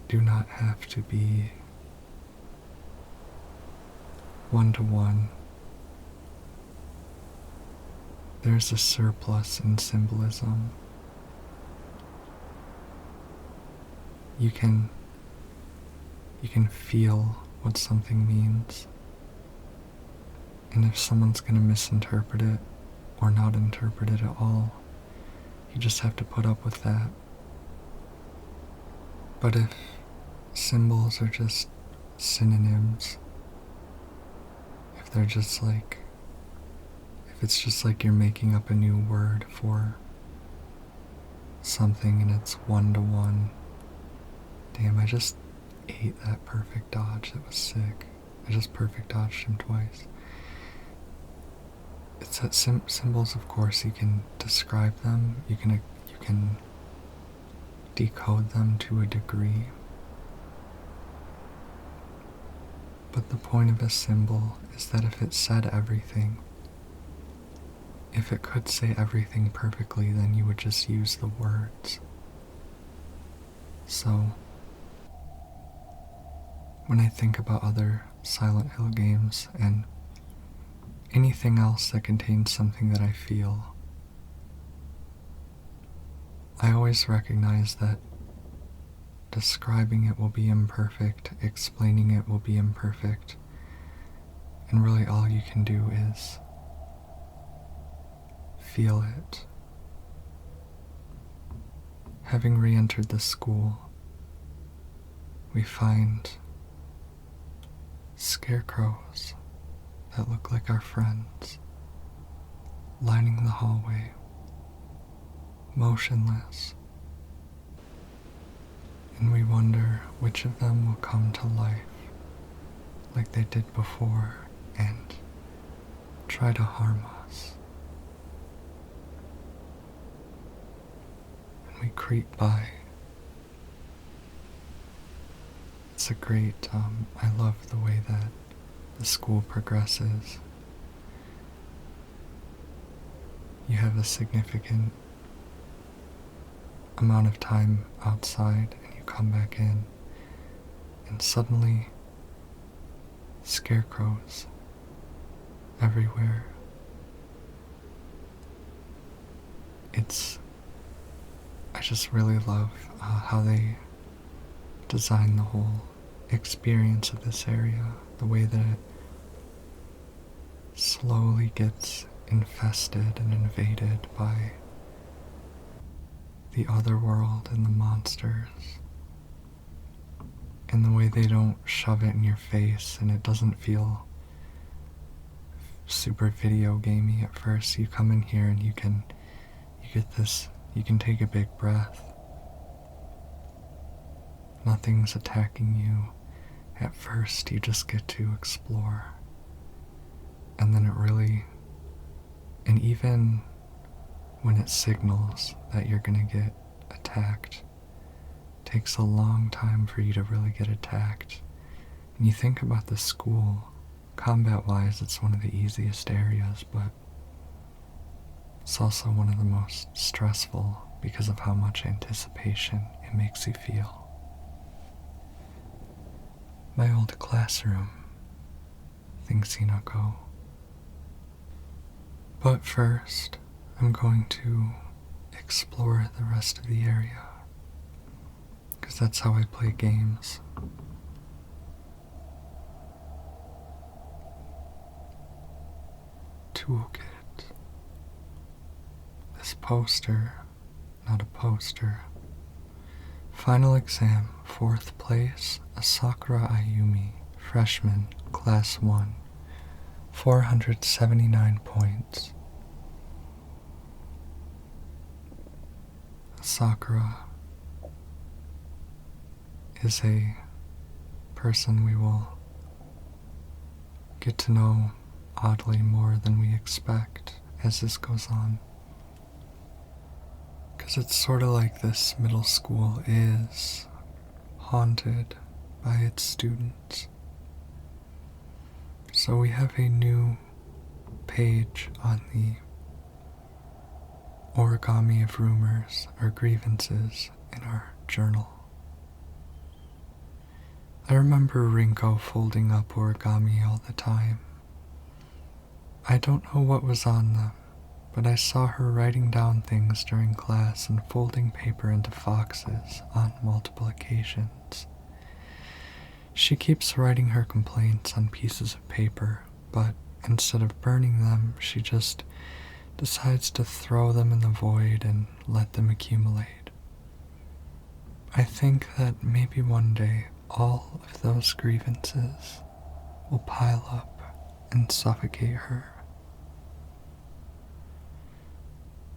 do not have to be one-to-one. There's a surplus in symbolism. You can feel what something means. And if someone's gonna misinterpret it or not interpret it at all, you just have to put up with that. But if symbols are just synonyms, if they're just like, if it's just like you're making up a new word for something and it's one-to-one, damn, I just ate that perfect dodge. That was sick. I just perfect dodged him twice. It's that symbols, of course, you can describe them, you can decode them to a degree. But the point of a symbol is that if it said everything, if it could say everything perfectly, then you would just use the words. So, when I think about other Silent Hill games and anything else that contains something that I feel, I always recognize that describing it will be imperfect, explaining it will be imperfect, and really all you can do is feel it. Having re-entered the school, we find scarecrows that look like our friends, lining the hallway, motionless, and we wonder which of them will come to life like they did before and try to harm us. And we creep by. It's a great, I love the way that the school progresses. You have a significant amount of time outside and you come back in, and suddenly scarecrows everywhere. I just really love how they design the whole experience of this area, the way that it slowly gets infested and invaded by the other world and the monsters. And the way they don't shove it in your face and it doesn't feel super video gamey at first. You come in here and you get this, you can take a big breath. Nothing's attacking you at first, you just get to explore. And then and even when it signals that you're gonna get attacked, it takes a long time for you to really get attacked. And you think about the school, combat-wise, it's one of the easiest areas, but it's also one of the most stressful because of how much anticipation it makes you feel. My old classroom, thinks Hinako. But first, I'm going to explore the rest of the area, because that's how I play games. Toolkit. This poster, not a poster. Final exam, 4th place, Asakura Ayumi, freshman, class 1, 479 points. Asakura is a person we will get to know oddly more than we expect as this goes on. Because it's sort of like this middle school is haunted by its students. So we have a new page on the origami of rumors or grievances in our journal. I remember Rinko folding up origami all the time. I don't know what was on them, but I saw her writing down things during class and folding paper into foxes on multiple occasions. She keeps writing her complaints on pieces of paper, but instead of burning them, she just decides to throw them in the void and let them accumulate. I think that maybe one day all of those grievances will pile up and suffocate her.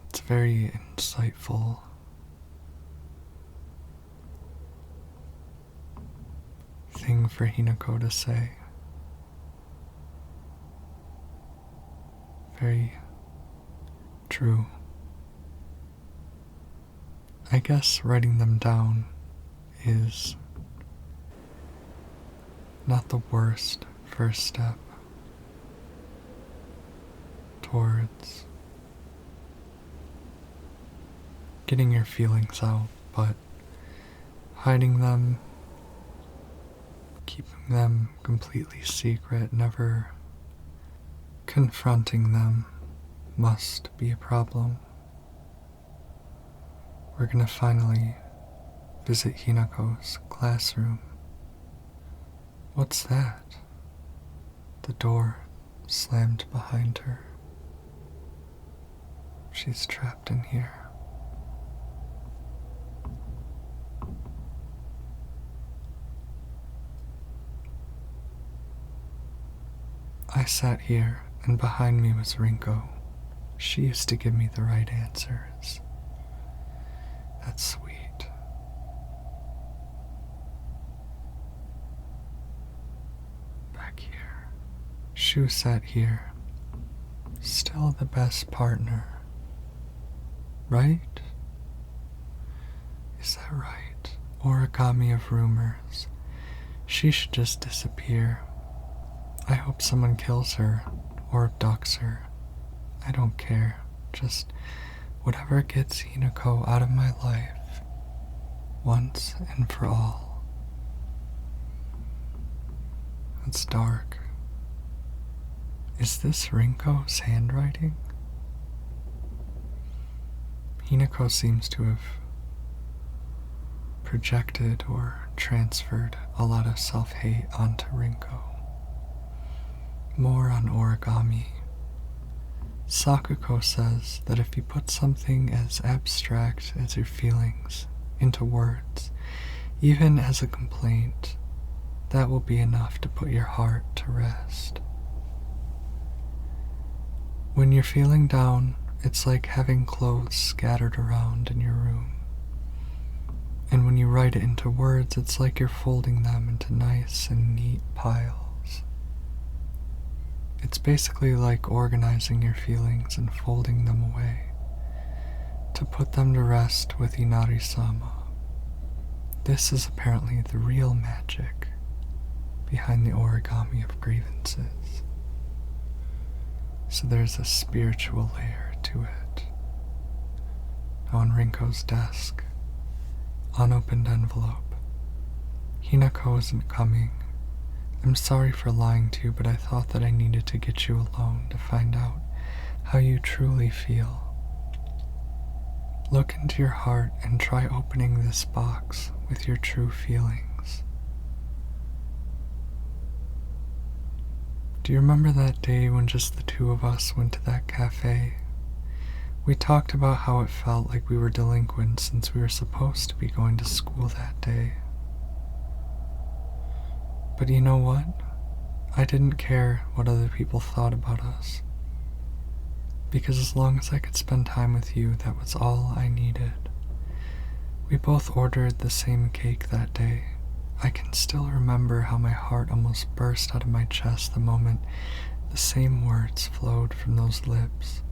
It's very insightful. Thing for Hinako to say. Very true. I guess writing them down is not the worst first step towards getting your feelings out, but hiding them, keeping them completely secret, never confronting them must be a problem. We're gonna finally visit Hinako's classroom. What's that? The door slammed behind her. She's trapped in here. I sat here, and behind me was Rinko. She used to give me the right answers. That's sweet. Back here. Shu sat here. Still the best partner. Right? Is that right? Origami of rumors. She should just disappear. I hope someone kills her or abducts her. I don't care. Just whatever gets Hinako out of my life once and for all. It's dark. Is this Rinko's handwriting? Hinako seems to have projected or transferred a lot of self-hate onto Rinko. More on origami Sakuko says that if you put something as abstract as your feelings into words, even as a complaint, that will be enough to put your heart to rest. When you're feeling down, it's like having clothes scattered around in your room. And when you write it into words, it's like you're folding them into nice and neat piles. It's basically like organizing your feelings and folding them away to put them to rest with Inari-sama. This is apparently the real magic behind the origami of grievances. So there's a spiritual layer to it. Now on Rinko's desk, unopened envelope. Hinako isn't coming. I'm sorry for lying to you, but I thought that I needed to get you alone to find out how you truly feel. Look into your heart and try opening this box with your true feelings. Do you remember that day when just the two of us went to that cafe? We talked about how it felt like we were delinquents since we were supposed to be going to school that day. But you know what? I didn't care what other people thought about us. Because as long as I could spend time with you, that was all I needed. We both ordered the same cake that day. I can still remember how my heart almost burst out of my chest the moment the same words flowed from those lips.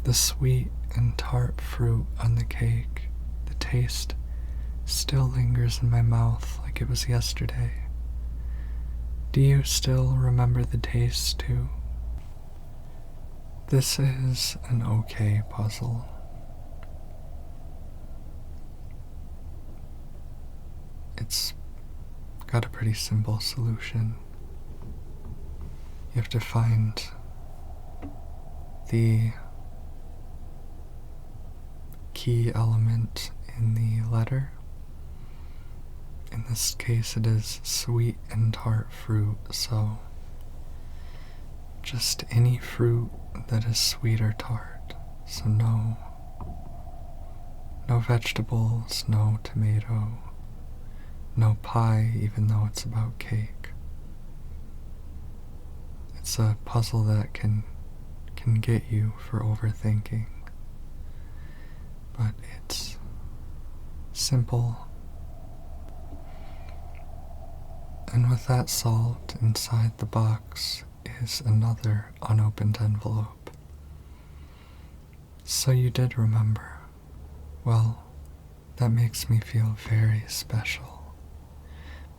The sweet and tart fruit on the cake, the taste still lingers in my mouth like it was yesterday. Do you still remember the taste too? This is an okay puzzle. It's got a pretty simple solution. You have to find the key element in the letter. In this case, it is sweet and tart fruit, so just any fruit that is sweet or tart. So no vegetables, no tomato, no pie, even though it's about cake. It's a puzzle that can get you for overthinking, but it's simple. And with that solved, inside the box is another unopened envelope. So you did remember. Well, that makes me feel very special.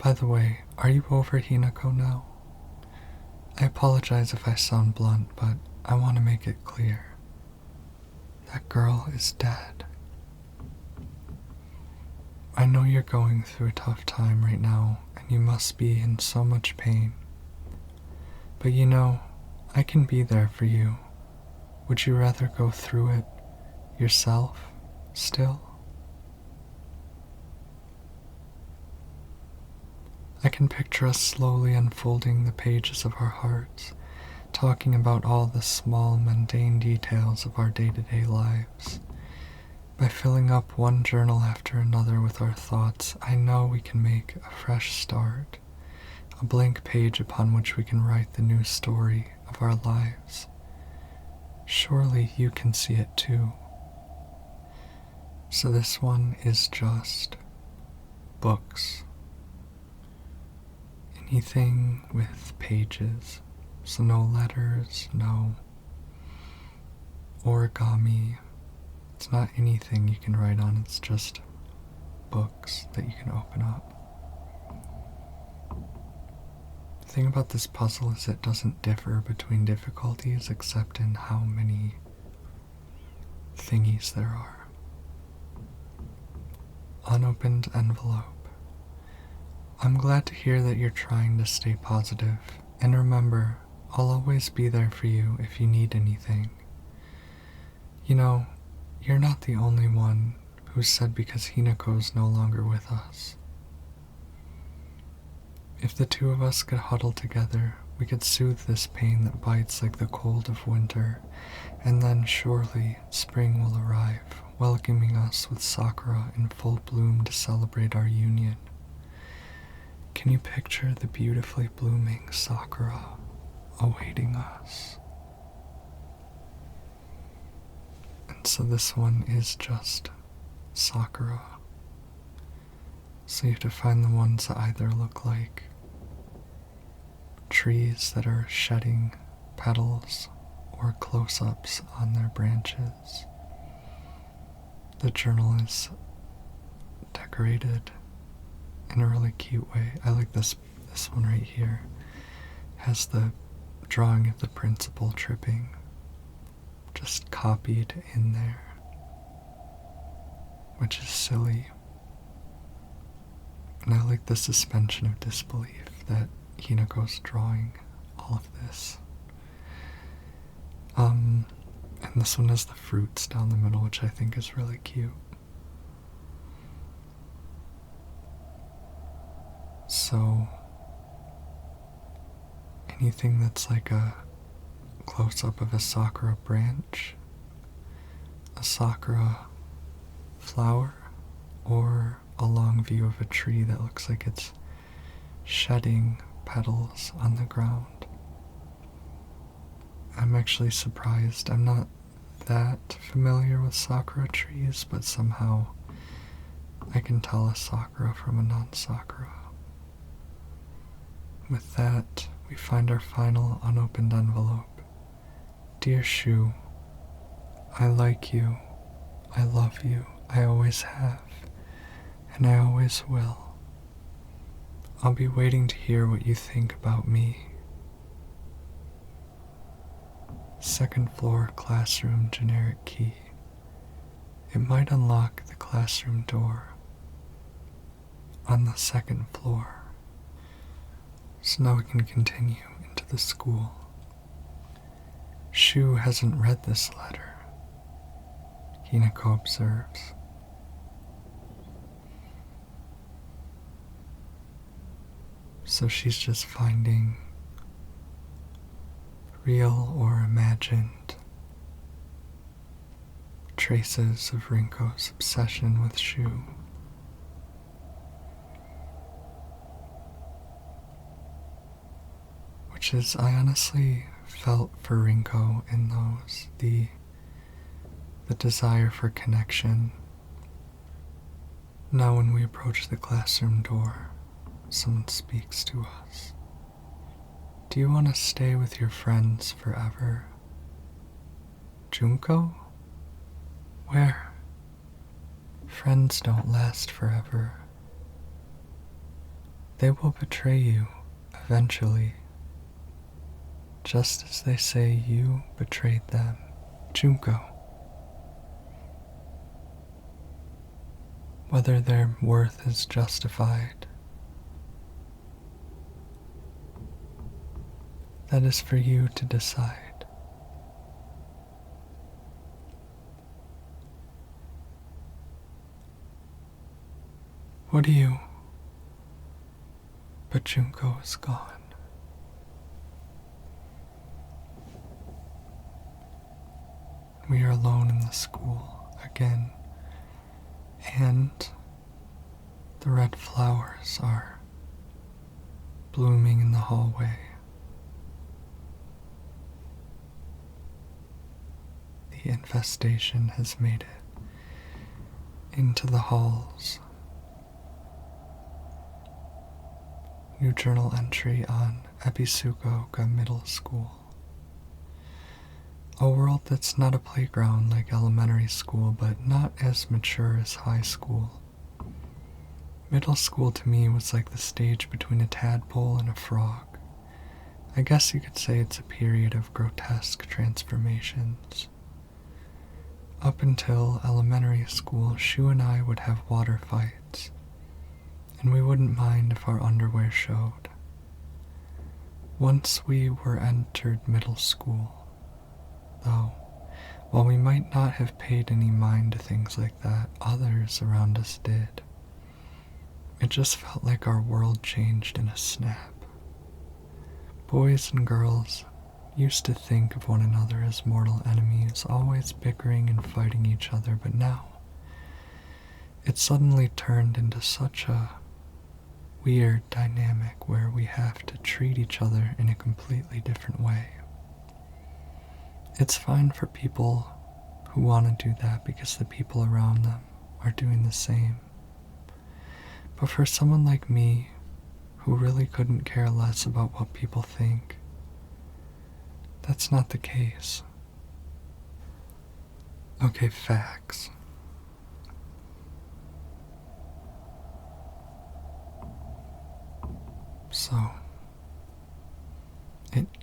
By the way, are you over Hinako now? I apologize if I sound blunt, but I want to make it clear. That girl is dead. I know you're going through a tough time right now, and you must be in so much pain. But you know, I can be there for you. Would you rather go through it yourself still? I can picture us slowly unfolding the pages of our hearts, talking about all the small, mundane details of our day-to-day lives. By filling up one journal after another with our thoughts, I know we can make a fresh start, a blank page upon which we can write the new story of our lives. Surely you can see it too. So this one is just books. Anything with pages, so no letters, no origami. It's not anything you can write on, it's just books that you can open up. The thing about this puzzle is it doesn't differ between difficulties except in how many thingies there are. Unopened envelope. I'm glad to hear that you're trying to stay positive, and remember, I'll always be there for you if you need anything. You know, you're not the only one who said because Hinako's no longer with us. If the two of us could huddle together, We could soothe this pain that bites like the cold of winter, and then surely spring will arrive, welcoming us with sakura in full bloom to celebrate our union. Can you picture the beautifully blooming sakura awaiting us? And so this one is just sakura. So you have to find the ones that either look like trees that are shedding petals or close-ups on their branches. The journal is decorated in a really cute way. I like this one right here. Has the drawing of the principal tripping just copied in there, which is silly. And I like the suspension of disbelief that Hinako's drawing all of this. And this one has the fruits down the middle, which I think is really cute. So, anything that's like a close-up of a sakura branch, a sakura flower, or a long view of a tree that looks like it's shedding petals on the ground. I'm actually surprised. I'm not that familiar with sakura trees, but somehow I can tell a sakura from a non-sakura. With that, we find our final unopened envelope. Dear Shu, I like you. I love you. I always have. And I always will. I'll be waiting to hear what you think about me. Second floor classroom generic key. It might unlock the classroom door on the second floor. So now we can continue into the school. Shu hasn't read this letter, Hinako observes. So she's just finding real or imagined traces of Rinko's obsession with Shu. Which is, I honestly felt for Rinko in those, the desire for connection. Now when we approach the classroom door, someone speaks to us. Do you want to stay with your friends forever? Junko? Where? Friends don't last forever. They will betray you, eventually. Just as they say you betrayed them. Junko. Whether their worth is justified, that is for you to decide. What do you? But Junko is gone. We are alone in the school again, and the red flowers are blooming in the hallway. The infestation has made it into the halls. New journal entry on Ebisugaoka Middle School. A world that's not a playground like elementary school, but not as mature as high school. Middle school to me was like the stage between a tadpole and a frog. I guess you could say it's a period of grotesque transformations. Up until elementary school, Shu and I would have water fights, and we wouldn't mind if our underwear showed. Once we were entered middle school, though, while we might not have paid any mind to things like that, others around us did. It just felt like our world changed in a snap. Boys and girls used to think of one another as mortal enemies, always bickering and fighting each other, but now it suddenly turned into such a weird dynamic where we have to treat each other in a completely different way. It's fine for people who want to do that because the people around them are doing the same. But for someone like me, who really couldn't care less about what people think, that's not the case. Okay, facts. So,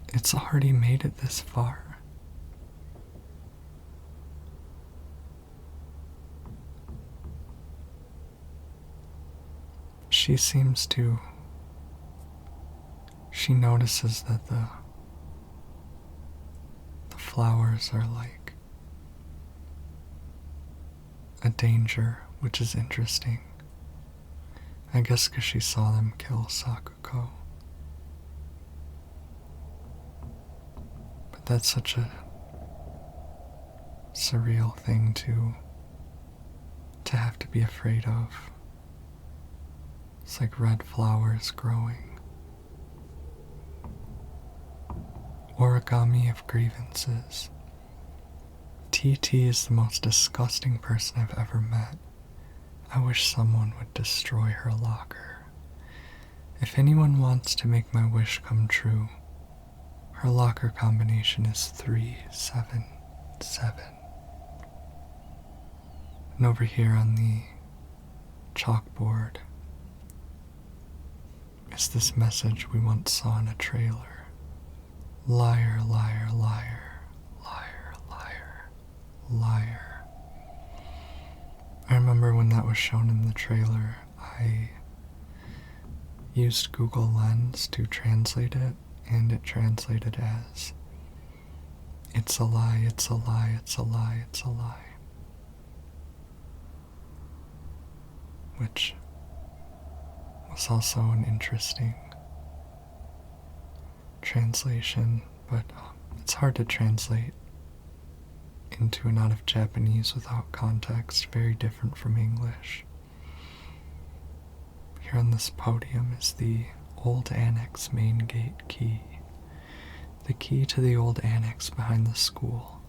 it's already made it this far. She seems to. She notices that the flowers are like a danger, which is interesting. I guess because she saw them kill Sakuko. But that's such a surreal thing to have to be afraid of. It's like red flowers growing. Origami of grievances. TT is the most disgusting person I've ever met. I wish someone would destroy her locker. If anyone wants to make my wish come true, her locker combination is 377. And over here on the chalkboard is this message we once saw in a trailer. Liar, liar, liar, liar, liar, liar. I remember when that was shown in the trailer, I used Google Lens to translate it, and it translated as, it's a lie, it's a lie, it's a lie, it's a lie. Which was also an interesting translation, but it's hard to translate into and out of Japanese without context, very different from English. Here on this podium is the old annex main gate key. The key to the old annex behind the school.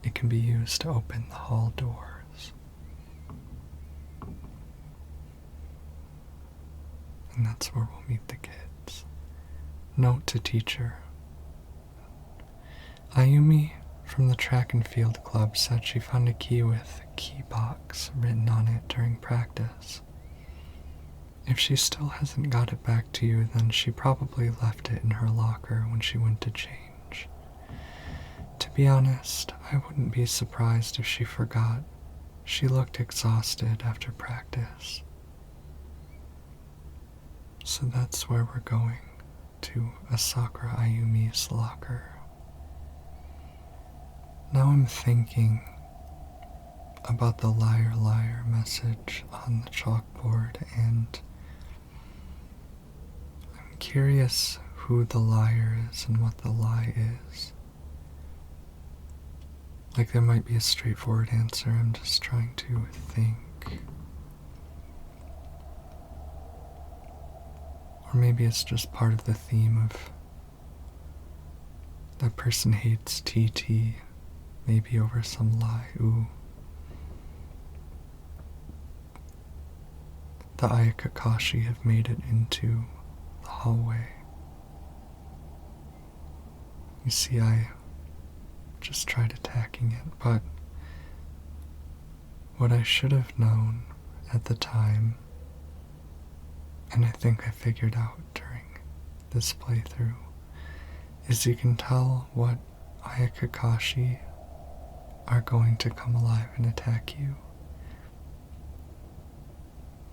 It can be used to open the hall doors. And that's where we'll meet the kids. Note to teacher. Ayumi from the track and field club said she found a key with key box written on it during practice. If she still hasn't got it back to you, then she probably left it in her locker when she went to change. To be honest, I wouldn't be surprised if she forgot. She looked exhausted after practice. So that's where we're going, to Asakura Ayumi's locker. Now I'm thinking about the liar liar message on the chalkboard, and I'm curious who the liar is and what the lie is. Like, there might be a straightforward answer, I'm just trying to think. Or maybe it's just part of the theme of that person hates TT, maybe over some lie. Ooh. The Ayakakashi have made it into the hallway. You see, I just tried attacking it, but what I should have known at the time, and I think I figured out during this playthrough, is you can tell what Ayakakashi are going to come alive and attack you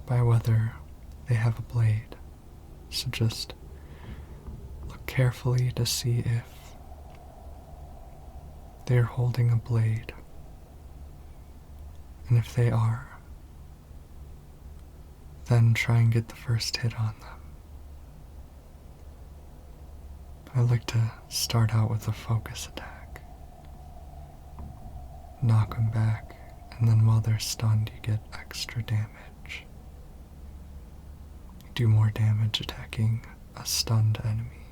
by whether they have a blade. So just look carefully to see if they're holding a blade. And if they are, then try and get the first hit on them. I like to start out with a focus attack. Knock them back, and then while they're stunned, you get extra damage. You do more damage attacking a stunned enemy.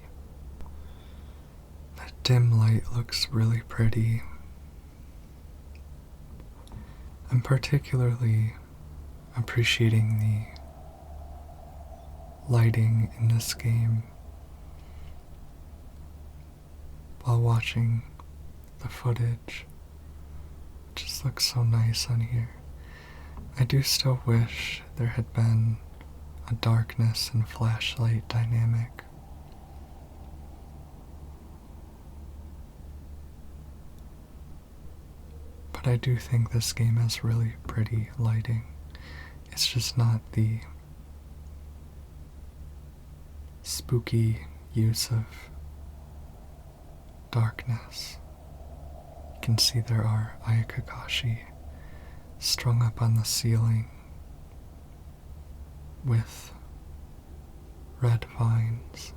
The dim light looks really pretty. I'm particularly appreciating the lighting in this game while watching the footage. It just looks so nice on here. I do still wish there had been a darkness and flashlight dynamic. But I do think this game has really pretty lighting. It's just not the spooky use of darkness. You can see there are ayakakashi strung up on the ceiling with red vines.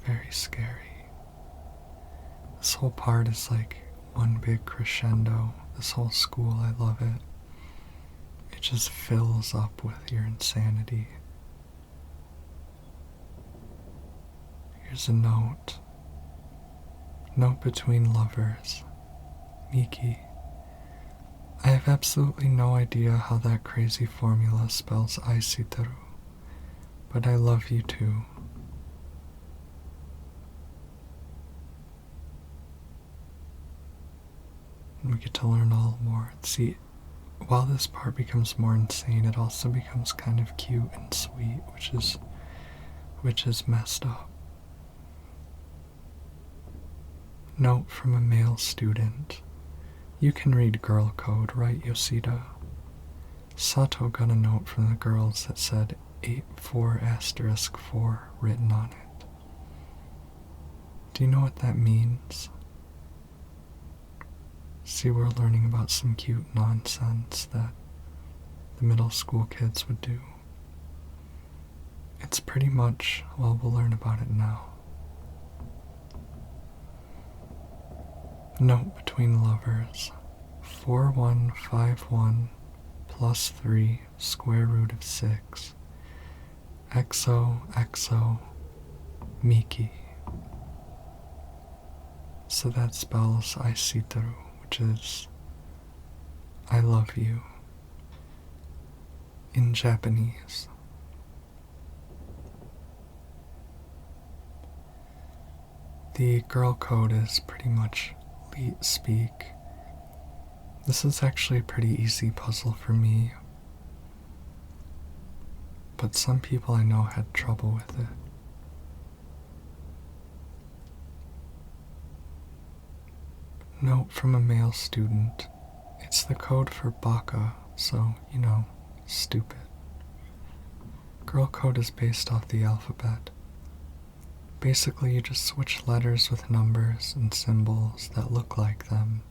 Very scary. This whole part is like one big crescendo. This whole school, I love it. It just fills up with your insanity. Here's a note. Note between lovers. Miki. I have absolutely no idea how that crazy formula spells aisitaru, but I love you too. And we get to learn all more. See, while this part becomes more insane, it also becomes kind of cute and sweet, which is messed up. Note from a male student. You can read girl code, right, Yoshida? Sato got a note from the girls that said 84*4 written on it. Do you know what that means? See, we're learning about some cute nonsense that the middle school kids would do. It's pretty much, well, we'll learn about it now. Note between lovers. 4151 plus 3 square root of 6. XOXO Miki. So that spells aisitaru, which is I love you in Japanese. The girl code is pretty much Leet speak. This is actually a pretty easy puzzle for me, but some people I know had trouble with it. Note from a male student. It's the code for baka, so, you know, stupid. Girl code is based off the alphabet. Basically, you just switch letters with numbers and symbols that look like them.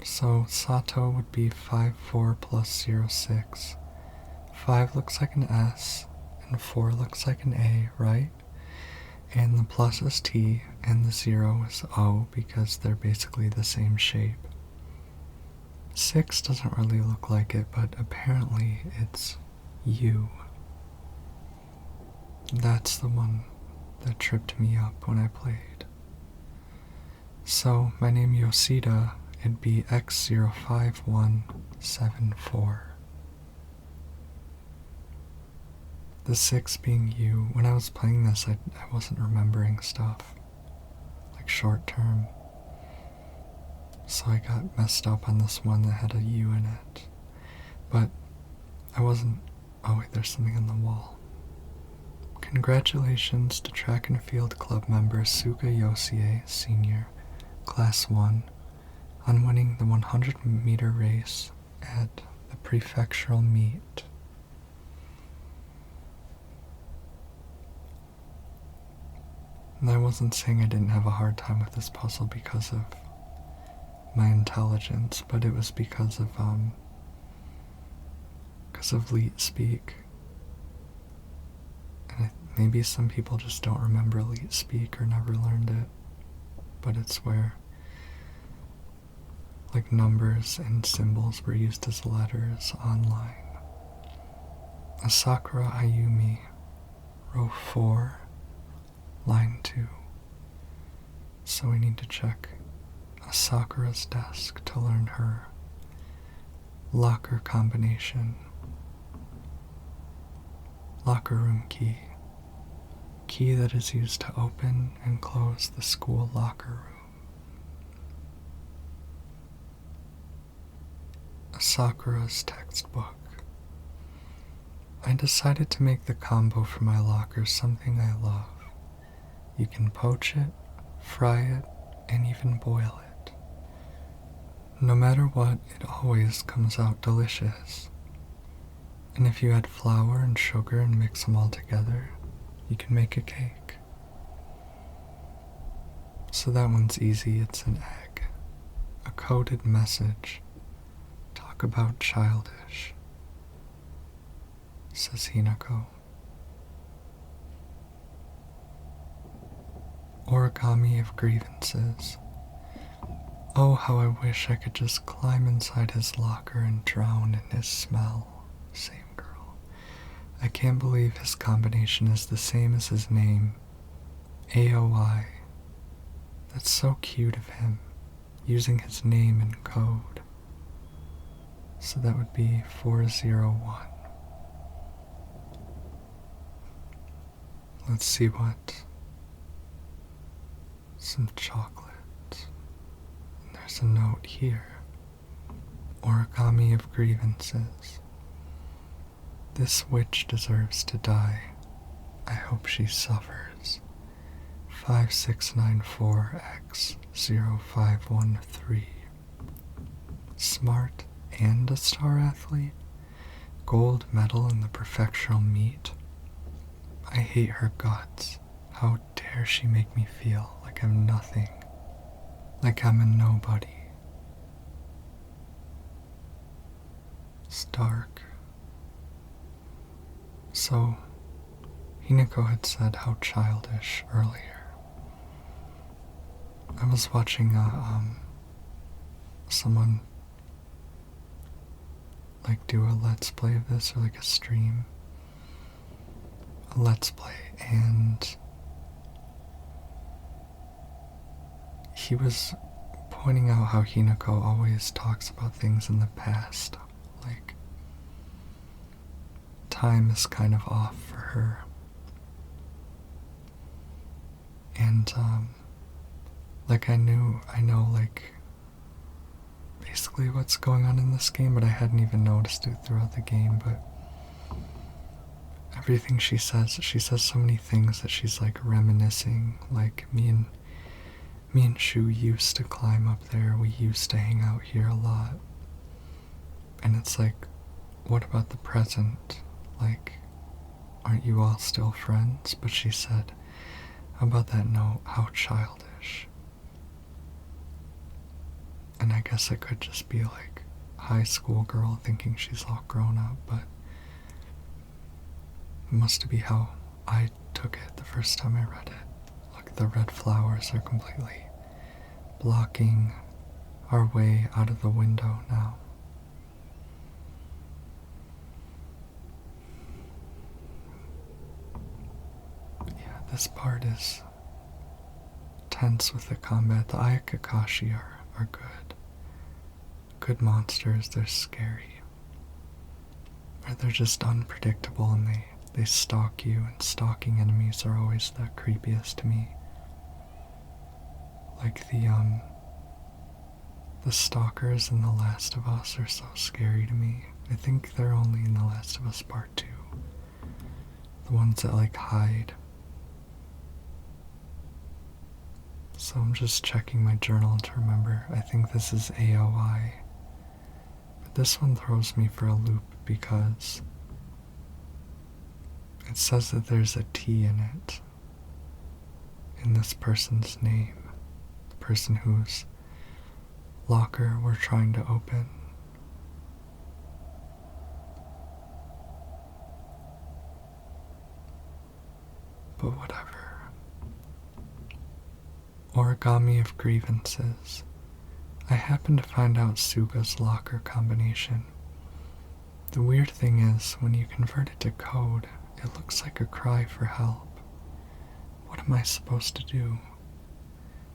So, Sato would be 54 plus 06. 5 looks like an S, and 4 looks like an A, right? And the plus is T, and the 0 is O, because they're basically the same shape. 6 doesn't really look like it, but apparently it's U. That's the one that tripped me up when I played. So, my name Yoshida, it'd be X05174. The 6 being U. When I was playing this, I wasn't remembering stuff, like short term. So I got messed up on this one that had a U in it. But I wasn't... Oh wait, there's something on the wall. Congratulations to track and field club member Suga Yosie, Sr., Class 1, on winning the 100-meter race at the prefectural meet. And I wasn't saying I didn't have a hard time with this puzzle because of my intelligence, but it was because of leet speak. And Maybe some people just don't remember Elite Speak or never learned it, but it's where like numbers and symbols were used as letters online. Asakura Ayumi, row 4, line 2. So we need to check Asakura's desk to learn her locker combination. Locker room key. Key that is used to open and close the school locker room. Sakura's textbook. I decided to make the combo for my locker something I love. You can poach it, fry it, and even boil it. No matter what, it always comes out delicious. And if you add flour and sugar and mix them all together, you can make a cake. So that one's easy, it's an egg. A coded message. Talk about childish, says Hinako. Origami of grievances. Oh, how I wish I could just climb inside his locker and drown in his smell. Same girl. I can't believe his combination is the same as his name. AOI. That's so cute of him, using his name in code. So that would be 401. Let's see what. Some chocolate. And there's a note here. Origami of grievances. This witch deserves to die. I hope she suffers. 5694X0513. Smart and a star athlete? Gold medal in the prefectural meet? I hate her guts. How dare she make me feel like I'm nothing, like I'm a nobody. It's dark. So, Hinako had said how childish earlier. I was watching someone like do a let's play of this, or like a stream. A let's play, and he was pointing out how Hinako always talks about things in the past, like time is kind of off for her. And like I know like basically what's going on in this game, but I hadn't even noticed it throughout the game. But everything she says so many things that she's like reminiscing, like me and Shu used to climb up there, we used to hang out here a lot. And it's like, what about the present? Like, aren't you all still friends? But she said, how about that note? How childish. And I guess it could just be like high school girl thinking she's all grown up, but it must be how I took it the first time I read it. Look, the red flowers are completely blocking our way out of the window now. Yeah, this part is tense with the combat. The Ayakakashi are good. Good monsters, they're scary. Or they're just unpredictable and they stalk you, and stalking enemies are always the creepiest to me. Like the stalkers in The Last of Us are so scary to me. I think they're only in The Last of Us Part 2. The ones that like hide. So I'm just checking my journal to remember. I think this is AOI. But this one throws me for a loop because it says that there's a T in it. In this person's name. The person whose locker we're trying to open. but whatever. Origami of grievances. I happened to find out Suga's locker combination. The weird thing is, when you convert it to code, it looks like a cry for help. What am I supposed to do?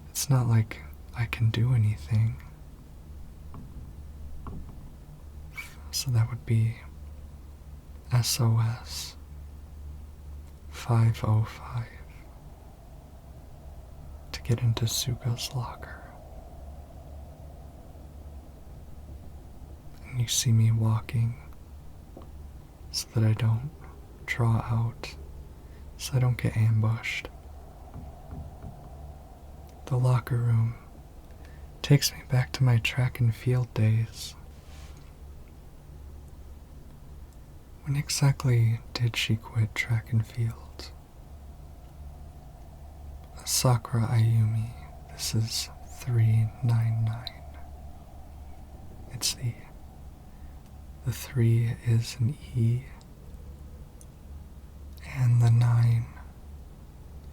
It's not like I can do anything. So that would be SOS 505 to get into Suga's locker. And you see me walking so that I don't draw out, so I don't get ambushed. The locker room takes me back to my track and field days. When exactly did she quit track and field? Sakura Ayumi, this is 399. It's the 3 is an E, and the 9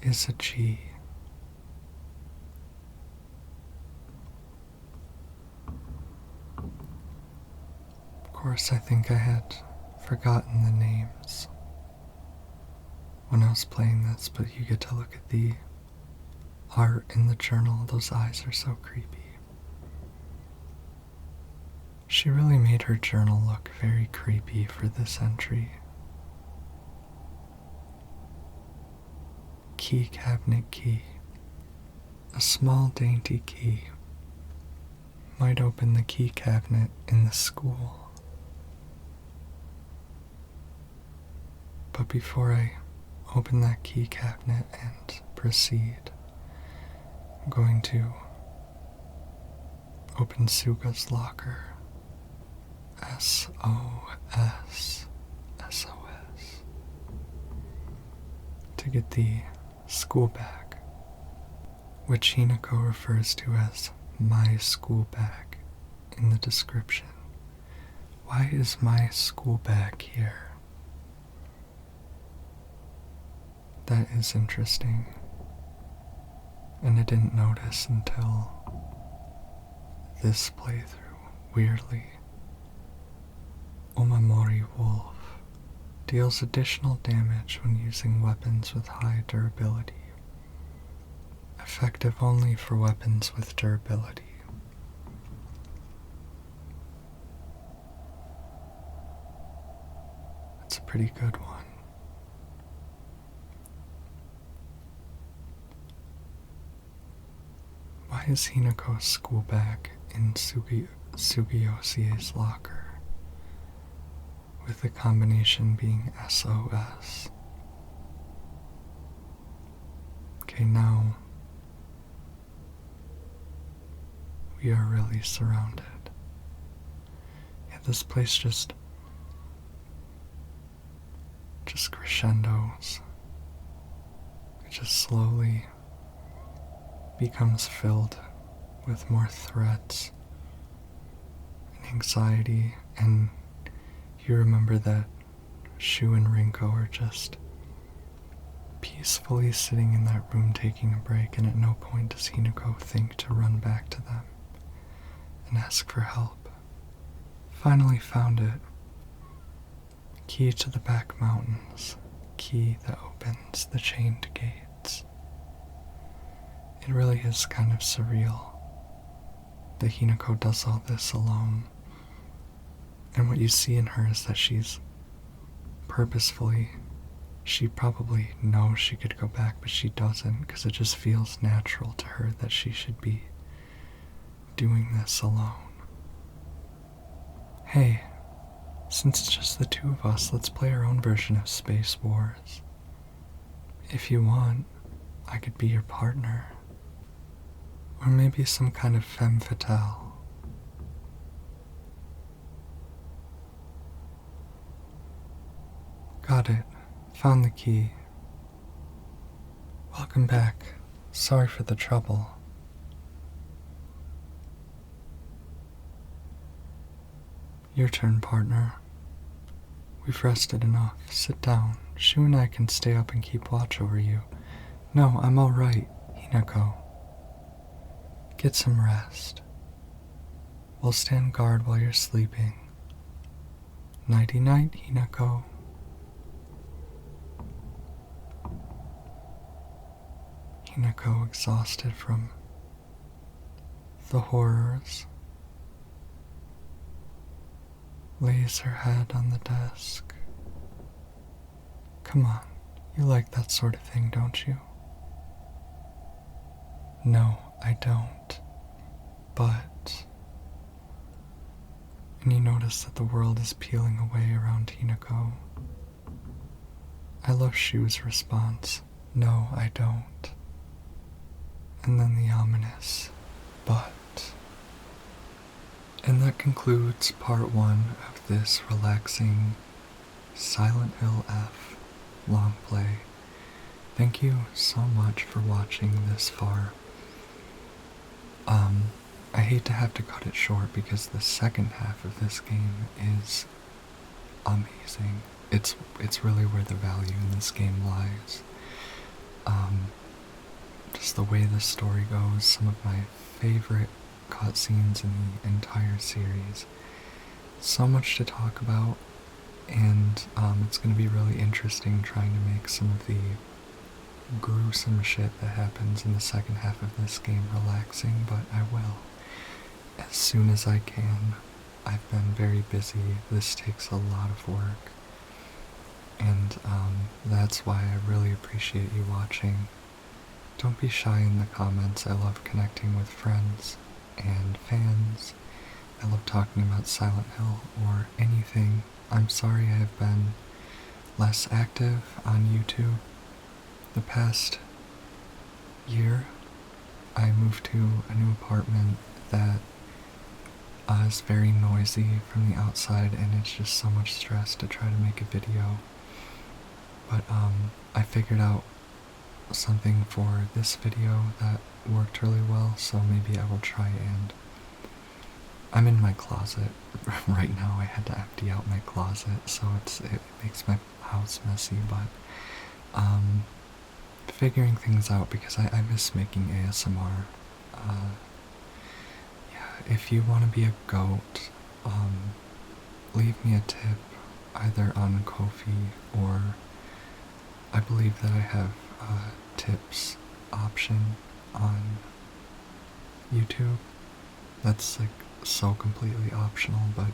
is a G. Of course, I think I had forgotten the names when I was playing this, but you get to look at the art in the journal. Those eyes are so creepy. She really made her journal look very creepy for this entry. Key cabinet key. A small dainty key might open the key cabinet in the school. But before I open that key cabinet and proceed, I'm going to open Suga's locker. SOS to get the school bag, which Hinako refers to as my school bag in the description. Why is my school bag here? That is interesting, and I didn't notice until this playthrough, weirdly. Omamori Wolf deals additional damage when using weapons with high durability. Effective only for weapons with durability. That's a pretty good one. Why is Hinako's school bag in Sugiyosie's locker? With the combination being SOS. Okay, now we are really surrounded. Yeah, this place just crescendos. It just slowly becomes filled with more threats and anxiety, and you remember that Shu and Rinko are just peacefully sitting in that room taking a break, and at no point does Hinako think to run back to them and ask for help. Finally found it. Key to the back mountains. Key that opens the chained gates. It really is kind of surreal that Hinako does all this alone. And what you see in her is that she's purposefully, she probably knows she could go back, but she doesn't, because it just feels natural to her that she should be doing this alone. Hey, since it's just the two of us, let's play our own version of Space Wars. If you want, I could be your partner. Or maybe some kind of femme fatale. Got it. Found the key. Welcome back. Sorry for the trouble. Your turn, partner. We've rested enough. Sit down. Shu and I can stay up and keep watch over you. No, I'm alright, Hinako. Get some rest. We'll stand guard while you're sleeping. Nighty-night, Hinako. Hinako, exhausted from the horrors, lays her head on the desk. Come on, you like that sort of thing, don't you? No, I don't. But... And you notice that the world is peeling away around Hinako. I love Shu's response. No, I don't. And then the ominous, but. And that concludes part 1 of this relaxing Silent Hill F long play. Thank you so much for watching this far. I hate to have to cut it short because the second half of this game is amazing. It's really where the value in this game lies. Just the way the story goes, some of my favorite cutscenes in the entire series. So much to talk about, and it's going to be really interesting trying to make some of the gruesome shit that happens in the second half of this game relaxing, but I will. As soon as I can. I've been very busy. This takes a lot of work. And that's why I really appreciate you watching. Don't be shy in the comments. I love connecting with friends and fans. I love talking about Silent Hill or anything. I'm sorry I have been less active on YouTube. The past year, I moved to a new apartment that is very noisy from the outside, and it's just so much stress to try to make a video. But I figured out something for this video that worked really well, so maybe I will try. And I'm in my closet right now. I had to empty out my closet, so it makes my house messy, but figuring things out because I miss making ASMR. Yeah, if you want to be a goat, leave me a tip either on Ko-fi, or I believe that I have a tips option on YouTube. That's like so completely optional, but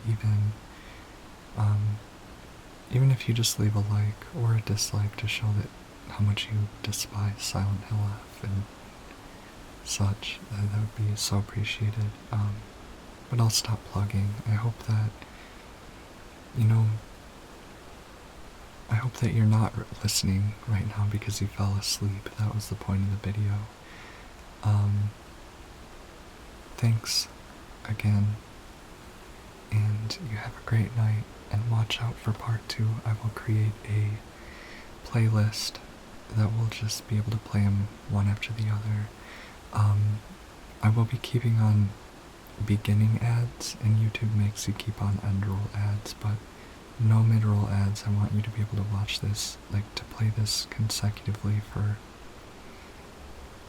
even if you just leave a like or a dislike to show that how much you despise Silent Hill F and such, that would be so appreciated. But I'll stop plugging. I hope that, I hope that you're not listening right now because you fell asleep. That was the point of the video. Thanks again, and you have a great night, and watch out for part 2. I will create a playlist that will just be able to play them one after the other. I will be keeping on beginning ads, and YouTube makes you keep on end roll ads, but no mid-roll ads. I want you to be able to watch this, like to play this consecutively for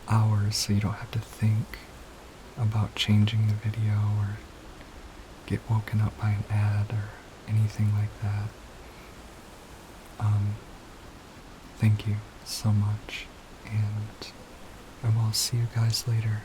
hours, so you don't have to think about changing the video or get woken up by an ad or anything like that. Thank you so much, and I will see you guys later.